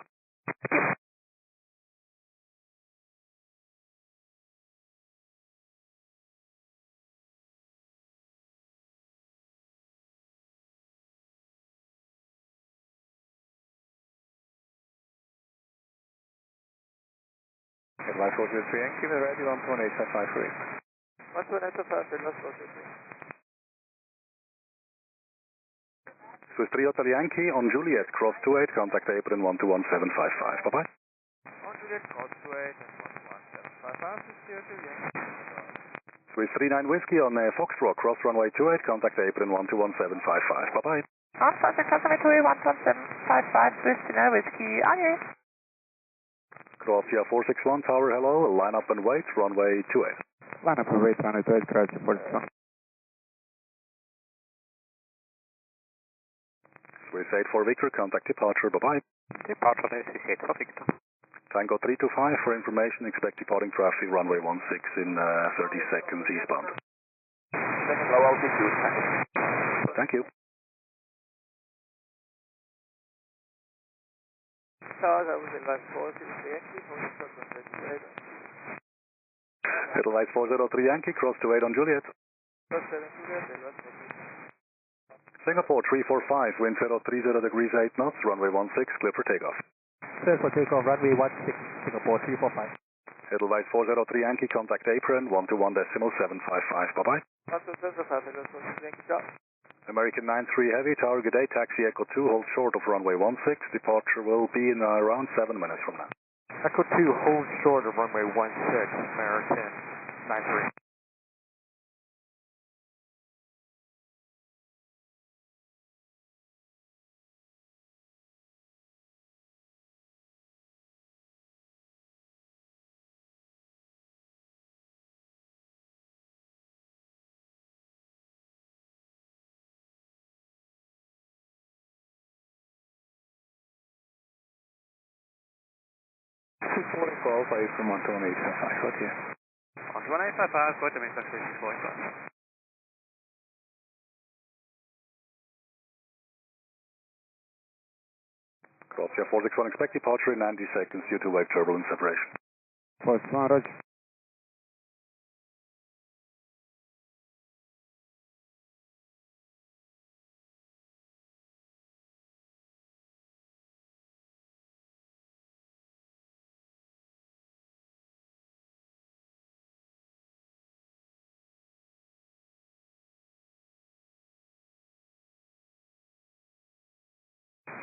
Advise 403 Yankee, we're ready 11855 for Reagan. 11855, advise 403. Swiss 3 Hotel Yankee on Juliet, cross 28, contact apron 121755. Bye-bye. On Juliet, cross 28 and 11755, Swiss 3 Hotel Yankee. Swiss 39 Whiskey on Foxtrot, cross runway 28, contact apron 121755. Bye-bye. On Foxtrot, cross runway 28, 11755, Swiss 39 Whiskey, aye. Croatia 461 Tower, hello, line up and wait, runway 28. Line up and wait, runway 28, Croatia 461. Swiss 8 for Victor, contact departure, bye-bye. Departure Swiss 8 for Victor. Tango 325 for information, expect departing traffic, runway 16 in 30 seconds eastbound. Low altitude, Thank you. Tower, was advise 403 Yankee, Foxtrot, runway 28. Edelweiss 403 Yankee, cross 28 on Juliet. Cross 7 Juliet, advise 403. Singapore 345, wind 030 degrees 8 knots, runway 16, clear for takeoff. Clear for takeoff, runway 16, Singapore 345. Edelweiss 403 Yankee, contact apron 121.755, bye-bye. 121.755, advise 403 Yankee, ciao. American 93 Heavy, Tower, good day, taxi Echo 2, hold short of runway 16, departure will be in around 7 minutes from now. Echo 2, hold short of runway 16, American 93. Alpha from 11855, what here? On 1855, go to Memphis KMEM. Croatia 461, expect departure in 90 seconds due to wave turbulence separation. 461, roger.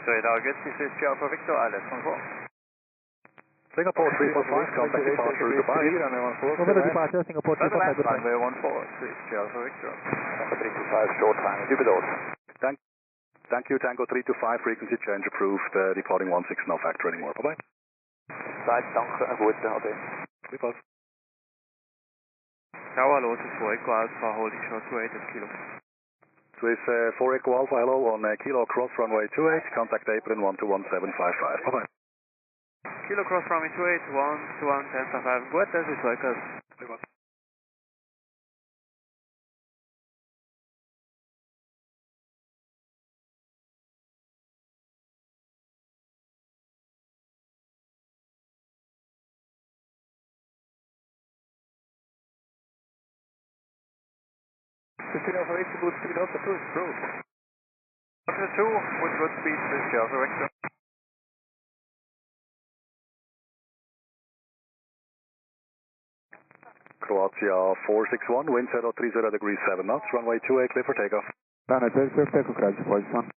Straight August, this is KLAS for Victor, ILS 14. Singapore 345, contact departure, goodbye. Over the departure, Singapore 345, goodbye. Runway 14, this is KLAS for Victor. Tango 325, short time, Dubidos. Thank you, Tango 325, frequency change approved, departing 16, no factor anymore, bye-bye. Zeit, danke, een goede hotel. Repos. Tower, low to 4 Echo Alpha, holding short 28 at Kilo. Swiss 4 Echo Alpha, hello, on Kilo cross runway 28, contact apron 121755, bye-bye. Kilo cross runway 28, 121.1055, good, das ist Vegas. Repos. Casino for 80, good speed, Delta 2 is approved. Delta 2, with good speed, this is KLAS Victor. Croatia 461, wind 030 degrees 7 knots, runway 28, clear for takeoff. Runway 28, Echo Croatia 461.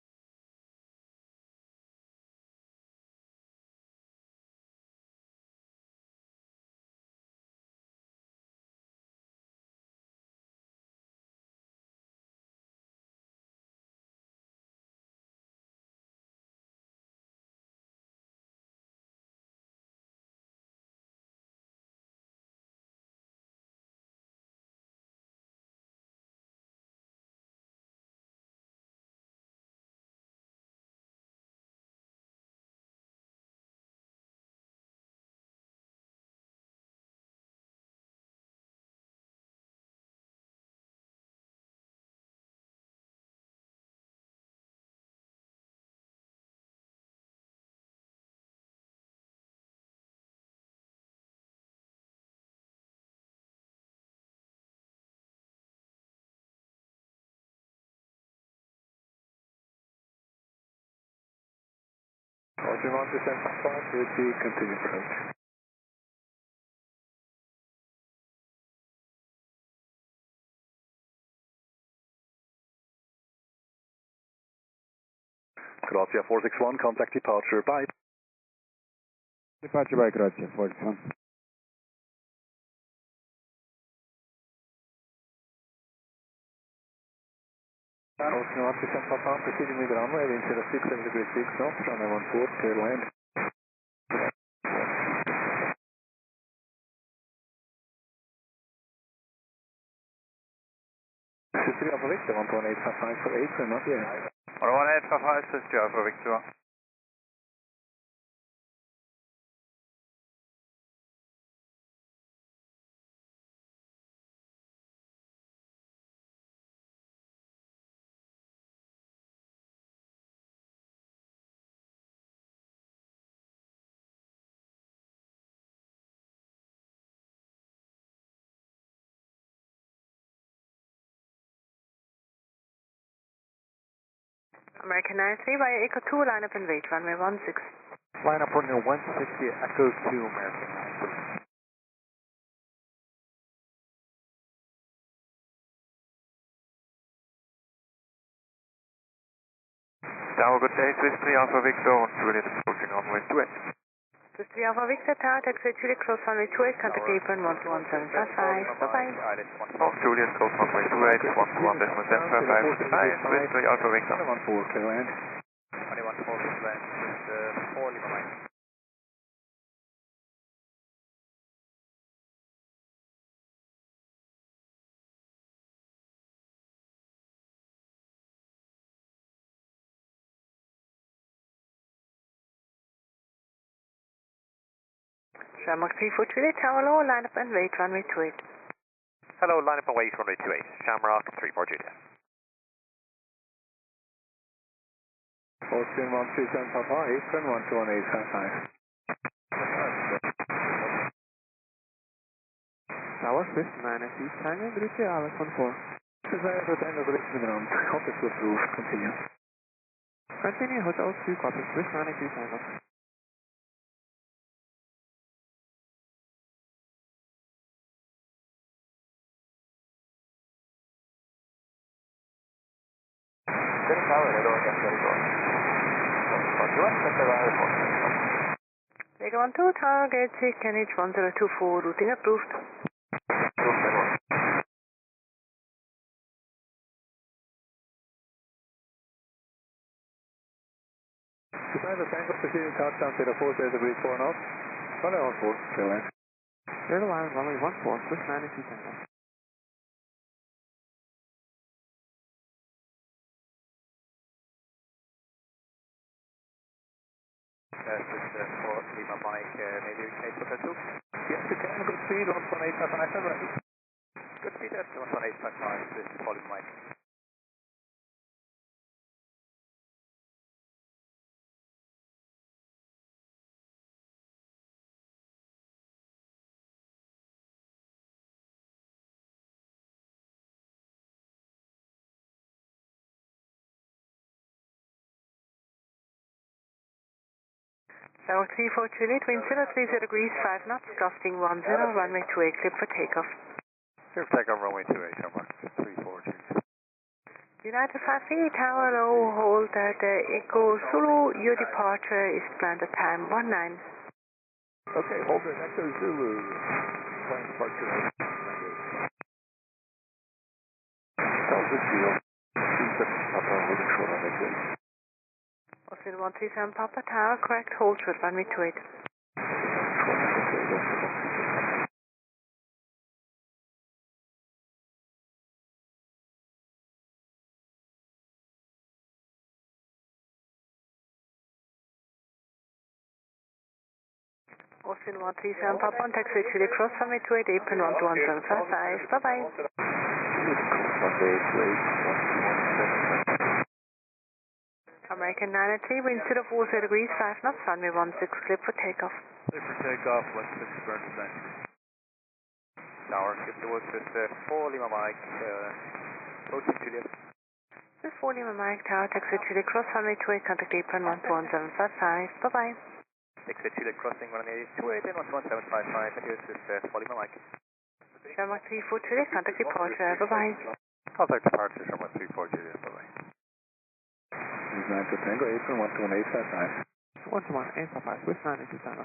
Austrian 12755, repeat, continue approach. Grazia 461, contact departure, bye. Departure by Grazia 461. Austrian 12755, proceeding with runway, wind 067 degrees 6 knots, runway 14, clear land. This is 3 Alpha Victor, 11855 for April, not yet. 11855, this is 3 Alpha Victor. American 93 via Echo 2, line up and wait, runway 16. Line up runway 160, Echo 2, American 93. Tower, good day, Swiss 3 Alpha Victor, Juliet approaching runway 28. Swiss 3 Alpha Victor, Tower, taxi Juliet, cross runway 28, contact apron 121.755, bye-bye. North Juliet, close runway 28, 121.755, goodbye, Swiss 3 Alpha Victor. 14, clear land. 21 4 land, with 4 Lima Mike. Shamrock 34 Juliet, Tower low, line up and wait, runway 28. Hello, line up and wait, runway 28. Shamrock 34 Juliet. Austrian 137 Papa, apron 121.855. Tower, Swiss 9 East, Tango, British Alex 14. Desire at Angeles KLAX, contact to approve, continue. Continue, Hotel 2, copy, Swiss 9 East, Tango. Vega 12, Tower, gate 6, NH 1024, routing approved. Desire at Angeles proceeding touchdown 04, degrees 4 knots. Runway 14, clear land. Clear the line, runway 14, Swiss 9 East, Tango. This is 4 Lima Mike, maybe we can take Hotel 2. Yes, you can, good speed, 11855, ready. Good speed at 11855, this is 4 Lima Mike. Tower 34 Juliet, wind 030 degrees 5 knots, gusting 10, runway 28, clear for takeoff. Clear for takeoff, runway 28, Shamrock 34 Juliet. United 5 Tower low, hold at Echo Zulu, your departure is planned at time 19. Okay, hold it, Echo Zulu. Plan departure. Delta Zero. 37 Papa, holding short on exit. Austin 137 Papa Tower, correct, hold short, runway 28. Austin 137 Papa, on taxi Chile cross, runway 28, apron 121.755, bye-bye. American 93, wind 040 degrees 5 knots, runway 16, clear for takeoff. Clear for takeoff, West 6 burn descent. Tower, give the word with 4 Lima Mike, approaching Juliet. This is 40 Mike Tower, taxi Chile cross runway 28, contact apron 11755. Bye-bye. Taxi Chile crossing runway 28 and 11755, and here's this 40 Mike. Shamrock 34 Chile, contact departure. Bye-bye. Contact departure, Shamrock 34 Juliet, bye-bye. 9 to Tango, apron 121.855. 121.855, with 9 into Tango.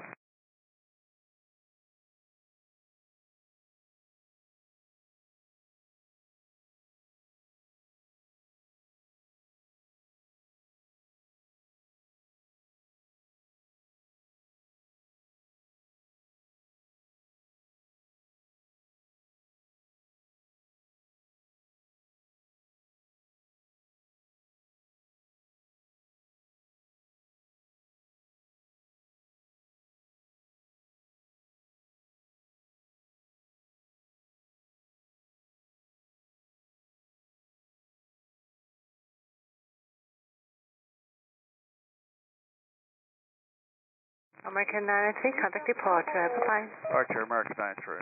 American 93, contact departure. Bye-bye. Departure, American 93.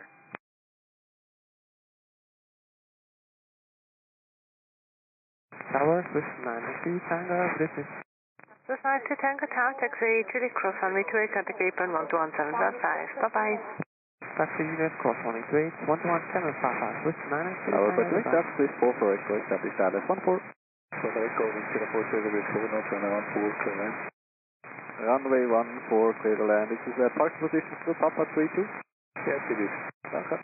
Tower, Swiss 93 Tango, this is... Swiss 92 Tango Tower, taxi Chile cross runway 28, contact apron 121.755. Bye-bye. Taxi Juliet, cross 128, 11755, with 9 Tower, but wake up, please 448, go establish status 14. So direct go wind 04 with 4 knots, runway 14, clear land. Runway 14, clear to land. This is a park position to Papa 32. Yes, it is. Okay.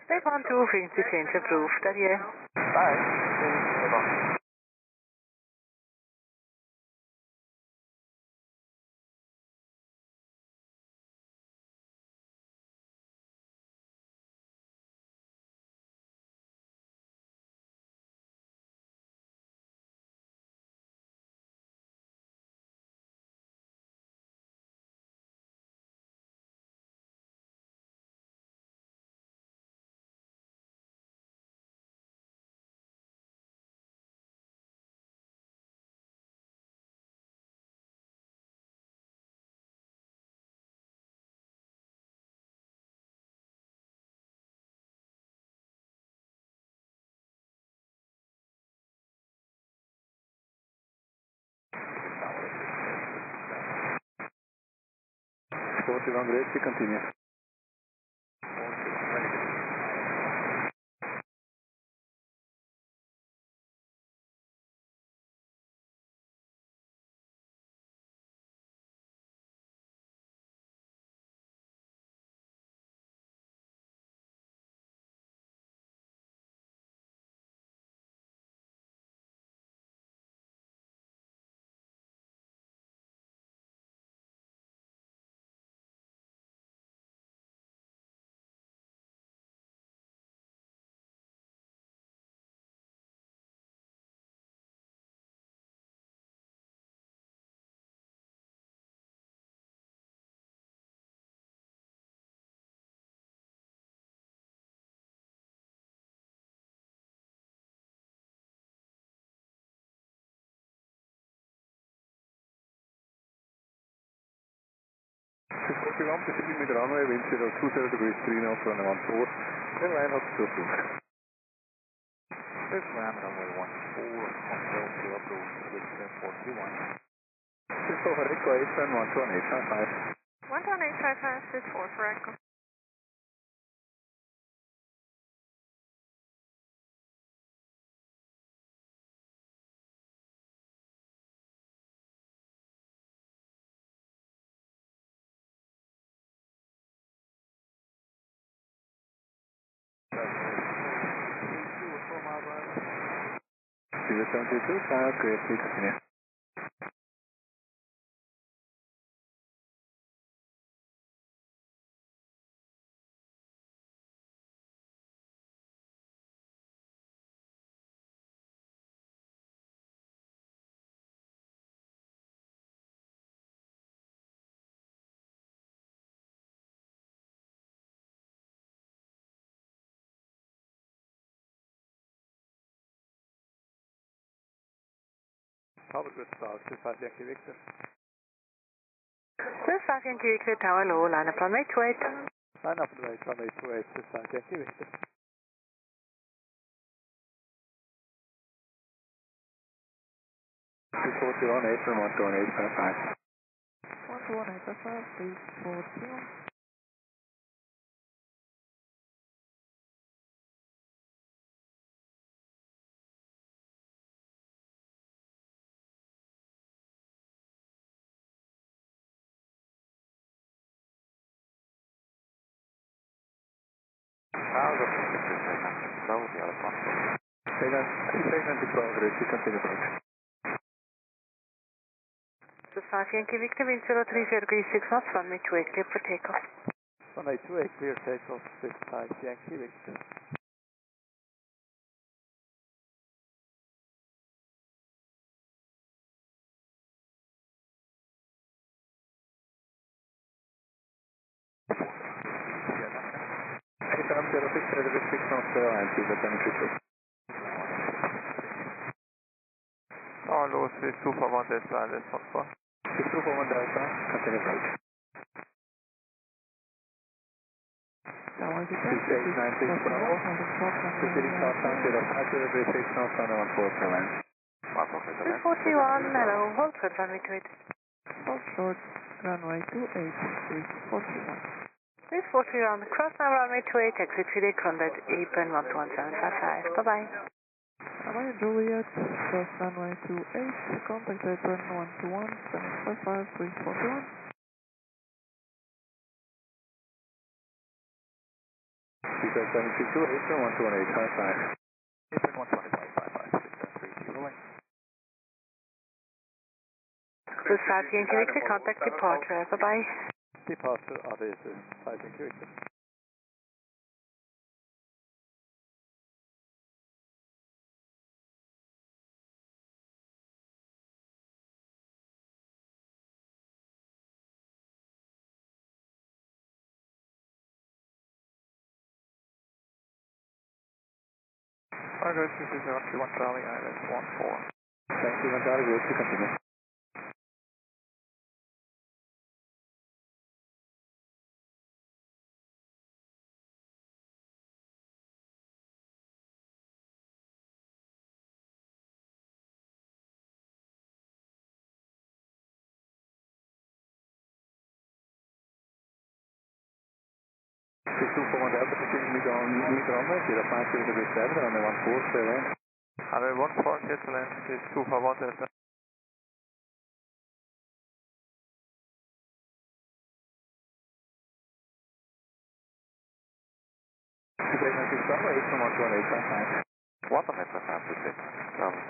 Take 12, frequency change approved. Adieu. Bye. Great, we continue. Proceeding with runway, wind 020 degrees 3 knots, runway 14. Then line up to approved. This land runway 14, control to approve with 431. This is over Echo 8 and 121.855. 11855, this is 4 for Echo. 072, final clear, please continue. Tower good start, 25 Yankee Victor. 25 Yankee Victor, Tower low, line up runway 28. Line up runway 28, 25 Yankee Victor. One 12855. 12855, 341. Segment to progress, you continue progress. 25 Yankee Victor, wind 030 degrees 6 knots, runway 28, clear for takeoff. Runway 28, clear takeoff, 55 Yankee Victor. ATM 06 knots, and please attend to show. Hello, 6241 Delta, ILS 14. 6241 Delta, continue approach. Tower detected, 6896 Bravo. Proceeding southbound, 05 degrees 6 knots, runway 14 clear land. 241, hello, hold short, runway 28. Hold short, runway 28, 341. 341, cross now runway 28, exit Chile, contact apron 121.755, bye-bye. Romeo Juliet, cross runway 28, contact apron 121.755, 341. 762, apron 12855. Apron 12555, 630 away. 25 Yankee Victor, contact departure, bye-bye. Departure, RJAA 5 Yankee Victor. Cargo 220 Charlie, ILS 14. Thank you, Mandara, good to continue. Delta, proceeding mid runway, 05 degrees 7, runway 14, clear land. Runway 14, clear to land, 6241 Delta. Segment 6 Bravo, apron 11855. What on FFM Bravo.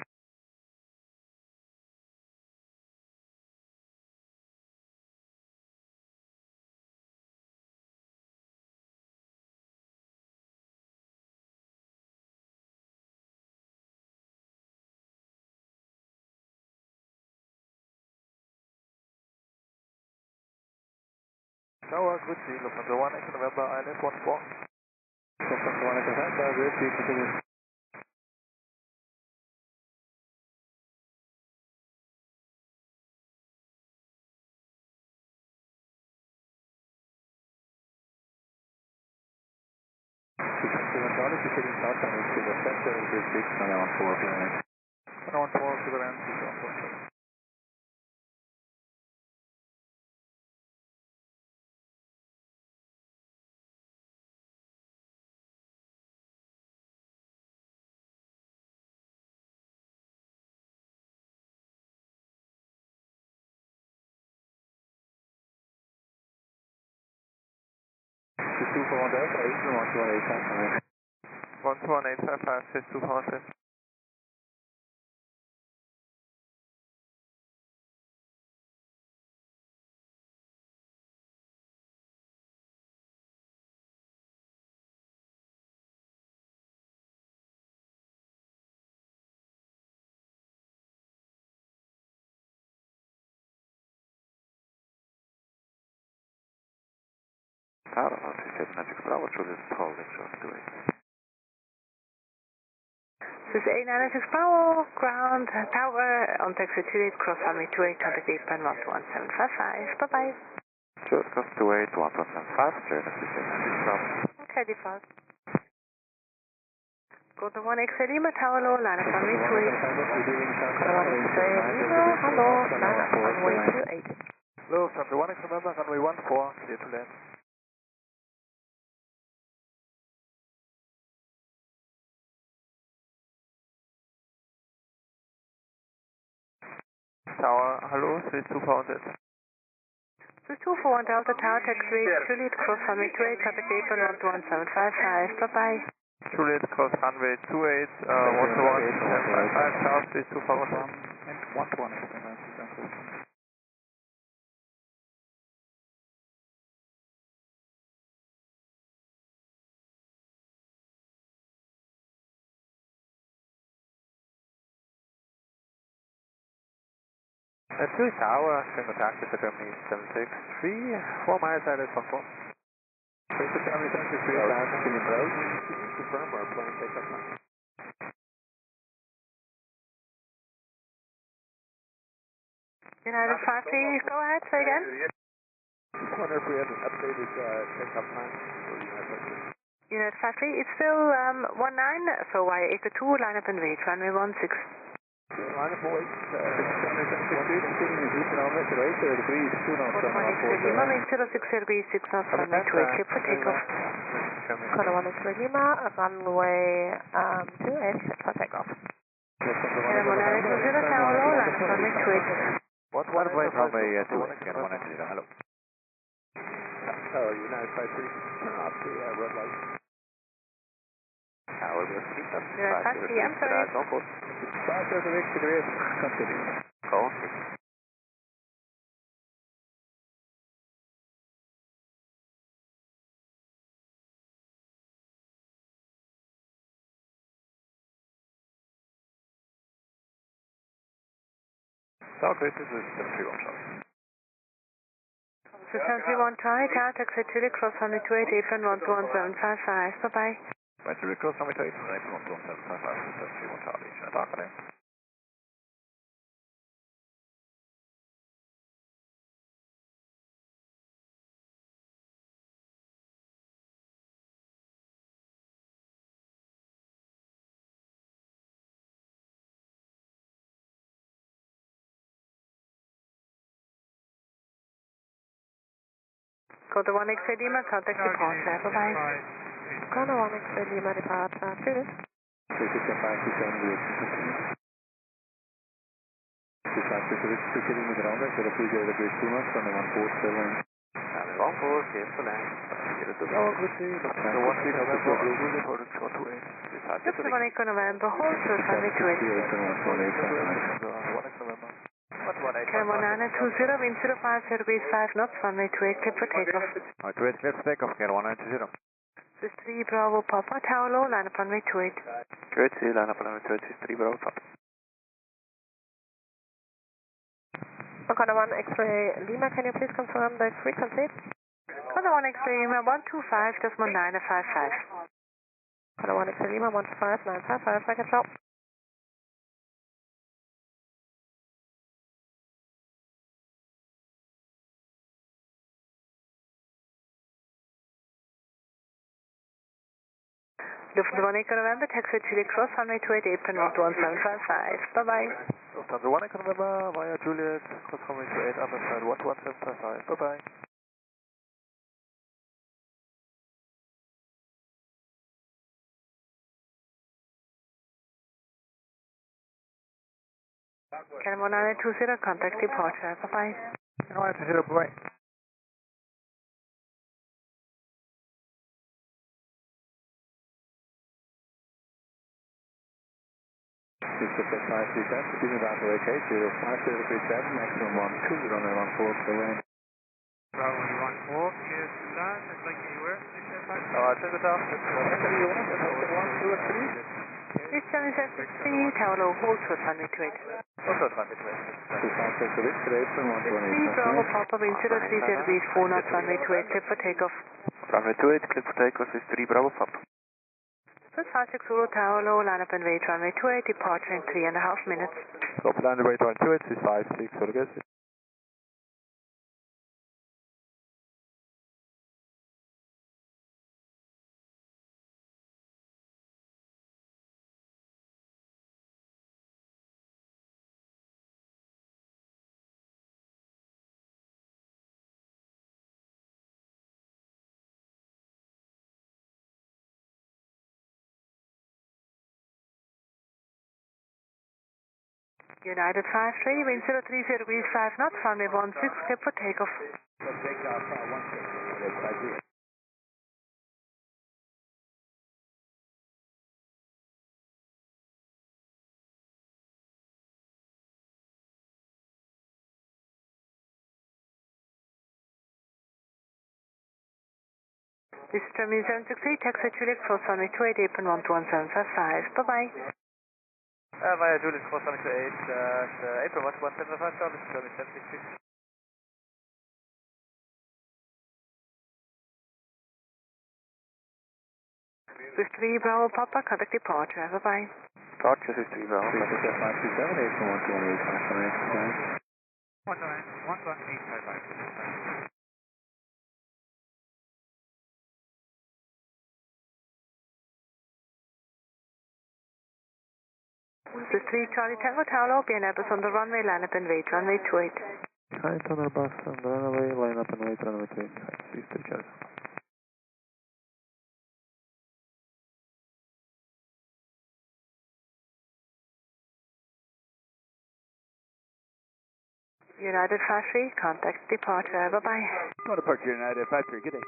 Tower, good deal, November 1, November, ILS 14. November 1, November, good deal, continue. Charlie, proceeding southbound, 07 degrees 6, runway 14, clear land. 114, clear land, 114. Delta, apron 11855. 11855, 6241 Delta. Tower, North 796 Bravo, Juliet, holding short 28. This is 896 Bravo, ground tower on taxi Juliet, cross runway 28, contact 8.11755. Bye-bye. Juliet, cross 28, 1.75, Juliet, 896 Bravo. Okay, default. Go to 1X-ray Lima, tower low, line up runway 28. Go to 1X-ray Lima, hello, line up runway 28. Hello, from the 1X November, runway 14, clear to land. Tower, hello, 32 This is 241 Delta Tower, taxi Juliet, cross runway 28, contact 8.11755. Bye-bye. Juliet, cross runway 28, 121.755, South, 3241. And 121. Zurich Tower, single taxi to Germany 763, 4 miles out of 14. Zurich to Germany 763, Atlantic, Union Road. Confirm our plane takeoff time. United 53, go ahead, say again. Just wonder if we had an updated takeoff time for United 53. United 53, it's still 19, so YA82, line up and wait, runway 16. Line up and wait, 663, continuing in Houston, Alpha, 8 degrees, 2 knots, 1X-ray Lima, wind 06 degrees, 6 knots, runway 28, clear for takeoff. Code 1X-ray Lima, runway 28, set for takeoff. And 190 tower low, line up runway 28. What way runway 28, again, 190, hello. Tower, United 53, turn off the red light. Tower, we'll keep up. United 53, I'm sorry. Go for it. 5 degrees, continue. Go. South, this is 731 shot. So 731 Charlie, tower, taxi Juliet, cross runway 28, 8.11755. Bye-bye. Right, Juliet, cross runway 28, 8.11755, 731 Charlie, Jandakot. Go to 1X-ray Lima, contact departure. Bye-bye. Code 1X-ray Lima, departure, Juliet. 14, clear to land. Just 1X November, hold short runway 28. Cam 1920, wind 05 degrees, 5 knots, runway 28, clear for takeoff. Alright, clear for takeoff, again, 190. This is 3 Bravo Papa, tower low, line up runway 28. Good, see, line up runway 23, Bravo Papa. Code 1X-ray Lima, can you please confirm the frequency? Code 1X-ray Lima, 125.955. Code 1X-ray Lima, 125.955, packet drop. Lufthansa 1 Echo November, taxi Juliet, cross runway 28, 8.11755. Bye-bye. Lufthansa 1 Echo November, via Juliet, cross runway 28, up and side 11755. Bye-bye. Cam 1920, contact departure. Bye-bye. 1920, bye-bye. Pacific 537, continuing down to AK, 0537, maximum 12, runway 14, clear land. Bravo 14, clear to land, it's like you were. Check it out. This is 773, tower low, hold short runway 28. Hold short runway 28. 25 Bravo, Papa, wind 030 degrees, 4 knots, runway 28, clear for takeoff. Runway 28, clear for takeoff is 3 Bravo Papa. Swiss 56 Zulu Tower Low, line up and wait, runway 28, departure in 3.5 minutes. Copy, line wait on 28, is 56, so guess it. United 53, wind 030 degrees 5 knots, runway 16, clear for takeoff. This is Germany 768, taxi Juliet, cross runway 28, apron 121.755. Bye-bye. Via Juliet, cross runway 28, apron 121.755, this is Germany 766. With 3 Bravo Papa, contact departure. Bye-bye. Departure is 3 Bravo. 11855. This is 3 Charlie Tango Tower Low, behind Airbus on the runway, line up and wait, runway 28. Hi, Tunnel Bus on the runway, line up and wait, runway 28. Please take care. United 53, contact departure. Bye-bye. No departure, United 53, good day.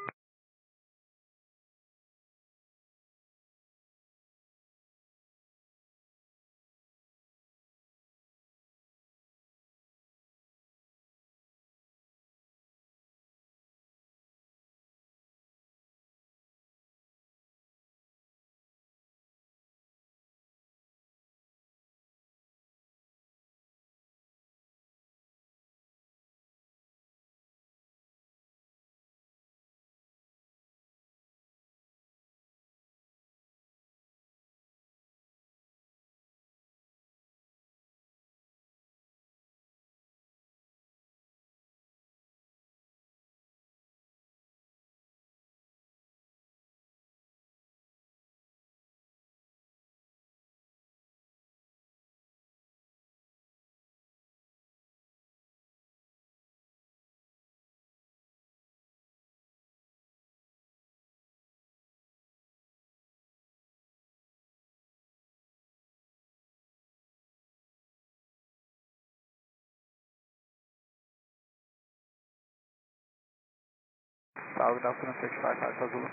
Good afternoon, 655 Zulu.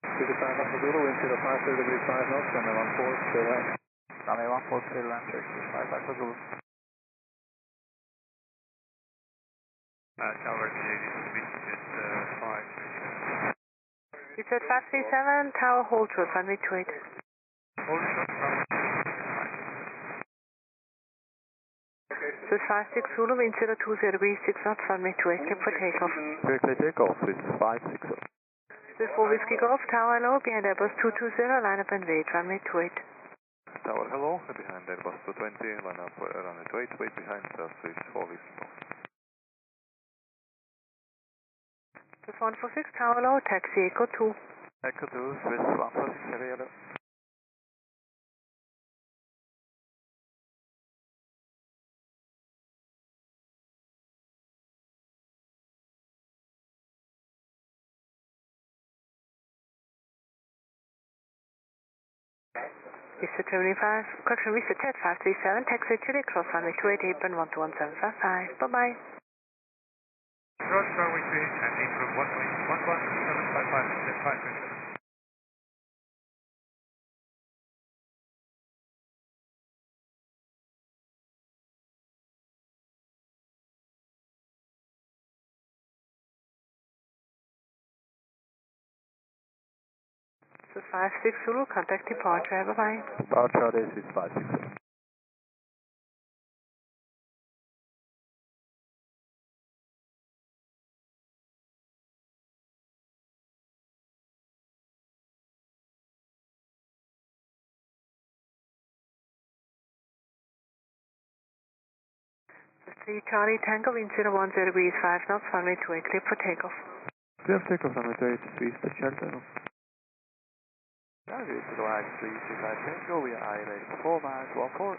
655 Zulu, wind 050 degrees 5 knots, runway 14, clear land. Runway 14, clear land, 655 Zulu. Tower KBDL, is 537. It's at 537, Tower hold short, runway 28. Hold short, runway 28. This is 56 Zulu, wind 020 degrees 6 knots, runway 28, clear for takeoff. Clear takeoff, this is 560. This is 4 Whiskey Golf, Tower Low, behind Airbus 220, line up and wait, runway 28. Tower hello, behind Airbus 220, line up runway 28, wait behind us, Swiss 4 Whiskey Golf. This is 146, Tower Low, taxi Echo 2. Echo 2, Swiss 146, heavy yellow. Mr. Germany 5, correction, Mr. Ted 537, taxi Juliet, cross runway 28, apron 121.755. Bye-bye. Cross runway 28 and apron 11755, step 527. This is 56 Zulu, contact departure. Bye-bye. Departure, this is 560. 3 Charlie Tango, wind 010 degrees, 5 knots, runway 28, clear for takeoff. Clear for takeoff, runway 28, 3 Charlie. Charlie, to the line 325 Tango, we are isolating 4 miles, 14.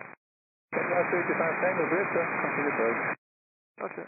325 Tango, bridge, continue approach. Roger.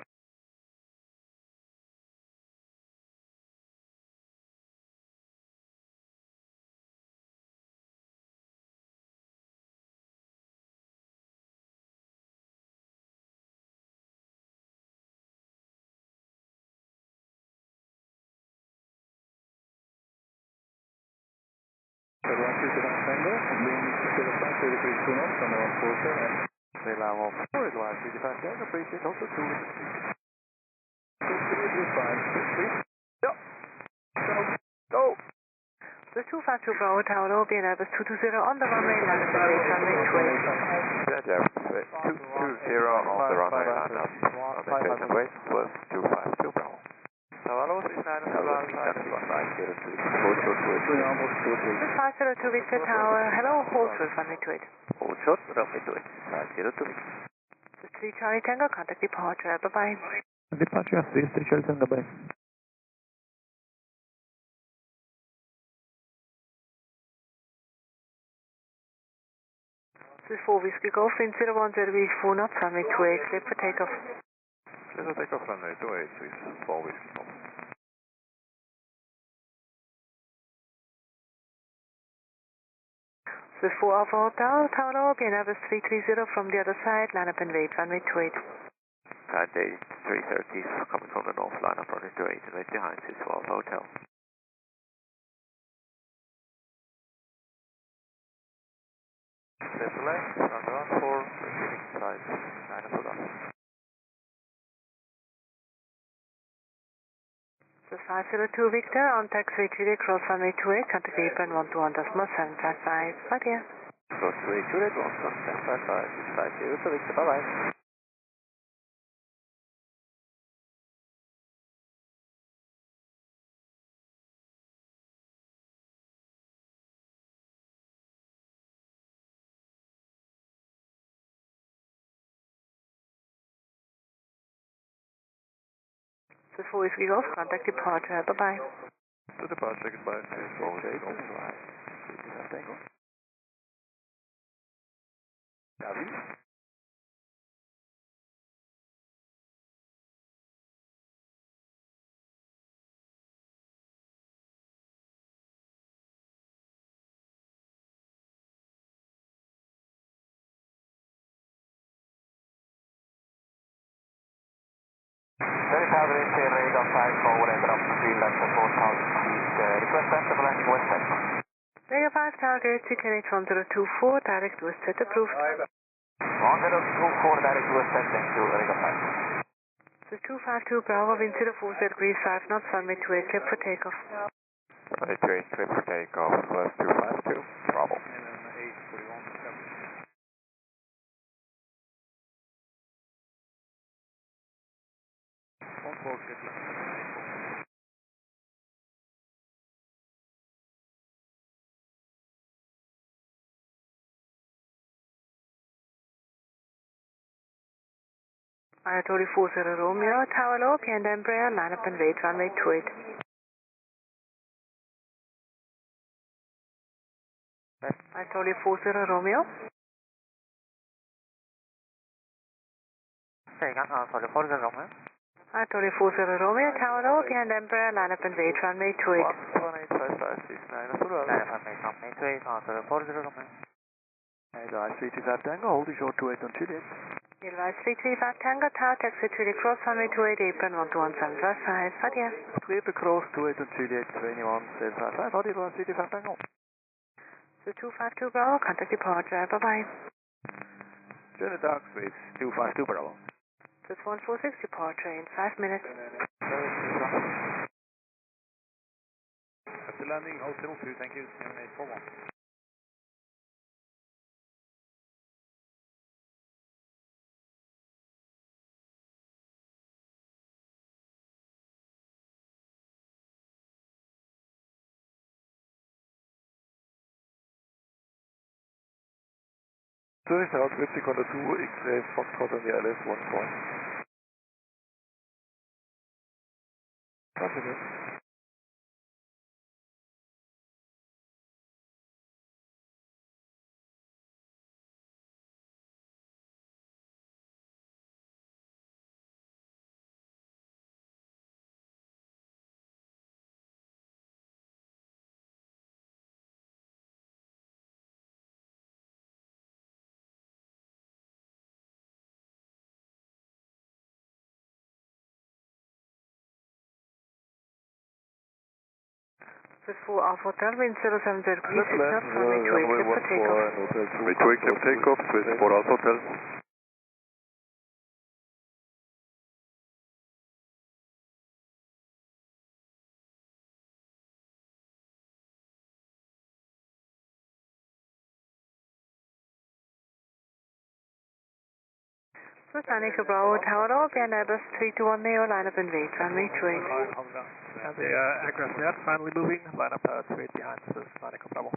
Tango, wind 05 degrees 2 knots, runway 147. Tail arm off 4 is line 325 Tango, appreciate also 2. 5, 6, 3. Yep. Go. The 252 Bravo Tower, Obi and Airbus 220 on the runway, land at the base, runway 28. Yeah, 220 on the runway, land up. Runway base and weight was 252 Bravo. Hello, 69 This 502 Victor Tower, hello, hold short, runway 28. Hold short, runway 28, 502. This 3 Charlie Tango, contact departure, bye-bye. Departure, 3 Charlie Tango, bye. This is 4 Whiskey Golf, wind 010 degrees, 4 knots, runway 28, clear for takeoff. Clear for takeoff, runway 28, with 4 Whiskey Golf. This is 4 Alpha Hotel, Tower Obi and Airbus 330 from the other side, line up and wait, runway 28. Kind day 330 coming from the north, line up runway 28 and wait behind 6 for Alpha Hotel. Left to left, runway 14, receiving size 9 of us. This is 502 Victor, on taxiway Juliet, cross runway 28, contact apron 121.755, right here. Crossway Juliet, 11755, is 502 Victor, bye-bye. This is 4 Whiskey Golf, contact departure, bye-bye. To departure, goodbye. 4 Whiskey Golf, right. 325 Tango. David? Reagan 5 forward and up to field at 4,000 feet. Request after landing west side. Reagan 5 target, CKH 1024, direct west set approved. 1024, direct west side, thank you, Reagan 5. This is 252 Bravo, wind 040 degrees, 5 knots, runway 28, clear for takeoff. Runway 28, clear for takeoff, plus 252, Bravo. Anatoly 40 Romeo, Tower Low, and Embraer, line up and wait, runway 28. Anatoly 40 Romeo. Reagan, sorry, 40 Romeo. Anatoly 40 Romeo, Tower Low, and Embraer, line up and wait, runway 28. 1185569, approval. 958, sorry, 40 Romeo. Advise 325 Tango, holding short 28 on Juliet. Advise 335 Tango, Tower, taxi Juliet, cross runway 28, apron 121.755, Fadia. Clear to cross 28 on Juliet, 21.755, Fadia, 325 Tango. So 252 Bravo, contact departure, bye-bye. Jandakot with 252 Bravo. This 146 departure in 5 minutes. After landing, hold 2, thank you, 7841. Zurich LSZH, Victor Conda 2, X-ray, Foxtrot on the LS 1 point. That's okay. For our hotel, wind 070 degrees, signal runway 28, clear for takeoff. Runway 28, clear for takeoff, Swiss 4 Alpha Hotel. Swiss Annika Bravo Tower, and Airbus 321 Neo, line up and wait, runway 28. And the aircraft there, finally moving, line up 28 behind Swiss Annika Bravo.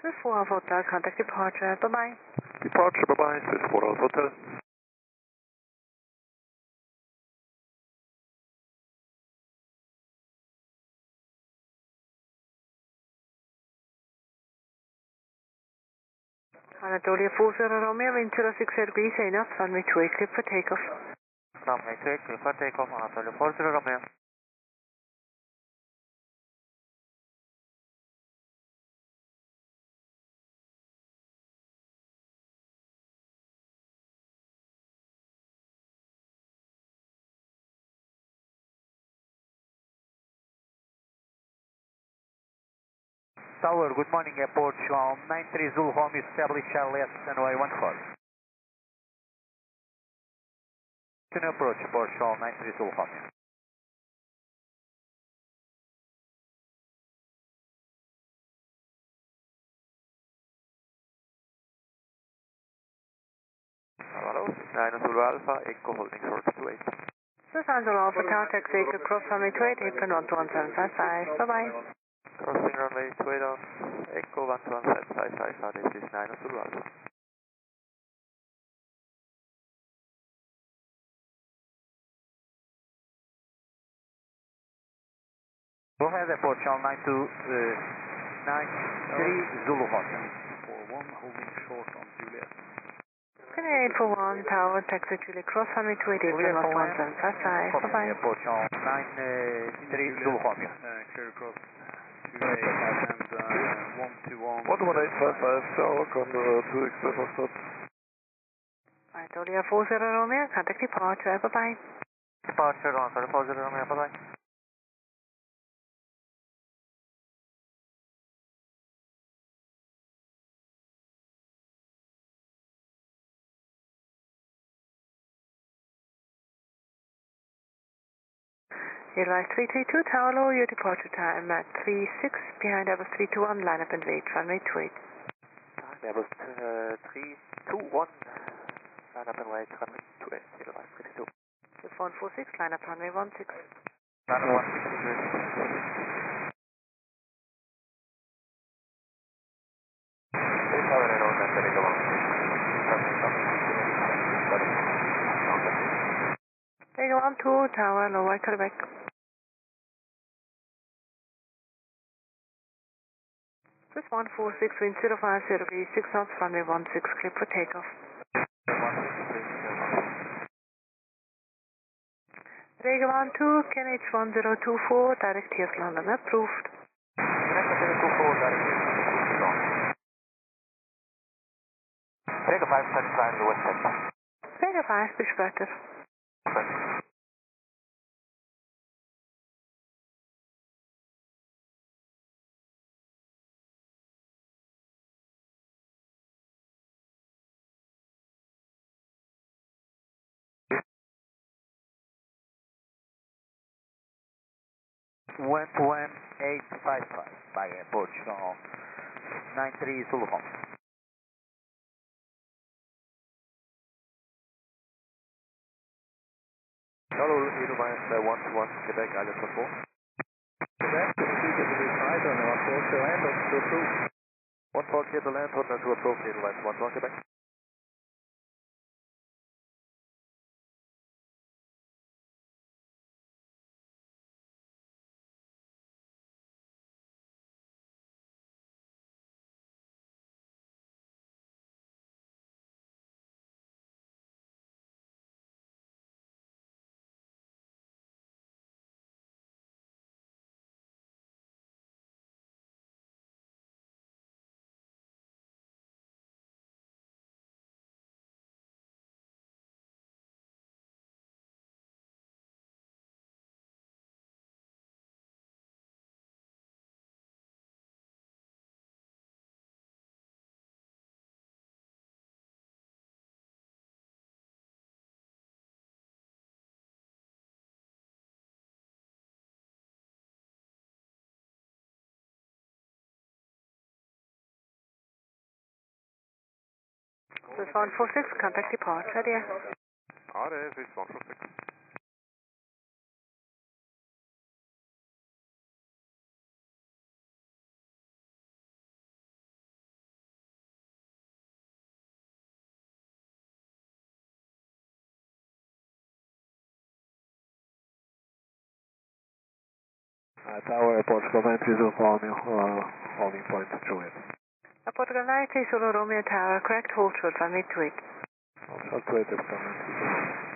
Swiss 4 Alpha Hotel, contact departure, bye-bye. Departure, bye-bye, Swiss 4 Alpha Hotel. Anatolia 40 Romeo, wind 06 degrees, enough, runway 28, clear for takeoff. Runway 28, clear for takeoff, Anatolia 40 Romeo. Tower, good morning, approach 93 Zulu home, establish LS and Y14. Continue approach, approach 93 Zulu home. Hello, 9 Zulu Alpha, Echo holding short to 8. Swiss Angelo Alpha Tower, taxi across runway 28, apron 12175, bye-bye. Crossing runway 28 on Echo 12175, this is 9 Zulu Alpha. Go ahead, approach 93 Zulu Hotel. 41, holding short on Juliet. Canadian 841 Tower, taxi Juliet cross runway 28, apron 12175, bye-bye. Approach 93 Zulu Hotel. Clear across 28 and 121. 11855, Tower, Condor 2X for stop. Anatolia 40 Romeo, contact departure, bye-bye. Departure, Anatolia 40 Romeo, bye-bye. Airline 332 Tower Low, your departure time at 36, behind Airbus 321, line up and wait, runway 28. Airbus 321, line up and wait, runway 28, Airline 332. Swiss 146, line up runway 16. Line up 16, Vega 12 Tower Low, Quebec. Swiss 146, wind 050 degrees, 6 knots, runway 16, clear for takeoff. Vega 12, KNH 1024, direct here to London, approved. Vega 5, stand the west side. Vega 5, besprecher. 11855 by approach on 93 Zulu Home. Hello, Edelweiss 121 Quebec Island 4. Quebec, 2 on 14 to land, on to approve. 14 clear to land, hold on to approach Edelweiss 11 Quebec. Swiss 146, contact departure, dear. RJAA Swiss 146. Tower Portugal 93 Zulu Romeo, holding point through it. Portugal 93 Zulu Romeo Tower, correct hold short, runway 28. Hold short 28, Portugal 93 Zulu.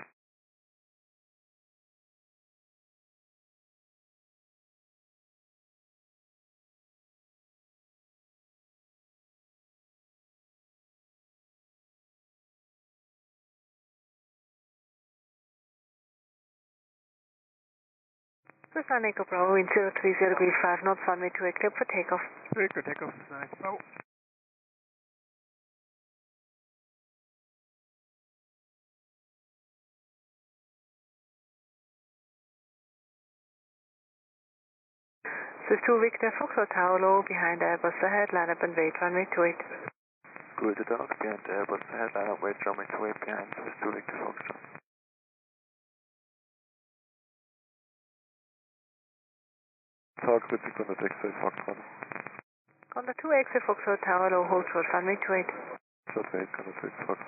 Swiss Echo Bravo in 030 degrees 5 knots, runway 28, clear for takeoff. Clear for takeoff, nice. Oh. Swiss 2 Victor Foxtrot Tower low behind Airbus ahead, line up and wait, runway 28. Good to talk, behind Airbus ahead, line up, wait, runway 28 behind Swiss 2 Victor Foxtrot. Talk with the contact exit Foxtrot. On the 2 exit Foxtrot Tower low, hold short, runway 28. Short 8, contact exit Foxtrot.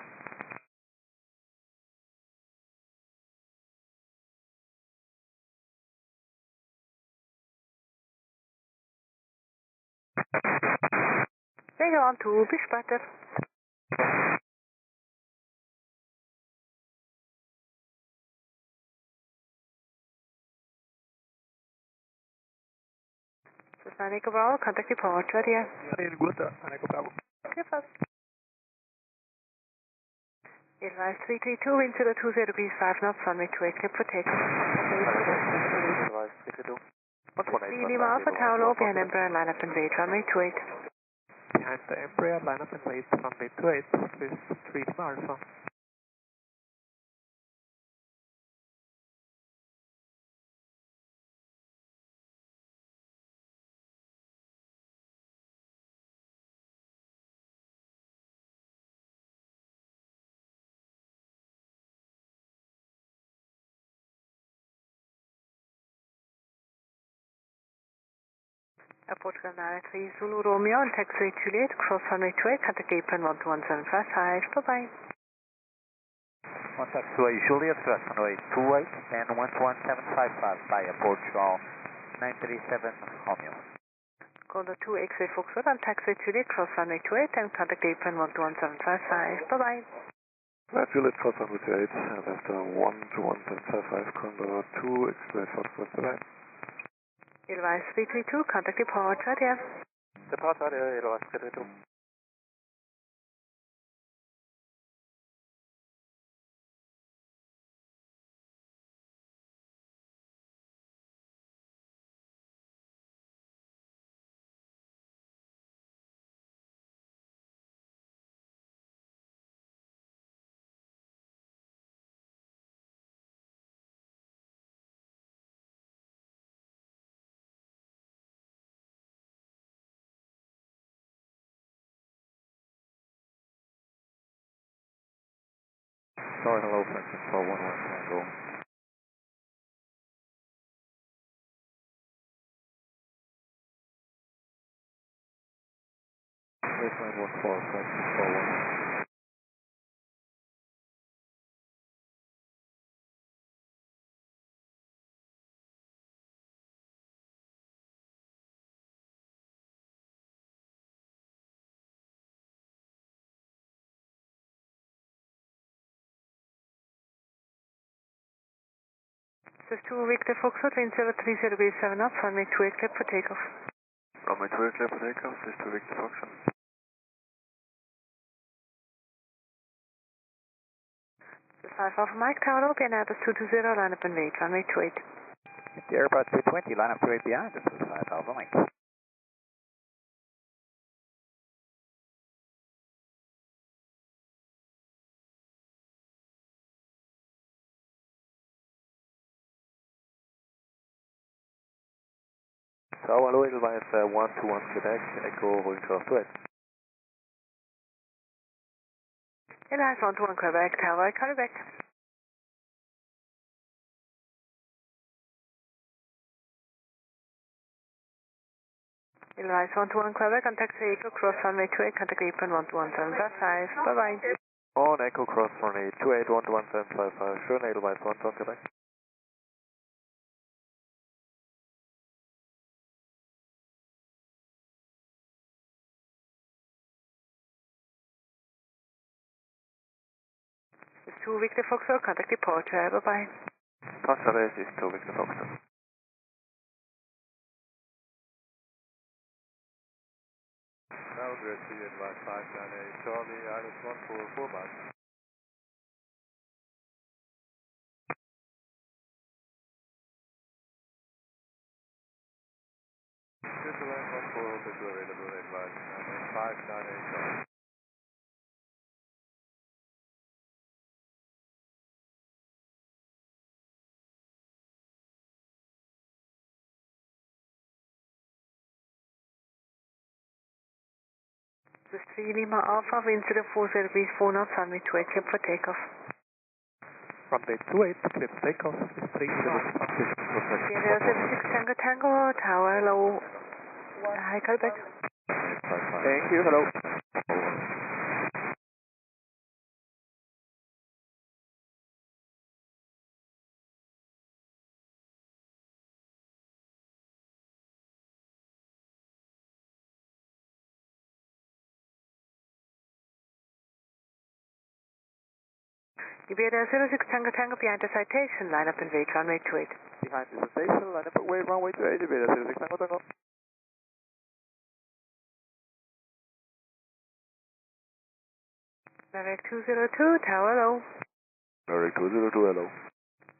Radio on 2, bis später. Swiss Echo Bravo, contact departure, dear. Good, Echo Bravo. Clear fast. Advise 332, wind 020 degrees 5 knots, runway 28, clear for takeoff. Advise 332. 3 Lima Alpha Tower low behind Embraer, line up and wait, runway 28. Behind the Embraer, line up and wait, runway 28, Swiss 3 Lima Alpha. Portugal 93 Zulu Romeo and taxi Juliet, cross runway 28, contact apron 12175, bye-bye. Contact taxiway Juliet, cross runway 28 and 11755 by Portugal 937 Romeo. Golden 2 X-ray Foxtrot and taxi Juliet, cross runway 28 and contact apron 12175, bye-bye. Juliet, cross runway 28, and after 121.55, Condor 2, X-ray Foxtrot, bye-bye. Advise 332, contact departure, dear. Departure, Advise 332. Tower, hello, Francis 411 Tango. Baseline 14, Francis 411. This is 2 Victor Foxtrot, wind 730 degrees 7 knots, runway 28 clear for takeoff. Runway 28 clear for takeoff, this is 2 Victor Foxtrot. This is 5 Alpha Mike, Tower Low, PN Airbus 220, line up and wait, runway 28. The Airbus 220, line up to 8 behind, this is 5 Alpha Mike. Tower Low, Edelweiss 121 Quebec, Echo holding short 28. Edelweiss 121 Quebec, Tower, Quebec. Edelweiss 121 Quebec, contact Echo, cross runway 28, contact apron 121.755, bye-bye. On Echo cross runway 28, 121.755, sure, Edelweiss 121 Quebec. This is 2 Victor Foxtrot, contact departure, bye-bye. Passenger race is 2 Victor Foxtrot. Now we're to advise 598 Charlie, Island 144 miles. Switzerland 14, to available advise 598 Charlie. This is 3 Lima Alpha, wind 040 degrees 4 knots, runway 28 clear for takeoff. Runway 28, clear for takeoff, is 3 Sierra 06 Tango Tango, Tower Low, hi Quebec. Thank you, hello. Iberia 06 Tango Tango behind the citation, line up and wait, runway 28. Behind the station, line up and wait, runway 28, Iberia 06 Tango Tango. Direct 202, Tower Low. Direct 202, hello.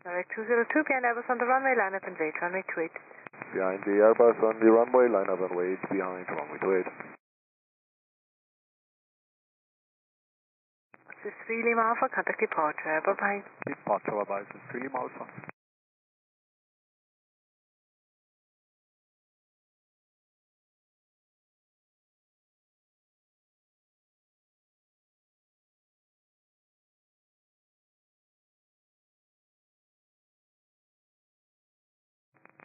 Direct 202, behind Airbus on the runway, line up and wait, runway 28. Behind the Airbus on the runway, line up and wait, behind runway 28. This is 3 Lima Alpha, contact departure, bye-bye. Departure, bye-bye, this is 3 Lima Alpha.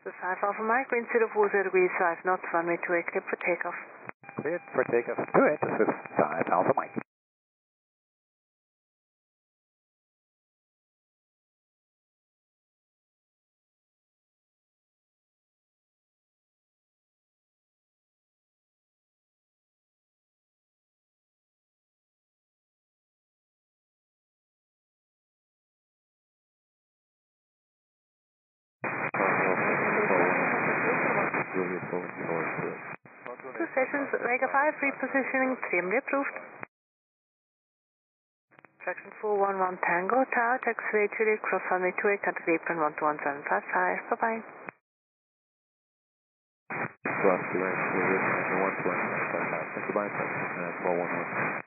This is 5 Alpha Mike, wind 040 degrees 5 knots, runway 28 clear for takeoff. Cleared for takeoff, 28, this is 5 Alpha Mike. Two stations, Vega 5, repositioning, extremely approved. Traction 411 Tango, Tower, taxiway Juliet, cross runway 28, contact apron 121.755, bye-bye. Cross Juliet, Juliet, 121.755, thank you, bye, 411.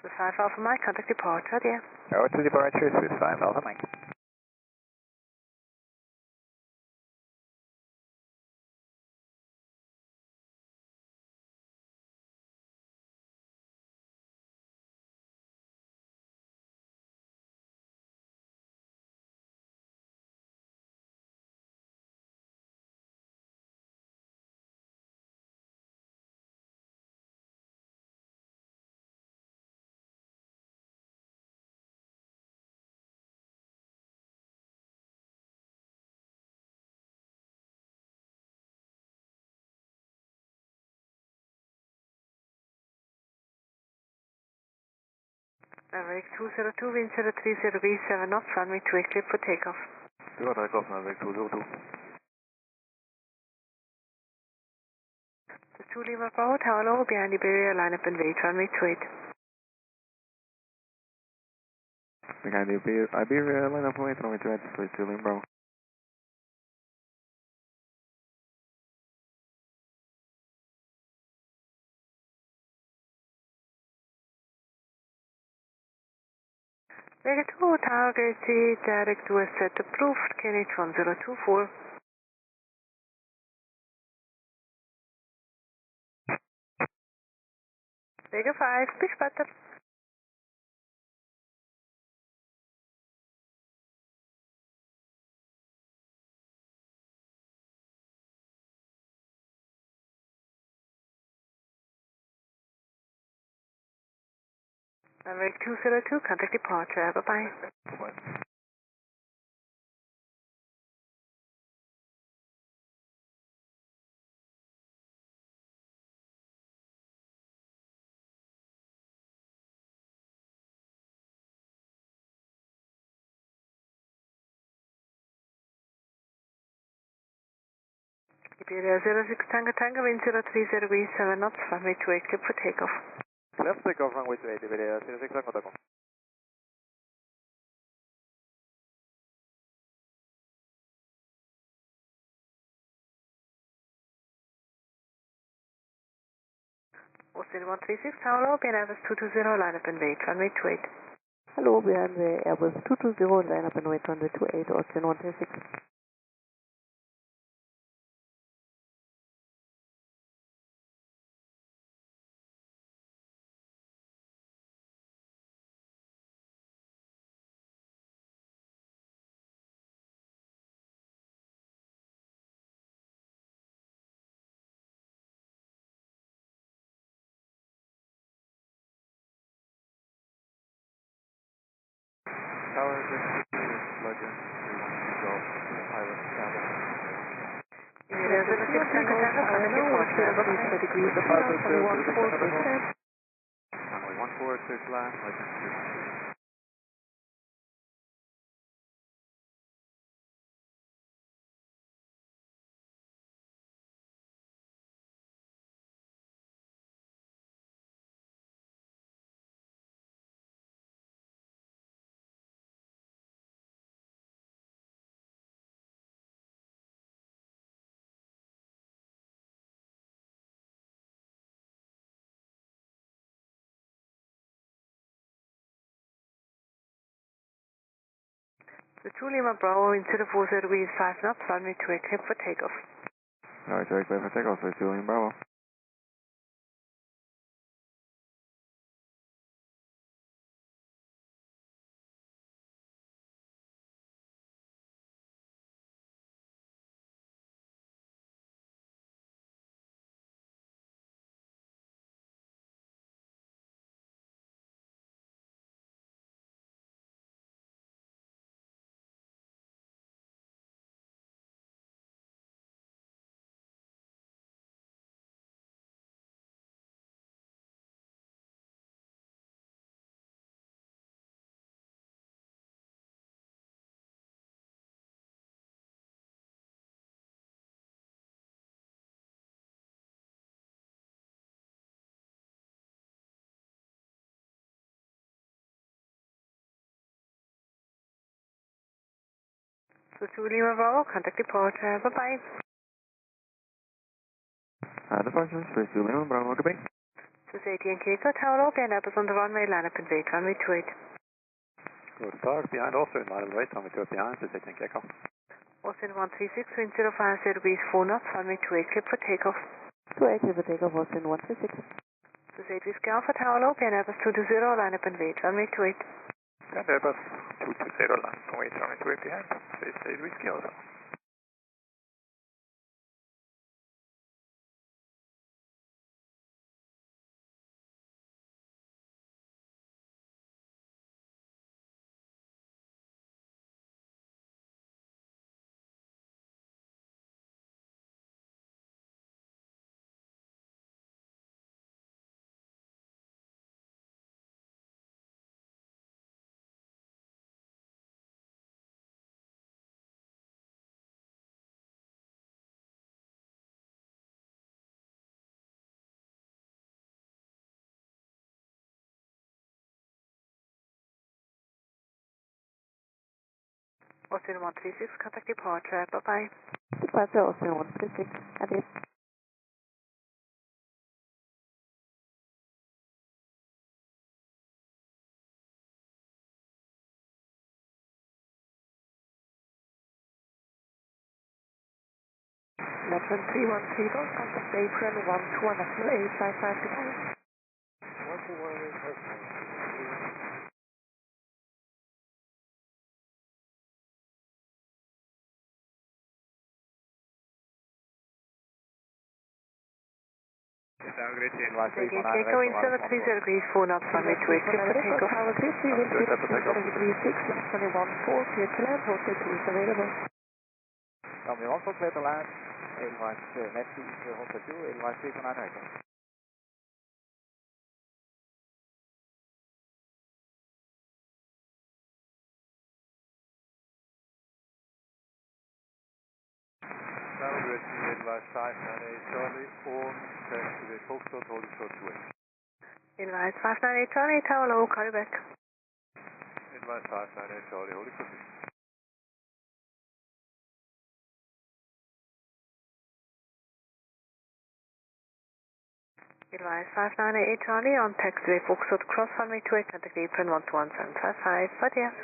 This is 5 Alpha Mike, contact departure, dear. Go to departure, this is 5 Alpha Mike. Maverick 202, wind 030 degrees, 7 knots, runway 28, clear for takeoff. Zero takeoff, Maverick 202. The 2 Lima Bravo, Tower low, behind the barrier, line up and wait, runway 28. Behind the Iberia, line up and wait, runway 28, please, 2 Lima Bravo. Vega 2, Tower Gate, direct west set approved, KNH 1024. Vega 5, speak better. Maverick 202, contact departure, bye-bye. Bye-bye. Iberia 06 Tango Tango, wind 030 degrees, 7 knots, runway 28, clear for takeoff. Clear for takeoff, runway 28, Iberia 06 Tango Tango. Austin 136, Tower low, behind Airbus 220, line up and wait, runway 28. Hello, behind the Airbus 220, line up and wait, runway 28, Austin 136. Tower Logan, Golf, pilot, cabin. Iberia 06 Tango Tango, contact departure, bye-bye. Degrees above the 014. Runway 14, clear to land, Legend 2. The 2 Lima Bravo, wind 040 degrees, 5 knots, runway 28, clear for takeoff. Alright, clear for takeoff, please, 2 Lima Bravo. The 2 Lima Bravo, contact departure, bye-bye. Departure, please, 2 Lima Bravo, goodbye. This is AT&T Echo, Tower low, behind Airbus on the runway, line up and wait, runway 28. Good start, behind also in line and wait, runway 28 behind, this is AT&T Echo. Austin 136, wind 050 degrees, 4 knots, runway 28, clear for takeoff. 28, clear for takeoff, Austin 136. This is 8 Whiskey Alpha, Tower low, behind Airbus 220, line up and wait, runway 28. And Airbus 220, line up and wait, runway 28 behind, this is 8 Whiskey Alpha. Austrian 136, contact departure. Bye-bye. Departure Austrian 136. Adieu. Melbourne 313, contact April 121 National 855 goodbye. Diego in 730 degrees 4 knots, runway 28, clear for takeoff. Tower 50, wind 30 degrees 6, left runway 14, clear to land, hold 2 is available. Runway 14, clear to land, Edelweiss Messi, hold 2, Edelweiss 329 right. Downgrade Edelweiss 598 Charlie on taxiway Foxtrot, holding short 28. Advise 598 Charlie, tower low, call you back. Advise 598 Charlie, holding short 28. Advise 598 Charlie on taxiway Foxtrot, cross runway 28, contact apron 121.755, but yeah.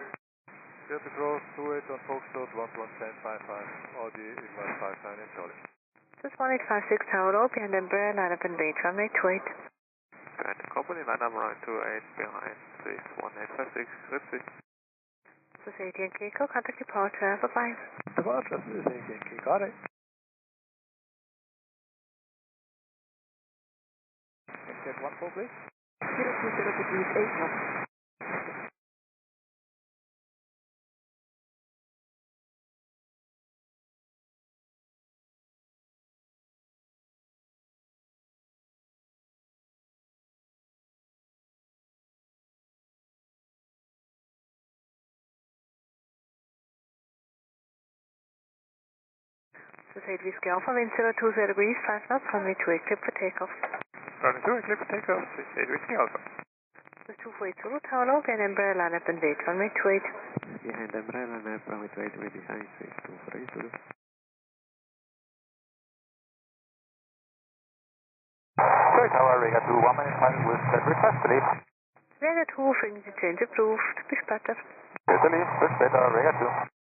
Clear to cross 28 on Foxtrot, 121.1055, Audi Advise 598 Charlie. This 1856 tower low, behind Embraer, line up and wait, runway 28. Behind the company, line up runway 28, behind this 1856, grip 6. This is ATN Keiko, contact departure, bye-bye. Departure, this is ATN Keiko, got it. Get 14 please. 020 degrees 8 knots. This is 8 Whiskey Alpha, wind 020 degrees 5 knots, runway 28, clear for takeoff. Runway 28, clear for takeoff, this is 8 Whiskey Alpha. This is 248 Zulu, tower low, behind Embraer, line up and wait, runway 28. Behind Embraer, line up, runway 28, way behind 6248 Zulu. Sorry, tower, Reagan 2, 1 minute time with that request, please. Reagan 2, frequency change approved, dispatcher. Certainly, first better, Reagan 2.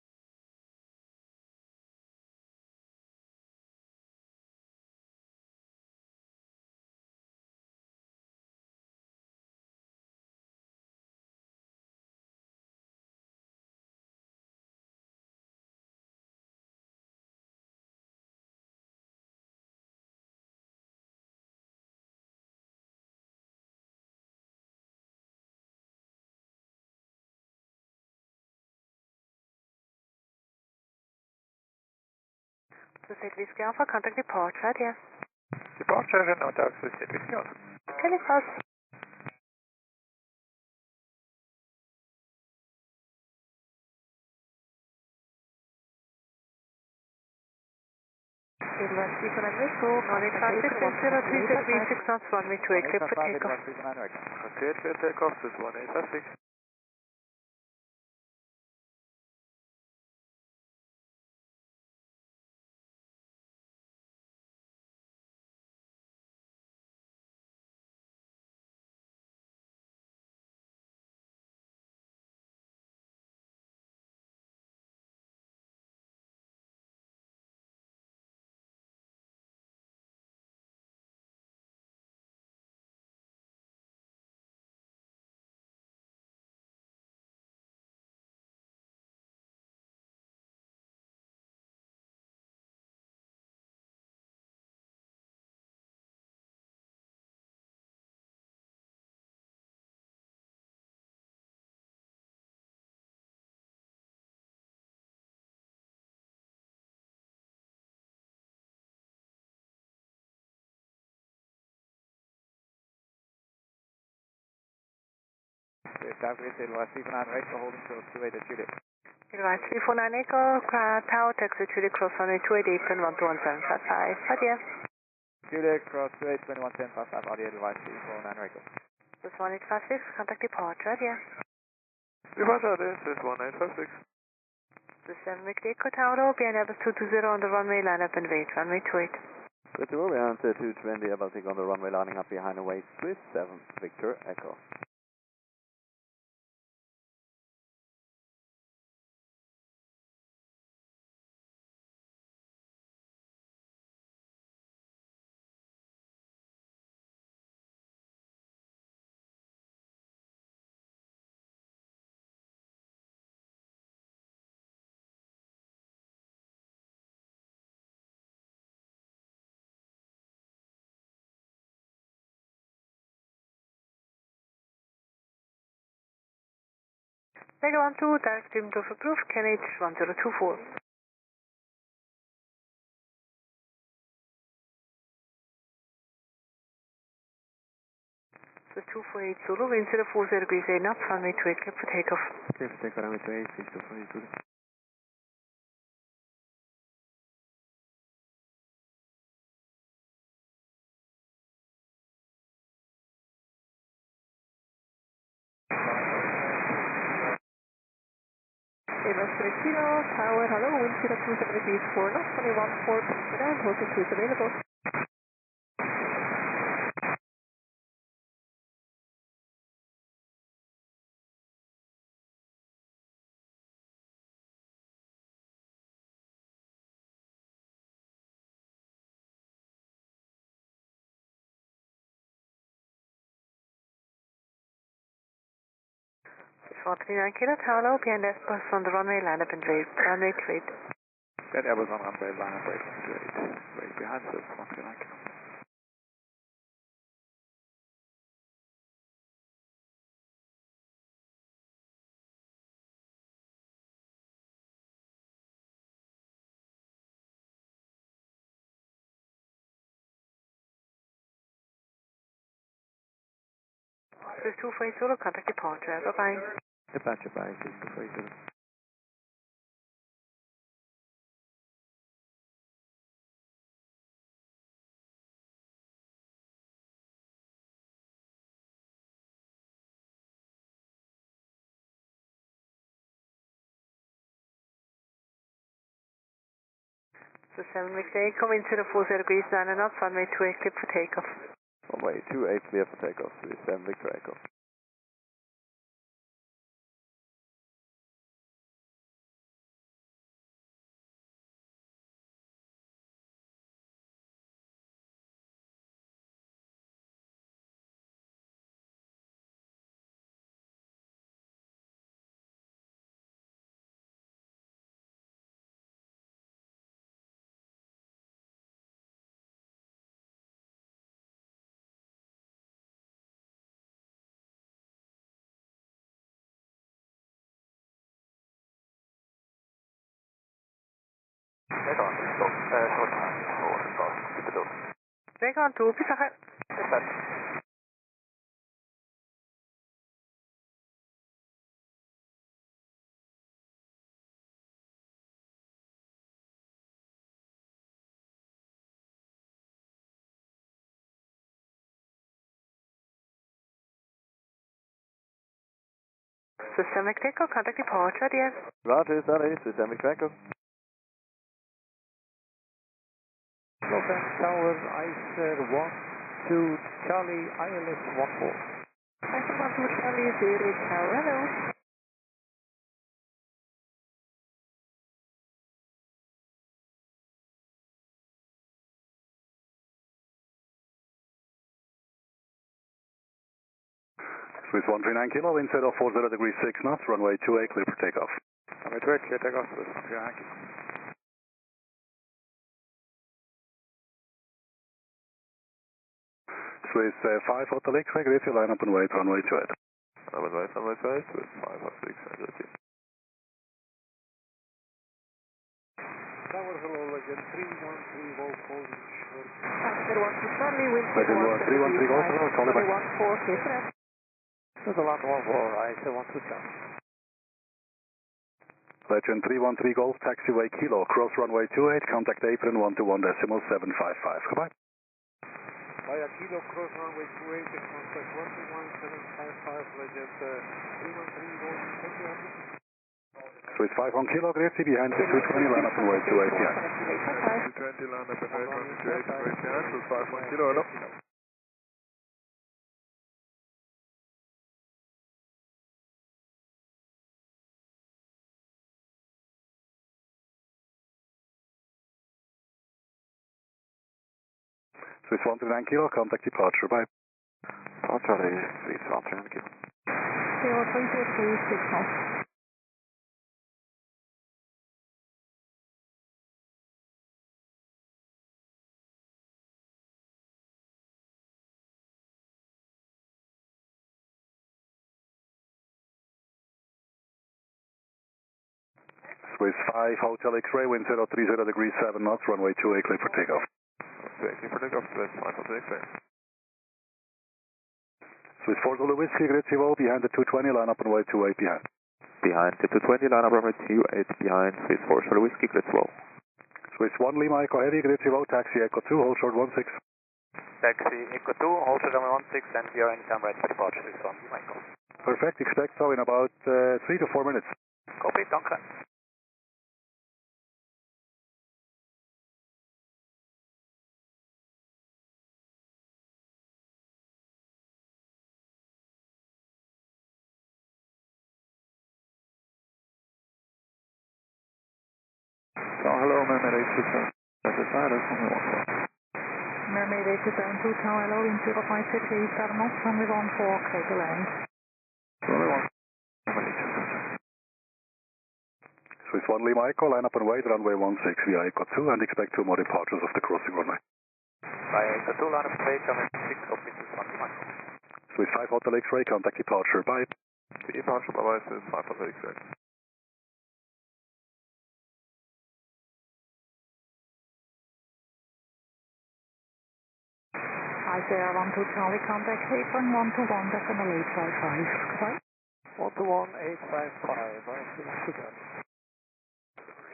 This is 8 Whiskey Alpha, contact departure, yeah. Departure, Renault Taxi, 8 Whiskey Alpha. Telepass. Advance 349 runway 56, 030 degrees 6 knots, runway 28, clear for takeoff. Okay, clear takeoff, this is 1856. Downgrade Edelweiss 349 right, holding short 28 at Juliet. Advance 349 Echo, tower taxi Juliet, cross runway 28, apron 121.755, but yeah. Juliet, cross 28, 21.1055, Audi Edelweiss 349 right. This is 1856, contact departure, yeah. Departure, this is 1856. So 7 Victor Echo Tower, behind Airbus 220 on the runway, line up and wait, runway 28. Good to go, behind 220, Airbus on the runway, lining up behind the wait, Swiss 7 Victor Echo. Vegas 12, direct stream to approved, KNH 1024. So 248 Zulu, wind 040 degrees 8 knots, runway 28, clear for takeoff. Clear for takeoff, runway 28, 628 Zulu. Airbus 3 Kilo, Tower, hello, wind 027 degrees 4 knots, runway 14, Amsterdam, hotel suite available. So 39 Kilo Tower, behind Airbus on the runway, line up and wait, runway 28. Get Airbus on runway, line up, wait, wait behind us, 139 kilo. So 248 Zulu, contact departure, bye-bye. Departure by 628 Zulu. So 7 Victor Echo, wind 040 degrees 9 knots, runway 28, clear for takeoff. Runway 28, clear for takeoff, Swiss 7 Victor Echo. Vegas 2, bis nachher. So 7 Victor Echo, contact departure, dear. Roger, sorry, Swiss 7 Victor Echo. Golden Tower, ICER 12, Charlie, ILS 14. ICER 12, Charlie, Zurich Tower, hello. Swiss 139 kilo, wind 040 degrees 6 knots, runway 28, clear for takeoff. Runway 28, clear takeoff, Swiss 139 kilo. Swiss 5 Hotel X-ray, great, your line up and wait, runway 28. Runway 28, Swiss 5 Hotel X-ray, great. Tower, hello, Legend 313 Golf holding short. ICER 12, Charlie, wind 313 Golf, hello, call it back. 14, clear for that. To the land 14, ICER 12, Charlie. Legend 313 Golf, taxiway Kilo, cross runway 28, contact apron 121.755. Goodbye. Via Kilo, cross runway 28, contact 121.755, Legend 313 Golf, thank you. Swiss 5 on kilo, grüezi, behind the 220, line up and wait to API. 220, line up and wait, runway 28 and wait behind, Swiss 5 on kilo, hello. Swiss 139 kilo, contact departure, bye. Charlie, Swiss 139 kilo. 0343 signal. Swiss 5, Hotel X-ray, wind 030 degrees 7 knots, runway 28, clear for takeoff. 28, clear for takeoff, Swiss 5 Hotel X-ray. Swiss 4 Zulu Whiskey, grüezi wohl, behind the 220, line up and wait 28 behind. Behind the 220, line up runway 28 behind, Swiss 4 Zulu Whiskey, grüezi wohl. Swiss 1 Lima Echo Heavy, grüezi wohl, taxi Echo 2, hold short 16. Taxi Echo 2, hold short runway 16, and we are anytime ready for departure, Swiss 1 Lima Echo. Perfect, expect so in about 3 to 4 minutes. Copy, danke. Hello, Mermaid 827. Mermaid 827, hello, in 05 degrees 7 knots, runway 14, clear to land. Swiss 1 Lima Echo, line up and wait, runway 16 via Echo 2, and expect 2 more departures of the crossing runway. By Echo 2, line up and wait, runway 6, copy, Swiss 1 Lima Echo. Swiss 5 Hotel X-ray, contact departure, bye. Departure, bye-bye, Swiss 5 Hotel X-ray. ICR 12 Charlie, contact apron 121, decimal 855. Goodbye. 121,855, I see you got it.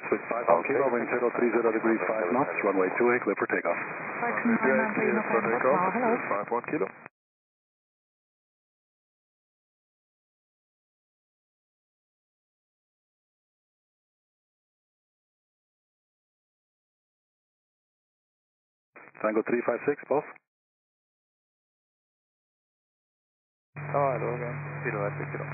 Swiss 5 on kilo, wind 030 degrees 5 knots, runway 28, clear for takeoff. Section 993 November, hello. Swiss 5 on kilo. Tango 356, boss. Hello again. 0 kilo.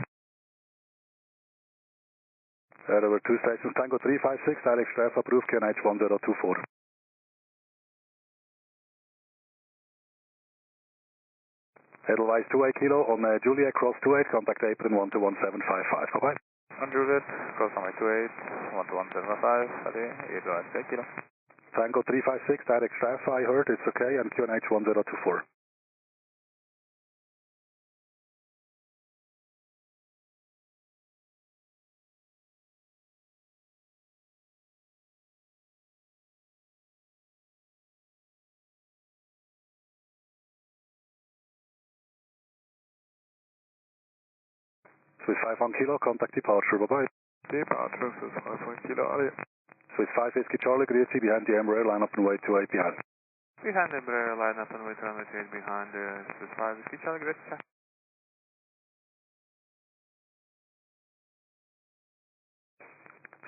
There were 2 stations, Tango 356, direct stress approved, KNH 1024. Edelweiss 28 kilo on Juliet, cross 28, contact apron 121755, bye-bye. On Juliet, cross runway 28, 12175, ready, Edelweiss 8 kilo. Tango 356, direct stress, I heard, it's okay, and QNH 1024. Swiss 5 on kilo, contact departure, bye-bye. Departure, Swiss 5 on kilo, allez. Swiss 5 Whiskey Charlie, grüezi, behind the Embraer, line up and wait 28 behind. Behind the Embraer, line up and wait runway 28 behind the Swiss 5 Whiskey Charlie, grüezi, sir.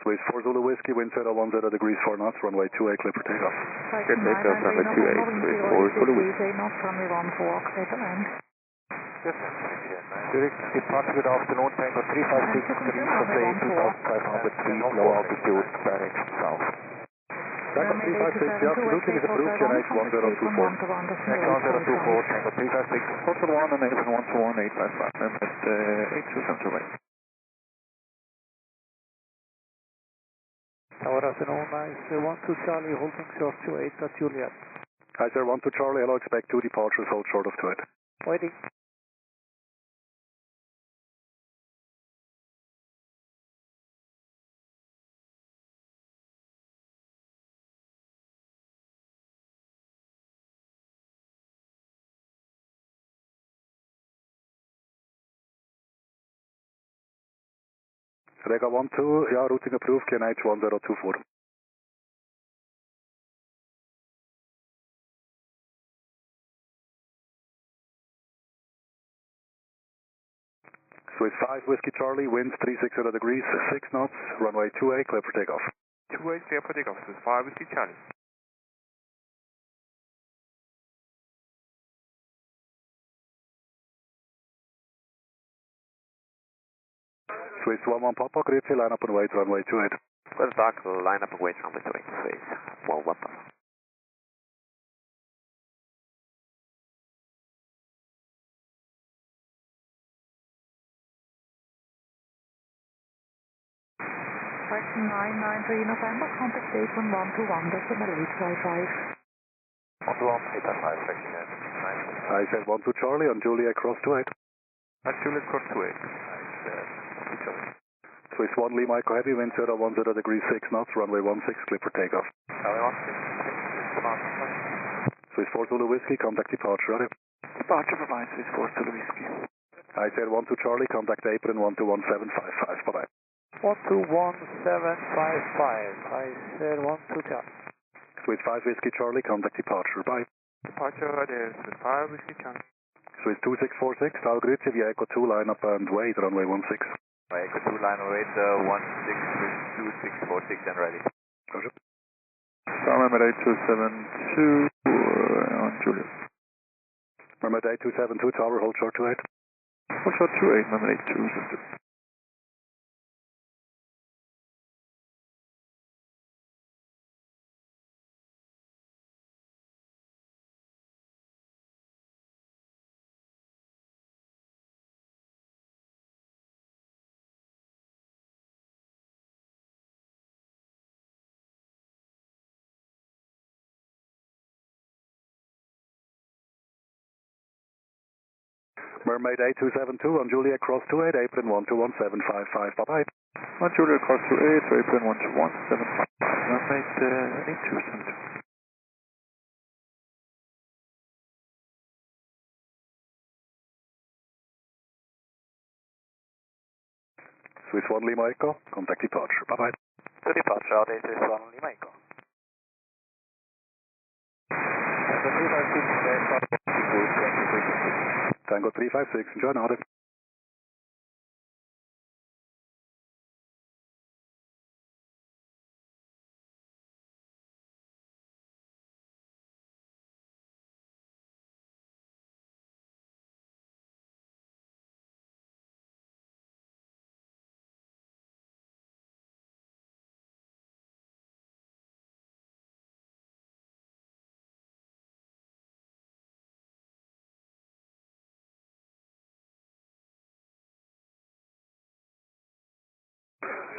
Swiss 4 Zulu Whiskey, wind 010 degrees 4 knots, runway 28, clear for takeoff. Good takeoff, runway 28, Swiss 4 Zulu Whiskey. knots, runway 14, clear to land. Yes, Zurich, departure good afternoon, Tango 356, green Sunday 2500 feet, low altitude, direction south. Tango 356, the absolutely is approved, KNH 1024. Next 1024, Tango 356. Hotel 1 and apron 121,855, Mermaid 827 away. Tower afternoon, nice. 12 Charlie, holding short 28 at Juliet. Hi sir, 12 Charlie, hello, expect 2 departures, hold short of 28. Waiting. Rega 12, ja, routing approved, KNH 1024. Swiss 5 Whiskey Charlie, winds 360 degrees, 6 knots, runway 28, clear for takeoff. 28, clear for takeoff, Swiss 5 Whiskey Charlie. Swiss 11 Papa, Grüezi, line up and wait, runway 28. Good luck, line up and wait, runway 28, Swiss 11 Papa. Question 993 November, contact 81121, decimal 855. 121, 855, section 9. I said 1 to Charlie on Juliet cross 28. And Juliet cross 28. Swiss 1 Lima Echo Heavy, wind 010 degrees, 6 knots, runway 16, clear for takeoff. Swiss 4 Zulu Whiskey, contact departure, ready. Departure provide Swiss 4 Zulu Whiskey. I said 1 to Charlie, contact apron 121755, bye-bye. 121755, I said 1 to Charlie. Swiss 5 Whiskey Charlie, contact departure, bye. Departure ready, Swiss 5 Whiskey Charlie. Swiss 2646, Tal Grüezi, via Echo 2, line up and wait, runway 16. Echo 2, line wait, 162646 and ready. Roger. Starman 8272 on Juliet. Remember 8272, tower, hold short 28. Hold short 28, number 8272. Mermaid 8272 on Juliet cross 28, apron 121755, bye-bye. On Juliet cross 28, to apron 121755, Mermaid 8272. Swiss 1 Lima Echo, contact departure, bye-bye. To departure, out Swiss 1 Lima Echo. Tango 356, enjoy Ronald.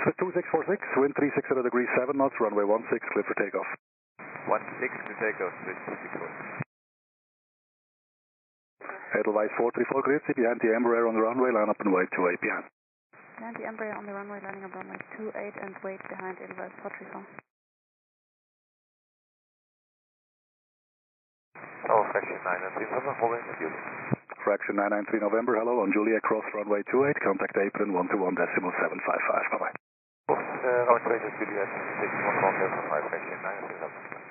Swiss 2646, wind 360 degrees, 7 knots, runway 16, clear for takeoff. 16 to takeoff, Swiss 264. Edelweiss 434 Grüezi, behind the Embraer on the runway, line up and wait 28 behind. Behind the Embraer on the runway, landing on runway 28 and wait behind Edelweiss 434. Oh, fraction 993 November, holding the Juliet. Fraction 993 November, hello, on Juliet cross runway 28, contact apron 121.755, bye-bye. Runway 28 Juliet, 61.5, fraction 993 November.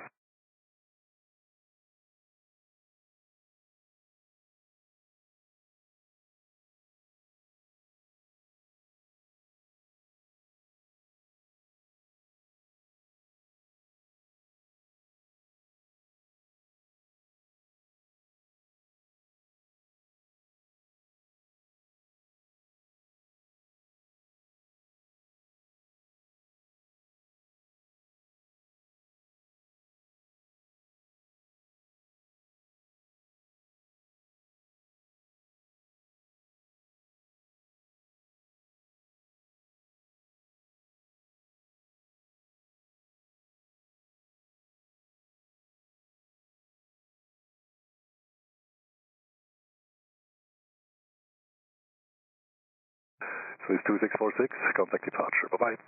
Swiss 2646, contact departure, bye-bye.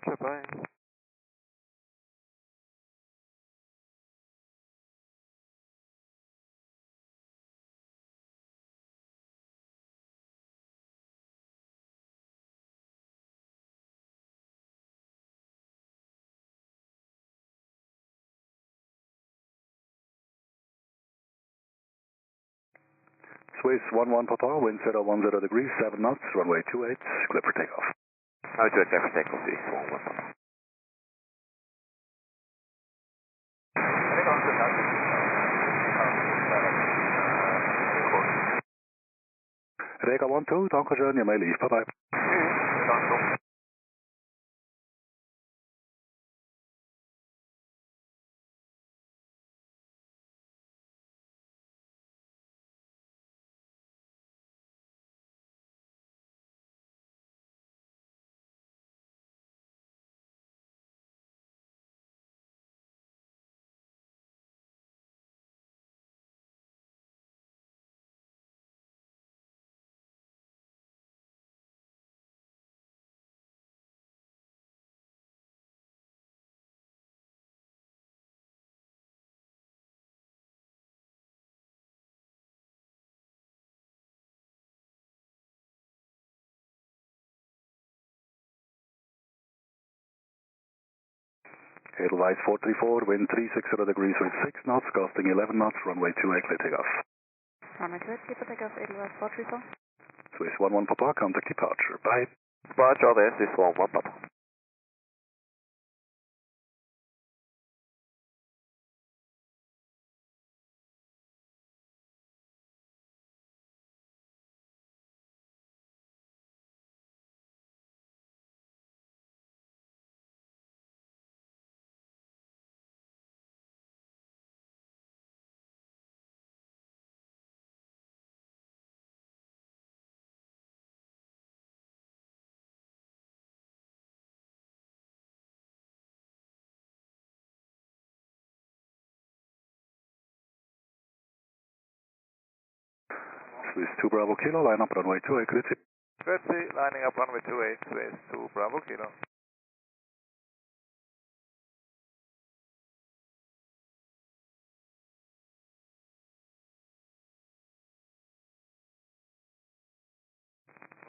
Okay, bye. Swiss 11 Papa, wind 010 degrees, 7 knots, runway 28, clear for takeoff. Runway 28, clear for takeoff, Swiss 11 Papa. Rega 12, danke schön, you may leave, bye bye. Edelweiss 434, wind 360 degrees with 6 knots, costing 11 knots, runway 28, clear takeoff. Runway 28, clear for takeoff, Edelweiss 434. Swiss 11 Papa, contact departure, bye. Departure, there, Swiss 11 Papa. Swiss 2 Bravo Kilo, line up runway 28, grüezi. Grüezi, lining up runway 28, Swiss 2 Bravo Kilo.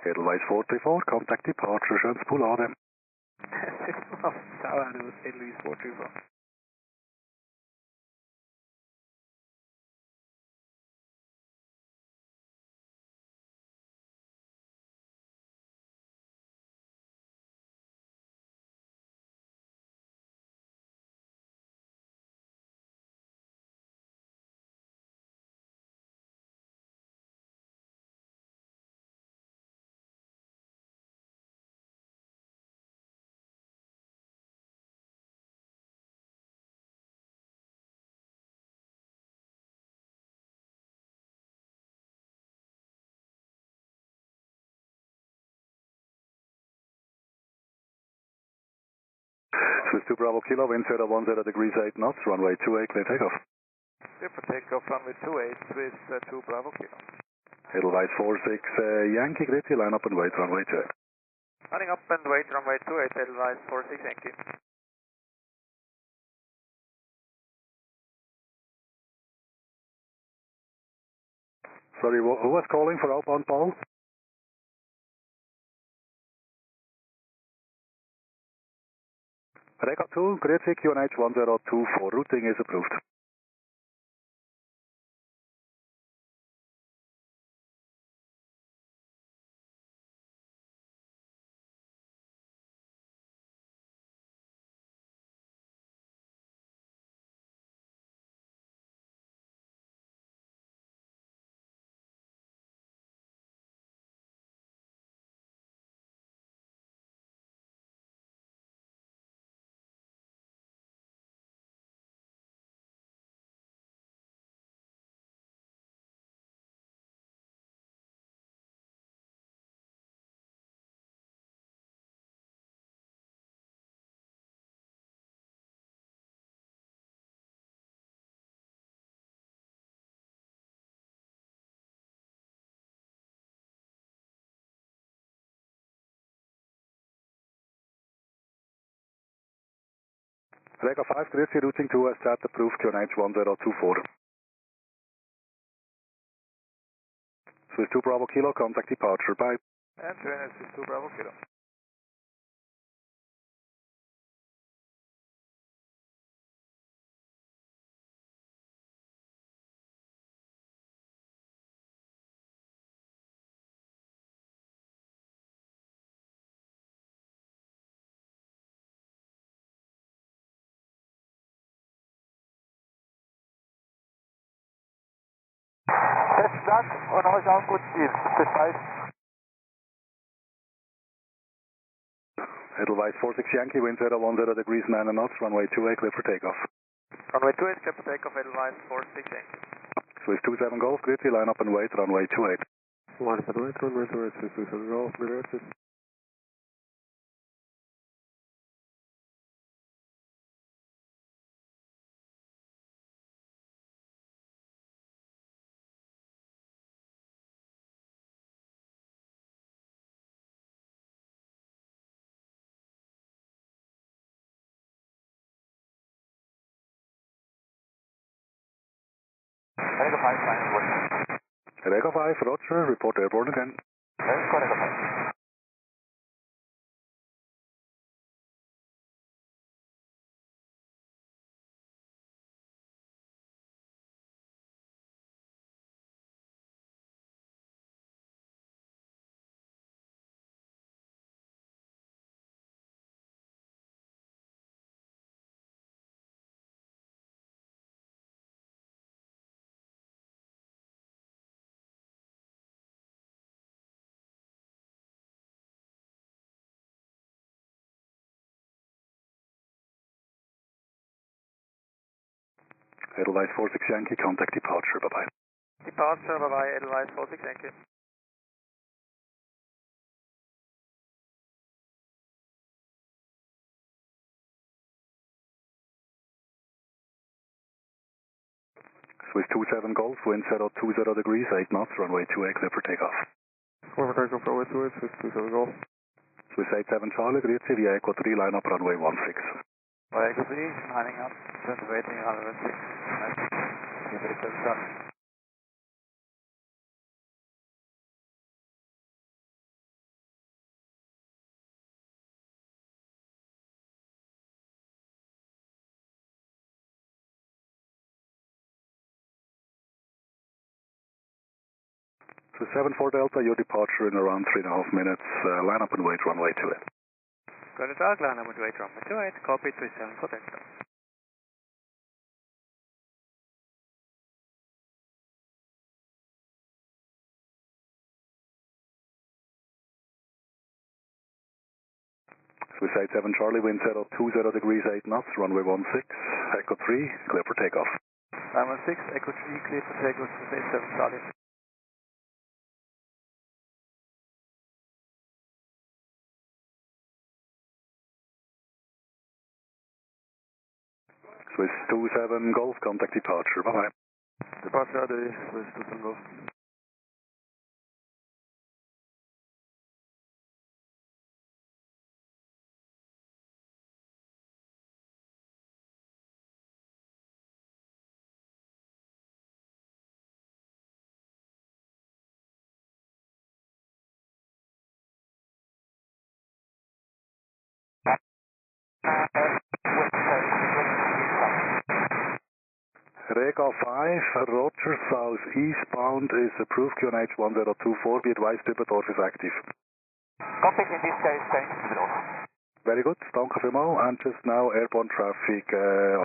Edelweiss 434, contact departure, schönes Poulade. Tower, du Edelweiss 434. Swiss 2 Bravo Kilo, wind 010 degrees, 8 knots, runway 28, clear takeoff. Clear for takeoff, runway 28, Swiss 2 Bravo Kilo. Edelweiss 46 Yankee, grüezi, line up and wait, runway 28. Lining up and wait, runway 28, Edelweiss 46 Yankee. Sorry, who was calling for outbound Paul? Rega 2, grüezi, QNH 1024, routing is approved. Rega 5, grüezi, routing to SZ approved, QNH 1024. Swiss 2 Bravo Kilo, contact departure, bye. And Swiss 2 Bravo Kilo. Besten Dank und euch auch guten Dienst. Bis bald. Edelweiss 46 Yankee, wind 010 degrees 9 knots, runway 28, clear for takeoff. Runway 28, clear for takeoff, Edelweiss 46 Yankee. Swiss 27 Golf, gridley, line up and wait, runway 28. Line up and wait, runway 28, Swiss 27 Golf, reverted. Echo 5, final word. Echo 5, Roger, report airborne again. Echo 5. Edelweiss 46 Yankee, contact departure, bye-bye. Departure, bye-bye, Edelweiss 46 Yankee. Swiss 27 Golf, wind 020 degrees, 8 knots, runway 28, clear for takeoff. Clear for takeoff, runway 28, Swiss 27 Golf. Swiss 87 Charlie, gridley, via Echo 3, line up, runway 16. Echo 3, lining up, turn waiting, 106. So 74 Delta, your departure in around 3.5 minutes. Line up and wait, runway 28. Go to dark, line up and wait, runway 28, copy 37 for Delta. Swiss 87 Charlie, wind 020 degrees, 8 knots, runway 16, Echo 3, clear for takeoff. Runway 6, Echo 3, clear for takeoff, Swiss 87 Charlie. Swiss 27 Golf, contact departure, bye-bye. Departure AD, Swiss 27 Golf. Rega 5, Roger, south eastbound is approved, QNH 1024, be advised Dübendorf is active. Copy, in this case, change to Dübendorf. Very good, danke vielmals, and just now airborne traffic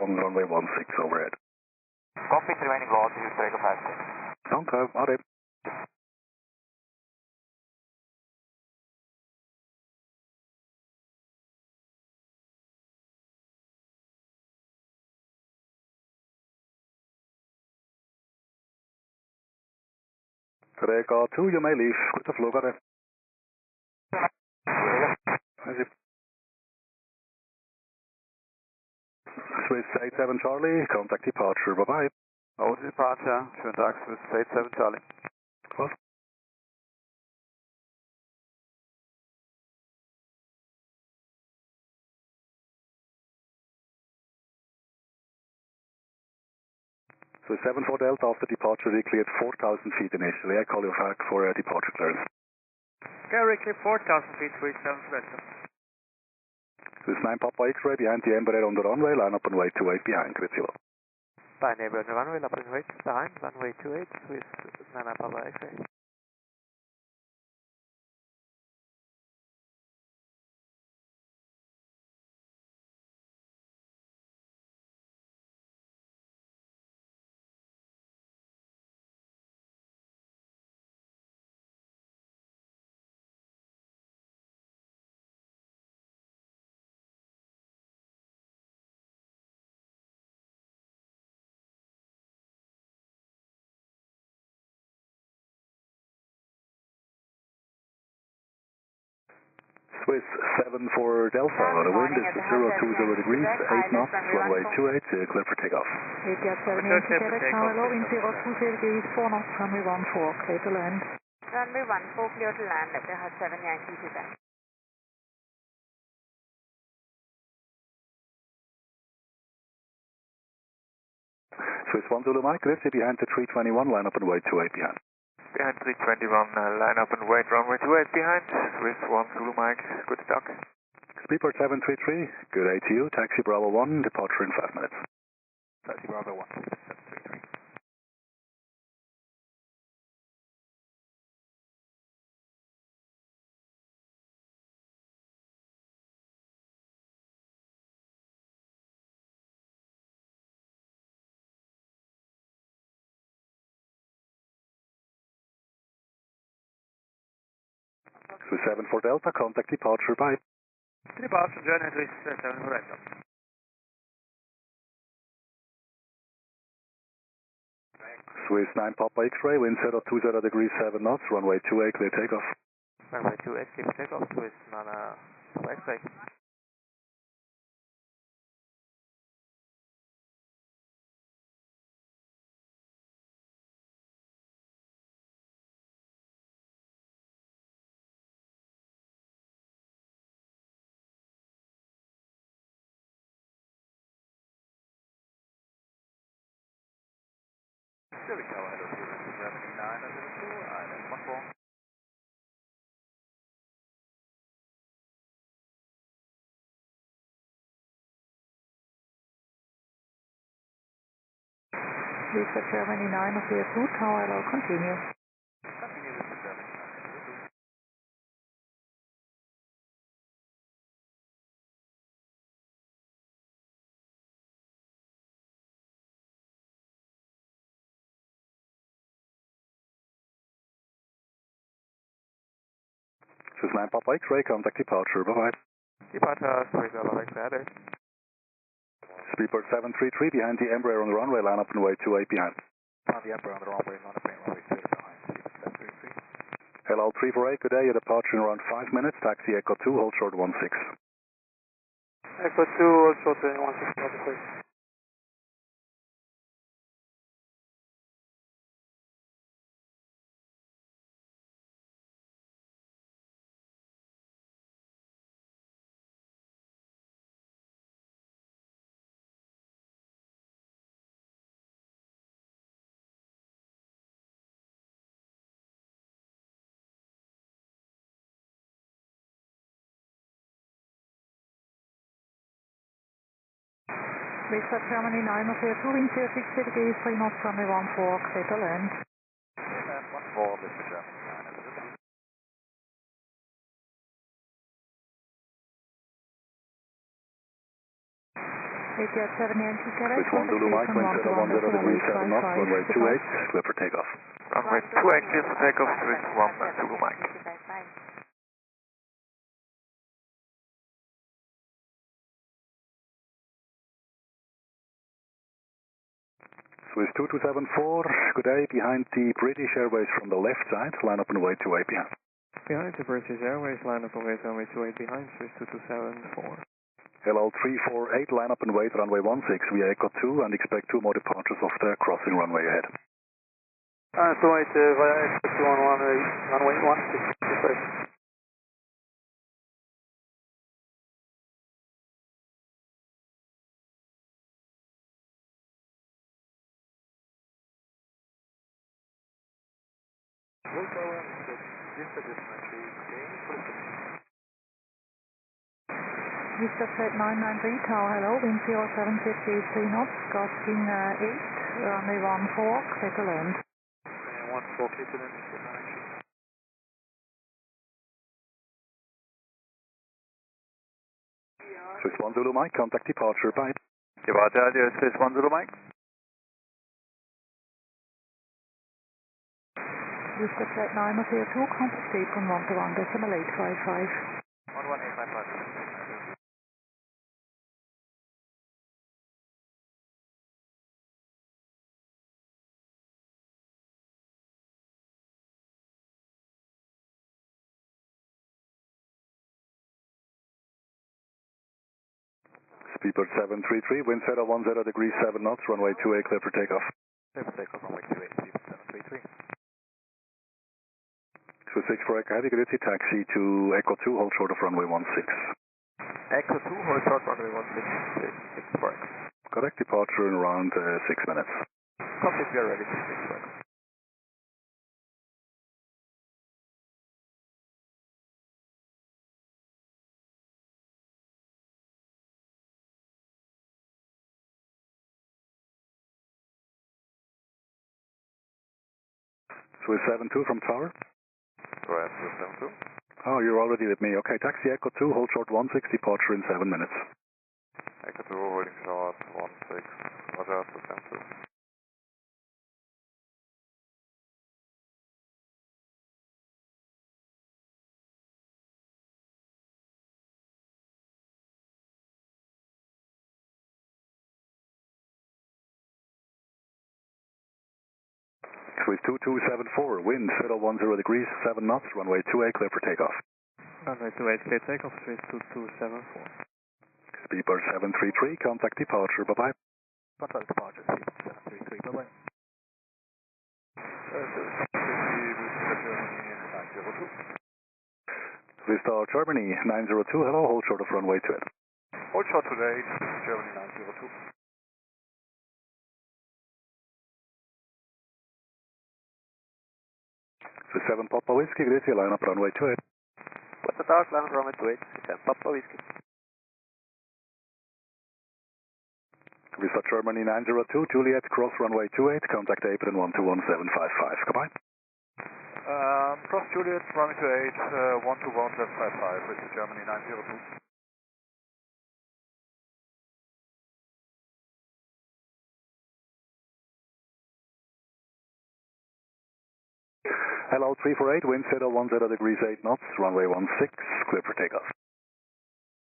on runway 16 overhead. Copy, remaining low altitude, Rega 5. Danke, ade. Rega 2, you may leave. Gute Flug, ade. Swiss 87 Charlie, contact departure, bye-bye. Over departure, schönen Tag, Swiss 87 Charlie. Was? Swiss 74 Delta, after departure, we cleared 4,000 feet initially. I call you back for departure clearance. Gary, clear 4,000 feet, 37 Delta. Swiss 9 Papa X-ray, behind the Embraer on the runway, line up and wait 28 behind, grid 0. By neighbor on the runway, up and wait behind, runway 28, Swiss 9 Papa X-ray. Swiss 74 Delta, the wind is 020 degrees, 8 knots, runway 28, clear for takeoff. ATR 78 Quebec, tower low, wind 020 degrees, 4 knots, runway 14, clear to land. Runway 14, clear to land at the 7 Yankee Quebec. Swiss 1 Zulu Mike, clear, behind the 321, line up and wait 28 behind. Behind 321, line up and wait, runway 28 behind, Swiss 1 Zulu Mike, good stock. Speedport 733, good day to you, taxi Bravo 1, departure in 5 minutes. Taxi Bravo 1, 733. Swiss 74 Delta, contact departure, bye. Departure journey Swiss 74 Delta. Swiss 9 Papa X-ray, wind 020 degrees, 7 knots, runway 28, clear takeoff. Runway 28, clear for takeoff, Swiss 9 Papa X-ray. Zurich LSZH 7902, ILS 14. Vista Germany 902, tower low, continue. Continue with the Germany 902. Swiss 9 Papa X-ray, contact departure, bye-bye. Departure, Swiss Papa X-ray. Speedport 733, behind the Embraer on the runway, line up and wait 28 behind. On the Embraer on the runway, line up and runway 28 behind, Speedport 733. Hello 348, good day, your departure in around 5 minutes, taxi Echo 2, hold short 16. Echo 2, hold short 16, please. Vista Germany 902, wind 060 degrees, 3 knots, runway 14, clear to land. 14, Vista Germany 902. ATR 7 Yankee Quebec, Swiss 1 Zulu Mike, wind 010 degrees, 7 knots, runway 28, clear for takeoff. Runway 28, clear for takeoff, Swiss 1 Zulu Mike. Swiss 2274, good day, behind the British Airways from the left side, line up and wait 28 behind. Behind the British Airways, line up and wait runway 28 behind, Swiss 2274. Hello 348, line up and wait runway 16 via Echo 2 and expect 2 more departures of the crossing runway ahead. So wait via Echo 2 on runway 16, please. Vista Flight 993, tower hello, wind 0750, 3 knots, gusting 8, runway 14, clear to land. 14, clear to land. Swiss 1 Zulu Mike, contact departure, bye. Departure, Swiss 1 Zulu Mike. Vista Flight 902, contact apron 121.855. 11855. Speedbird 733, wind 010 degrees 7 knots, runway 28 clear for takeoff. Clear for takeoff, runway 28, Speedbird 733. So 6 for Echo Heavy, Grizzy, taxi to Echo 2, hold short of runway 16. Echo 2, hold short, runway 16, 6 for Echo. Correct, departure in around 6 minutes. Copy, we are ready for 6 for Echo. Swiss 72 from tower. Swiss 72. Oh, you're already with me. Okay, taxi Echo 2, hold short 16, departure in 7 minutes. Echo 2, holding short 16, Roger, Swiss 72. Swiss 2274, wind 010 degrees, 7 knots, runway 28 clear for takeoff. Runway 28 clear takeoff, Swiss 2274. Speedbird 733, contact departure, bye-bye. Contact departure, Speedbird 733, bye-bye. Swiss Star Germany 902, hello, hold short of runway 28. Hold short today, Germany 902. Swiss 7 Papa Whiskey, Grizzy, line up runway 28. What's the dark line runway 28, Swiss 7 Papa Whiskey. Swiss Star Germany 902, Juliet, cross runway 28, contact apron 121755, goodbye. Cross Juliet, runway 28, 121755, with Germany 902. Hello 348, wind 010 degrees 8 knots, runway 16, clear for takeoff.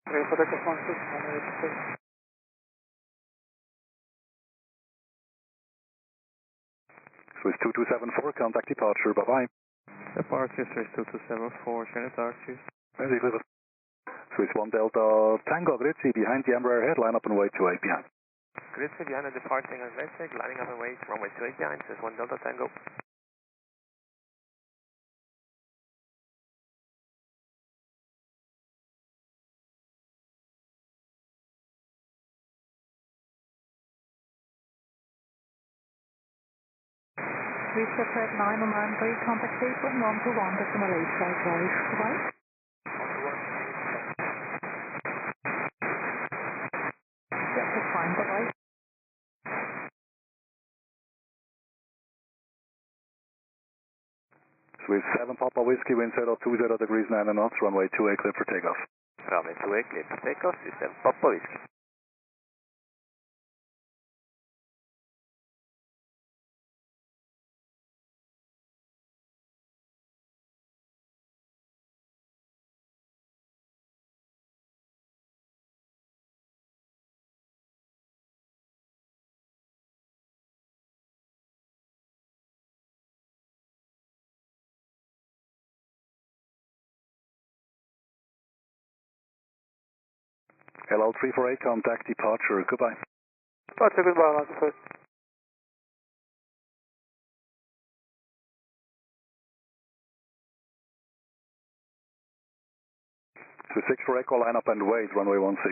Clear for takeoff 16, runway 16. Swiss 2274, contact departure, bye-bye. Departure, Swiss 2274, Janet Archie. Very clear. Swiss 1 Delta Tango, Grizzy, behind the Embraer head, line up and wait 28 behind. Grizzy behind the departing and Westec, lining up and wait, runway 28 behind, Swiss 1 Delta Tango. Reset Fred 9093, contact apron 121, that's Malaysia Drive, goodbye. Yeah, that's fine, bye-bye. Swiss 7 Papa Whiskey, wind 020 degrees 9 knots, runway 28 clear for takeoff. Runway 28 clear for takeoff, Swiss 7 Papa Whiskey. Hello 348, contact departure, goodbye. Departure, goodbye, Alpha first. Swiss 6 for Echo, line up and wait, runway 16.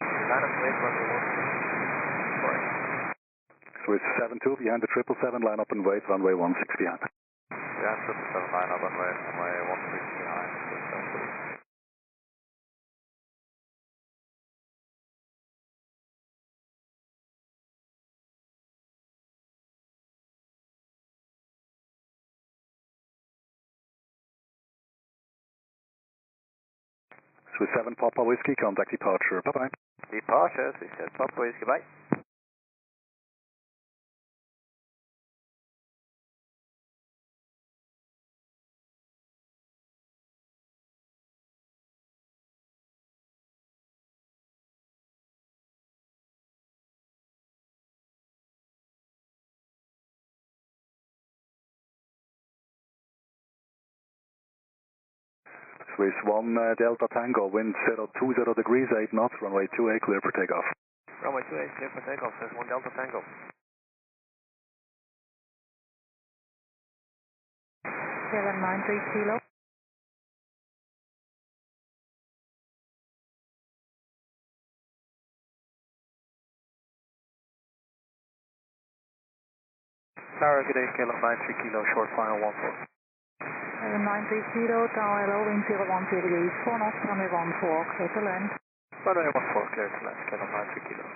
Line up, wait, runway 16. Correct. Swiss 72 behind the 777, line up and wait, runway 16 behind. Yeah, 777, line up and wait, runway 16 behind, Swiss 72. Swiss 7 Papa Whiskey, contact departure, bye-bye. Departure, Swiss 7 Papa Whiskey, bye. Swiss 1 Delta Tango, wind 020 degrees, 8 knots, runway 28, clear for takeoff. Runway 28, clear for takeoff, Swiss 1 Delta Tango. KLM 93 kilo. Tower, good day, KLM 93 kilo, short final 14. KLM 93 kilo, Tower hello, wind 010 degrees, 4 knots, runway 14, clear to land. Runway 14, clear to land, KLM 93 kilo.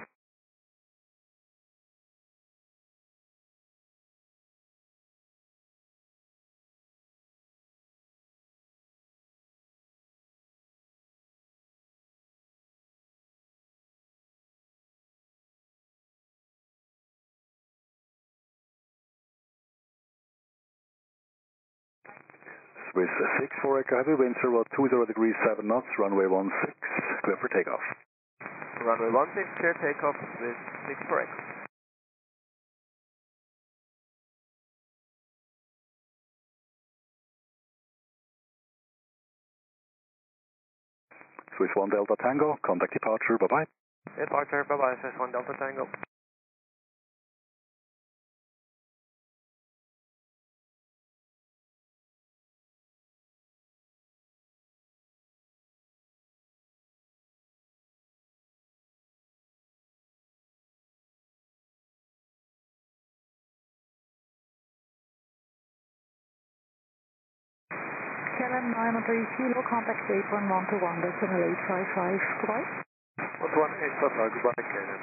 Swiss 6 for Echo Heavy, wind 020 degrees, 7 knots, runway 16, clear for takeoff. Runway 16, clear takeoff, Swiss 6 for Echo. Swiss 1 Delta Tango, contact departure, bye-bye. Departure, bye-bye, Swiss 1 Delta Tango. KLM 93 kilo, contact apron 121, decimal 855, goodbye. 11855, goodbye, KLM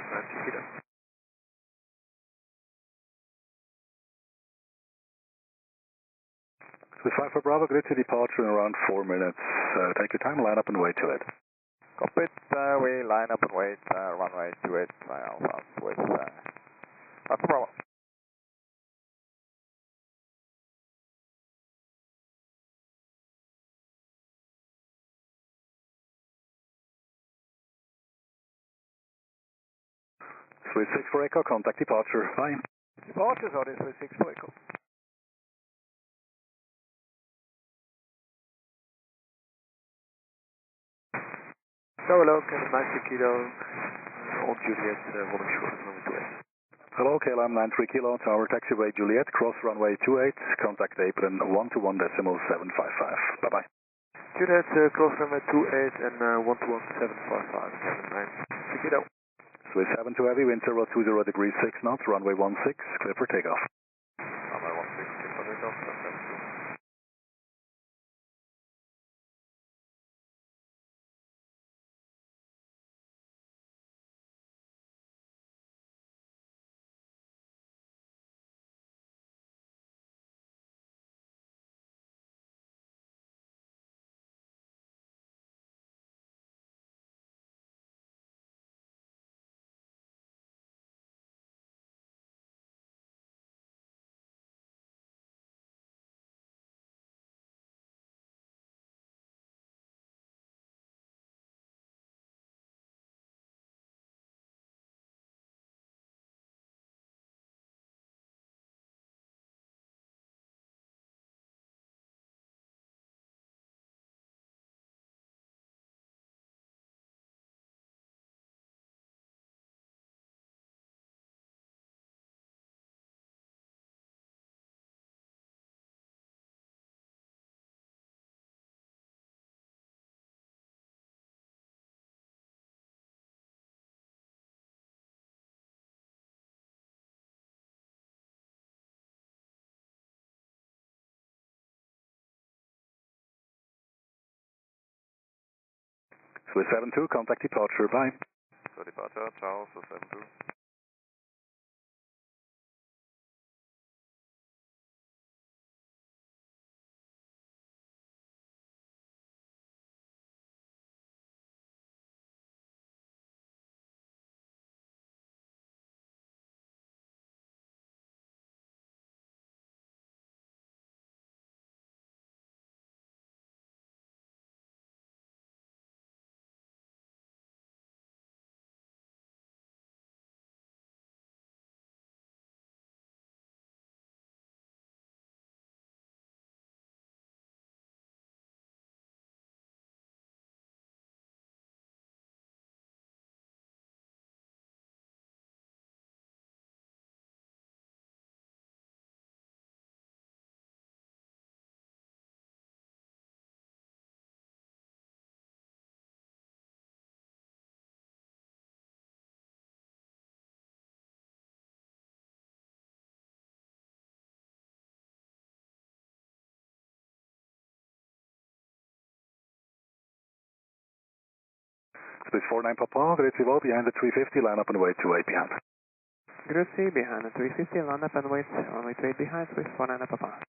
93 kilo. Swiss 5 for Bravo, grid to departure in around 4 minutes. Take your time, line up and wait till it. Copy it, we line up and wait, runway 28, Alpha with Alpha Bravo. Swiss 6 for Echo, contact departure, bye. Departure, sorry, Swiss 6 for Echo. Tower hello, KLM 93 kilo, Old Juliet, volume short, runway 28. Hello, KLM 93 kilo, tower taxiway Juliet, cross runway 28, contact apron 121 decimal 755, bye-bye. Juliet, cross runway 28 and 121.755, KLM 93 kilo. Swiss 7 to heavy, wind 020 degrees, 6 knots, runway 16, clear for takeoff. Runway 16, clear for takeoff, Swiss 72, contact departure, bye. So departure, ciao, Swiss 72. Swiss 49 Papa, Grazie well behind the 350, line up and wait 28 behind. Grazie, behind the 350, line up and wait, runway 28 behind, Swiss 49 Papa.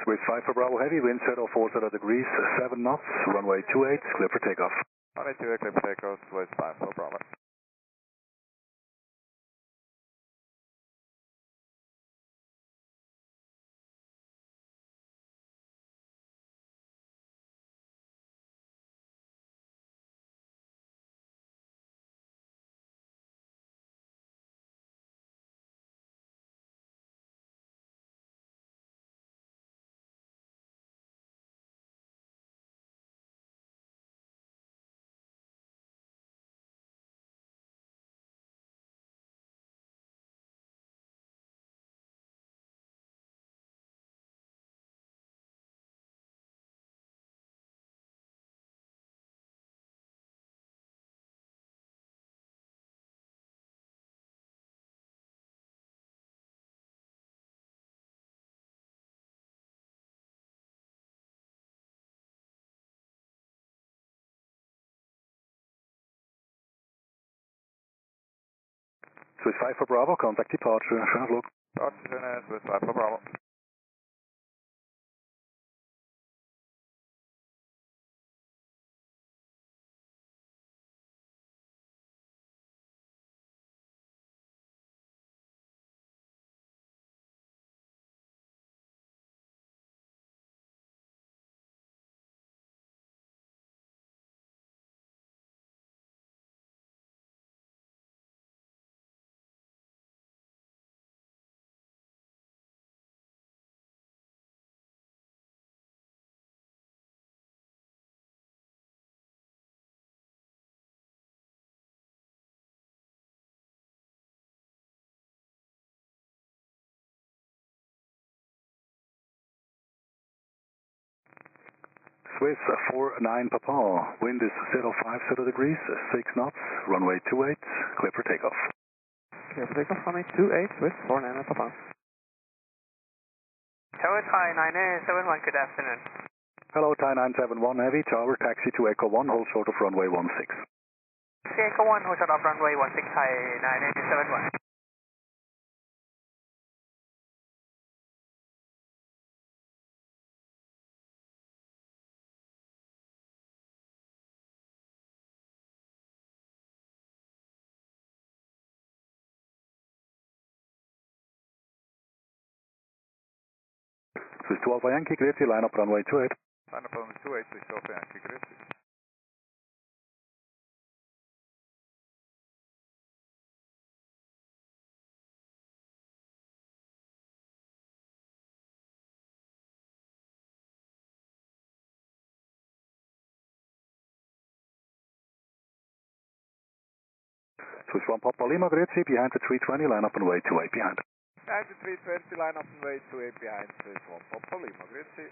Swiss 5 for Bravo Heavy, wind 040 degrees, 7 knots, runway 28, clear for takeoff. Runway 28, clear for takeoff, Swiss 5 for Bravo. Swiss 5 for Bravo, contact departure, schönen Flug. Departure, Swiss 5 for Bravo. Swiss 49 Papa, wind is 050 degrees, 6 knots, runway 28, clear for takeoff. Clear for takeoff, runway 28, Swiss 49 Papa. Tower Thai 971, good afternoon. Hello, Thai 971 Heavy, tower taxi to Echo 1, hold short of runway 16. Echo 1, hold short of runway 16, Thai 971. Swiss 12 Yankee, Grazie, line up runway 28. Line up runway 28, Swiss 12 Yankee, Grazie. Swiss 1 Papa Lima, Grazie, behind the 320, line up and wait 28 behind. Behind the 320, line up and wait 28 behind, Swiss 1 Papa Lima, Grazie.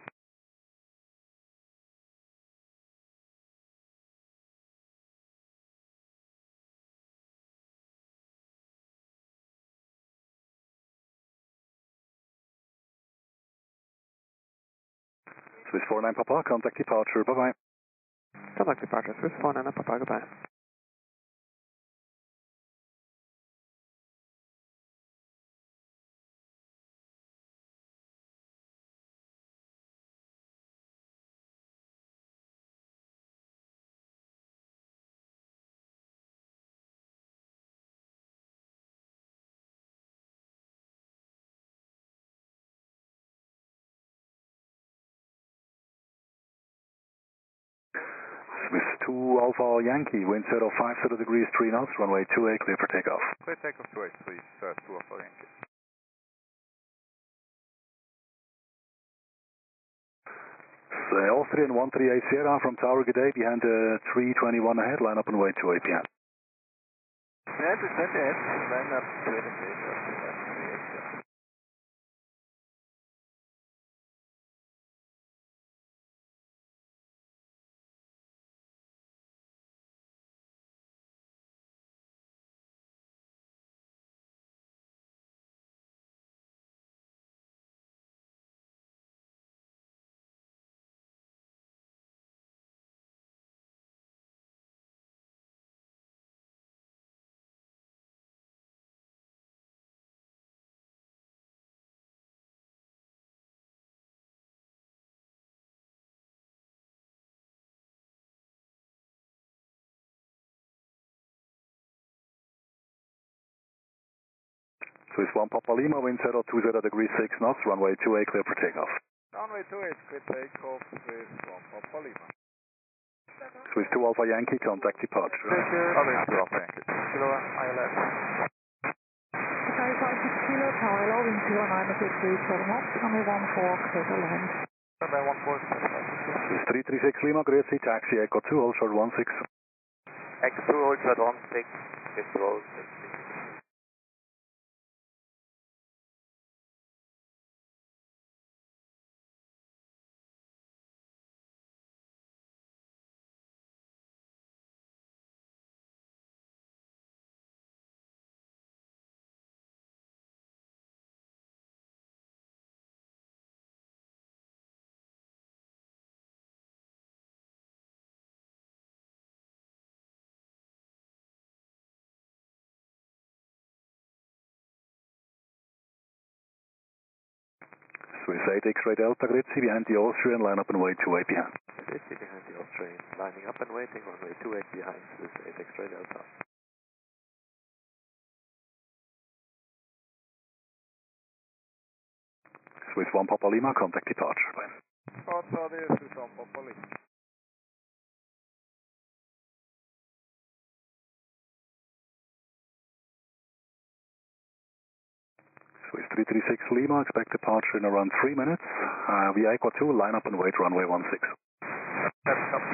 Swiss 49 Papa, contact departure, bye-bye. Contact departure, Swiss 49 Papa, goodbye. Swiss 2 Alpha Yankee, wind 050 degrees, 3 knots, runway 28, clear for takeoff. Clear takeoff 28, please, 2 Alpha Yankee. Austrian 138 Sierra from Tower, good day, behind 321 ahead, line up and wait to APN. Yes, it's ahead, line up to APN. Swiss 1 Papa Lima, wind 020 degrees 6 knots, runway 28 clear for takeoff. Runway 28 clear takeoff, Swiss 1 Papa Lima. Swiss 2 Alpha Yankee, contact departure. Other 2 Alpha Yankee. Kilo ILS. Sky 56 Kilo, Tower Hello, wind 09 degrees 7 knots, runway 14 clear to land. Runway 14, Swiss 336 Lima, Grüezi, taxi Echo 2, hold short 16. Echo 2, hold short 16, get to roll 16. Swiss 8 X-ray Delta, Grüezi, behind the Austrian, line up and wait to APN. Grüezi, behind the Austrian, lining up and waiting, runway 28 behind, Swiss 8 X-ray Delta. Swiss 1 Papa Lima, contact departure. Swiss 1 Papa Lima. Swiss 336 Lima, expect departure in around 3 minutes. Via Echo 2, line up and wait, runway 16. That's copy.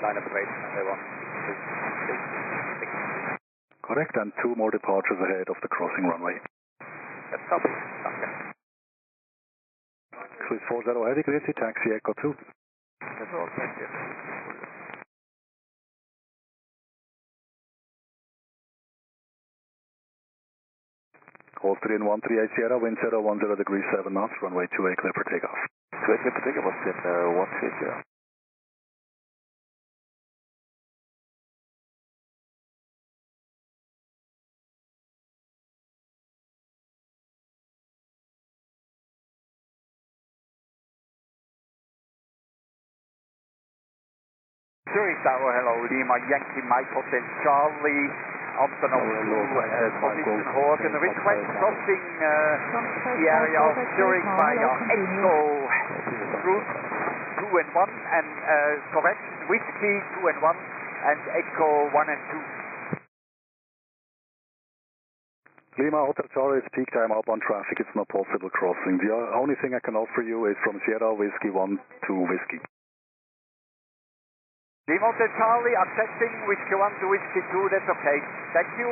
Line up and wait, runway 16. Correct, and 2 more departures ahead of the crossing runway. That's copy. Okay. Swiss 40 Heavy, Grüezi, taxi Echo 2. That's all, thank you. Austrian 138 Sierra, wind 010 degrees 7 knots, runway 28 clear for takeoff. 28 clear for takeoff, Austrian 130. Zurich Tower, hello, Lima, Yankee, Mike Hotel, Charlie, Amsterdam, position Horgen, request crossing the area of Zurich via Echo, route 2 and 1, and correction, Whiskey 2 and 1, and Echo 1 and 2. Lima, Hotel Charlie, it's peak time outbound traffic, it's not possible crossing. The only thing I can offer you is from Sierra, Whiskey 1 to Whiskey. Lima Hotel Charlie, accepting Whiskey 1 to Whiskey 2, that's okay. Thank you.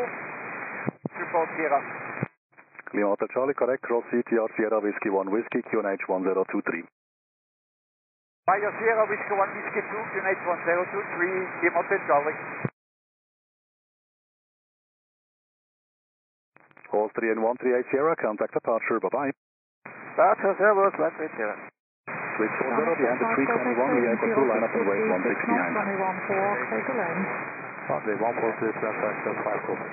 Support Sierra. Lima Hotel Charlie, correct, cross CTR Sierra, Whiskey 1 Whiskey, QNH 1023. Via Sierra, Whiskey 1 Whiskey 2, QNH 1023, Lima Hotel Charlie. Austrian 138 Sierra, contact departure, bye-bye. Departure, Servus, 138 Sierra. Swiss 40 behind the 321, we Echo 2, line up and wait, 16 behind. Runway 14, clear to land. Runway 14, Swiss, left, 5 over.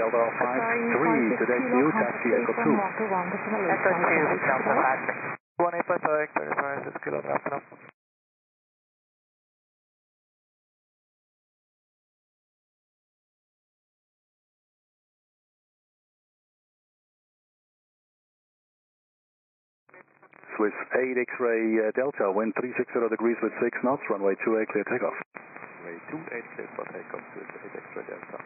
Delta 53, today to you, taxi Echo 2. Echo 2, Delta 5. 185, 35, 6 kilo, after. Swiss 8 X-ray Delta, wind 360 degrees with 6 knots, runway 28 clear takeoff. Runway 28 clear for takeoff, Swiss 8 X-ray Delta.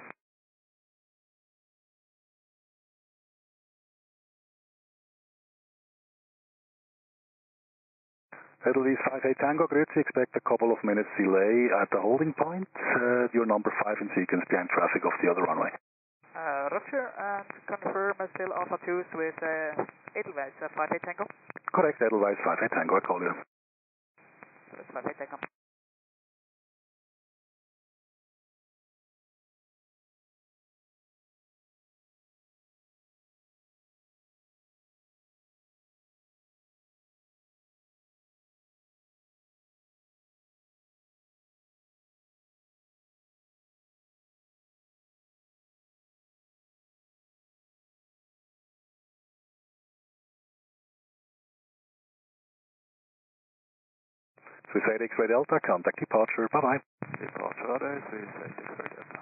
Edelweiss 58 Tango, Grüezi, expect a couple of minutes delay at the holding point. You're number 5 in sequence behind traffic of the other runway. Roger, and confirm still Alpha 2 with Edelweiss 58 Tango. Correct, Edelweiss 58 Tango, I call you. 58 Tango. Swiss 8 X-ray Delta, contact departure, bye-bye. Departure order, Swiss 8 X-ray Delta.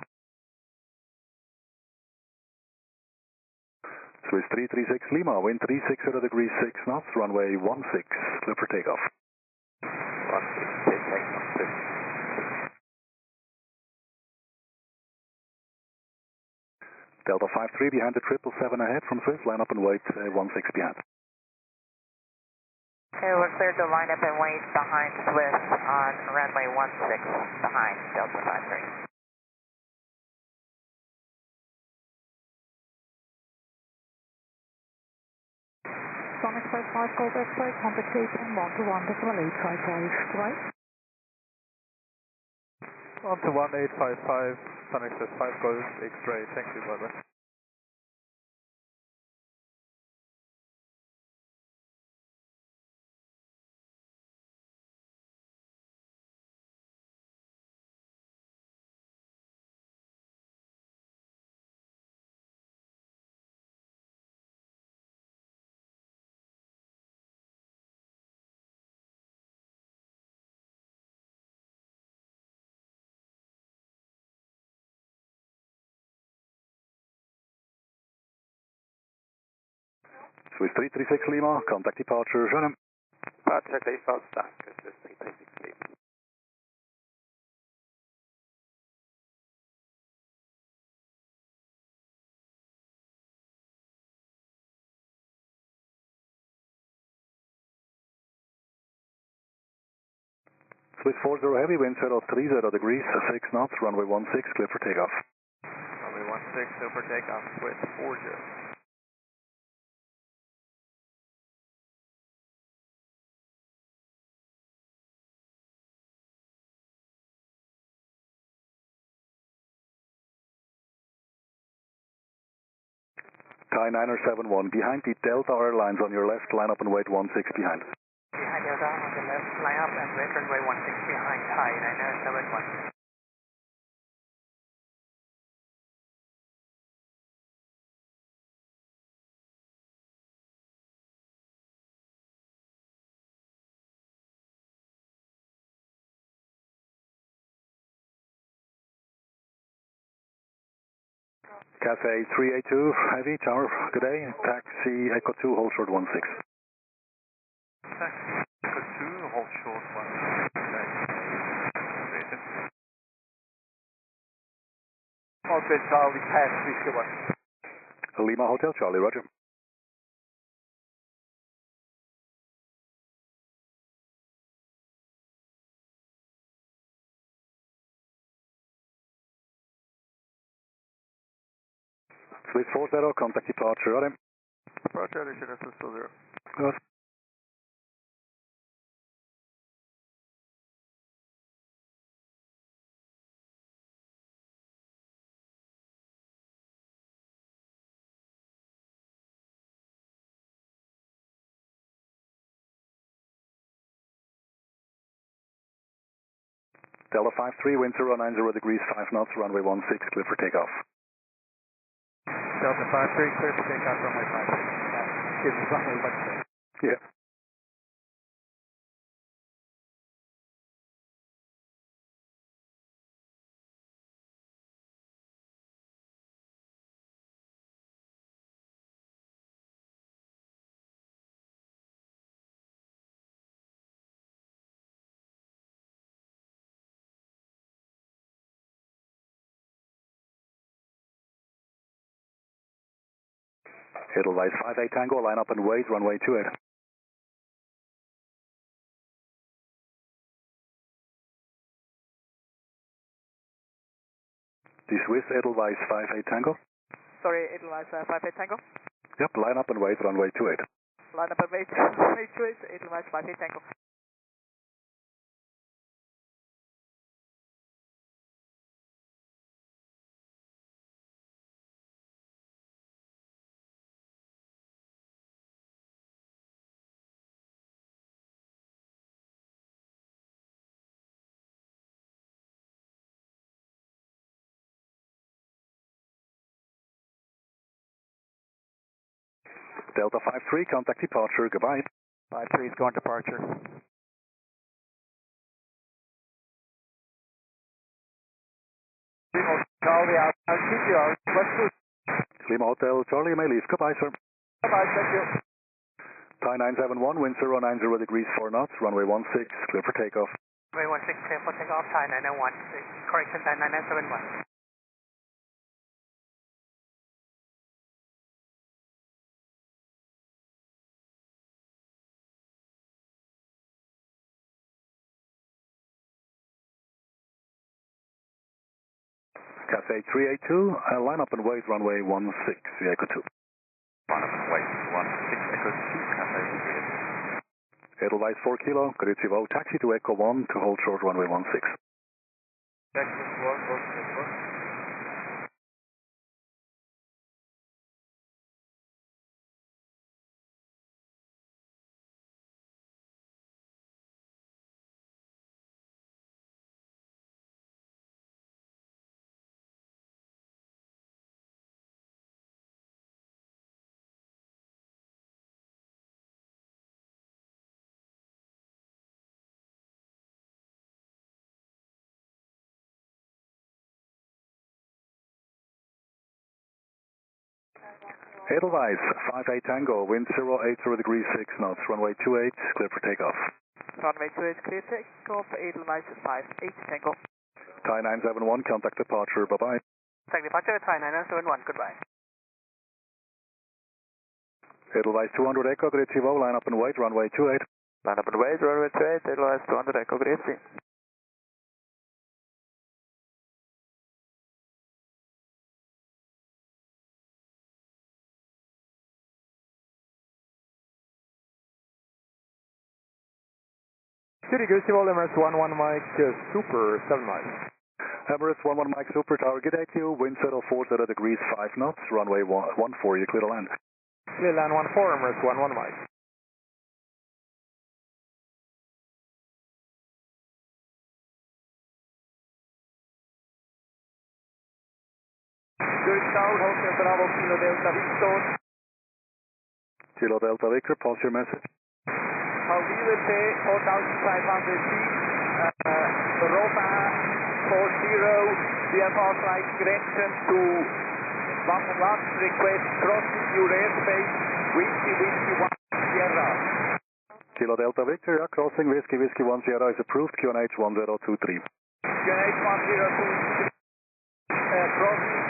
Swiss 336 Lima, wind 360 degrees 6 knots, runway 16, clear for takeoff. 16, take takeoff. Delta 53 behind the 777 ahead from Swiss, line up and wait 16 behind. Okay, we're cleared to line up and wait behind Swiss on runway 16 behind Delta 53. Sun Express 5 Golf X-ray, contact Jason 121.855, right? 121.855, Sun Express 5 Golf X-ray, thank you, bye-bye. Swiss 336 Lima, contact departure, Jeanne. Departure default stack, Swiss 336 Lima. Swiss 40 heavy, wind 30 degrees, 6 knots, runway 16, clear for takeoff. Runway 16, clear for takeoff, Swiss 40. Thai 971, behind the Delta Airlines on your left, line up and wait 16 behind. Behind Delta on the left, line up and wait runway 16 behind Thai 971. Cathay 382, heavy, tower, good day, taxi Echo 2, hold short 16. Taxi Echo 2, hold short 16, okay. Hotel Charlie, pass, Whiskey 1. Lima Hotel Charlie, roger. Swiss 40, contact departure, roger. Departure, Richard SS 0. Good. Delta 53, wind 090 degrees, 5 knots, runway 16, clear for takeoff. Delta 53, clear for takeoff, runway 16. Excuse me, runway 16. Yeah. Edelweiss 58 Tango, line up and wait, runway 28. The Swiss Edelweiss 58 Tango. Sorry, Edelweiss 58 Tango. Yep, line up and wait, runway 28. Line up and wait, runway 28, Edelweiss 58 Tango. Delta 53, contact departure, goodbye. 53 is going departure. Charlie, I'll keep you out. What's good? Lima Hotel, Charlie, you may leave. Goodbye, sir. Bye-bye, thank you. Thai 971, wind 090 degrees 4 knots, runway 16, clear for takeoff. Runway 16, clear for takeoff, Thai 901. Correction, Thai 9971. Cathay 382, line up and wait, runway 16, Echo 2. Line up and wait, 16, Echo 2, Cathay 382. Edelweiss 4 kilo, KDCA, taxi to Echo 1 to hold short runway 16. Taxi 1, Edelweiss 58 Tango, wind 080 degrees 6 knots, runway 28, clear for takeoff. Runway 28, clear takeoff, Edelweiss 58 Tango. Thai 971, contact departure, bye-bye. Contact departure, Thai 9971, goodbye. Edelweiss 200 Echo, KDCA, line up and wait, runway 28. Line up and wait, runway 28, Edelweiss 200 Echo, KDCA. City KCA, Emirates 11 Mike, Super 7 miles. Emirates 11 Mike Super Tower, good AQ, wind 040 degrees 5 knots, runway 14, you clear to land. Clear land 14, Emirates 11 Mike. Zurich Tower, Hotel Bravo, Kilo Delta Victor. Kilo Delta Victor, pulse your message. We will pay 4,500 feet, Roma 40, VFR flight correction to Vancouver, request crossing your airspace, Whiskey 1 Sierra. Kilo Delta Victor, yeah, crossing Whiskey 1 Sierra is approved, QNH 1023. QNH 1023, crossing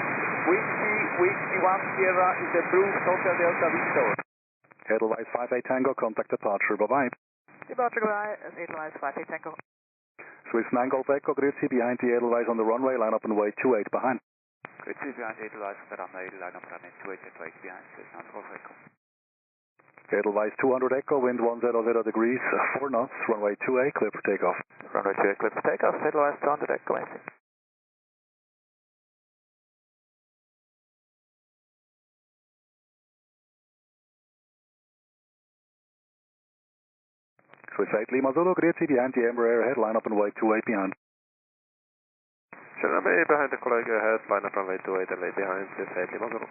Whiskey 1 Sierra is approved, Hotel Delta Victor. Edelweiss 58 Tango, contact departure, bye-bye. Departure, goodbye, Edelweiss 58 Tango. Swiss 9 Golf Echo, Grüezi, behind the Edelweiss on the runway, line up and wait, 28 behind. Grüezi, behind Edelweiss on the runway, line up and wait 28 and wait behind, Swiss 9 Golf Echo. Edelweiss 200 Echo, wind 100 degrees, 4 knots, runway 28, clear for takeoff. Runway 28, clear for takeoff, Edelweiss 200 Echo, waiting. Swiss 8 Lima Zulu, Grüezi, behind the Embraer ahead, line up and wait 28 behind. Should be behind the colleague ahead, line up runway 28 and lay behind, Swiss 8 Lima Zulu.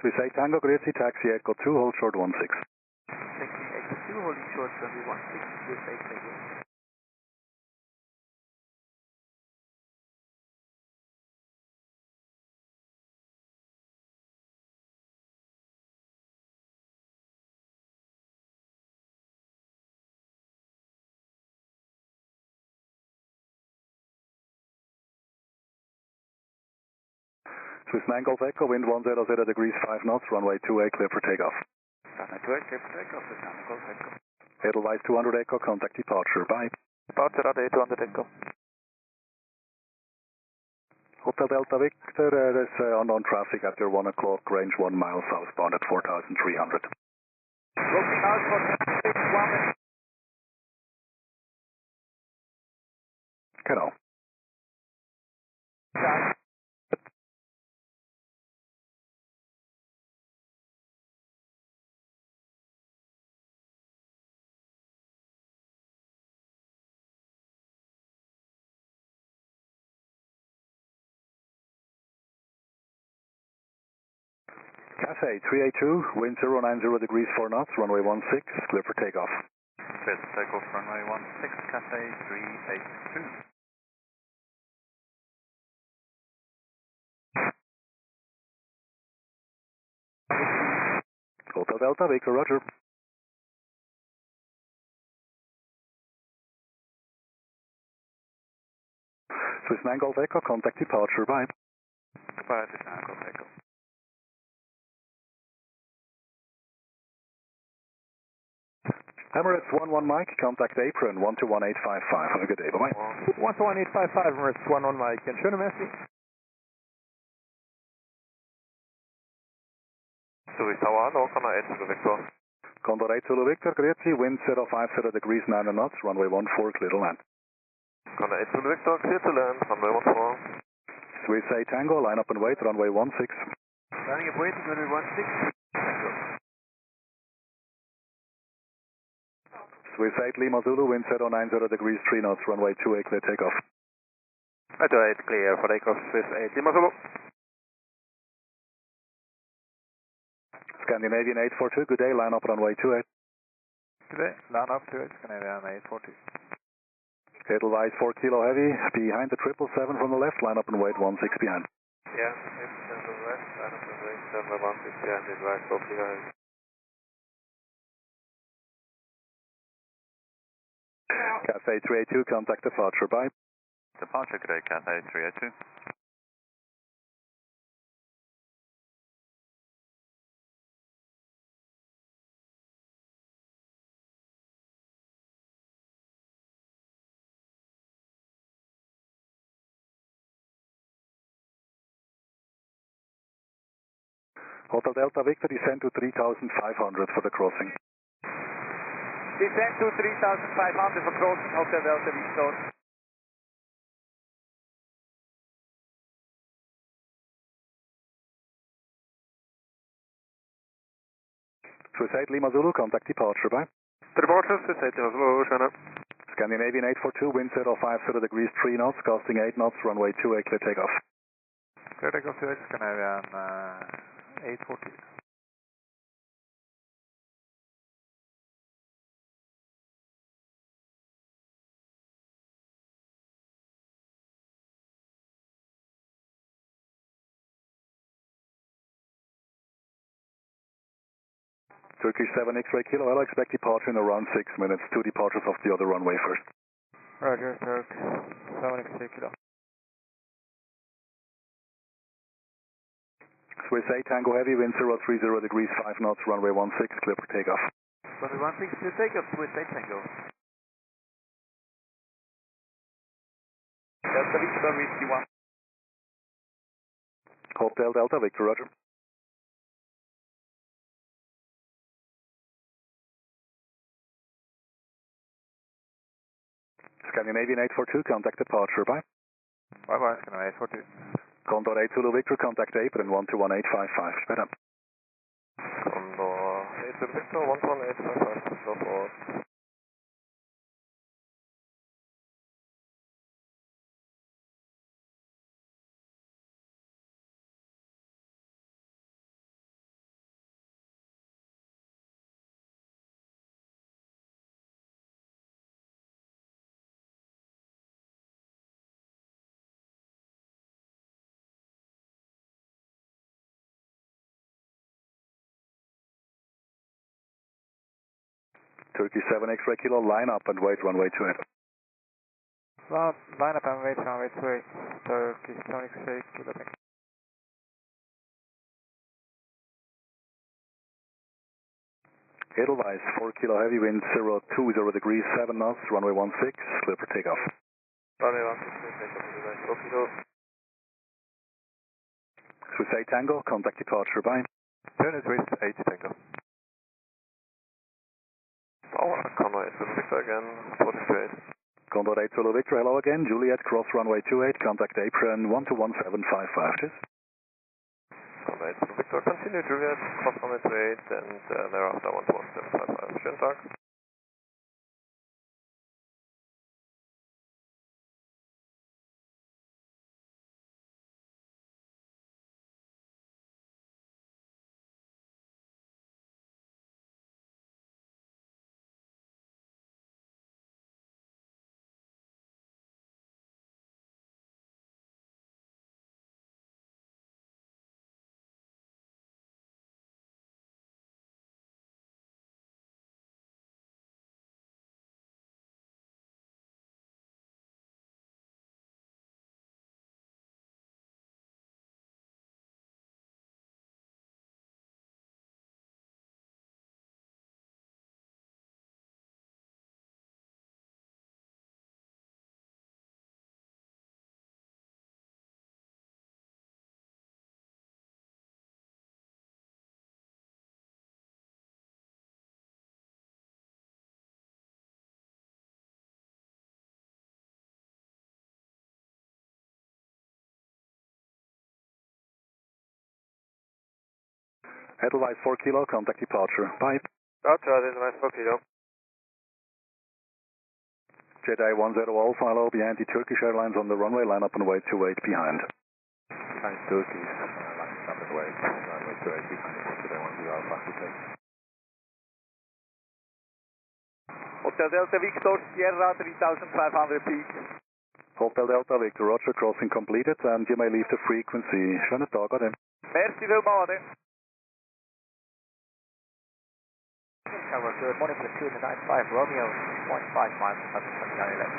Swiss 8 Tango, Grüezi, taxi Echo 2, hold short 16. Taxi Echo 2, holding short runway 16, Swiss 8 Tango. Swiss 9 Golf Echo, wind 100 degrees 5 knots, runway 28, clear for takeoff. Runway 28, clear for takeoff, Swiss 9 Golf Echo. Edelweiss 200 Echo, contact departure. Bye. Departure at 200 Echo. Hotel Delta Victor, there's unknown traffic at your 1 o'clock, range 1 mile southbound at 4,300. Looking out for 1. Genau. Cathay 382, wind 090 degrees 4 knots, runway 16, clear for takeoff. Clear for takeoff, runway 16, Cathay 382. Hotel Delta Victor, roger. Swiss 9 Golf Echo, contact departure, bye. Goodbye, Swiss 9 Golf Echo. Emirates 11 Mike, contact apron 121855. Have a good day, bye-bye. 121855, Emirates 11 Mike. En schöne Messi. Swiss Tower, Condor 8 Zulu Victor. Condor 8 Zulu Victor, grüezi, wind 050 degrees 9 knots, runway 14, clear to land. Condor 8 Zulu Victor, clear to land, runway 14. Swiss 8 Tango, line up and wait, runway 16. Lining up waiting, runway 16. Swiss 8 Lima Zulu, wind 090 degrees 3 knots, runway 28, clear takeoff. 28, clear for takeoff, Swiss 8 Lima Zulu. Scandinavian 842, good day, line up runway 28. Good day, line up 28, Scandinavian 842. Edelweiss 4 kilo heavy, behind the 777 from the left, line up and wait 16 behind. Yeah, 8% from the left, line up and wait 716 behind, Edelweiss 4 kilo heavy. Cathay 382, contact departure, bye. Departure, good day, Cathay 382. Hotel Delta Victor, descend to 3,500 for the crossing. Descend to 3,500 for crossing, Hotel Delta Victor. Swiss 8 Lima Zulu, contact departure, bye. Departure, Swiss 8 Lima Zulu, China. Scandinavian 842, wind 050 degrees 3 knots, costing 8 knots, runway 28, clear takeoff. Clear takeoff to Scandinavian 840. Turkish 7 X-ray Kilo, I'll expect departure in around 6 minutes. 2 departures off the other runway first. Roger, Turk 7 X-ray Kilo. Swiss 8 Tango Heavy, wind 030 degrees 5 knots, runway 16, clear for takeoff. Runway 16, clear takeoff, Swiss 8 Tango. Delta Victor, Whiskey 1. Hotel Delta Victor, roger. Scandinavian 842, contact departure, bye. Bye-bye, Scandinavian 842. Condor 8 Zulu Victor, contact apron 121855, spread up. Condor 8 Zulu Victor, 121855, go forward. Turkey 7 X-ray Kilo, line up and wait runway 28. Line up and wait runway 28. Turkey 7 X-ray Kilo, thank you. Edelweiss, 4 kilo heavy wind, 020 degrees, 7 knots, runway 16, clear for takeoff. Runway 16, takeoff, Edelweiss, 4 kilo. Swiss 8 Tango, contact departure, bye. Turn is Swiss 8 Tango. Power, Conway, Zulu Victor again, 42.8. Condor 8 Zulu Victor, hello again, Juliet, cross runway 28, contact apron 121755, cheers. Condor 8 Zulu Victor, continue Juliet, cross runway 28, and thereafter 121755, Jandakot. Edelweiss 4 kilo, contact departure, bye. Roger, Edelweiss 4 kilo. Jedi 10 Alpha, hello, behind the Turkish Airlines on the runway, line up and wait 28 behind. Behind Turkish, line up and wait, runway 28 behind, Jedi 10 Alpha, good day. Hotel Delta Victor, Sierra 3500 feet. Hotel Delta Victor, roger, crossing completed, and you may leave the frequency. Schönen Tag, ade. Merci vielmals, ade. Tower, good morning, platoon 95 Romeo, 0.5 miles, 29 left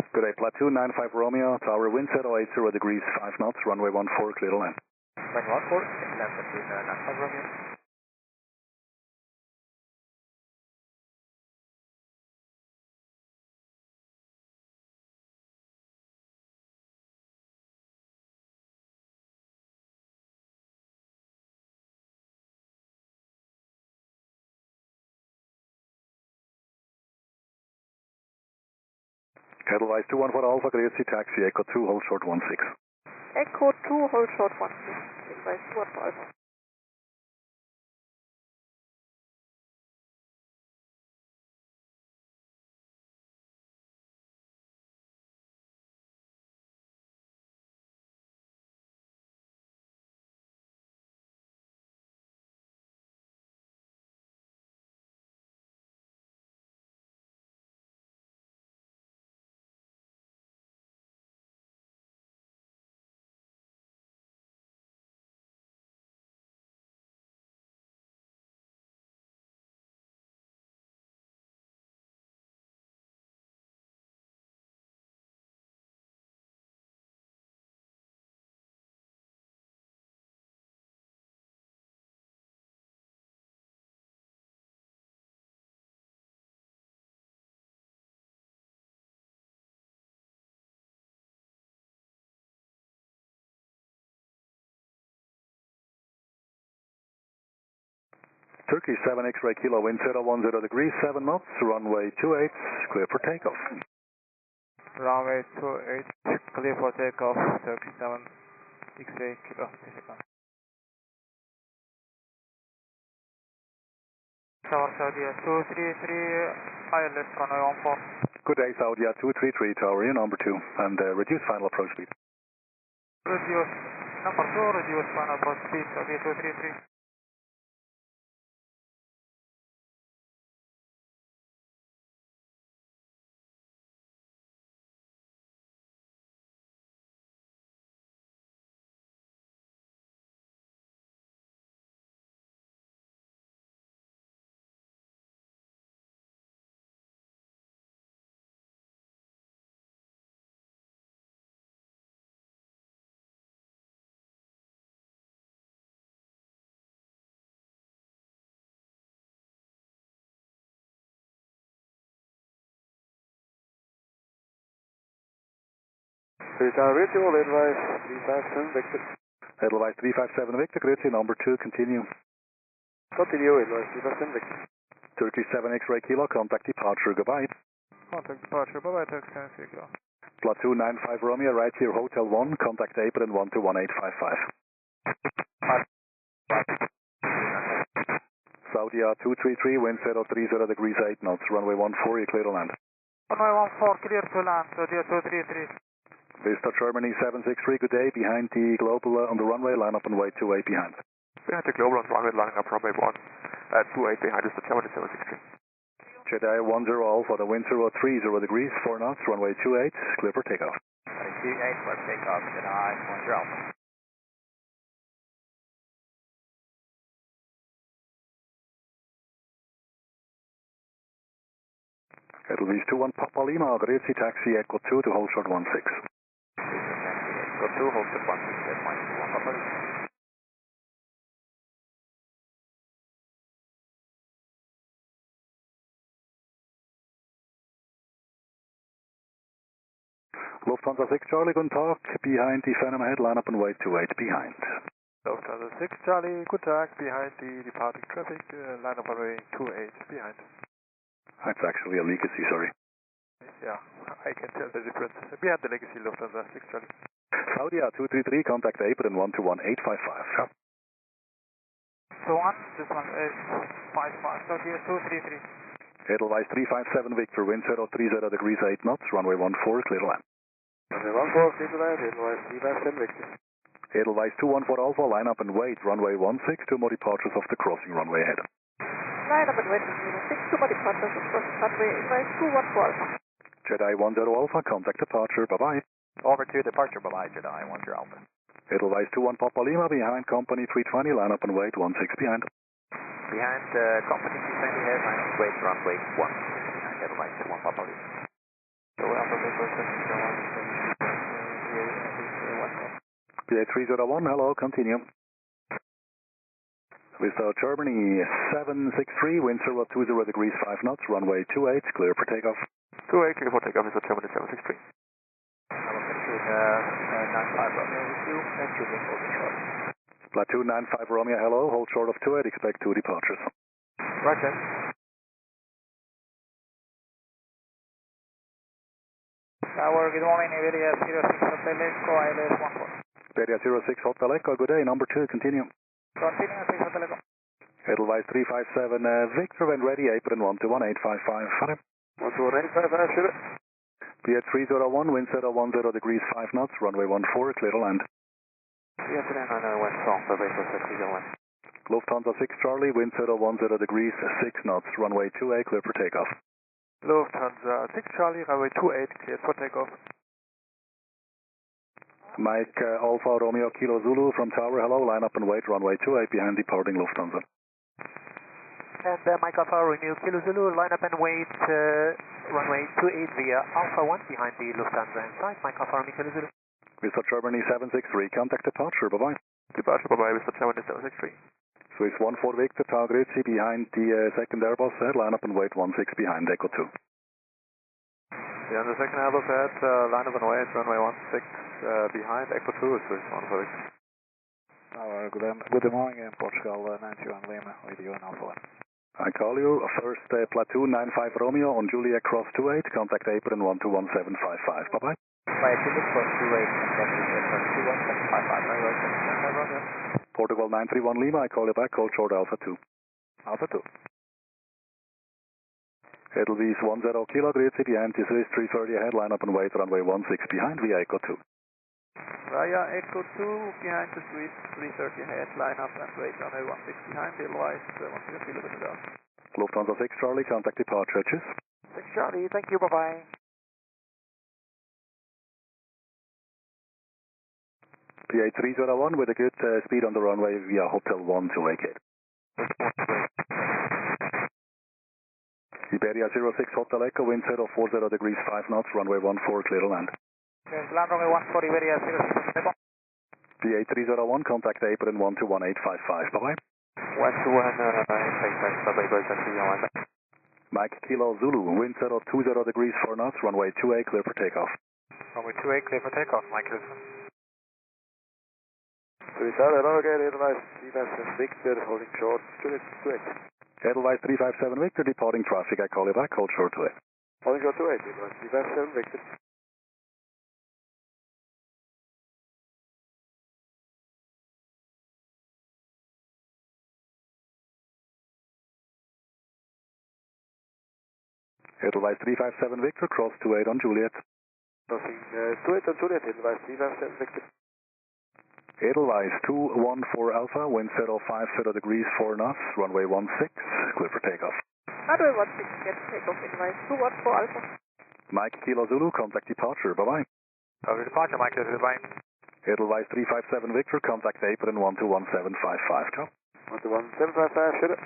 14. Good day, platoon 95 Romeo, tower wind 080 degrees, 5 knots, runway 14, clear to land. Runway 14, land platoon 95 Romeo. Edelweiss 214 Alpha, grüezi, taxi, Echo 2, hold short 16. Echo 2, hold short 16. Edelweiss 214 Alpha. Turkish 7 X-ray kilo, wind 010 degrees, 7 knots, runway 28, clear for takeoff. Runway 28, clear for takeoff, Turkish 7 X-ray kilo, Tower Saudia 233, ILS runway 14. Good day, Saudia 233, tower, you number 2, and reduce final approach speed. Reduce, number 2, reduce final approach speed, Saudia 233. Freetown Virtual, Advice 357 Victor. Advice 357 Victor, Grüezi, number 2, continue. Continue, Advice 357 Victor. Turkey 7 X-ray Kilo, contact departure, goodbye. Contact departure, bye-bye, Turkey 7 X-ray Kilo. Platoon 95 Romeo, right here, Hotel 1, contact apron 121855. Saudi 233, wind 030 degrees 8 knots, runway 14, you clear to land. Runway 14, clear to land, Saudi 233. Vista Germany 763, good day, behind the Global on the runway, line up and wait 28 behind. Behind the Global on the runway, lining up runway 1, 28 behind Vista Germany 763. Jedi 10 Alpha, the wind 030 degrees, 4 knots, runway 28, clear for takeoff. 28, clear for takeoff, Jedi 10 Alpha. Edelweiss 21 Papa Lima, Grazie, taxi Echo 2 to hold short 16. Echo 2, hold short 16, that's my 21 Papa Lima. Lufthansa 6 Charlie, guten Tag, behind the Phantom ahead, line up and wait 28 behind. Lufthansa 6 Charlie, good tag, behind the departing traffic, line up runway 28 behind. That's actually a legacy, sorry. Yeah, I can tell the difference. Behind the legacy Lufthansa 6 Charlie. Saudi 233, contact apron 121855. So this one is 55, Saudi 233. Edelweiss 357 Victor, wind 030 degrees 8 knots, runway 14, clear to land. Runway 14, clear to land, Edelweiss 357 Victor. Edelweiss 214 Alpha, line up and wait, runway 16, 2 more departures off the crossing runway ahead. Line up and wait, 6, 2 more departures of crossing runway, Edelweiss 214 Alpha. Jedi 10 Alpha, contact departure, bye-bye. Over to departure, bye-bye, Jedi 10 Alpha. Edelweiss 21 Papa Lima, behind company 320, line up and wait, 16 behind. Behind company 320 head, line up and wait, runway 1. Behind Edelweiss 1 Papa Lima. So Alpha Victor, PA 301, hello, continue. Vista Germany 763, wind 020 degrees 5 knots, runway 28, clear for takeoff. 28, clear for takeoff, Vista Germany 763. Platoon 95 Romeo, hello, hold short of 28, expect 2 departures. Roger. Tower, good morning, Iberia 06 Hotel Echo, ILS 14. Iberia 06 Hotel Echo, good day, number 2, continue. Continue, 6 Hotel Echo. Edelweiss 357 Victor, when ready, apron 121855. 121855, shoot it. PA 301, wind 010 degrees 5 knots, runway 14, clear to land. Lufthansa 6 Charlie, wind 010 degrees 6 knots, runway 28, clear for takeoff. Lufthansa 6 Charlie, runway 28, clear for takeoff. Mike Alpha Romeo Kilo Zulu from Tower, hello, line up and wait, runway 28 behind departing Lufthansa. And Mike Alpha Romeo Kilo Zulu, line up and wait, runway 28 via Alpha 1 behind the Lufthansa inside, Mike Alpha Romeo Kilo Zulu. Vista Germany 763, contact departure, bye-bye. Departure, bye-bye, Vista Germany 763. Swiss 14 Victor, Tower Grüezi, behind the second Airbus head, line up and wait 16 behind Echo 2. Behind the second Airbus head, line up and wait, runway 16 behind Echo 2, Swiss 14 Victor. Good morning in Portugal, 91 Lima, with you and Alpha 1. I call you, first Platoon 95 Romeo on Juliet Cross 28, contact apron 121755, bye-bye. By Juliet Cross 28, contact apron 121755, Portugal 931 Lima, I call you back, call short Alpha 2. Alpha 2. Edelweiss 10 Kilo, Grüezi, behind the Swiss 330 ahead, line up and wait, runway 16 behind via Echo 2. Via Echo 2, behind the Swiss 330 ahead, line up and wait, runway 16 behind, Edelweiss 10 Kilo down. Lufthansa 6 Charlie, contact departure, cheers. 6 Charlie, thank you, bye-bye. PA 301 with a good speed on the runway via Hotel 1 to vacate. Iberia 06 Hotel Echo, wind 040 degrees 5 knots, runway 14, clear to land. Yes, land runway 14, Iberia 06 Hotel Echo. PA 301, contact apron 121855, bye-bye. 121855, Mike Kilo Zulu, wind 020 degrees 4 knots, runway 28, clear for takeoff. Runway 28, clear for takeoff, Michael. Zurich hello again, Edelweiss 357 Victor, holding short, Juliet 28. Edelweiss 357 Victor, departing traffic, I call you back, hold short 28. Holding short 28, Edelweiss 357 Victor. Edelweiss 357 Victor, cross 28 on Juliet. Crossing 28 on Juliet, Edelweiss 357 Victor. Edelweiss 214 Alpha, wind 050 degrees 4 knots, runway 16, clear for takeoff. Runway 16, get takeoff, Edelweiss 214 Alpha. Mike Kilo Zulu, contact departure, bye-bye. Over departure, Mike Kilo Zulu, bye. Edelweiss 357 Victor, contact apron 121755, ciao. 121755, shoot it.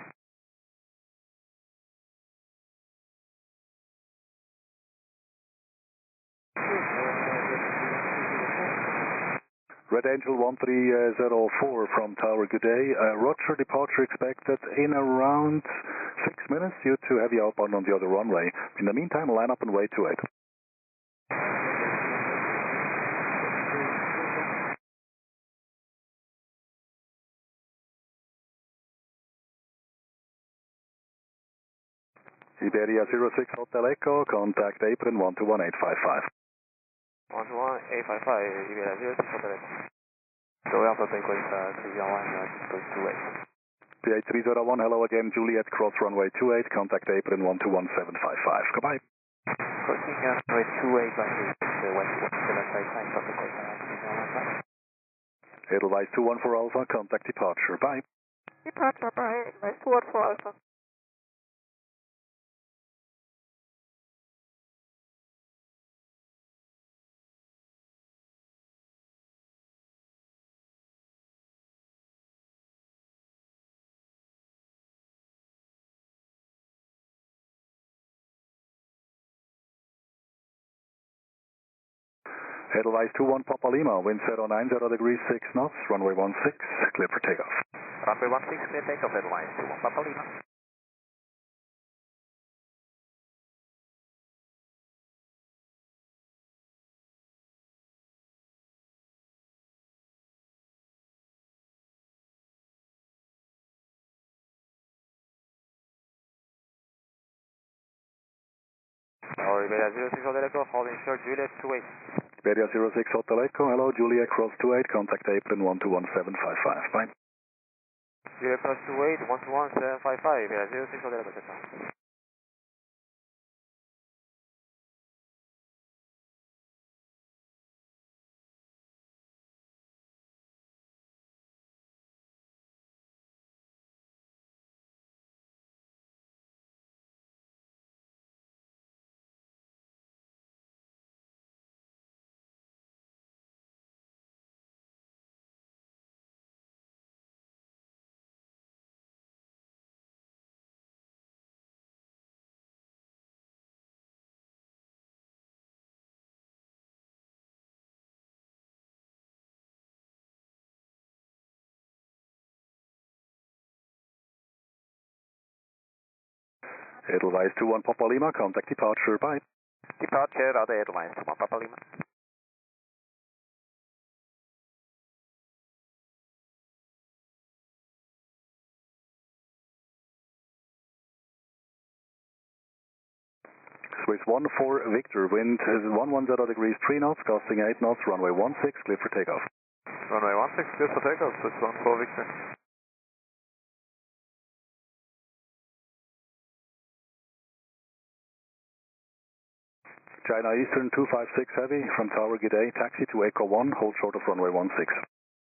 Red Angel 1304 from Tower, good day. Roger, departure expected in around 6 minutes due to heavy outbound on the other runway. In the meantime, line up and wait to 8. Iberia 06 Hotel Echo, contact apron 121855. 121855, Iberia 06 Hotel Echo. So Alpha Bakeways 301, goes to 8. PH 301, hello again, Juliet, cross runway 28, contact apron 121755. Goodbye. Crossing runway 28, runway 11755, contact Edelweiss 214 Alpha, contact departure, bye. Departure, bye, Edelweiss 214 Alpha. Edelweiss 21 Papa Lima, wind 090 degrees 6 knots, runway 16, clear for takeoff. Runway 16, clear takeoff, Edelweiss 21 Papa Lima. Tower, Iberia 06 Hotel Echo, holding short, Juliet 28. Iberia 06 Hotel Echo, hello, Juliet, cross 28, contact apron 121755, bye. Juliet cross 28, 121755, Iberia 06 Hotel Echo, touchdown. Edelweiss 21 Papa Lima, contact departure, bye. Departure, other Edelweiss 21 Papa Lima. Swiss 14 Victor, wind 110 degrees 3 knots, costing 8 knots, runway 16, clear for takeoff. Runway 16, clear for takeoff, Swiss 14 Victor. China Eastern 256 Heavy from Tower, good day, taxi to Echo 1, hold short of runway 16.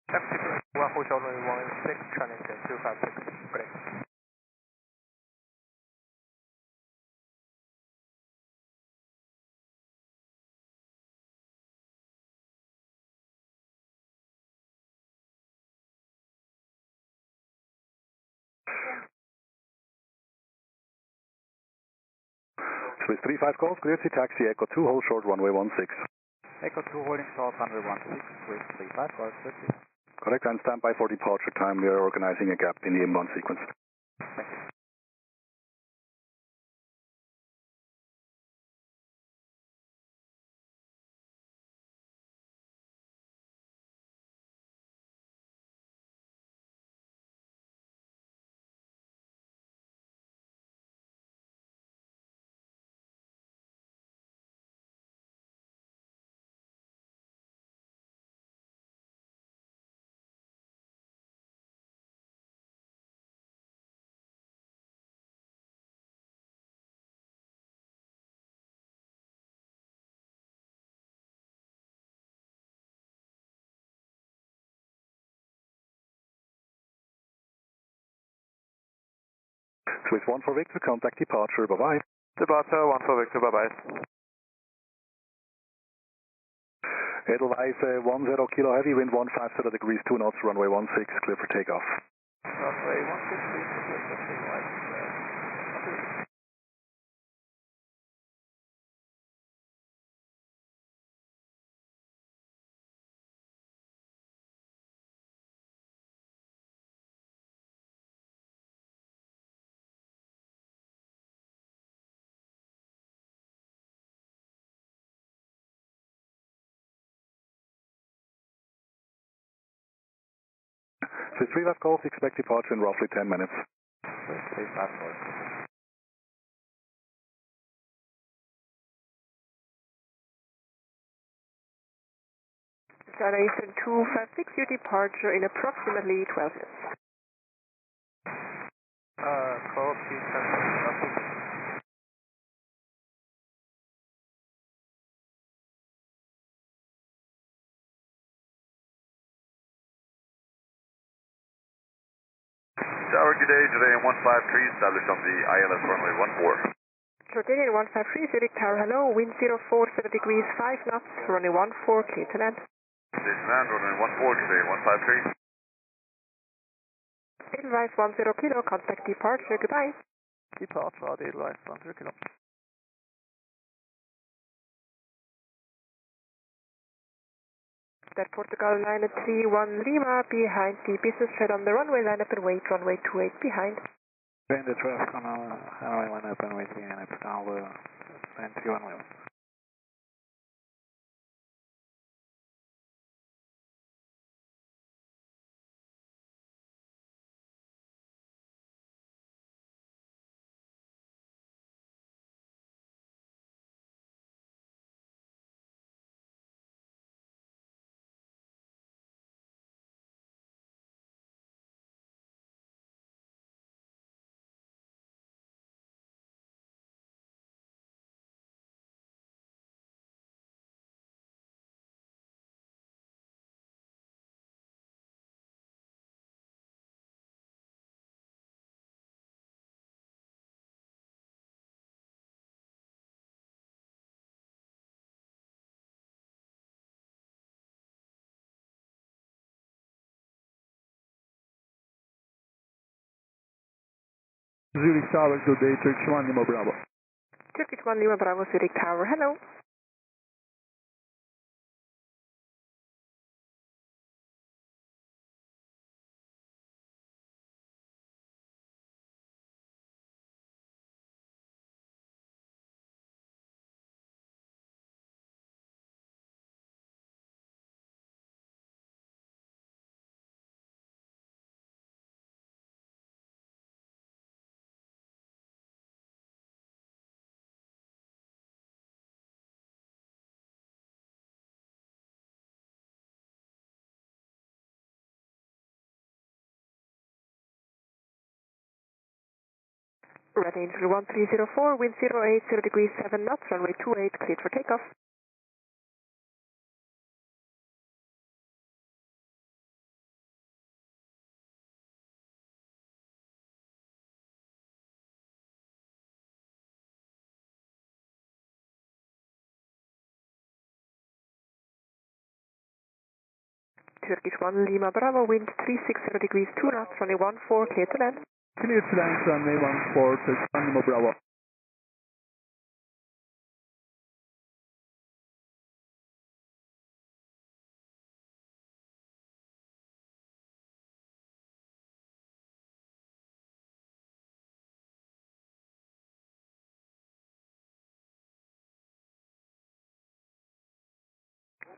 Taxi to hold short runway 16, China 256, great. Swiss 35 calls, clear to taxi Echo 2, hold short runway 16. Echo 2 holding short runway 16, Swiss 35 calls, 30. Correct, and stand by for departure time. We are organizing a gap in the inbound sequence. Thank you. Swiss 1 for Victor, contact departure, bye-bye. Departure 1 for Victor, bye-bye. Edelweiss 10 Kilo Heavy, wind 150 degrees, 2 knots, runway 16, clear for takeoff. Runway 16, please, clear for takeoff. Swiss 3 left calls, expect departure in roughly 10 minutes. Swiss 3 left calls. Destination 256, your departure in approximately 12 minutes. Copy, Tower, good day, Jordanian 153, established on the ILS runway 14. Jordanian 153, Zurich Tower, hello, wind 047 degrees, 5 knots, runway 14, clear to land. Clear to land, runway 14, Jordanian 153. Edelweiss 10 Kilo, contact departure, goodbye. Departure, Edelweiss 10 Kilo. That Portugal line at 31 Lima, behind the business jet on the runway, line up and wait, runway 28 behind. Bend the traffic on runway, line up and wait behind it, now line 31 Lima. Zurich Tower, good day, Turkish 1 Lima Bravo. Turkish 1 Lima Bravo, Zurich Tower, hello. Red Angel 1304, wind 080 degrees 7 knots, runway 28, cleared for takeoff. Turkish 1 Lima Bravo, wind 360 degrees 2 knots, runway 14, clear to land. Clear to land, runway 14, Turkish 1 Lima Bravo.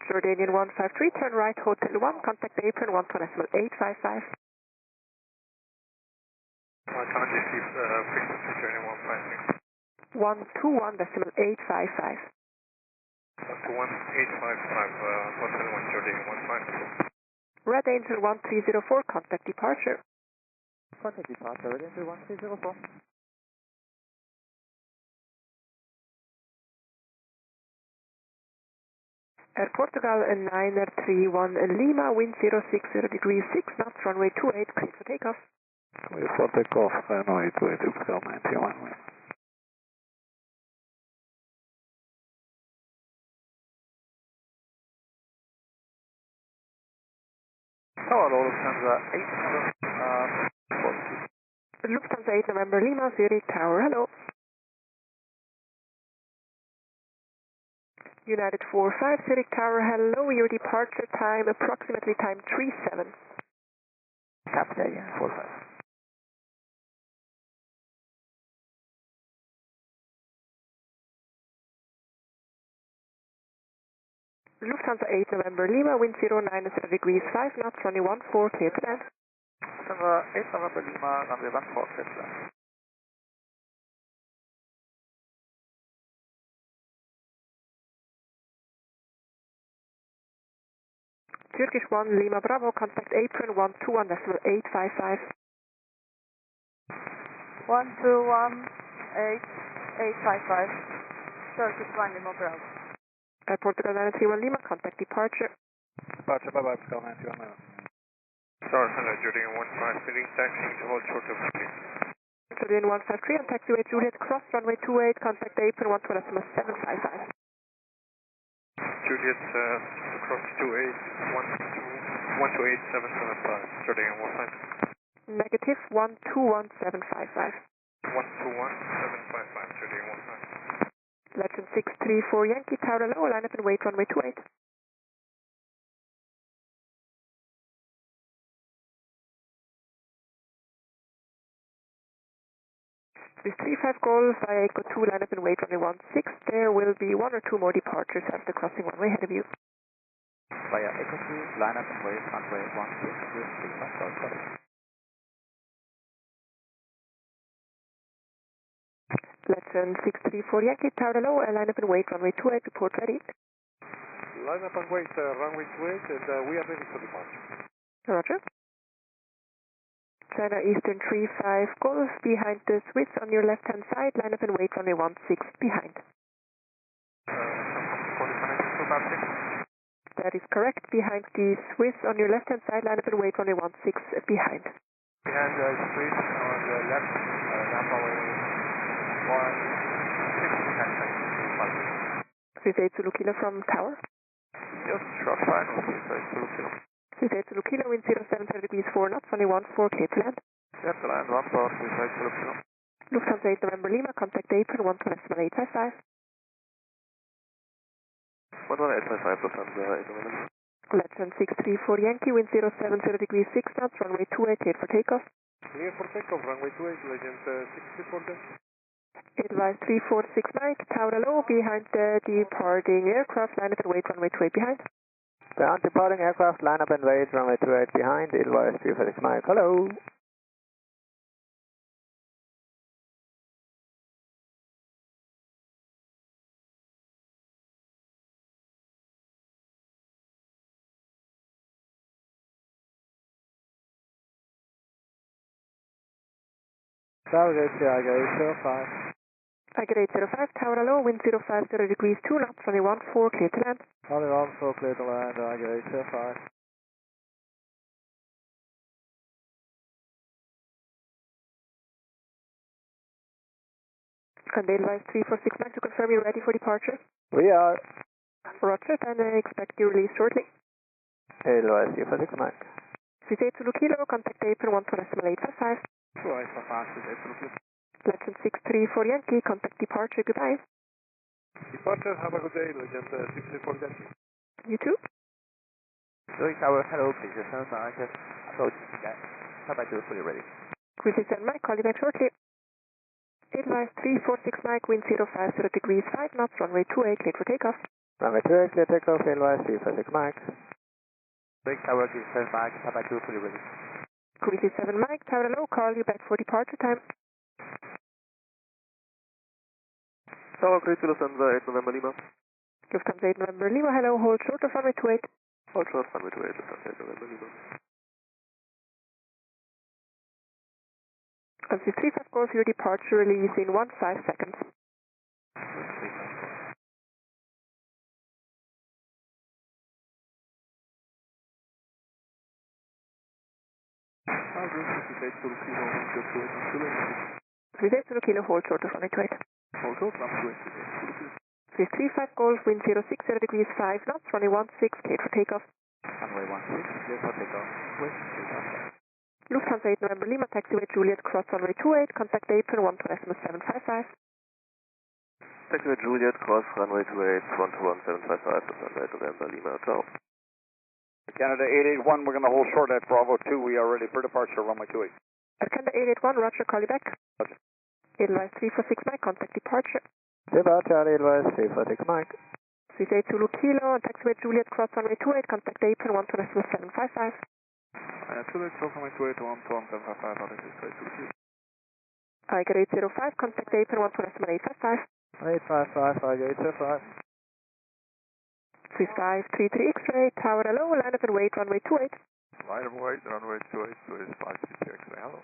Jordanian 153, turn right, Hotel 1, contact apron 12.855. Can I just keep frequency Jordanian 121.855. 121.855, Hotel 1, Jordanian 153. Red Angel 1304, contact departure. Contact departure, Red Angel 1304. Air Portugal 931 Lima, wind 060 degrees 6 knots, runway 28, clear for takeoff. Clear for takeoff, runway 28, Excel 91. Hello, Lufthansa 8, Lufthansa 8 November Lima, Zurich Tower, hello. United 45, Zurich Tower, hello. Your departure time, approximately time 37. Capital, yeah, 45. Lufthansa 8 November Lima, wind 09 7 degrees 5 knots, runway 14, clear to land. Lufthansa 8 November Lima, runway 14, clear to land. Turkish 1 Lima Bravo, contact apron 121.855. 121.855. Turkish 1 Lima Bravo. Portugal 931 Lima, contact departure. Departure, bye-bye, Pascal 91 Lima. Sorry, hello, Jordan 153, taxiing to hold short of runway. Jordan 153 on taxiway Juliet, cross runway 28, contact apron 121.755. Juliet, across 128.775, Jordan 15. Negative 121.755. 121.755, Jordan 15. Legend 634 Yankee Tower low, line up and wait runway 28. With 35 Golf via Echo 2, line up and wait runway 16. There will be 1 or 2 more departures after crossing runway ahead of you. Via Echo 2, line up and wait runway 16 with 35 Golf, sorry. Legend 634 Yankee Tower low, line up and wait runway 28, report ready. Line up and wait, runway 28, and we are ready for departure. Roger. China Eastern 35 Golf, behind the Swiss on your left-hand side, line up and wait runway 16 behind. That is correct, behind the Swiss on your left-hand side, line up and wait runway 16 behind. Behind the Swiss on the left, runway 16 38 Zulu Kilo from tower. Yes, short fine, okay, 38 Zulu Kilo. 38 Zulu Kilo, wind 07 degrees 4 knots, runway 14, clear to land. Clear to land, 14, 38 Zulu Kilo. Lufthansa 8 November Lima, contact apron 121.855. 11855, Lufthansa 8 November Lima. Legend 634 Yankee, wind 070 degrees 6 knots, runway 28, clear for takeoff. Clear for takeoff, runway 28, Legend 634 Yankee. Advise 346 Mike, tower low, behind the departing aircraft, line up and wait runway 28 behind. Behind departing aircraft, line up and wait runway 28 behind, advise 346 Mike, hello. Tower KJFK 05. Agate 805, tower low, wind 050 degrees 2 knots, runway 14, clear to land. Runway 14, clear to land, Agate 805. And advise 346 Mike to confirm you're ready for departure. We are. Roger, and I expect your release shortly. Advise 346 Mike. 38 Zulu Kilo, contact apron 121.855. Right, for fast, 38 Zulu Kilo. Legend 634 Yankee, contact departure, goodbye. Departure, have a good day, Legend 634 Yankee. You too. Zurich Tower, hello, please return Mike. Approach, bye-bye to fully ready. Cruise 7 Mike, call you back shortly. Advise 346 Mike, wind 050 degrees 5 knots, runway 28, clear for takeoff. Runway 28, clear takeoff, advise 346 Mike. Zurich Tower, please return Mike, bye-bye to fully ready. Cruise 7 Mike, tower low, call you back for departure time. Tower, Chris, Lufthansa 8 November Lima. Lufthansa 8 November Lima, hello, hold short of runway 28. Hold short, runway 28, Lufthansa 8 November Lima. On 35 Golf, your departure release in 15 seconds. Swiss 8 Kilo, hold short of runway 28. Hold short, runway 28. Swiss 35 Golf, wind 060 degrees 5 knots, runway 16, cleared for takeoff. Runway 16, cleared for takeoff. With takeoff. Lufthansa 8 November Lima, taxiway Juliet, cross runway 28, contact apron 121.755. Taxiway Juliet, cross runway 28, 121.755, runway November Lima, ciao. Canada 881, we're going to hold short at Bravo 2. We are ready for departure, runway 28. At Canada 881, Roger, call you back. Roger. Edelweiss 346 Mike, contact departure. Silver, Charlie, Edelweiss 346 Mike. Swiss 8 Zulu Kilo, taxiway Juliet, cross runway 28, contact apron 121.755. Juliet, cross runway 28, 121.755, Roger, Swiss 8 Zulu Kilo. Tiger 805, contact apron 121.855. 855, Tiger 805. Swiss 533 X-ray, tower hello, line up and wait, runway 28. Line up and wait, runway 28, Swiss 533 X-ray, hello.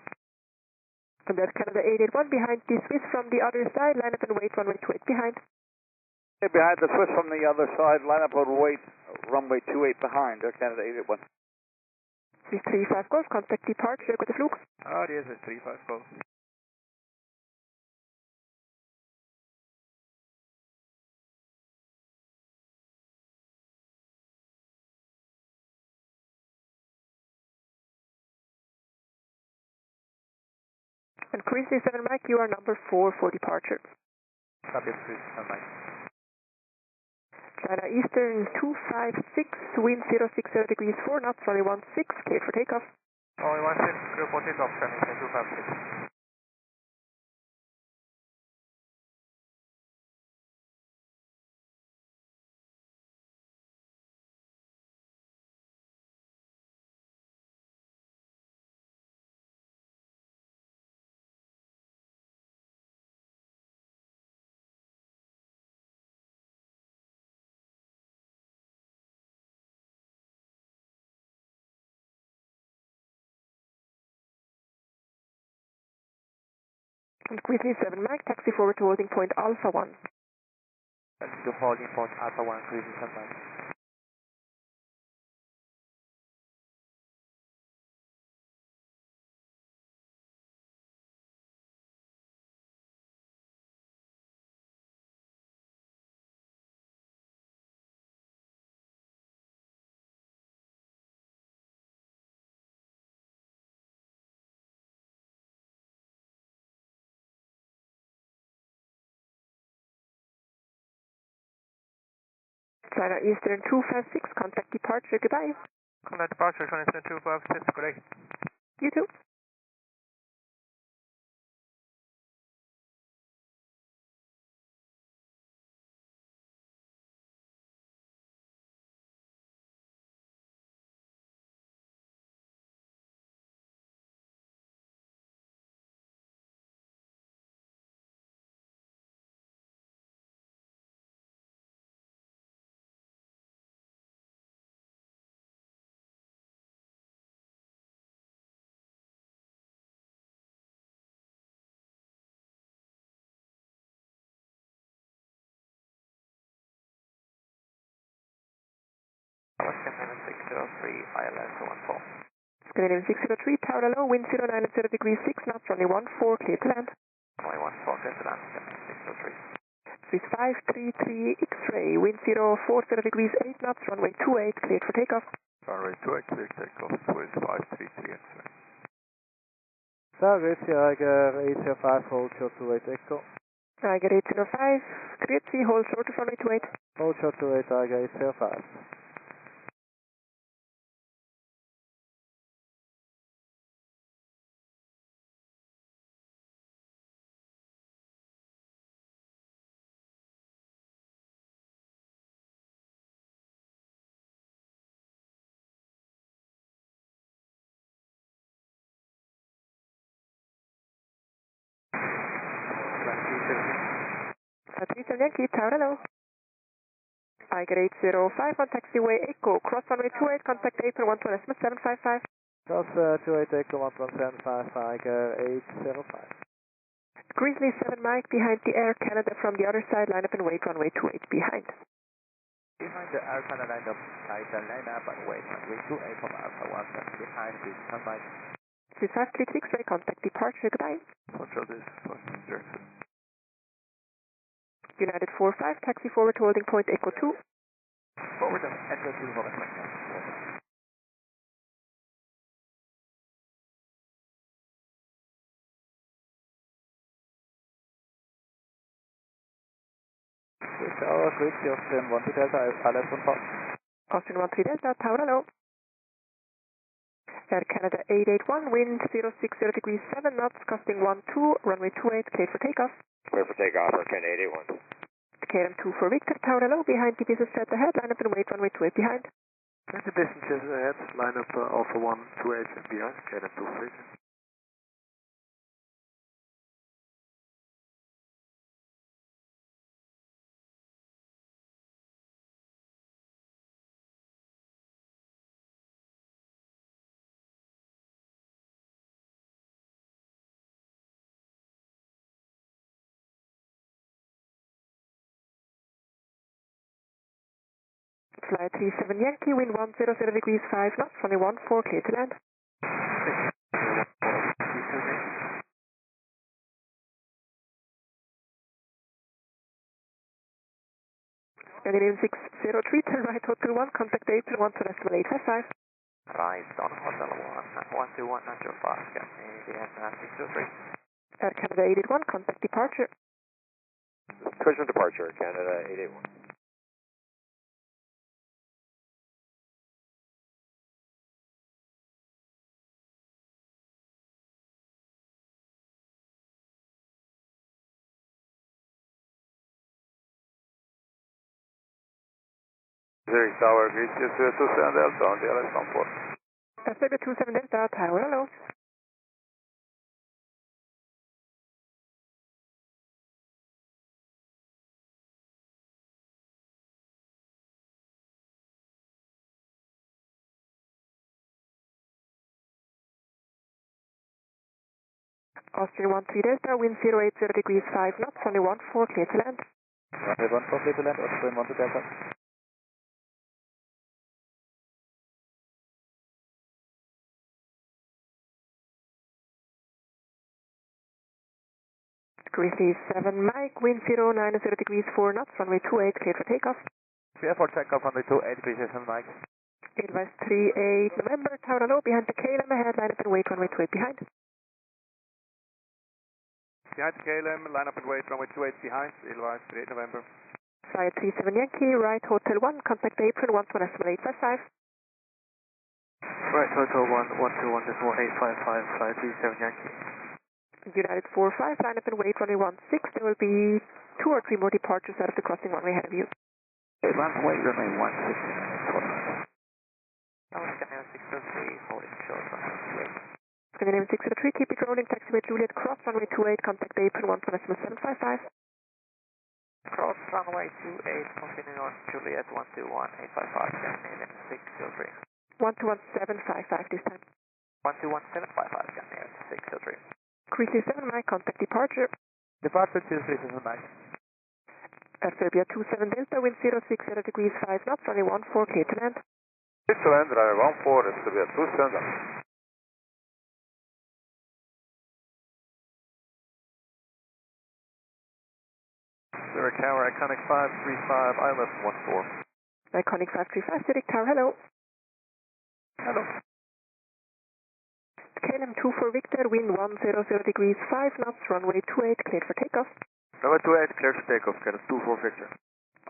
And there's Canada 881 behind the Swiss from the other side, line up and wait, runway 28 behind. Behind the Swiss from the other side, line up and wait, runway 28 behind, Canada 881. Swiss 35 Golf, contact departure, gute Flug. Yes, it's 35 Golf. And cruise 7 Mike, you are number 4 for departure. Copy, cruise 7 Mike. China Eastern 256, wind 060 degrees 4 knots, runway 16, cleared for takeoff. Runway 16, clear for takeoff, China Eastern 256. And Grizzly 7 Mike, taxi forward to holding point Alpha 1. Taxi to holding point Alpha 1, Grizzly 7 Mike. China Eastern 256, contact departure, goodbye. Contact departure, China Eastern 256, good day. You too. Scandinavian 603, ILS 14. Scandinavian 603, tower hello, wind 090 degrees 6 knots, runway 14, clear to land. Runway 14, clear to land, Scandinavian 603. Swiss 533 X-ray, wind 040 degrees 8 knots, runway 28, cleared for takeoff. Runway 28, clear takeoff, Swiss 533 X-ray. Southwest, Tiger 805, hold short to 8 Echo. Tiger 805, Grizzly, hold short of runway 28. Hold short to 8, Tiger 805. Patricia Yankee, tower hello. Tiger 805 on taxiway Echo, cross runway 28, contact apron 127.755. Cross 28 Echo 11755, Tiger 805. Grizzly 7 Mike behind the Air Canada from the other side, line up and wait, runway 28 behind. Behind the Air Canada line up, KTL line up and wait, runway 28 from Alpha 1, behind this 7 Mike. taxi 536 way, contact departure, goodbye. Control this, Boston Zurich. United 45, taxi forward holding point Echo 2. Forward and enter to the moment. Tower, great, Austrian 1 to Delta, ILS 1 Austrian 1 3 Delta, tower hello. Air Canada 881, wind 060 degrees 7 knots, costing 12, runway 28, cleared for takeoff. Clear for takeoff, Air Canada 881. KLM 2 for Victor, tower hello, behind the business jet ahead, line up and wait, runway 28 behind. And the distances ahead, line up Alpha 1, 28 and behind, KLM 2 for Victor. Flight 37 Yankee, wind 100 degrees 5 knots, runway 14, clear to land. Landing 603, turn right, hotel 1, contact April 1 to decimal 855. Right on Hotel 1, 121, natural fast, Canadian 603. Air Canada 881, contact departure. Cushion departure, Canada 881. Zurich Tower, greet you to 27 Delta on the LS 14. Australia 27 Delta, tower hello. Austrian 13 Delta, wind 080 degrees 5 knots, runway 14, clear to land. Runway 14, clear to land, Austrian 1 to Delta. Grizzly 7 Mike, wind 090 degrees 4 knots, runway 28, clear for takeoff. Clear for takeoff, runway 28, degrees 7 Mike. Advice 38 November, tower hello, behind the KLM ahead, line up and wait, runway 28 behind. Behind the KLM, line up and wait, runway 28 behind, Advice 38 November. Flight 37 Yankee, right, hotel 1, contact April 1 to decimal 855. Right, hotel 1, 121 decimal 855, flight 37 Yankee. United 45, line up and wait, runway 16. There will be 2 or 3 more departures out of the crossing runway ahead of you. Runway, runway 16 and 4. Scandinavian 603, holding short runway 28. Scandinavian 603, keep it rolling, taxiway Juliet, cross runway 28, contact April 1 to decimal 755. Cross runway 28, continuing on Juliet 121, 855, Scandinavian 603. 121.755 this time. 121.755, Scandinavian 603. Grizzly 7 Mike, contact departure. Departure 237 Mike. Air Serbia 27 Delta, wind 060 degrees 5 knots, runway 14, clear to land. Clear to land, runway 14, Air Serbia 27 Delta. Zurich Tower, Iconic 535, ILS 14. Iconic 535, Zurich Tower, hello. Hello. KLM 2 for Victor, wind 100 degrees 5 knots, runway 28, cleared for takeoff. Runway 28, cleared for takeoff, KLM 2 for Victor.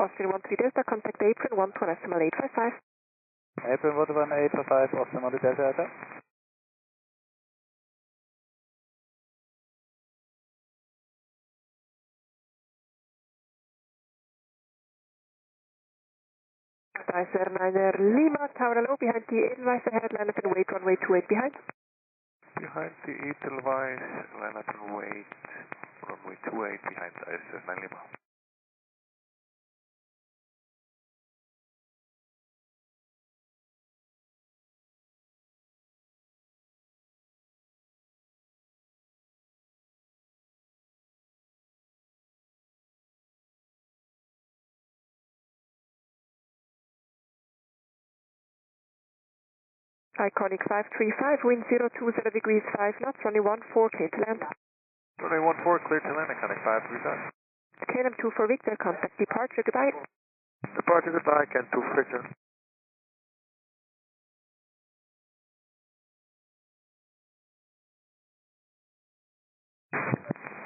Austrian 13 Delta, contact April 1 to decimal 855. April 1 855, Austrian 1 to Delta. Spicer 9 Lima, tower hello, behind the Edelweiss ahead, line up and wait, runway 28 behind. Behind the Edelweiss, line up and wait, runway 28 behind ISS 9 Lima. Iconic 535, wind 020 degrees 5 knots, runway 14, clear to land. Runway 14, clear to land, Iconic 535. KLM 2 for Victor, contact departure, goodbye. Departure, goodbye, Can 2 for Victor.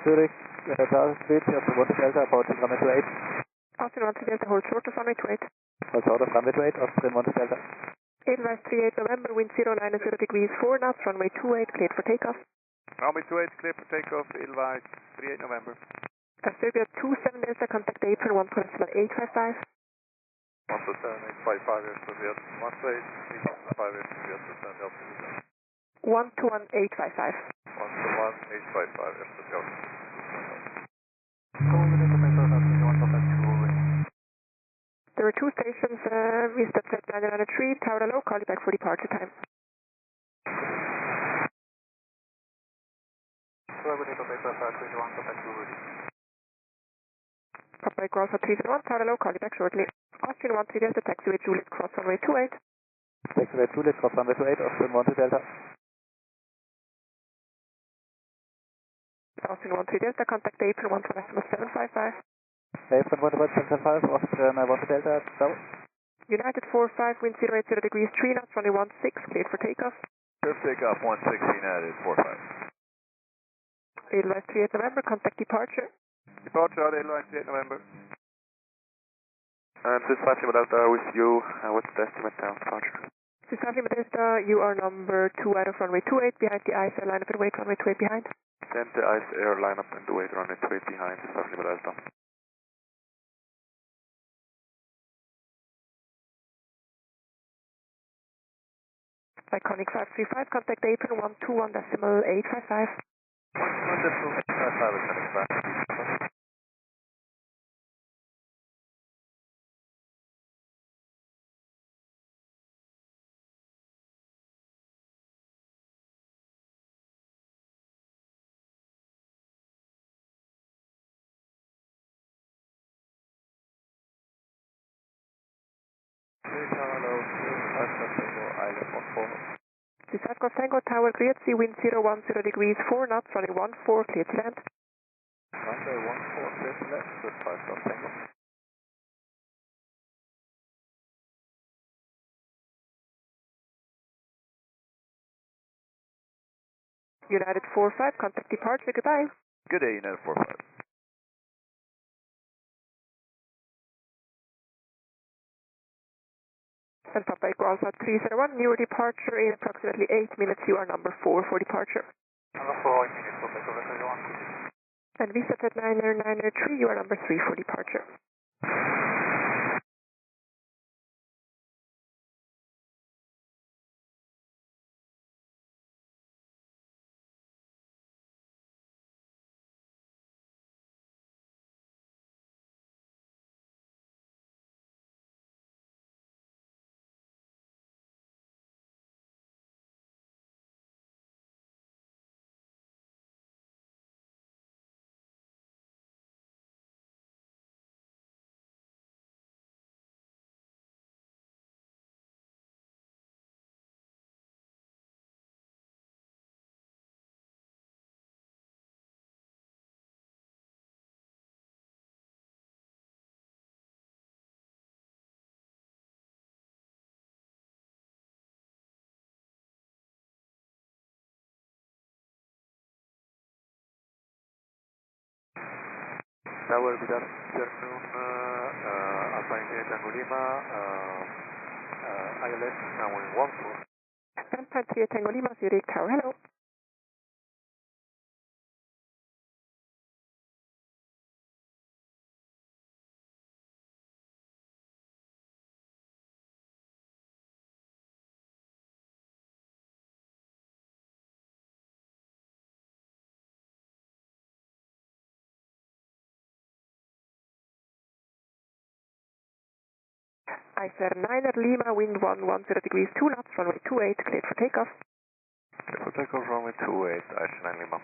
Zurich LSZH, after 1 Delta, approaching runway 28. Austin 1 Delta, hold short of runway 28. Hold short of runway 28, Austin 1 Delta. Edelweiss 38 November, wind 090 degrees 4 knots, runway 28, cleared for takeoff. Runway 28, clear for takeoff, Edelweiss 38 November. Serbia 27 Delta, contact apron 1.855. 1.855, Serbia 128, 3.5, Serbia 2 Delta. 121.855. 121.855, Serbia. There were 2 stations, we stepped at 993, Tower Low, call you back for departure time. Papa Echo Alpha 301, Tower Low, call you back shortly. Austin 13 Delta, taxiway Juliet, cross runway 28. Taxiway Juliet, cross runway 28, Austin 1 Delta. Austin 13 Delta, contact apron 1.755. Apron 1.755, Austin 1 Delta, go. United 45, wind 080 degrees 3 knots, runway 16, cleared for takeoff. Clear for takeoff, 16 United 45. Edelweiss 38 November, contact departure. Departure out Edelweiss 38 November. This is Fatima Delta with you. What's the estimate down departure? This is Fatima Delta, you are number 2 out of runway 28, behind the ice line up and wait, runway 28 behind. Send the ice air line up and wait runway 28 behind. This is Fatima Delta. Iconic 535, contact apron 121.855. 121.855, This is Golf Tango Tower, cleared, sea wind 010 degrees 4 knots, runway 14, clear to land. Runway 14, clear to land, good 5 Golf Tango. United 45, contact departure, goodbye. Good day, United 45. And Papa Echo Alpha 301, your departure in approximately 8 minutes, you are number 4 for departure. Number 4, 8 minutes, Papa Echo 301. And we set at 993, you are number 3 for departure. Tower, good afternoon, Alpha India Tango Lima, ILS, runway 14. Alpha India Tango Lima, Zurich Tower, hello. ICER 9 at Lima, wind 110 degrees 2 knots, runway 28, cleared for takeoff. Clear for takeoff, runway 28, ICER 9 Lima.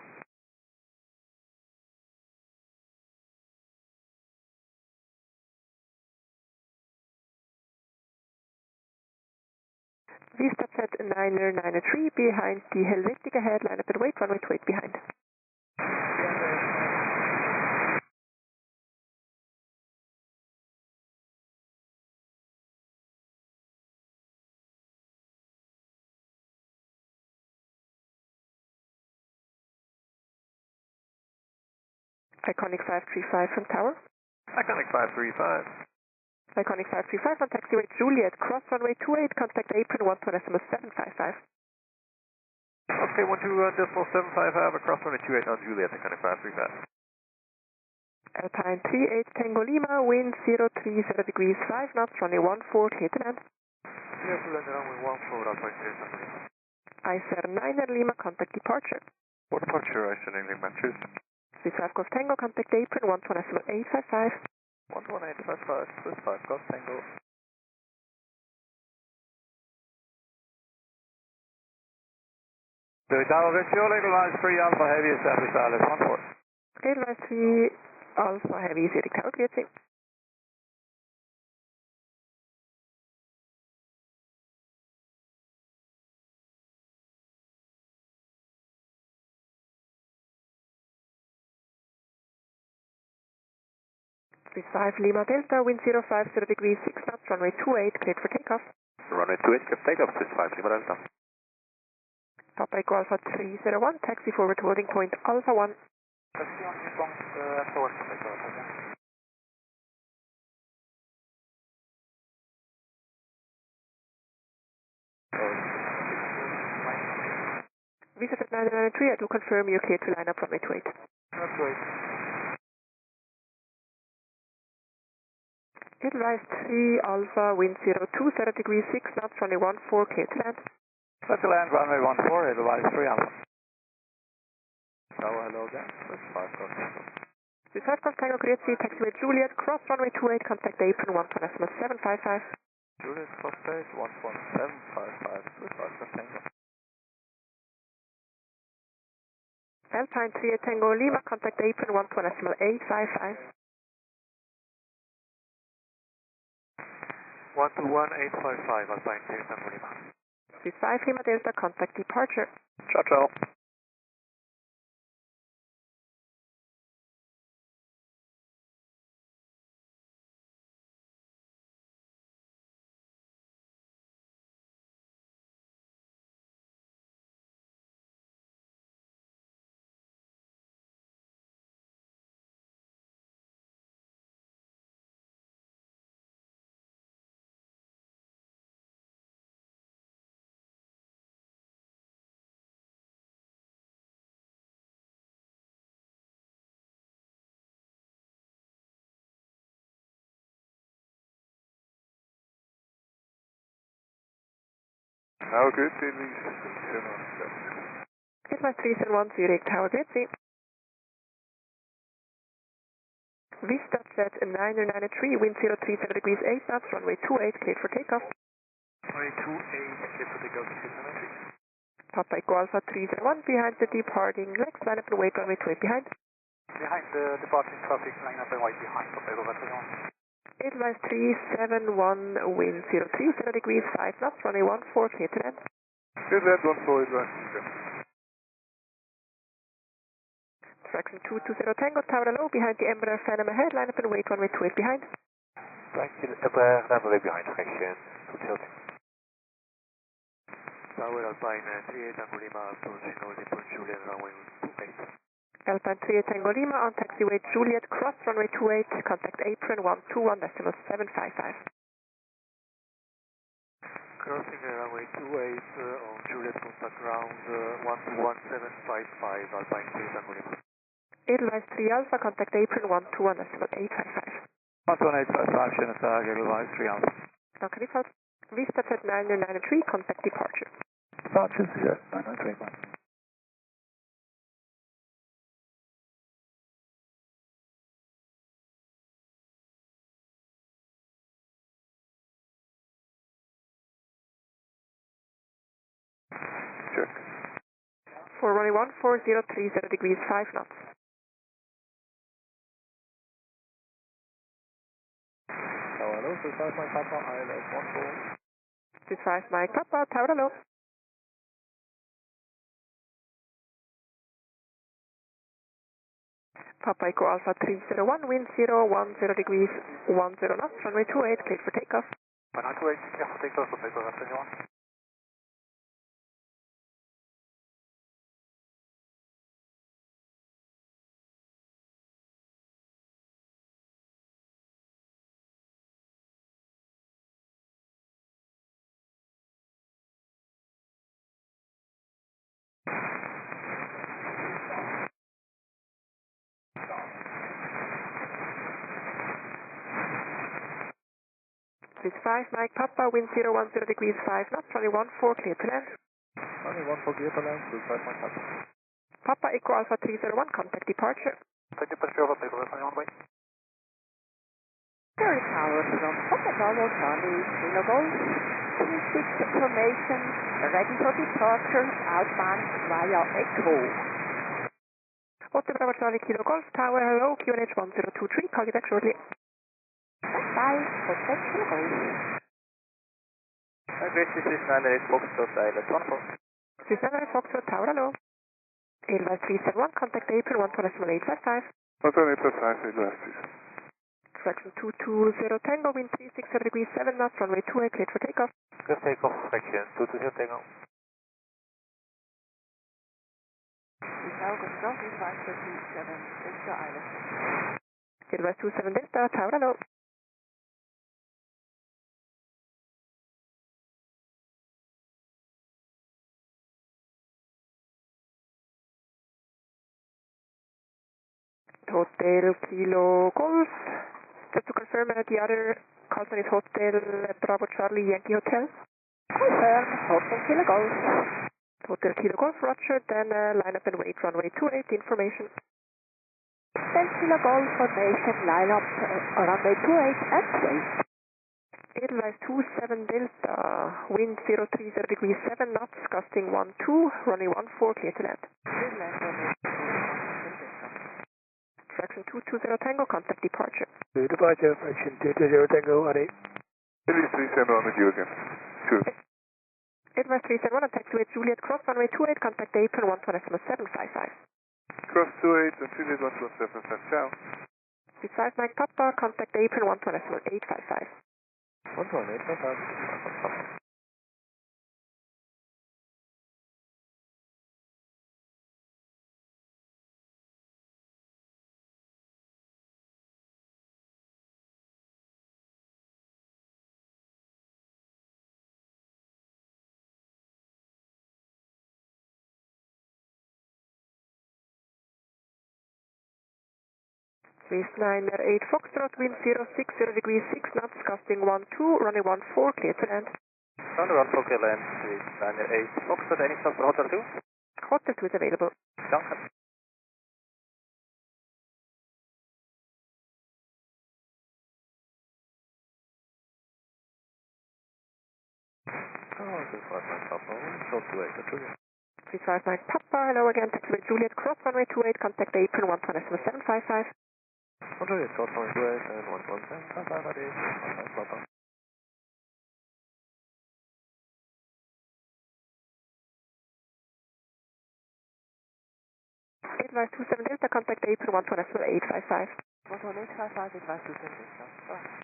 Vista set 993 behind the Helvetica head, line up and wait, runway 28 behind. Iconic 535 from tower. Iconic 535. Iconic 535 on taxiway Juliet, cross runway 28, contact apron 12 755. Okay, 12.755 across runway 28 on Juliet, Iconic 535. Alpine 38 Tango Lima, wind 030 degrees 5 knots, runway 14, clear to land. Clear to land runway 14, Alpine 38 Tango Lima. ICER 9 Lima, contact departure. For departure, ICER 9 Lima, choose. Swiss 5 Golf Tango, contact apron 11855. 11855, Swiss 5 Golf Tango. Zurich Tower, fuel, Edelweiss 3 Alpha Heavy, established ILS 14. Edelweiss 3 Alpha Heavy, Zurich Tower, clear to. Swiss 5 Lima Delta, wind 050 degrees 6 knots, runway 28, cleared for takeoff. Runway 28, clear for takeoff, Swiss 5 Lima Delta. Papa Echo Alpha 301, taxi forward to loading point Alpha 1. Taxi on response afterwards, Visa at 993, I do confirm you're clear to line up runway 28. That's right. Edelweiss 3 Alpha, wind 020 degrees 6 knots, runway 14, clear to land. Clear to land, runway 14, Edelweiss 3 Alpha. Tower, hello again, Swiss 5 Golf Tango. Swiss 5 Golf Tango, clear to see taxiway Juliet, cross runway 28, contact apron 11755. Juliet, cross stage 11755, Swiss 5 Golf Tango. Alpine 3 Tango Lima, contact apron 11855. 121855, Alpine 3 Tango Lima. Swiss 5 Lima Delta, contact departure. Ciao, ciao. Tower grid, release. Edelweiss 371, Zurich Tower, grid C. Vista set 993, wind 030 degrees 8 knots, runway 28, cleared for takeoff. Runway 28, clear for takeoff, Swiss 993. Papa Echo Alpha 301, behind the departing LAX, line up and wait, runway 28 behind. Behind the departing traffic, line up and wait behind, Papa Echo Alpha 301. Edelweiss 371, wind 030 degrees 5 knots, runway 14, clear to land. Clear to land, 14, Edelweiss. Traction 220 Tango, tower low, behind the Embraer Phantom ahead, line up and wait, runway 28 behind. Thank you, Embraer runway behind, correction, 230. Tower Alpine 38 Tango Lima, approaching loading point Juliet, runway 28. Alpine 38 Tango Lima, on taxiway Juliet, cross runway 28, contact apron 121.755. Crossing runway 28 on Juliet, contact ground 121.755, Alpine 3 Tango Lima. Edelweiss 3 Alpha, contact apron 121.855. 11855, Shenasag, Edelweiss 3 Alpha. Okay, default. Vista set 993, contact departure. Departure, yes, 993. Check. For runway 14030 degrees 5 knots. Hello, so 5.5 ILS 14. 25 Mike Papa, Tower hello. Papa Echo Alpha 301, wind 010 degrees, 10 knots, runway 28, cleared for takeoff. 1928, clear for takeoff, for paper 21. This 5 Mike Papa, wind 010 degrees, 5 knots, runway 14, clear to land. Runway 14, clear to land, 25 Mike Papa. Papa Echo Alpha 301, contact departure. Take departure over paper 21 way. Zurich Tower from Papa Bravo Charlie, Kilo Golf, 26 information, ready for departure, outbound via Echo. Hotel Bravo Charlie, Kilo Golf, Tower, hello, QNH 1023, call you back shortly. Bye, Hotel Kilo Golf. Great, this is 98 Foxtrot, ILS 14. This is 98 Foxtrot, Tower, hello. Edelweiss 371, contact April 12855. 12855, Edelweiss 371. Traction 220 Tango, wind 360 degrees, 7 knots, runway 28, cleared for takeoff. Good takeoff, section 220 Tango. August 537, Delta Island. Edelweiss 27 Delta, Tower, hello. Hotel Kilo Golf. Just to confirm, the other call sign is Hotel Bravo Charlie Yankee Hotel. Confirm, Hotel Kilo Golf. Hotel Kilo Golf, Roger, then line up and wait, runway 28, information. Hotel Kilo Golf, formation, line up, runway 28 and wait. Edelweiss 27 Delta, wind 030 degrees, 7 knots, gusting 12, runway 14, clear to land. Traction 220 Tango, contact departure. Departure, fraction 220 Tango, RA. Edelweiss 371 with you again. Sure. Edelweiss 371 and taxiway Juliet, cross runway 28, contact April 12755. Cross 28 and Juliet 12755, ciao. 65 Mike Papa, contact April 1278555. 12855. Swiss 908 Foxtrot, wind 060 degrees, 6 knots, gusting 12, runway 14, clear to land. Runway 14, clear land, Swiss 908 Foxtrot, any stop for Hotel 2? Hotel 2 is available. Danke. Oh, this is 5 Mike Papa, short 28, Juliet. 35 Mike Papa, hello again, taxiway Juliet, cross runway 28, contact April 12755. 128, short runway 28 and 11755, that is 5 Mike Papa. Edelweiss 27 Delta, contact April 1278555. 11855, Edelweiss 27 Delta.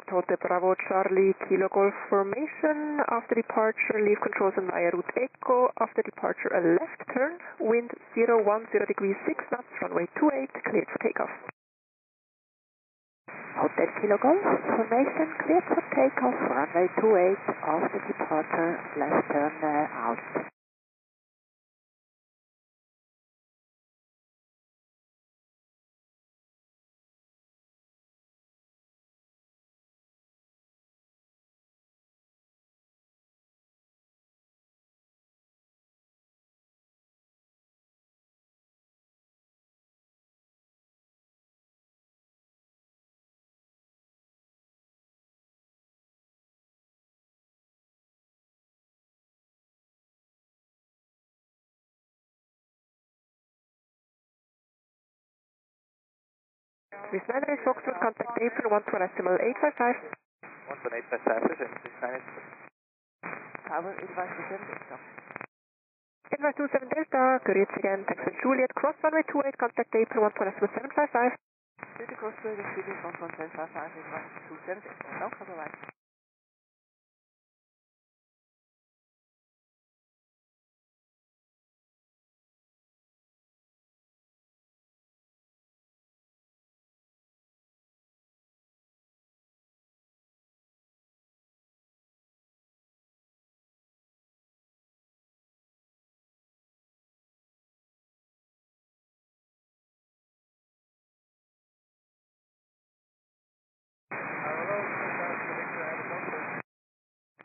Hotel Bravo Charlie Kilo Golf formation. After departure, leave controls on via route Echo. After departure, a left turn. Wind 010 degrees, 6 knots, runway 28, cleared for takeoff. Hotel Kilo Golf, formation, cleared for takeoff, runway 28, after departure, left turn out. Swiss 98 Foxtrot, contact April 121 855. 11855, Swiss 98. Tower advise 27 Delta. Advise 27 Delta, Courier again, taxi Juliet, cross runway 28, contact April 121 755. Delta crossway, the Juliet 11755, advise 27 Delta. Dank, bye-bye.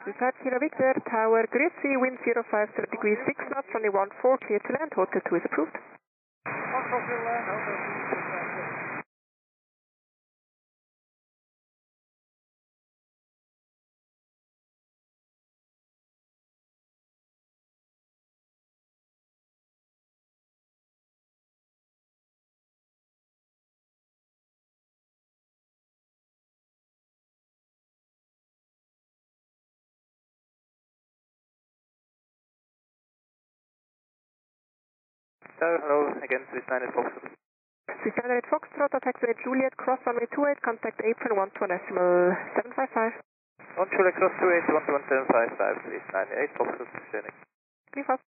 Swiss Kilo Victor, Tower Grüezi, wind 050 degrees 6 knots, runway 14, clear to land, Hotel 2 is approved. Hello, again, Swiss 98 Foxtrot. Swiss 98 Foxtrot, taxiway Juliet, cross runway 28, contact April 121 755. On Juliet, cross 28, 11755, Swiss 98 Foxtrot, bestätigt. Liefert.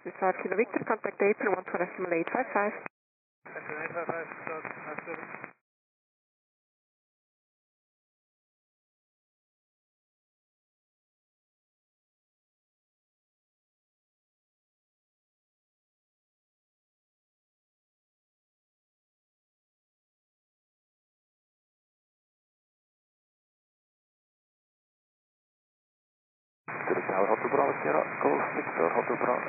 Swiss Kilo Victor, contact April 121 855. 855, Zurich Tower, Hotel Bravo Sierra, Golf Victor, Hotel Bravo,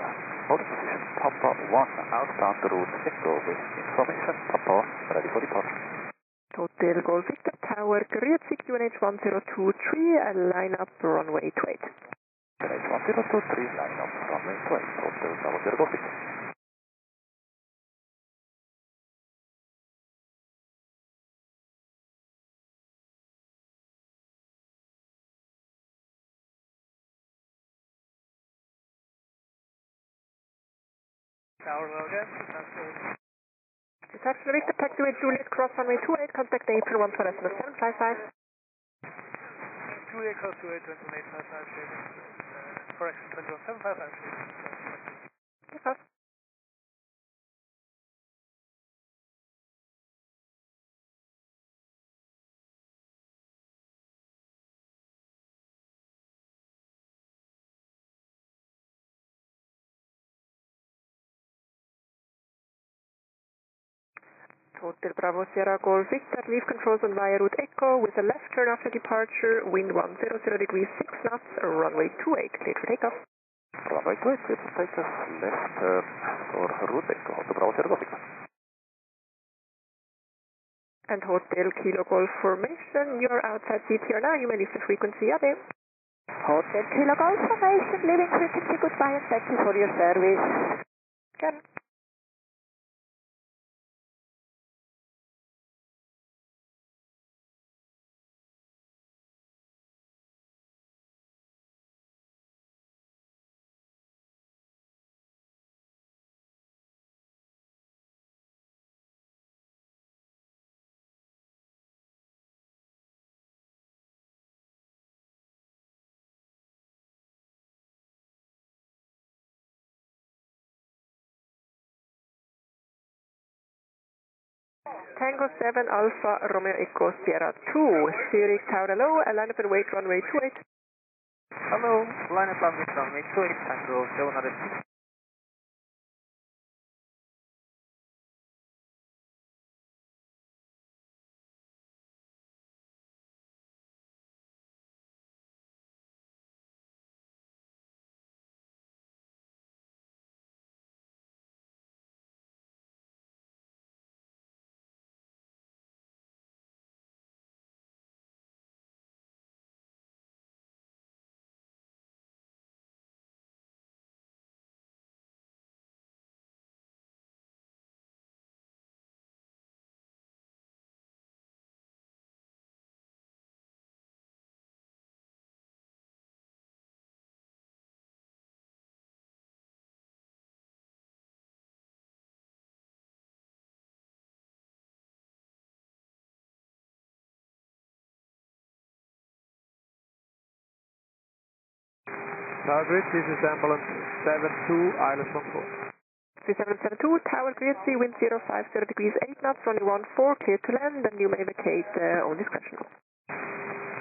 hold position, Papa 1, outbound route Echo with information, Papa, ready for departure. Hotel Golf Victor Tower, grüezi QNH 1023, line up runway 28. QNH 1023, line up runway 28, Hotel Bravo Sierra Golf Victor. Tower again. Reception Victor, taxiway Juliet, cross runway 28, contact April 1 for SMS 755. Juliet, cross 28, 21855, correction 21755. Yes, sir. Hotel Bravo Sierra Golf Victor, leave controls on via route Echo with a left turn after departure, wind 100 degrees 6 knots, runway 28, cleared for takeoff. Runway 28, cleared for takeoff, left turn for route Echo, Hotel Bravo Sierra Golf Victor. And Hotel Kilo Golf Formation, you're outside CTR now, you may leave the frequency, ade. Hotel Kilo Golf Formation, leaving frequency, goodbye and thank you for your service. Again. Tango 7 Alpha Romeo Echo Sierra 2, Zurich Tower hello, line up and wait runway 28. Hello, line up and wait runway 28, Tango 7 RSZ. Tower Bridge, this is ambulance 72, Island 14. 3772, Tower Grüezi, wind 050 degrees 8 knots, runway 14, clear to land, and you may vacate on discretion.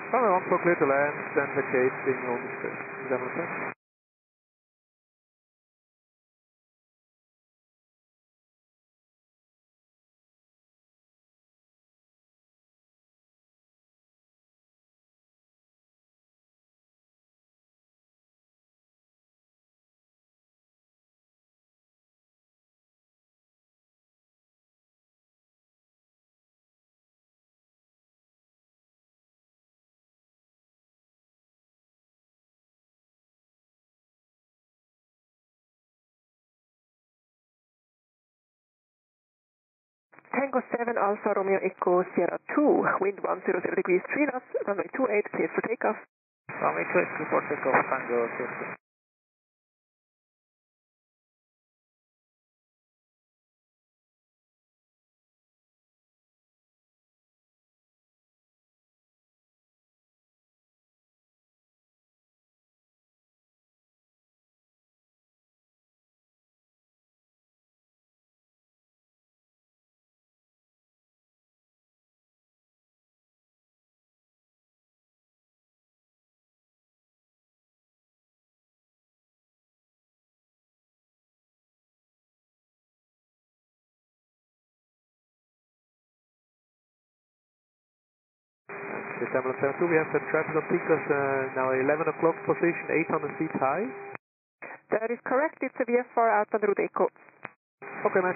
Runway 14, clear to land, then vacating on discretion. Is that okay? Tango 7 Alpha Romeo Echo Sierra 2, wind 100 degrees 3 knots, runway 28, clear for takeoff. Runway 28, clear for takeoff, Tango 7. December 72, we have the traffic on Ticos now 11 o'clock position, 800 feet high. That is correct, it's a VFR outbound route Echo. Okay, man.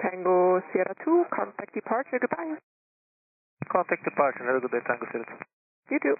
Tango Sierra 2, contact departure, goodbye. Contact departure, have a good day, Tango Sierra 2. You too.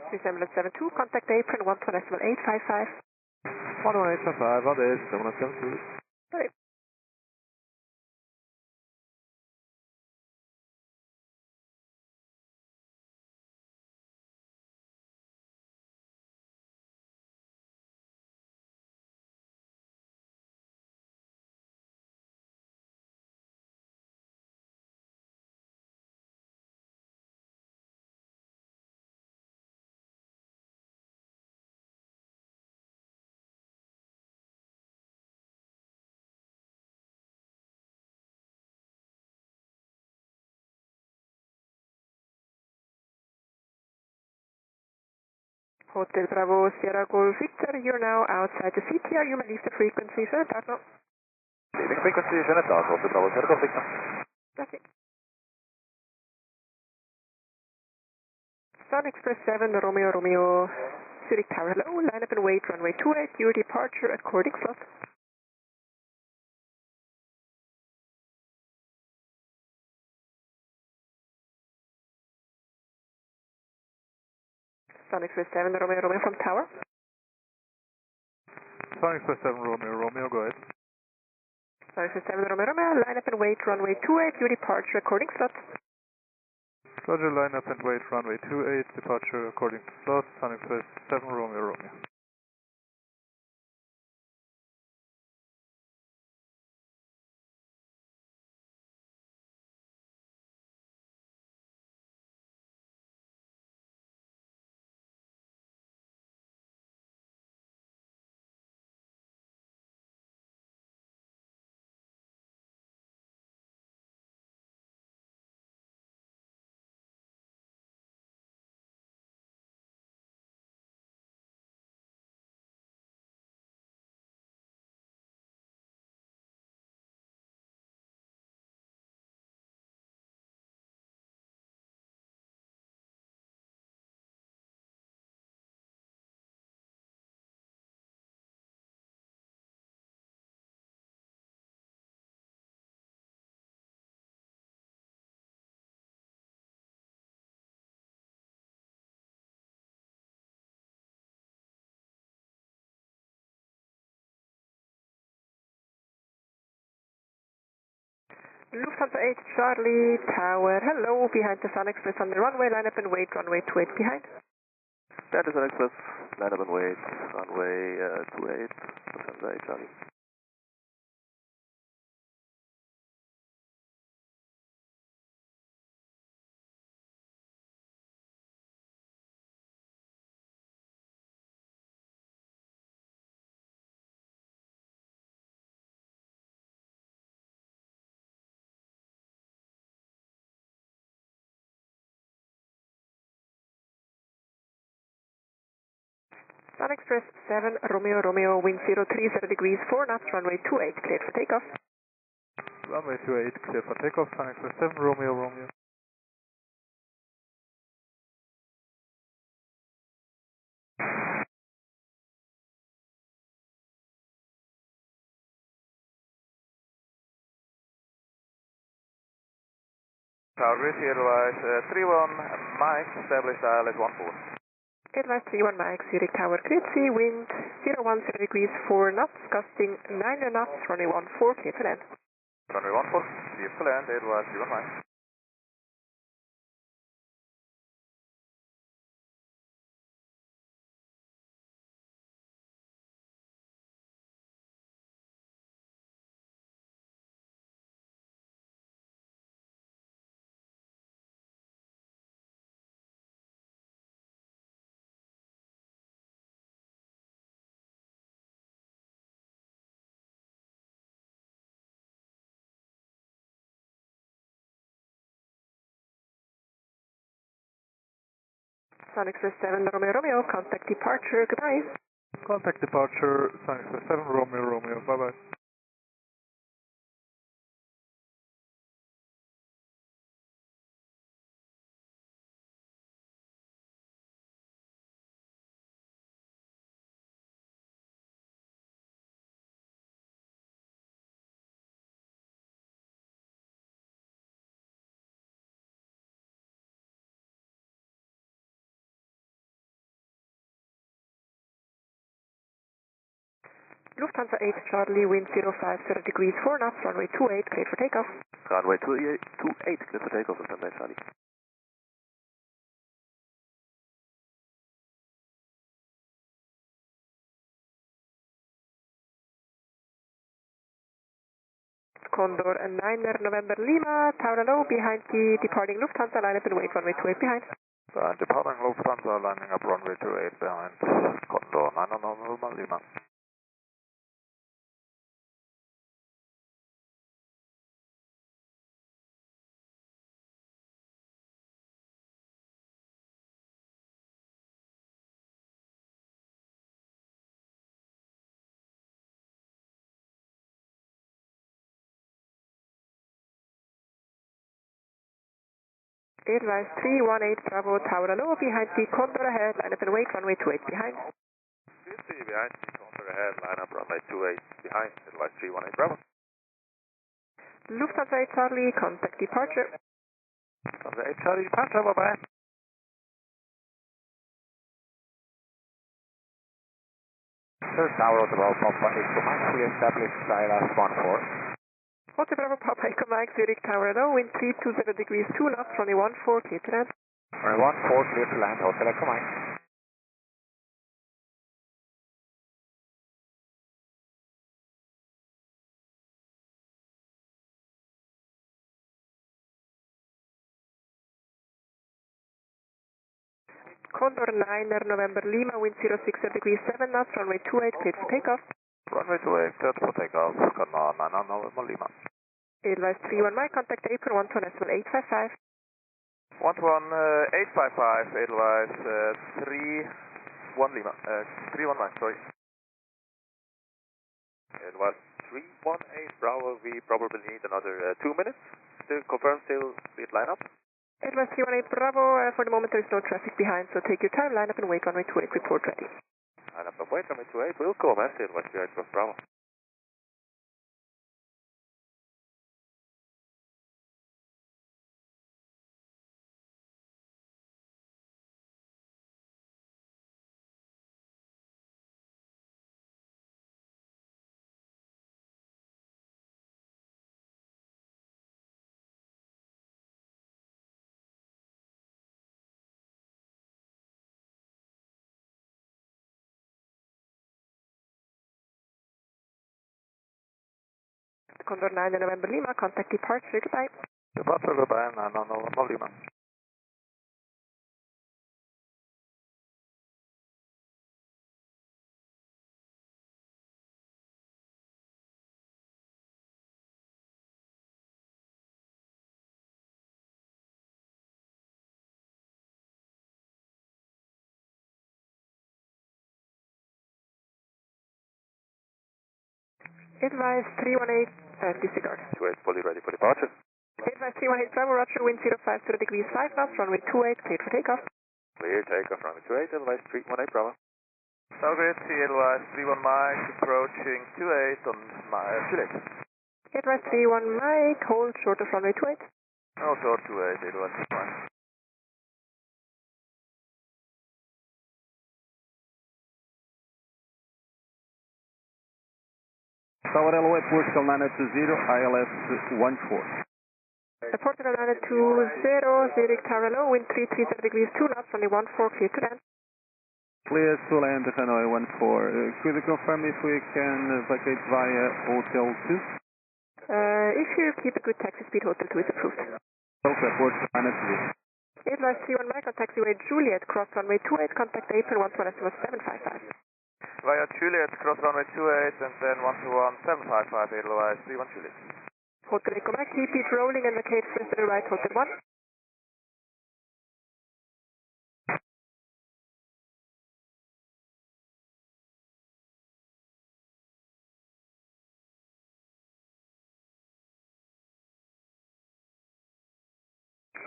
December 72, contact apron 118.855. 11855, what is 772? Sorry. Hotel Bravo Sierra Golf Victor, you're now outside the CTR. You may leave the frequency, sir. That's all. Leaving frequency, Jandakot, Hotel Bravo Sierra Golf Victor. That's it. Sun Express 7, Romeo Romeo, Zurich Tower, hello. Line up and wait, runway 28, your departure according slot. Sun Express 7, Romeo Romeo from Tower. Sun Express 7, Romeo Romeo, go ahead. Sun Express 7, Romeo Romeo, line up and wait, runway 28, your departure according slot. Roger, line up and wait, runway 28, departure according to slot, Sun Express 7, Romeo Romeo. Lufthansa 8, Charlie, Tower, hello, behind the Sun Express on the runway, line up and wait, runway 28 behind. That is Sun Express, line up and wait, runway 28, Lufthansa 8, Charlie. Sun Express 7 Romeo Romeo, wind 030 degrees, 4 knots, runway 28, cleared for takeoff. Runway 28, clear for takeoff, Sun Express 7 Romeo Romeo. Tower Bridge, advise 31 Mike, established ILS 14. Advise 31 Mike, Zurich Tower, cleared sea, wind 010 degrees, 4 knots, gusting 9 knots, runway 14, cleared for land. Runway 14, cleared for land, advise 31 Mike. Sun Express 7 Romeo Romeo, contact departure, goodbye. Contact departure, Sun Express 7 Romeo Romeo, bye bye. Lufthansa 8 Charlie, wind 050 degrees, 4 knots, runway 28, cleared for takeoff. Runway 28, cleared for takeoff, Lufthansa Charlie. Condor 9 November Lima, Tower low, behind the departing Lufthansa, line up and wait, runway 28 behind. Departing Lufthansa, lining up runway 28 behind. Condor 9 November Lima. Advise 318 Bravo, Tower low, behind the Condor ahead, line up and wait, runway 28 behind. CC behind, Condor ahead, line up runway 28 behind, advise 318 Bravo. Lufthansa 8 Charlie, contact departure. Lufthansa 8 Charlie, departure, bye bye. Third Tower, Hotel Bravo Papa Echo Mike, we established ILS 14. Hotel Bravo Papa Echo Mike, Zurich Tower low, wind 320 degrees, 2 knots, runway 14, clear to land. Runway 14, clear to land, Hotel Echo Mike. Condor 9 November Lima, wind 060 degrees, 7 knots, runway 28, cleared for takeoff. Runway 28, cleared for takeoff, Condor 9 November Lima. Advise 31 Mike, contact April 12855. 11855, advise 31 Lima, 31 Mike, sorry. Advise 318 Bravo, we probably need another 2 minutes to confirm still speed line up. Advise 318 Bravo, for the moment there is no traffic behind, so take your time, line up and wait, runway 28, report ready. Line up and wait, runway 28, we'll call Master, advise 318 Bravo. Condor 9 November Lima, contact departure, goodbye. Departure, goodbye, 9 November Lima. Advise 318, disregard. 28 fully ready for departure. Advise 318 Bravo, roger, wind 050 degrees 5 knots, runway 28, cleared for takeoff. Clear takeoff, runway 28, Advise 318 Bravo. Target, Advise 31 Mike, approaching 28 on Juliet. Advise 31 Mike, hold short of runway 28. Also 28, Advise 31. Tower LOA, Portugal 920, ILS 14. Portugal 920, Zurich Tower low, wind 330 degrees 2 knots, runway 14, clear to land. Clear to land, Hanoi 14. Could you confirm if we can vacate via Hotel 2? If you keep a good taxi speed, Hotel 2 is approved. Okay, Portugal 920. Advise 31 Mike on taxiway Juliet, cross runway 28, contact apron 121.755. Via Juliet, cross runway 28 and then 121.755, Advise 31 Juliet. Hotel Echo Mike, keep it rolling and vacate first to the right, Hotel 1.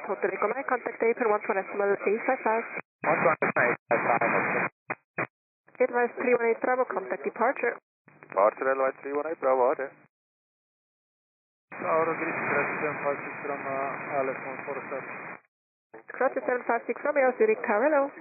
Hotel Echo Mike, contact apron 121.855. 121.855. Advise 318 Bravo, contact departure. Departure, Advise 318 Bravo, order. Tower, Greece, 756 from LS 147. Cross 756 Romeo, Zurich Tower low.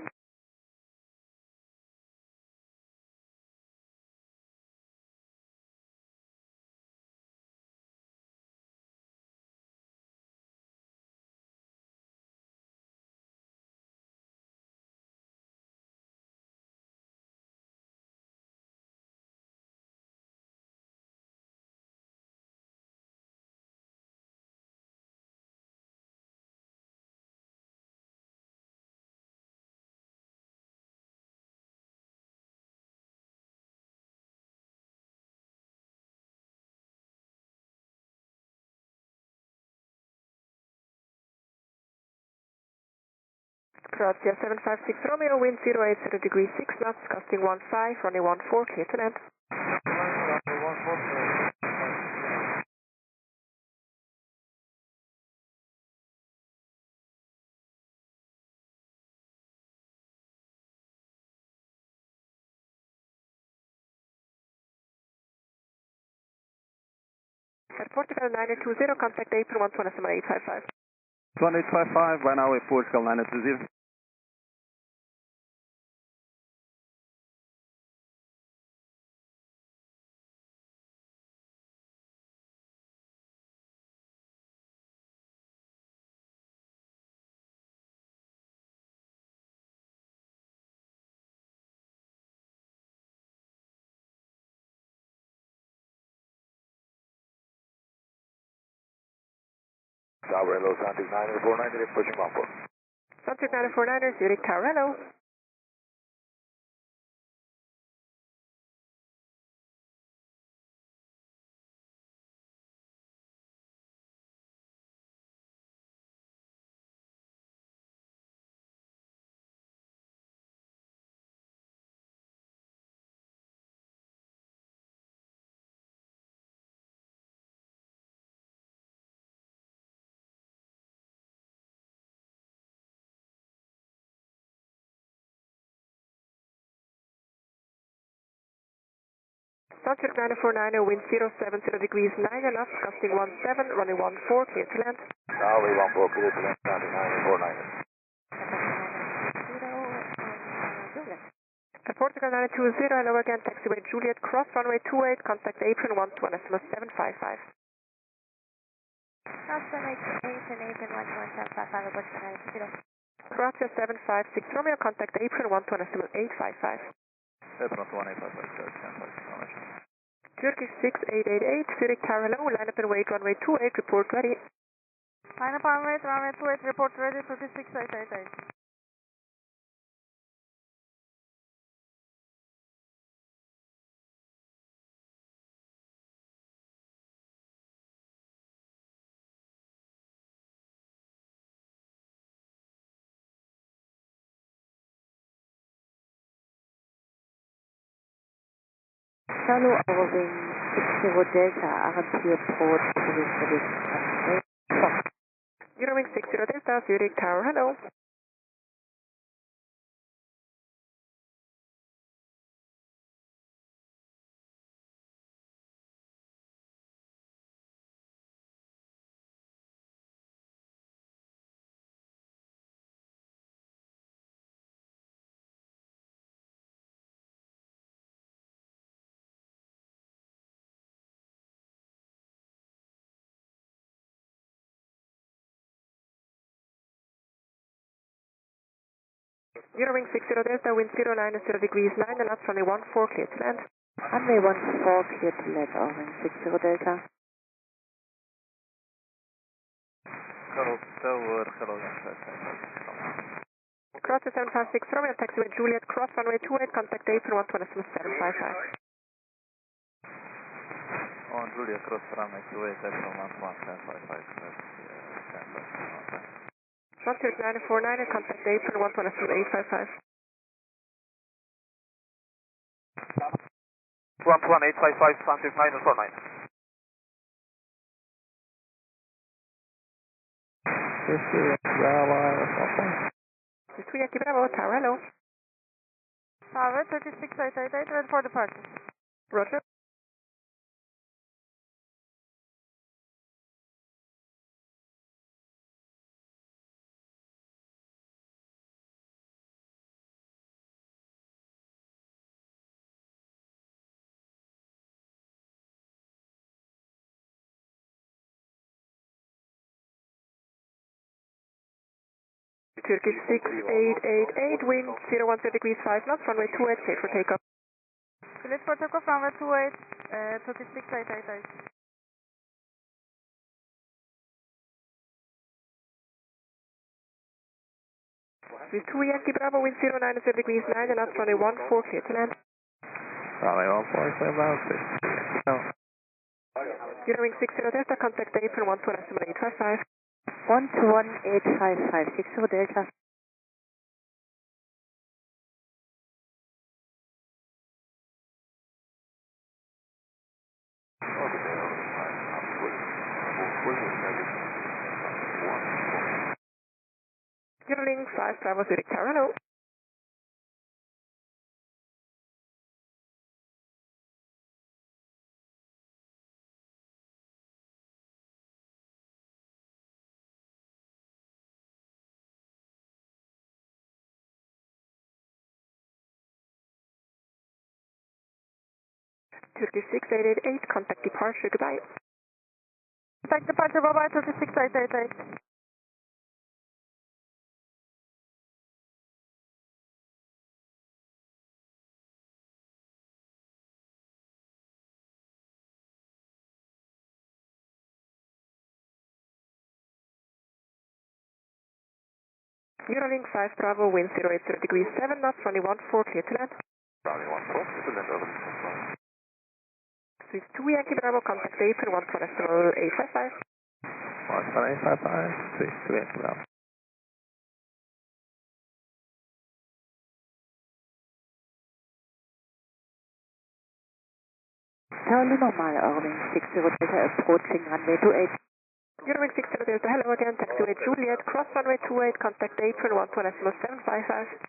Croatia 756 Romeo, wind 080 degrees 6 knots, gusting 15, runway 14, clear to land. At Portugal 920, contact apron 127.855. 2855, by now Portugal 920. Tower, hello, Santic 949, pushing 14. Santic 949, Zurich Tower hello. Santic 949, wind 070 degrees 9 knots, gusting 17, runway 14, clear to land. Tower 14, clear to land, Santic 949. At Portugal 920, hello again, taxiway Juliet, cross runway 28, contact apron 127.755. Cross runway 28 and apron 12755, Portugal 920. Croatia 756 Romeo, contact apron 127.855. Apron 12855, Turkish 6888, Zurich Tower hello, line up and wait, runway 28, report ready. Line up and wait, runway 28, report ready, 26888. Hello, our wing Delta, RMP approach to the Zurich. Eurowing 60 Delta, Zurich Tower, hello. Eurowing 60 Delta, wind 090 degrees 9, and that's runway 14, clear to land. Runway 14, clear to land, Eurowing 60 Delta. Hello, Tower, hello, Cross to 756 Romeo, taxiway Juliet, cross runway 28, contact April 127.755. On Julia, cross runway 28, April 11755. Frontier 949 and contact April 127.855. 11855, Frontier 949. Yankee Bravo, Tower, hello. Tower 36888, ready for departure. Roger. Turkish 6888, wind 010 degrees 5 knots, runway 28, clear for takeoff. Clear for takeoff, runway 28, Turkish 6888. With 2 Yankee Bravo, wind 090 degrees 9, and that's runway 14, clear to land. Runway 14, clear about 60. Eurowing 60 Delta, contact April 127.855. 121.855, 60 Delta. Eurolink 5 Bravo Zurich Tower, hello. Turkish 6888, contact departure, goodbye. Contact departure, bye-bye, Turkish 6888. Eurolink 5 Bravo, wind 080 degrees 7 knots, runway 14, clear to land. Runway 14, clear to land, over. With 2 Yankee Bravo, contact April 127.855. 12855, 2 Yankee Bravo. Tower normal, Eurowing 60 Delta, approaching runway 28. Eurowing 60 Delta, hello again, taxiway Juliet, cross runway 28, contact April 127.755.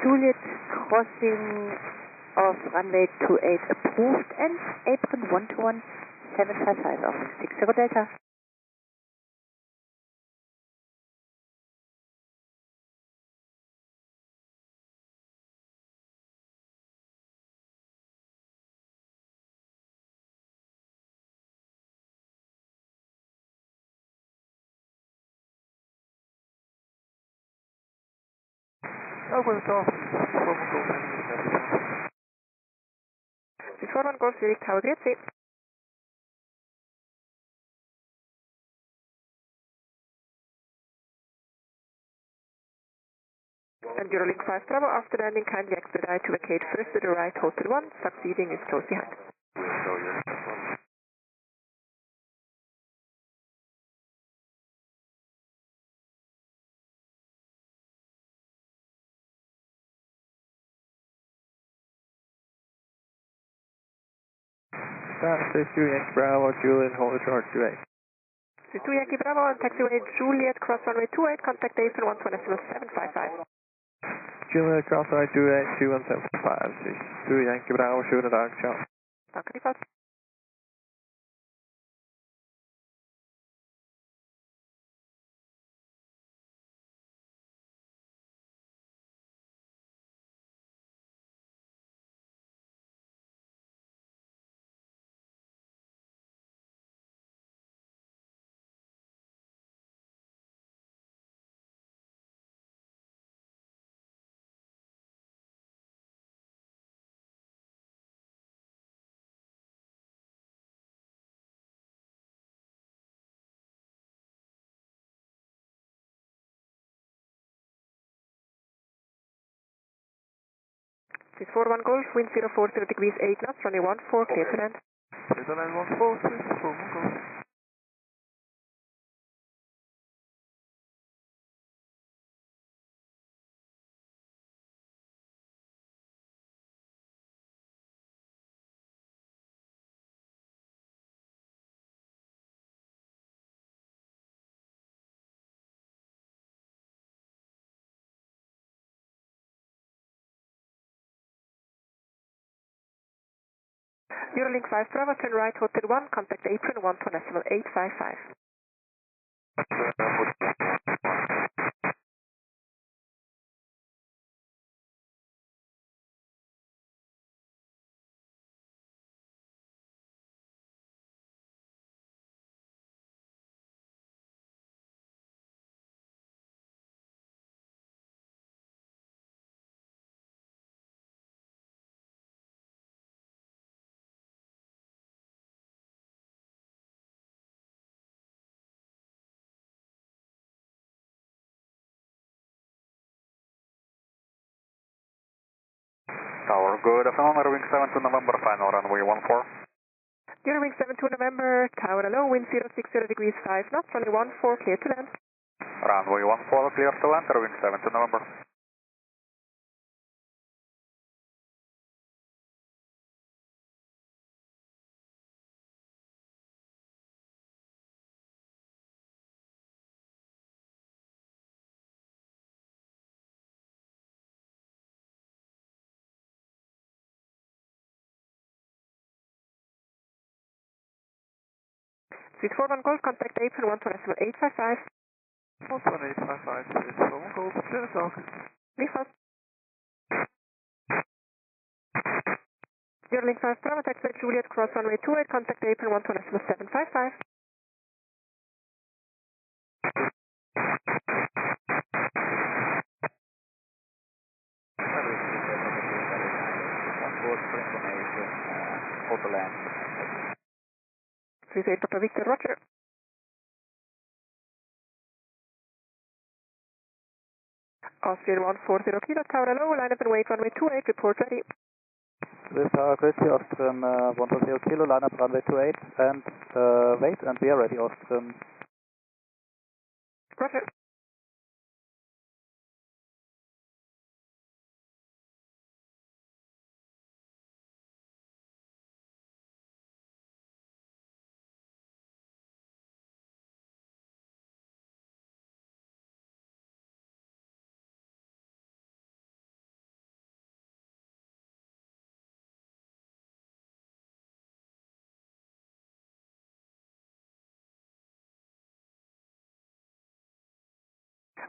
Juliet, crossing of runway 28 approved, and April 121.755, Eurowing 60 Delta. Before one goes Zurich Tower, grazie. And Eurolink 5 Bravo, after landing, kindly expedite to vacate first to the right, Hotel 1, succeeding is close behind. Status 2 Yankee Bravo, Juliet, hold short 28. This is 2 Yankee Bravo on taxiway Juliet, cross runway 28, contact April 127.755. Juliet, cross runway 28, 21755. This is 2 Yankee Bravo, schönen Tag, ciao. Danke, die Fahrt. This is 41 Golf, wind 040 degrees 8 knots, runway 14, clear to land. Clear to land 14, this is 41 Golf. Eurolink 5 Bravo, turn right, hotel 1, contact April 1.855. Tower, good afternoon, Airwing 7 to November, final runway 14. Eurowing 7 to November, tower alone, wind 060 degrees 5 knots, runway 14, clear to land. Runway 14, clear to land, Airwing 7 to November. Sweet 41 Golf, contact April 1.855. 1.855, this is 41 Golf, schönen Tag. Liefers. Eurolink 5 Bravo, taxiway Juliet, cross runway 28, contact April 1.755. Auto land. 38 Papa Victor, roger. Austrian 140 Kilo, tower low, line up and wait, runway 28, report ready. This is Christy, Austrian 140 Kilo, line up runway 28, and wait, and we are ready, Austrian. Roger.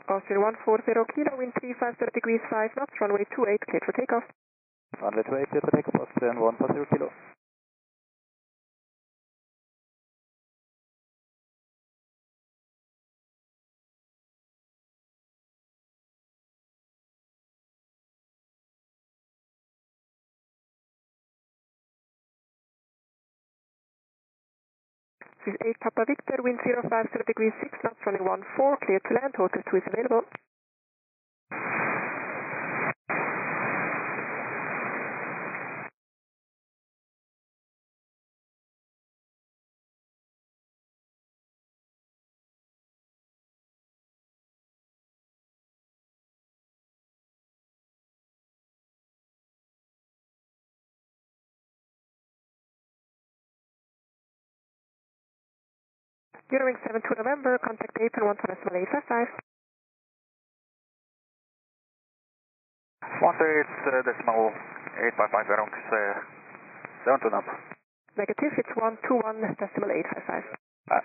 Austrian 140 Kilo, wind 350 degrees 5 knots, runway 28, clear for takeoff. Runway 28, clear for takeoff, Austrian 140 Kilo. This is 8 Papa Victor, wind 050 degrees 6 knots, runway 14, clear to land, hotel 2 is available. During 72 November, contact apron 12855. 128.855 erungs 72 number. Negative, it's 121.855.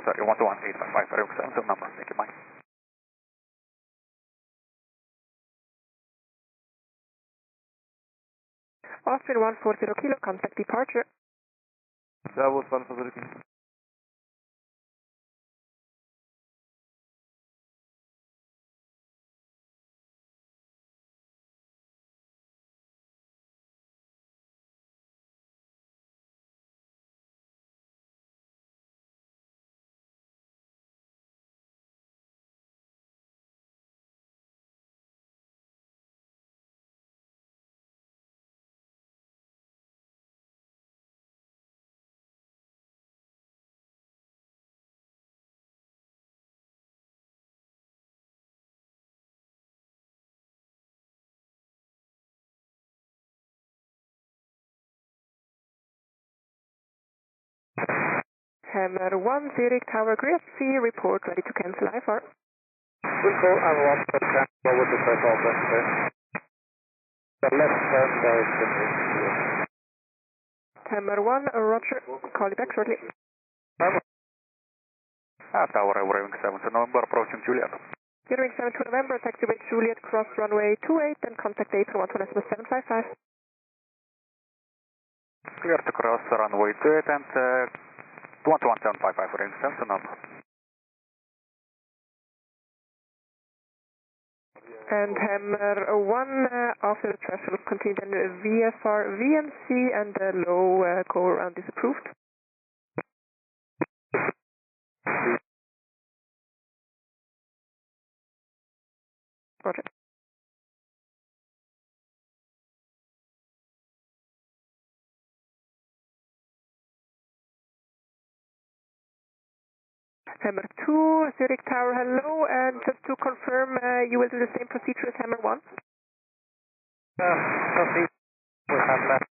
Sorry, 121.855 erungs 72 number. Thank you, bye. Austrian 140 kilo, contact departure. Servus 140 kilo. Hammer 1, Zurich Tower Grid C, report ready to cancel IFR. Good call, I will also cancel over to Perth YPPH. The left turn direction is here. Hammer 1, Roger, call you back shortly. Tower Raving 7 November, approaching Juliet. During 72 November, taxi with Juliet, cross runway 28, then contact apron 12755. Clear to cross runway 28 and 11755 range 7 number. And Hammer 1, after the threshold contained then VFR VMC and low go around disapproved. Roger. Hammer 2, Zurich Tower, hello, and just to confirm, you will do the same procedure as Hammer 1? Proceed. We have left.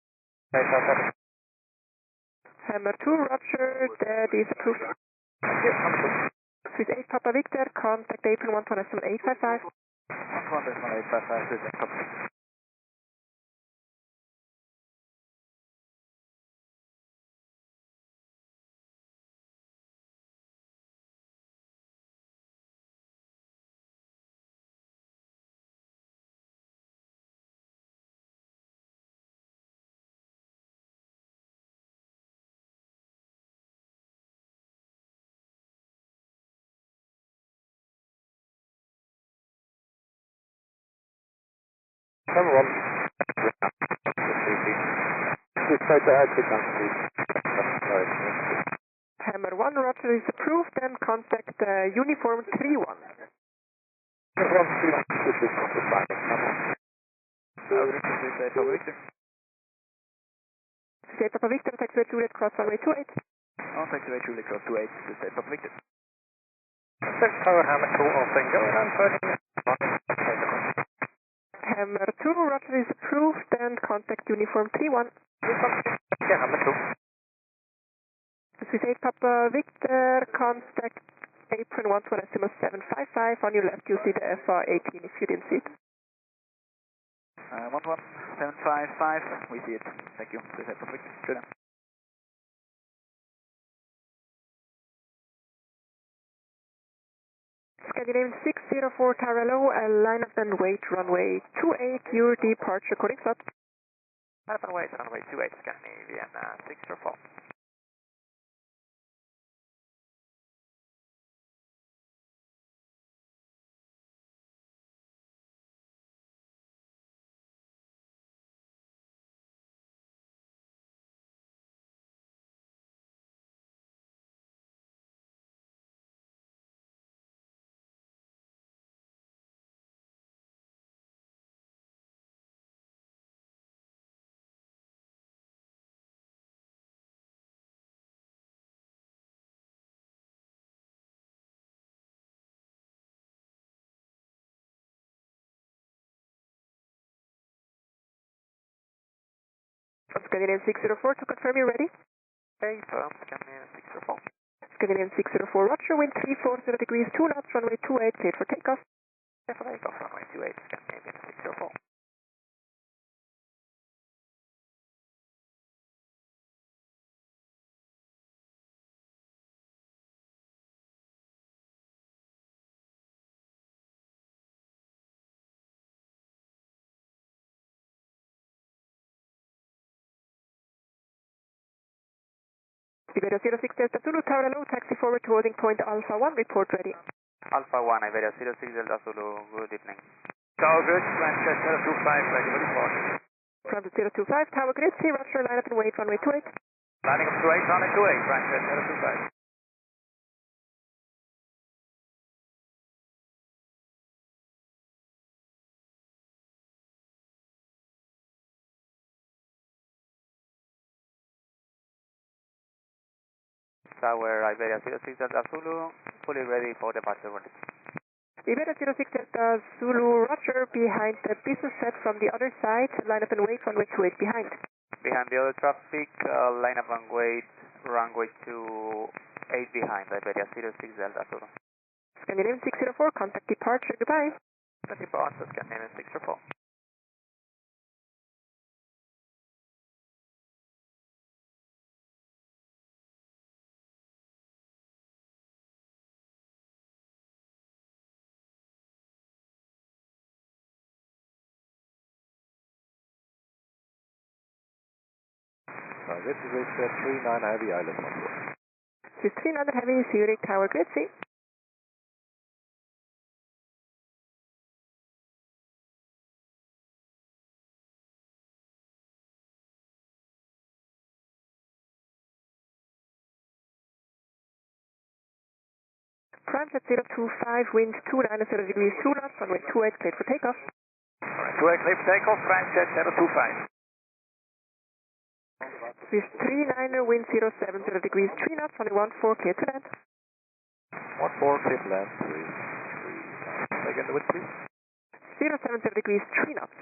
Hammer 2, Roger, that is approved. Swiss 8 Papa Victor, contact apron 127.855. 127.855, Swiss 8 Papa Victor. Hammer 1. Please try to add the country. Hammer 1, Roger is approved, then contact uniform 31. Uniform 31, this is fine. State Papa Victor, taxi with Juliet, cross runway 28. On taxi with Juliet, cross 28, to State Papa Victor. Tower Hammer 2, all thing going on, 30. Hammer 2, Roger is approved, and contact uniform 31. Yeah, Hammer 2. Swiss 8 Papa Victor, contact apron 127.755. On your left, you see the FR18 if you didn't see it. 11755, we see it. Thank you. Swiss 8 Papa Victor. Good. Scandinavian 604 Tower Low, line up and wait, runway 28, your departure coding slot. Line up and wait, runway 28, Scandinavian 604. Scandinavian 604, to confirm you're ready. Okay, Scandinavian 604. Scandinavian 604, Roger, wind 340 degrees, 2 knots, runway 28, cleared for takeoff. Clear for takeoff, runway 28, Scandinavian 604. Iberia 06 Delta Zulu, Tower Hello, taxi forward to holding point Alpha 1, report ready. Alpha 1, Iberia 06 Delta Zulu, good evening. Tower Grid, Francis 025, ready for depart. From the 025, Tower Grid, see Roger, line up and wait, runway 28. Landing up 28, runway 28, Francis 025. Tower Iberia 06 Delta Zulu, fully ready for departure. Iberia 06 Delta Zulu, Roger, behind the business set from the other side, line up and wait, runway 28 behind. Behind the other traffic, line up and wait, runway 28 behind, Iberia 06 Delta Zulu. Scandinavian 604, contact departure, goodbye. Departure, Scandinavian 604. This is with 39 Heavy Island 14. This is 39 Heavy, Zurich Tower Grid, see. Transat 025, wind 290 degrees, 2 knots, runway 28, cleared for takeoff. Runway 28, cleared for takeoff, Francis 025. Swiss 39er, wind 070 degrees, 3 knots, runway 14, clear to land. 14, clear to land, 3. Again the wind, please. 070 degrees, 3 knots.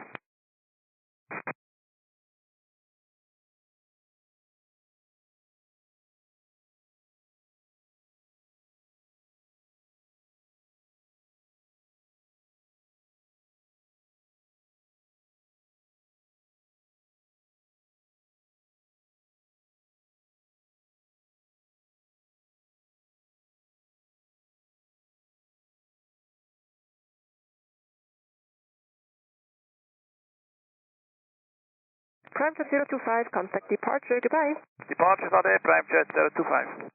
Prime Jet 025, contact departure, goodbye. Departure is there, Prime Jet 025.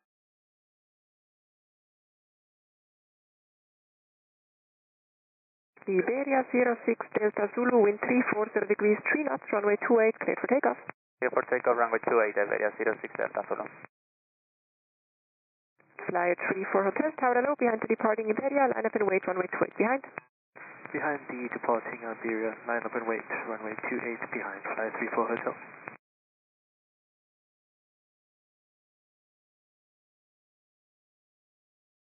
Iberia 06 Delta Zulu, wind 340 degrees, 3 knots, runway 28, cleared for takeoff. Clear for takeoff, runway 28, Iberia 06 Delta Zulu. Flyer 34 Hotel, Tower Hello, behind the departing Iberia, line up and wait, runway 28 behind. Behind the departing Iberia, line up and wait, runway 28 behind, Flyer 34 Hotel.